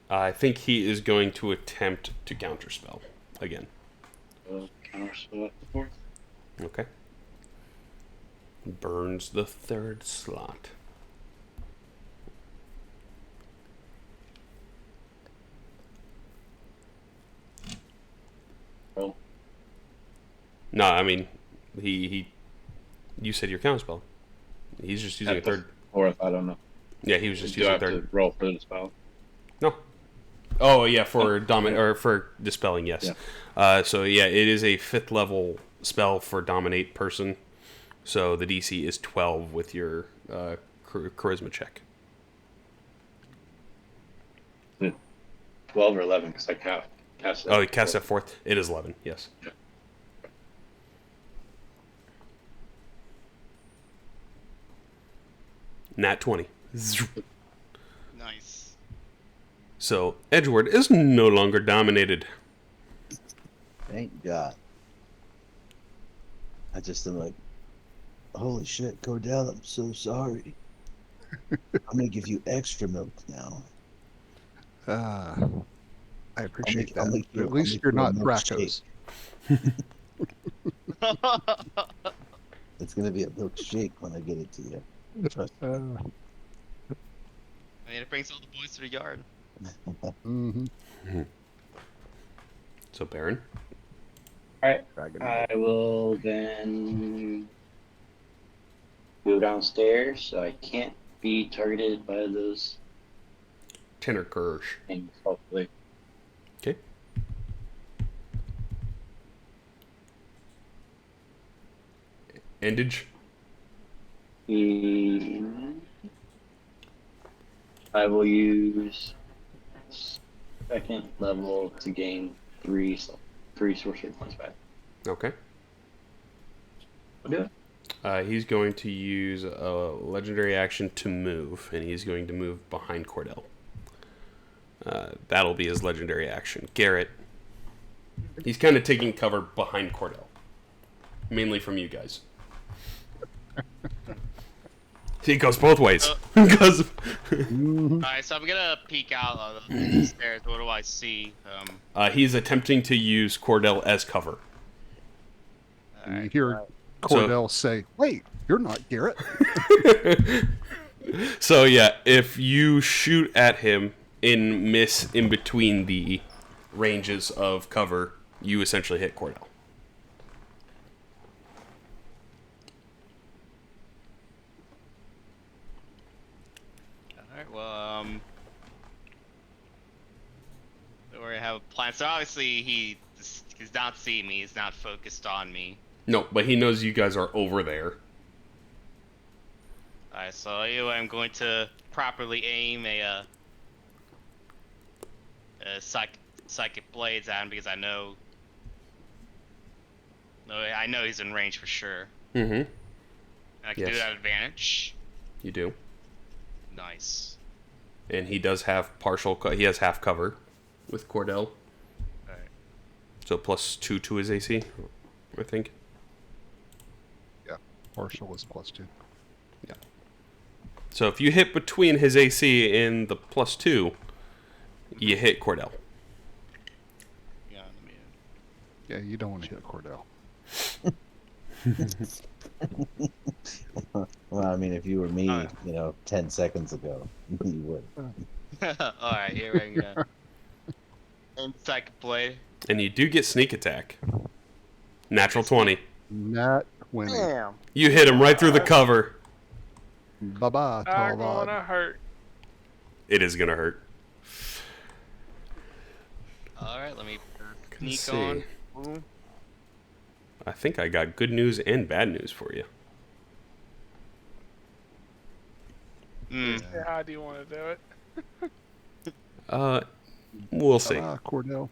I think he is going to attempt to counterspell again. Counterspell at the 4th. Okay. Burns the 3rd slot. Roll. No, I mean, he. You said your counterspell. He's just using a At the 3rd. 4th, I don't know. Yeah, he was just Do I using have 3rd. to roll for the spell? No. Oh yeah, for or for dispelling, yes. Yeah. So yeah, it is a 5th level spell for dominate person. So the DC is 12 with your charisma check. 12 or 11, because I cast it. Oh, you cast at 4th. It is 11. Yes. Yeah. Nat 20. Nice. So Edgeward is no longer dominated. Thank God. I just am like, holy shit, Cordell, I'm so sorry. I'm gonna give you extra milk now. I appreciate I'll that. make you- At I'll least make you're you a not milkshake. Thracos. It's gonna be a milkshake when I get it to you. Trust me. I mean, it brings all the boys to the yard. Mm-hmm. So Baron. Alright, Dragon. I will then go downstairs so I can't be targeted by those Tenor Kirsch. things, hopefully. Okay. Endage. I will use 2nd level to gain 3 3 sorcery points back. Okay. I'll do it. He's going to use a legendary action to move, and he's going to move behind Cordell. That'll be his legendary action. Garrett. He's kind of taking cover behind Cordell. Mainly from you guys. See, it goes both ways. Alright, so I'm gonna peek out of the stairs. What do I see? He's attempting to use Cordell as cover. And you hear Cordell say, "Wait, you're not Garrett." So yeah, if you shoot at him and miss in between the ranges of cover, you essentially hit Cordell. Alright, well, we have a plan. So obviously he's not seeing me. He's not focused on me. No, but he knows you guys are over there. Alright, so anyway, I'm going to properly aim a psychic blades at him because I know he's in range for sure. Mm-hmm. I can do that advantage. You do. Nice. And he does have he has half cover with Cordell. Alright. So +2 to his AC, I think. Yeah, partial is +2. Yeah. So if you hit between his AC and the +2, you hit Cordell. Yeah, let me... Yeah, you don't want to hit Cordell. Well, I mean, if you were me, 10 seconds ago, you would. Alright, here we go. And psychic blade. And you do get sneak attack. Natural 20. Not 20. Damn. You hit him right through the cover. Bye-bye, Thaal Not Vod. gonna hurt. It is gonna hurt. Alright, let me Let's sneak on. see. Boom. I think I got good news and bad news for you. Mm. Yeah, how do you want to do it? We'll see. Bye-bye, Cordell.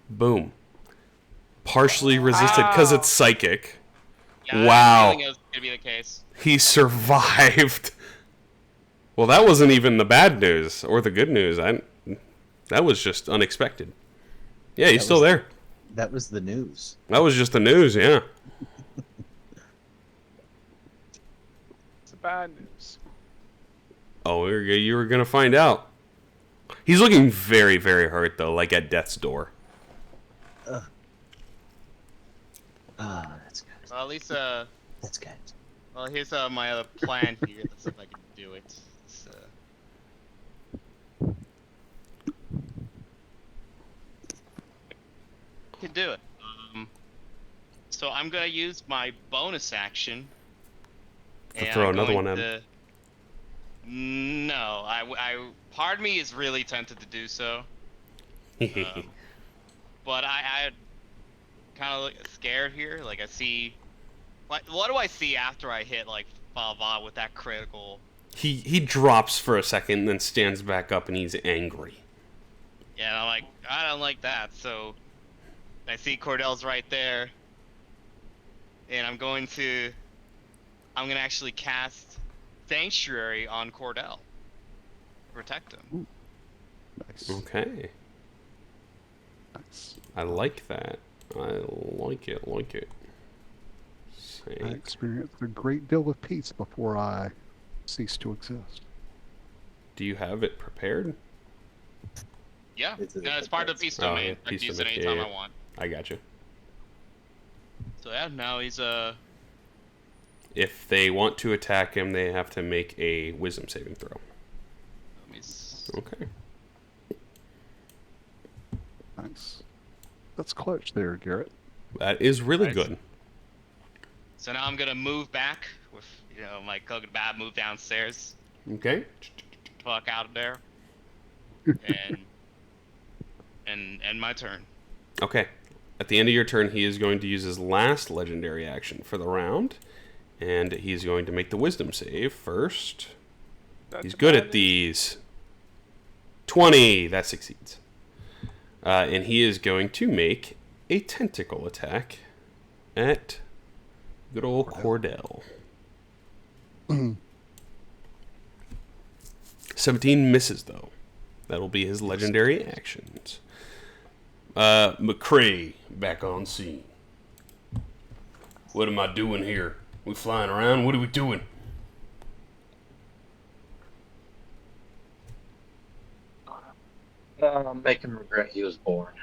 Boom. Partially resisted because Wow. it's psychic. Yeah, Wow. I think it was gonna be the case. He survived. Well, that wasn't even the bad news or the good news. That was just unexpected. Yeah, he's still there. That was the news. That was just the news, yeah. It's bad news. Oh, you were going to find out. He's looking very, very hurt, though, like at death's door. That's good. Well, at least, That's good. well, here's my other plan here. Let's see if I can do it. Can do it. So I'm gonna use my bonus action. To and throw I'm another going one to... No, part of me is really tempted to do so. But I kind of scared here. Like I see, what do I see after I hit like Thaal Vod with that critical? He drops for a second, then stands back up, and he's angry. Yeah, and I'm like, I don't like that. So I see Cordell's right there, and I'm gonna actually cast Sanctuary on Cordell, protect him. Nice. Okay. Nice. I like that. I like it. I experienced a great deal of peace before I ceased to exist. Do you have it prepared? Yeah, It's a no, it's part of the Peace Oh, Domain. yeah, I can Peace use it Domain, anytime yeah. I want. I got you. So yeah, now he's If they want to attack him, they have to make a wisdom saving throw. Okay. Nice. That's clutch there, Garrett. That is really Nice. good. So now I'm gonna move back with my coconut bat, move downstairs, Okay. fuck out of there, and my turn. Okay. At the end of your turn, he is going to use his last legendary action for the round, and he's going to make the wisdom save first. That's He's good about at it. these. 20. That succeeds. And he is going to make a tentacle attack at good old Cordell. 17 misses, though. That'll be his legendary actions. McCrae, back on scene. What am I doing here? We flying around? What are we doing? Make him regret he was born.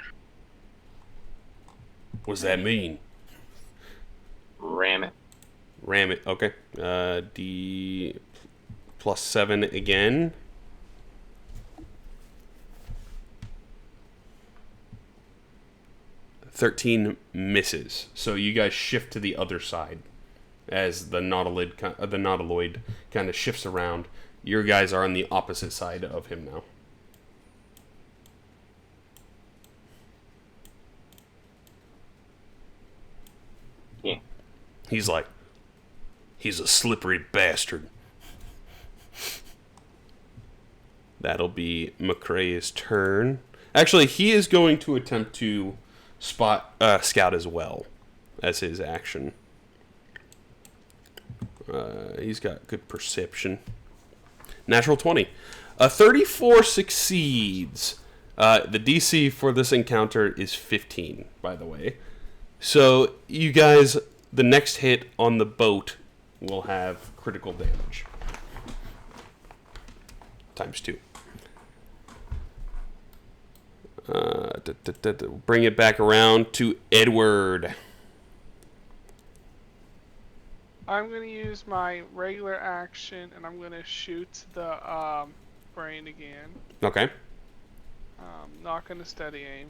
What does that mean? Ram it. Ram it. Okay. D plus 7 again. $13 misses. So you guys shift to the other side as the nautiloid kind of shifts around. Your guys are on the opposite side of him now. Yeah. He's like, he's a slippery bastard. That'll be McCrae's turn. Actually, he is going to attempt to scout as well as his action. He's got good perception. Natural 20. A 34 succeeds. The DC for this encounter is 15, by the way. So, you guys, the next hit on the boat will have critical damage. Times 2. Bring it back around to Edward. I'm going to use my regular action, and I'm going to shoot the brain again. Okay. Not going to steady aim.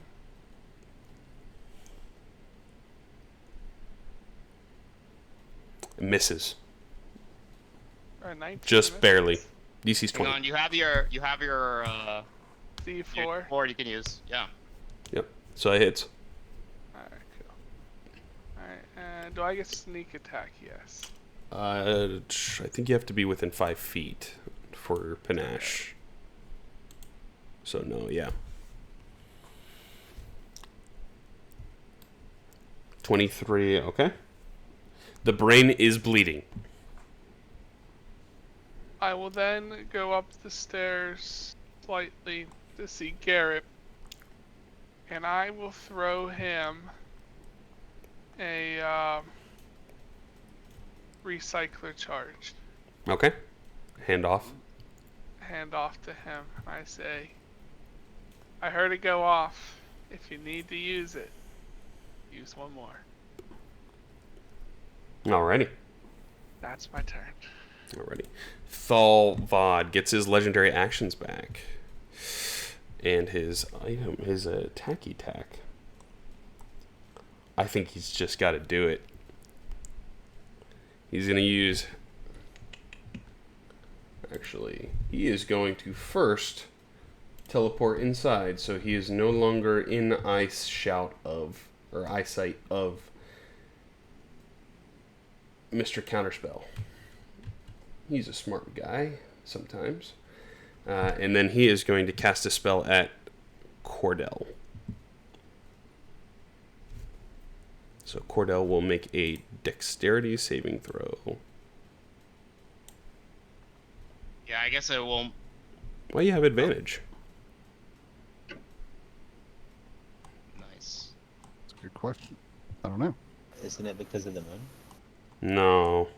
Misses. 19 Just misses. barely. DC's Hang 20. on, you have your D4. your board you can use. Yeah. Yep. So it hits. Alright, cool. Alright, and do I get sneak attack? Yes. I think you have to be within 5 feet for panache. So no, yeah. 23, okay. The brain is bleeding. I will then go up the stairs slightly to see Garrett, and I will throw him a recycler charge. Okay. Hand off. Hand off to him. I say, I heard it go off. If you need to use it, use one more. Alrighty. That's my turn. Alrighty. Thaal Vod gets his legendary actions back. And his item, his attacky tack. I think he's just got to do it. He's going to use... Actually, he is going to first teleport inside, so he is no longer in eyesight of Mr. Counterspell. He's a smart guy sometimes. And then he is going to cast a spell at Cordell. So Cordell will make a dexterity saving throw. Yeah, I guess it won't. Well, you have advantage. Nice. That's a good question. I don't know. Isn't it because of the moon? No.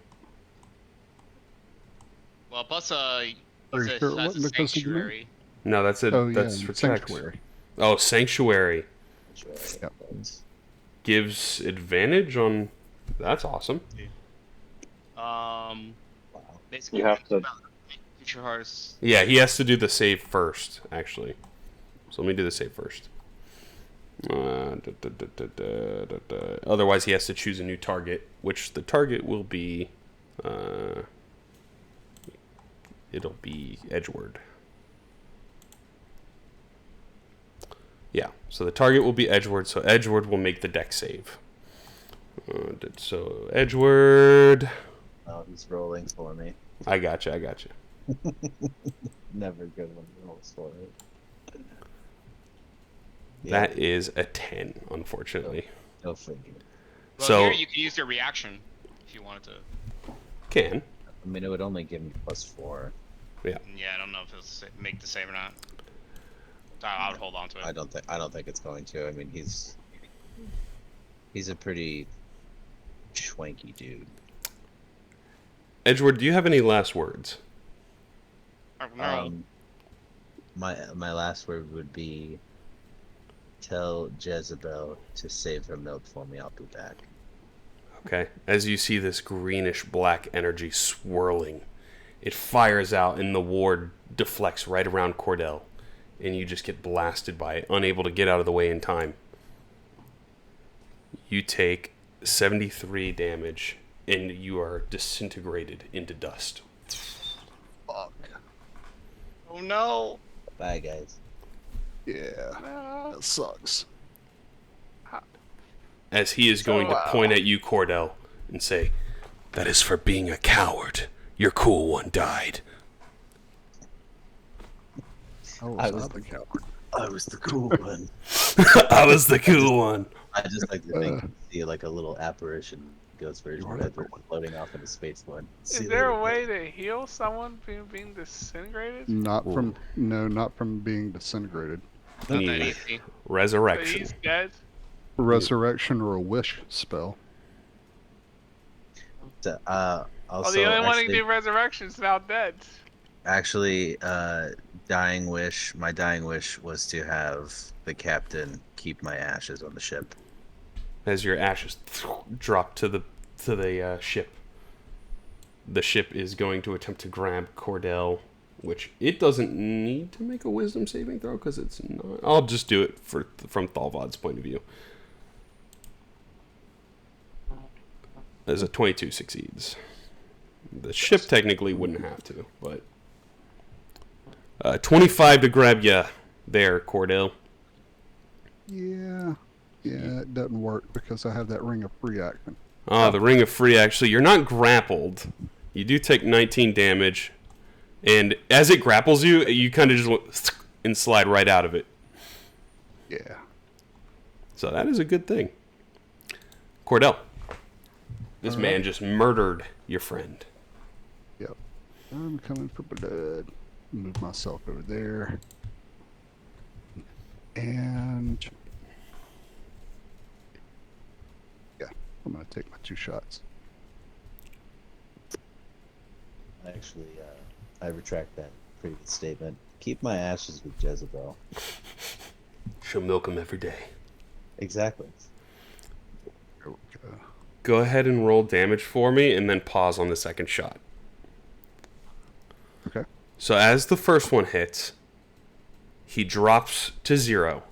Well, plus Are you sure it that's a wasn't because of the moon? sanctuary. No, that's it. Oh, yeah, That's for sanctuary. checks. Oh, Sanctuary Yep. gives advantage on... That's awesome. Basically, You have to- Future Hearts. Yeah, he has to do the save first, actually. So let me do the save first. Otherwise, he has to choose a new target, which the target will be... it'll be Edward. Yeah, so the target will be Edward, so Edward will make the dex save. So, Edward... Oh, he's rolling for me. I gotcha. Never good when you rolls for it. That is a 10, unfortunately. Go figure. Well, So here you can use your reaction if you wanted to. can. I mean, it would only give me +4. Yeah, I don't know if it'll make the save or not. I would hold on to it. I don't think it's going to. I mean, he's a pretty schwanky dude. Edgewood, do you have any last words? No. My last word would be, tell Jezebel to save her milk for me. I'll be back. Okay. As you see this greenish black energy swirling, it fires out and the ward deflects right around Cordell. And you just get blasted by it, unable to get out of the way in time. You take 73 damage, and you are disintegrated into dust. Fuck. Oh no! Bye, guys. Yeah, that sucks. As he is going to point at you, Cordell, and say, "That is for being a coward. Your cool one died." I was the coward. I was the cool one. I was the cool one. I just like to think see like a little apparition ghost version of Edward floating off into space one. Is there a way to heal someone being disintegrated? Not from being disintegrated. Not that easy. Resurrection. He's dead. Resurrection or a wish spell. Also, the only one who can do resurrection is now dead. Actually, my dying wish was to have the captain keep my ashes on the ship. As your ashes drop to the ship. The ship is going to attempt to grab Cordell, which it doesn't need to make a wisdom saving throw because it's not. I'll just do it from Thaal Vod's point of view. As a 22 succeeds. The ship technically wouldn't have to, but 25 to grab you there, Cordell. Yeah, it doesn't work because I have that ring of free action. The Ring of Free, actually. You're not grappled. You do take 19 damage. And as it grapples you, you kind of just and slide right out of it. Yeah. So that is a good thing. Cordell. This man just murdered your friend. Yep. I'm coming for blood. Move myself over there. And... yeah, I'm going to take my 2 shots. Actually, I retract that previous statement. Keep my ashes with Jezebel. She'll milk him every day. Exactly. There we go. Go ahead and roll damage for me, and then pause on the second shot. Okay. So as the first one hits, he drops to 0.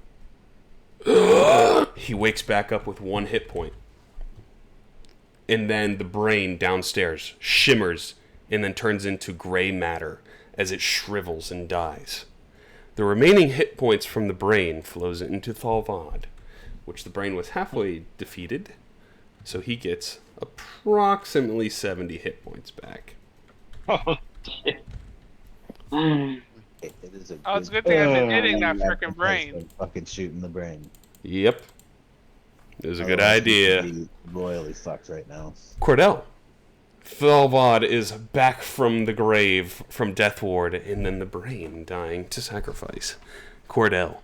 He wakes back up with 1 hit point. And then the brain downstairs shimmers and then turns into gray matter as it shrivels and dies. The remaining hit points from the brain flows into Thaal Vod, which the brain was halfway defeated, so he gets approximately 70 hit points back. Oh, shit. It's a good thing I've been hitting that frickin' brain. than fucking shooting the brain. Yep. It was a good Otherwise, idea. we'd be royally fucked right now. Cordell. Thaal Vod is back from the grave, from Death Ward, and then the brain dying to sacrifice. Cordell,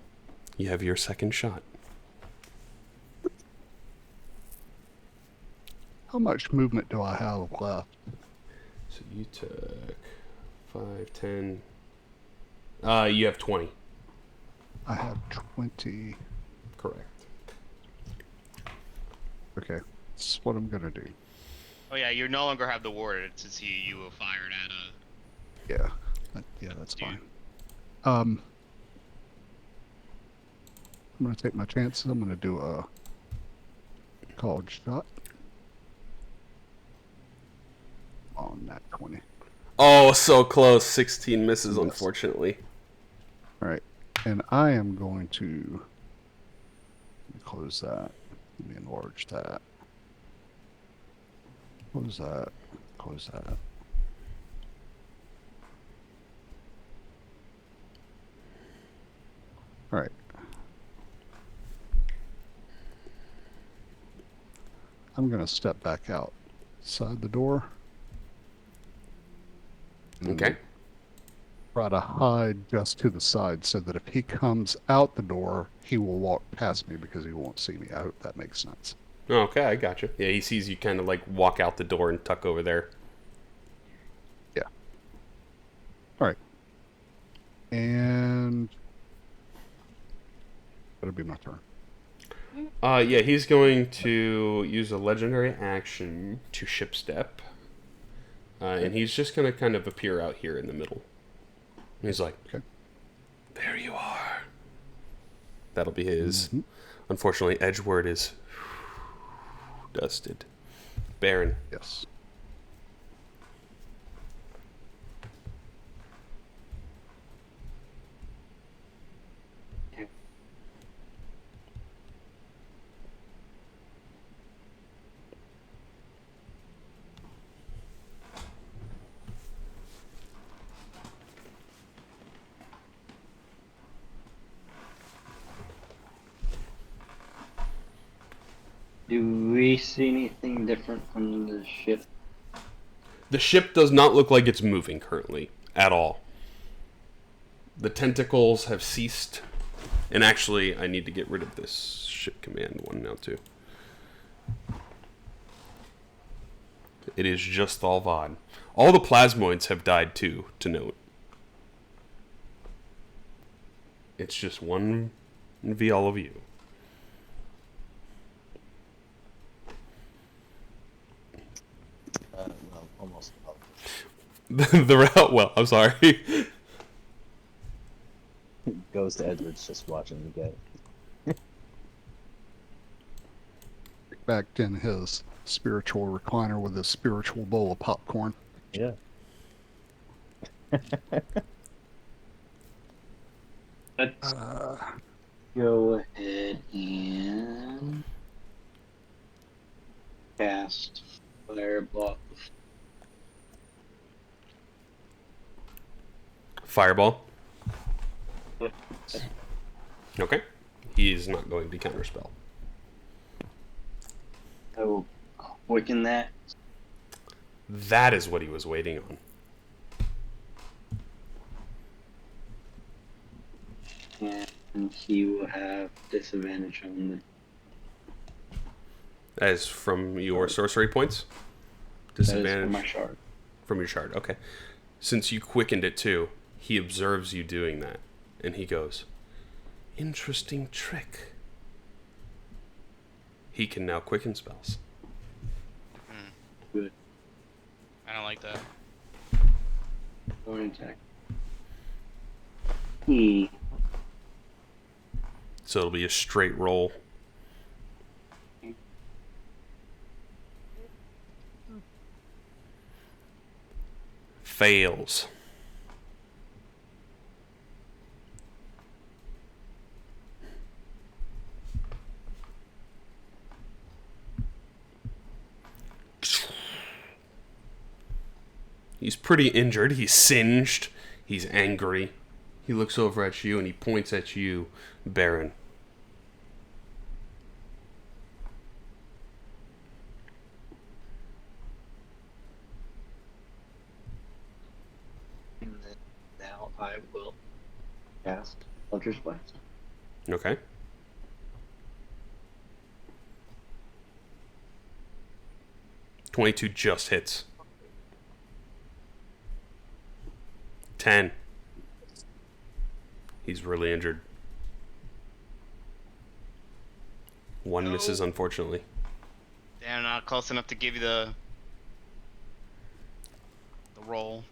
you have your second shot. How much movement do I have left? So you took 5, 10. You have 20. I have 20. Correct. Okay, that's what I'm gonna do. Oh yeah, you no longer have the ward since you were fired at a. Yeah, that's Dude. fine. I'm gonna take my chances. I'm gonna do a college shot on that 20. Oh, so close. 16 misses, Yes. unfortunately. All right, and I am going to close that. Let me enlarge that. Close that. Close that. All right. I'm going to step back outside the door. and Okay. Try to hide just to the side so that if he comes out the door, he will walk past me because he won't see me. I hope that makes sense. Okay, I got you. Yeah, he sees you kind of like walk out the door and tuck over there. Yeah. All right. And that'll be my turn. Yeah, he's going to use a legendary action to ship step. And he's just going to kind of appear out here in the middle. And he's like, Okay. There you are. That'll be his. Mhm. Unfortunately, Edgeward is dusted. Baron. Yes. Do we see anything different from the ship? The ship does not look like it's moving currently at all. The tentacles have ceased. And actually, I need to get rid of this ship command one now, too. It is just Thaal Vod. All the plasmoids have died, too, to note. It's just one via all of you. Well, almost. The route, well, I'm sorry. Goes to Edwards just watching the game. Back in his spiritual recliner with his spiritual bowl of popcorn. Yeah. Let's go ahead and cast Fire Block. Fireball. Yep. Okay. He is not going to counterspell. I will quicken that. That is what he was waiting on. And he will have disadvantage on As from your sorcery points? the Disadvantage from my shard. from your shard. Okay. Since you quickened it too, he observes you doing that. And he goes, interesting trick. He can now quicken spells. Good. I don't like that. Going attack. He So it'll be a straight roll. Fails. He's pretty injured. He's singed. He's angry. He looks over at you and he points at you, Baron. and then now I will cast Eldritch Blast. Okay. .22 just hits. 10. He's really injured. One No. misses, unfortunately. Damn, not close enough to give you the roll.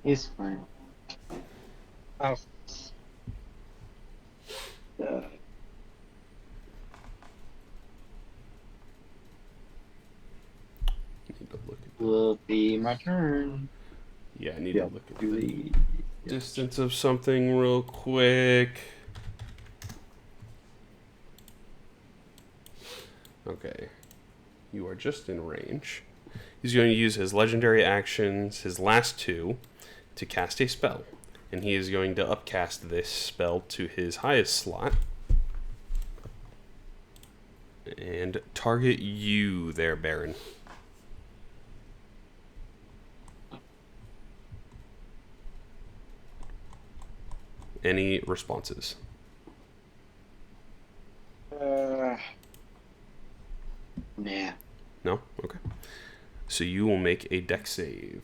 He's fine. Oh. Need to look at, Will be my turn. yeah, I need Yeah, to look at do the the distance of something real quick. Okay. You are just in range. He's going to use his legendary actions, his last two, to cast a spell. And he is going to upcast this spell to his highest slot. And target you there, Baron. Any responses? Nah. No? Okay. So you will make a dex save.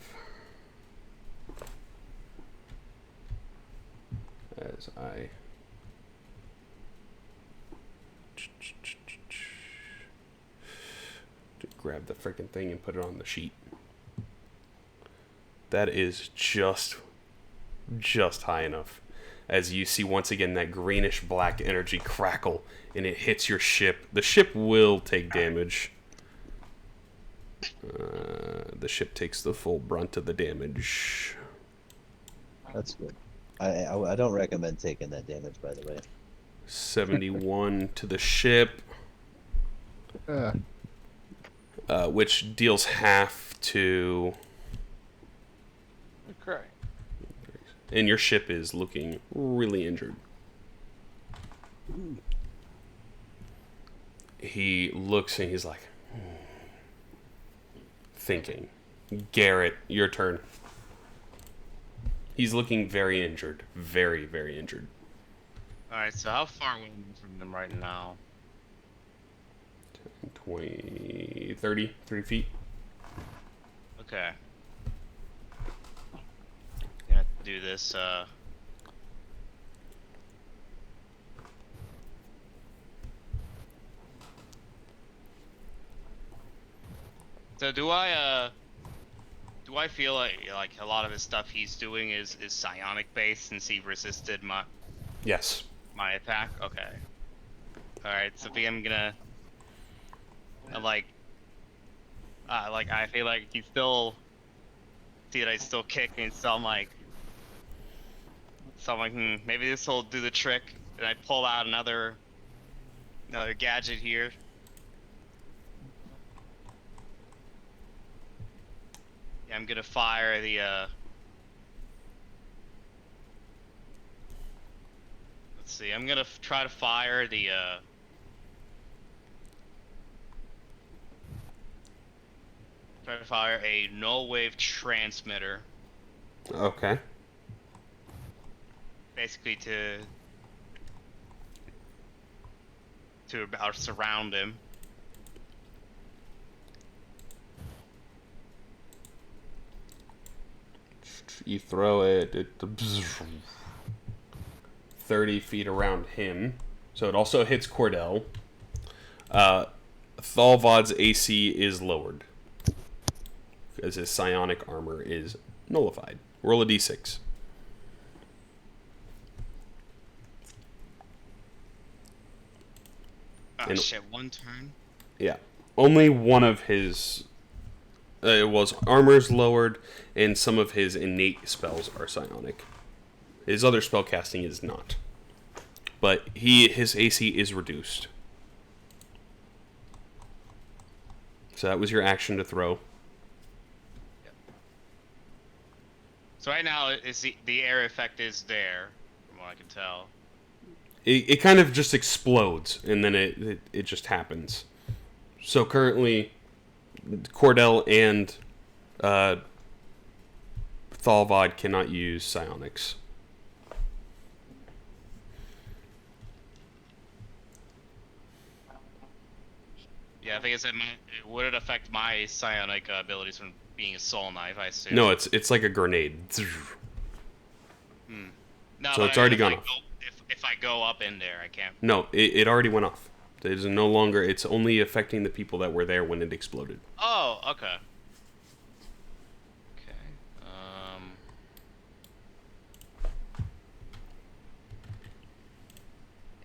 As I... grab the freaking thing and put it on the sheet. That is just high enough. As you see once again that greenish black energy crackle and it hits your ship. The ship will take damage. The ship takes the full brunt of the damage. That's good. I don't recommend taking that damage, by the way. 71 to the ship. Which deals half to... Okay. And your ship is looking really injured. He looks and he's like... thinking. Garrett, your turn. He's looking very injured. Very, very injured. Alright, so how far away am I from them right now? 20, 30 feet. Okay. Gonna have to do this, So do I feel like a lot of the stuff he's doing is psionic based since he resisted Yes. my attack? Okay. Alright, so I'm gonna I feel like he's still see that I still kicking, so I'm like maybe this will do the trick, and I pull out another gadget here. Yeah, I'm gonna fire the let's see, I'm gonna try to fire the a null wave transmitter. Okay. Basically to about surround him. You throw it 30 feet around him. So it also hits Cordell. Thaal Vod's AC is lowered, as his psionic armor is nullified. Roll a d6. Oh shit, one turn? Yeah. Only one of his... armor's lowered, and some of his innate spells are psionic. His other spell casting is not. But his AC is reduced. So that was your action to throw. So right now, is the air effect is there, from what I can tell. It kind of just explodes, and then it just happens. So currently, Cordell and Thaal Vod cannot use psionics. Yeah, I think it said would it affect my psionic abilities from being a soul knife, I assume? No, it's like a grenade. No, So it's already gone off. If I go up in there, I can't. No, it already went off. It is no longer. It's only affecting the people that were there when it exploded. Oh, okay. Okay.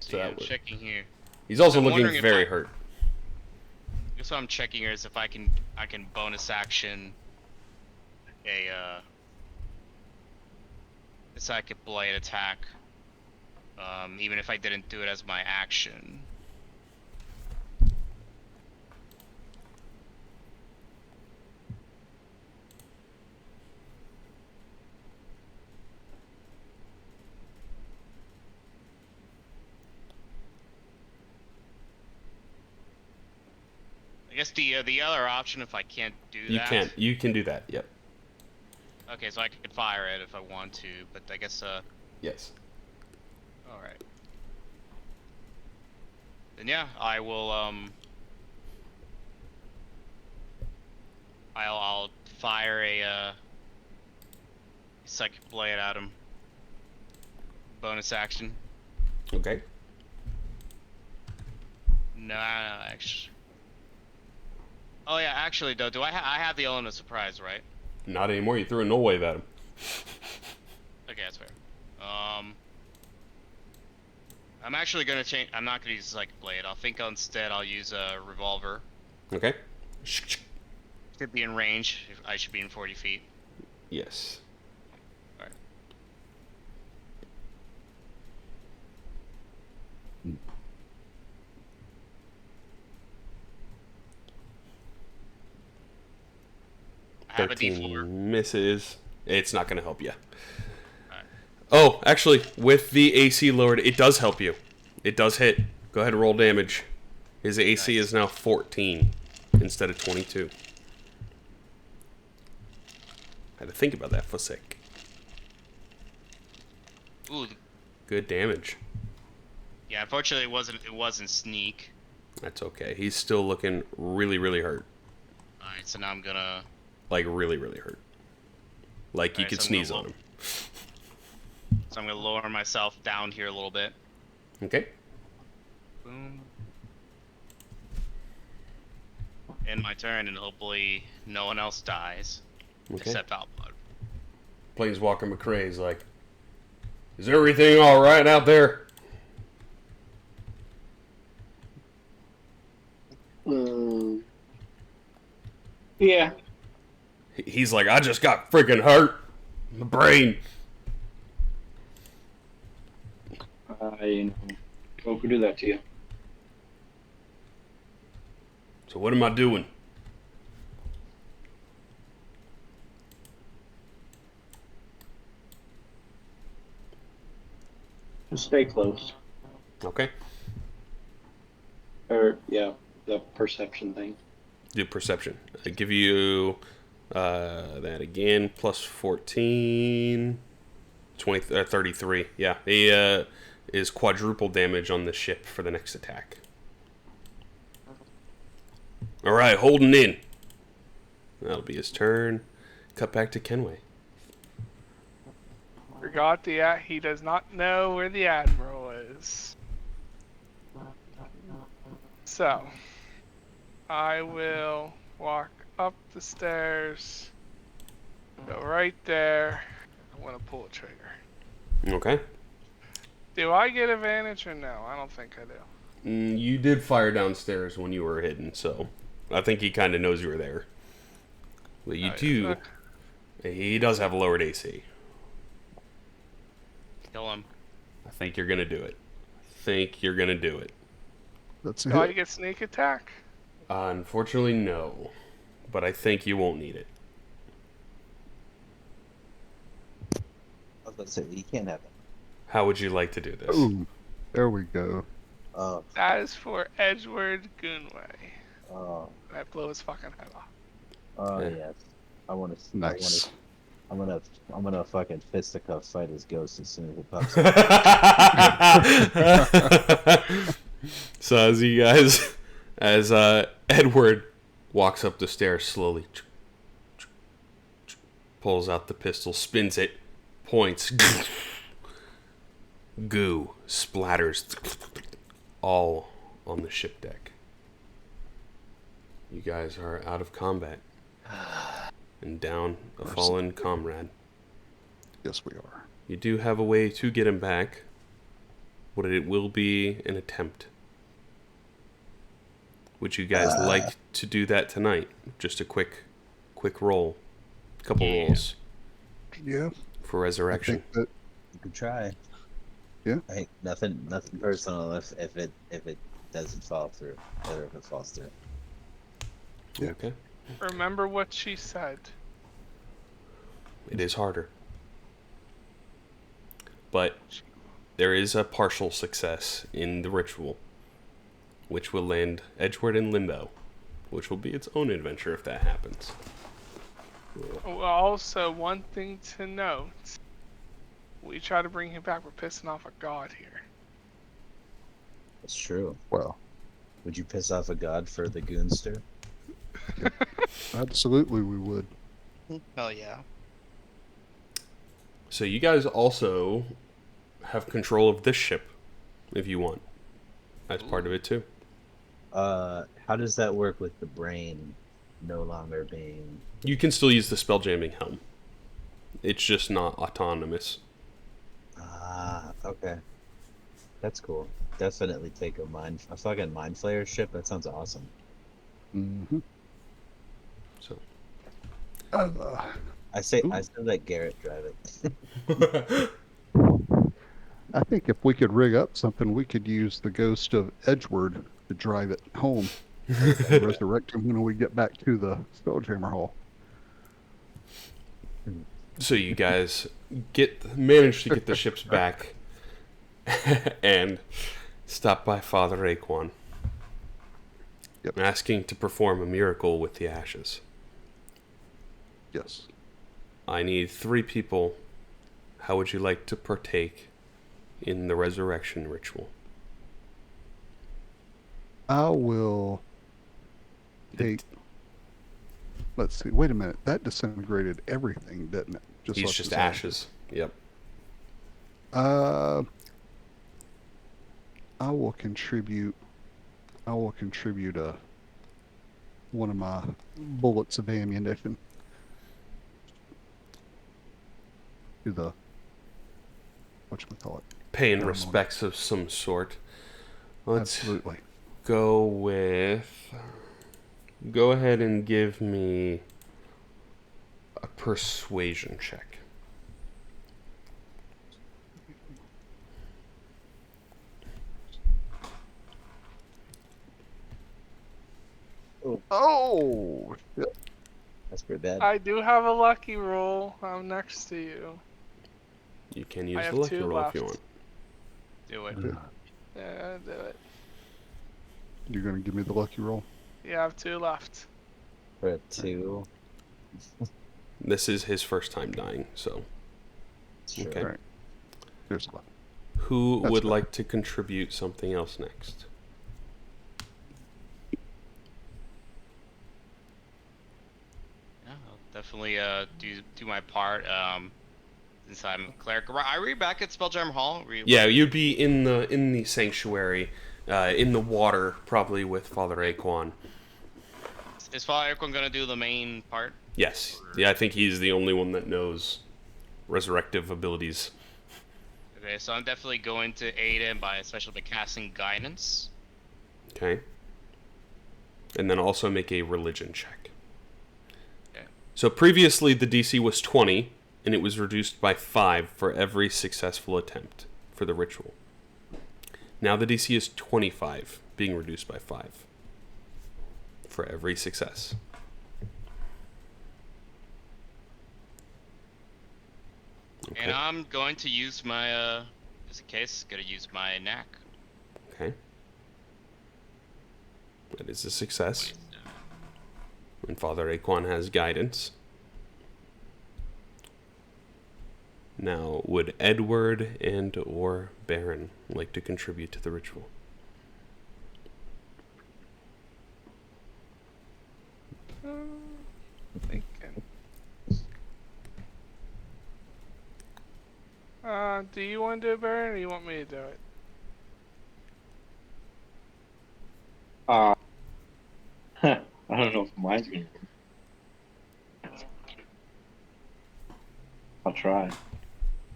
So yeah, that I'm would- checking here. He's also I'm looking wondering if very hurt. Guess what I'm checking here is if I can bonus action a psychic blade attack, even if I didn't do it as my action. I guess the other option, if I can't do You that. can. You can do that. Yep. Okay, so I could fire it if I want to, but I guess Yes. all right. Then yeah, I will I'll fire a psychic blade at him. Bonus action. Okay. No, actually. Oh yeah, actually though, I have the element of surprise, right? Not anymore. You threw a null wave at him. Okay, that's fair. I'm actually gonna change. I'm not gonna use Psychic Blade. I'll think instead I'll use a revolver. Okay. Should be in range. I should be in 40 feet. Yes. Alright. I have a 13 D4. misses. It's not going to help you. Alright. Oh, actually, with the AC lowered, it does help you. It does hit. Go ahead and roll damage. His AC Nice. is now 14 instead of 22. Had to think about that for a sec. Ooh, Good damage. yeah. Unfortunately, it wasn't sneak. That's okay. He's still looking really, really hurt. All right, so now I'm gonna. Like, really, really hurt. Like, you Alright, could so I'm gonna sneeze on him. So I'm gonna lower myself down here a little bit. Okay. Boom. End my turn, and hopefully no one else dies Okay. except Thaal Vod. Planeswalker McCrae is like, is everything alright out there? Yeah. He's like, I just got freaking hurt. My brain. What could do that to you? So what am I doing? Just stay close. Okay. Or, yeah, the perception thing. Do perception. I give you that again, plus 14. 33. Yeah. He is quadruple damage on the ship for the next attack. Alright, holding in. That'll be his turn. Cut back to Kenway. Forgot he does not know where the admiral is. So, I will walk up the stairs, go right there. I'm gonna pull a trigger. Okay. Do I get advantage or no? I don't think I do. You did fire downstairs when you were hidden, so I think he kind of knows you were there. But you do. He does have a lowered AC. Kill him. I think you're gonna do it. That's Do I it. get sneak attack? Unfortunately, no. But I think you won't need it. I was about to say, you can't have it. How would you like to do this? Ooh, there we go. Oh, That is for Edward Goonway. oh, I blow his fucking head off. oh Yeah. yes. I want to. Nice. I'm gonna fucking fisticuff fight his ghost as soon as it pops up. So as Edward walks up the stairs slowly, pulls out the pistol, spins it, points, goo splatters all on the ship deck. You guys are out of combat and down a fallen comrade. Yes, we are. You do have a way to get him back, but it will be an attempt. Would you guys like to do that tonight? Just a quick roll, couple rolls Yeah, for I resurrection. think that You could try. Yeah. Hey, nothing personal if it doesn't fall through, or if it falls through. Yeah. Okay, Remember what she said. it is harder, but there is a partial success in the ritual, which will land Edgeworth in limbo, which will be its own adventure if that happens. Well, also, one thing to note. We try to bring him back, we're pissing off a god here. That's true. Well, Would you piss off a god for the Goonster? absolutely we would. Hell yeah. So you guys also have control of this ship, if you want. That's part of it too. How does that work with the brain no longer being... You can still use the spelljamming helm. It's just not autonomous. Ah, okay. That's cool. Definitely take a fucking Mind Flayer ship. That sounds awesome. Mm-hmm. So I say let Garrett drive it. I think if we could rig up something, we could use the ghost of Edgeworth to drive it home and resurrect him when we get back to the Spelljammer Hall. So you guys manage to get the ships back and stop by Father Raquan, asking to perform a miracle with the ashes. Yes. I need 3 people. How would you like to partake in the resurrection ritual? I will take... Let's see. Wait a minute. That disintegrated everything, didn't it? He's left just his ashes. Yep. I will contribute one of my bullets of ammunition to the whatchamacallit. Paying ceremony. respects of some sort. Let's Absolutely. go with... Go ahead and give me a persuasion check. Oh, shit. That's pretty bad. I do have a lucky roll. I'm next to you. You can I use have the lucky 2 roll if you left. want. Do it. Yeah, do it. You're going to give me the lucky roll? You have 2 left. For a 2. This is his first time dying, so... Sure. Okay. All right. There's a lot. Who That's would fair. like to contribute something else next? Yeah, I'll definitely do my part. Since I'm a cleric, are we back at Spelljammer Hall? Yeah, you'd be in the sanctuary, in the water, probably with Father Aquan. Is Father Aquan gonna do the main part? Yes. Yeah, I think he's the only one that knows resurrective abilities. Okay, so I'm definitely going to aid him by especially casting guidance. Okay. And then also make a religion check. Okay. So previously the DC was 20, and it was reduced by 5 for every successful attempt for the ritual. Now the DC is 25, being reduced by 5 for every success. Okay. And I'm going to use my, just in case, gonna use my knack. Okay. That is a success. And Father Aquan has guidance. Now, would Edward and or Baron like to contribute to the ritual? Thinking. Do you want to do it, Baron, or you want me to do it? I don't know if mine's gonna work. I'll try.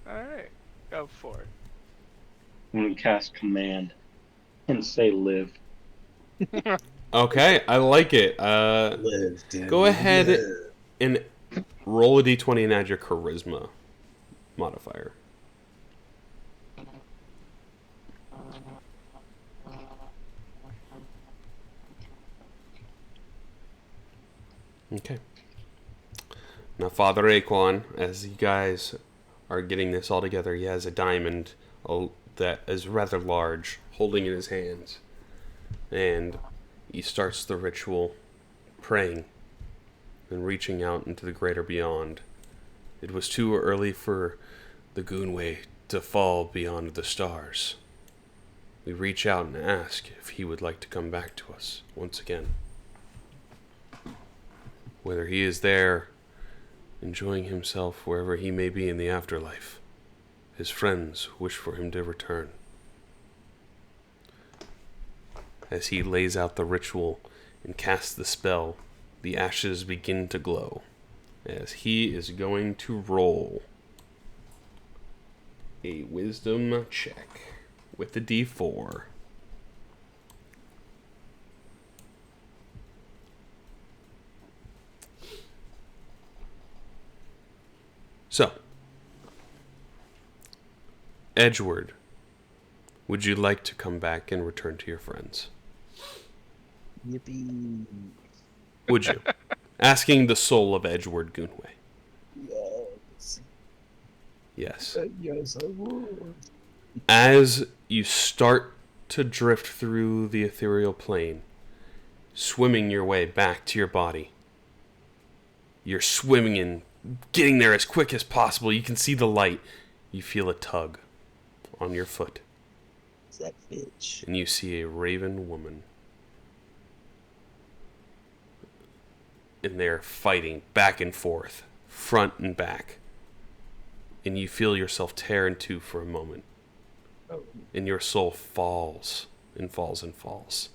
Alright, go for it. I'm gonna cast command and say live. Okay, I like it. Live, dude. Go ahead Live. and roll a d20 and add your charisma modifier. Okay. Now, Father Aquan, as you guys are getting this all together, he has a diamond that is rather large, holding in his hands. And he starts the ritual praying and reaching out into the greater beyond. It was too early for the Goonway to fall beyond the stars. We reach out and ask if he would like to come back to us once again. Whether he is there, enjoying himself wherever he may be in the afterlife, his friends wish for him to return. As he lays out the ritual and casts the spell, the ashes begin to glow, as he is going to roll a wisdom check with the D4. So, Edgeworth, would you like to come back and return to your friends? Yippee. Would you? Asking the soul of Edgeworth Goonway. Yes. Yes. Yes, I would. As you start to drift through the ethereal plane, swimming your way back to your body, you're swimming and getting there as quick as possible. You can see the light. You feel a tug on your foot. It's that bitch. And you see a raven woman. And they're fighting back and forth, front and back. And you feel yourself tear in two for a moment. Oh. And your soul falls and falls and falls,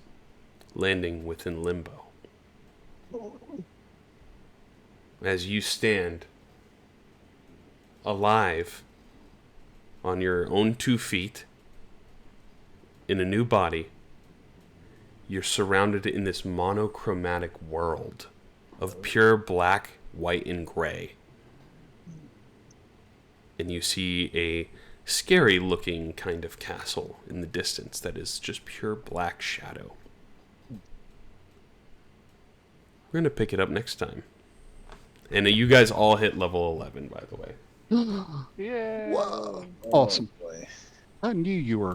landing within limbo. As you stand alive on your own 2 feet in a new body, you're surrounded in this monochromatic world of pure black, white, and gray. And you see a scary looking kind of castle in the distance that is just pure black shadow. We're going to pick it up next time. And you guys all hit level 11, by the way. Yeah. Wow. Awesome. Oh, boy. I knew you were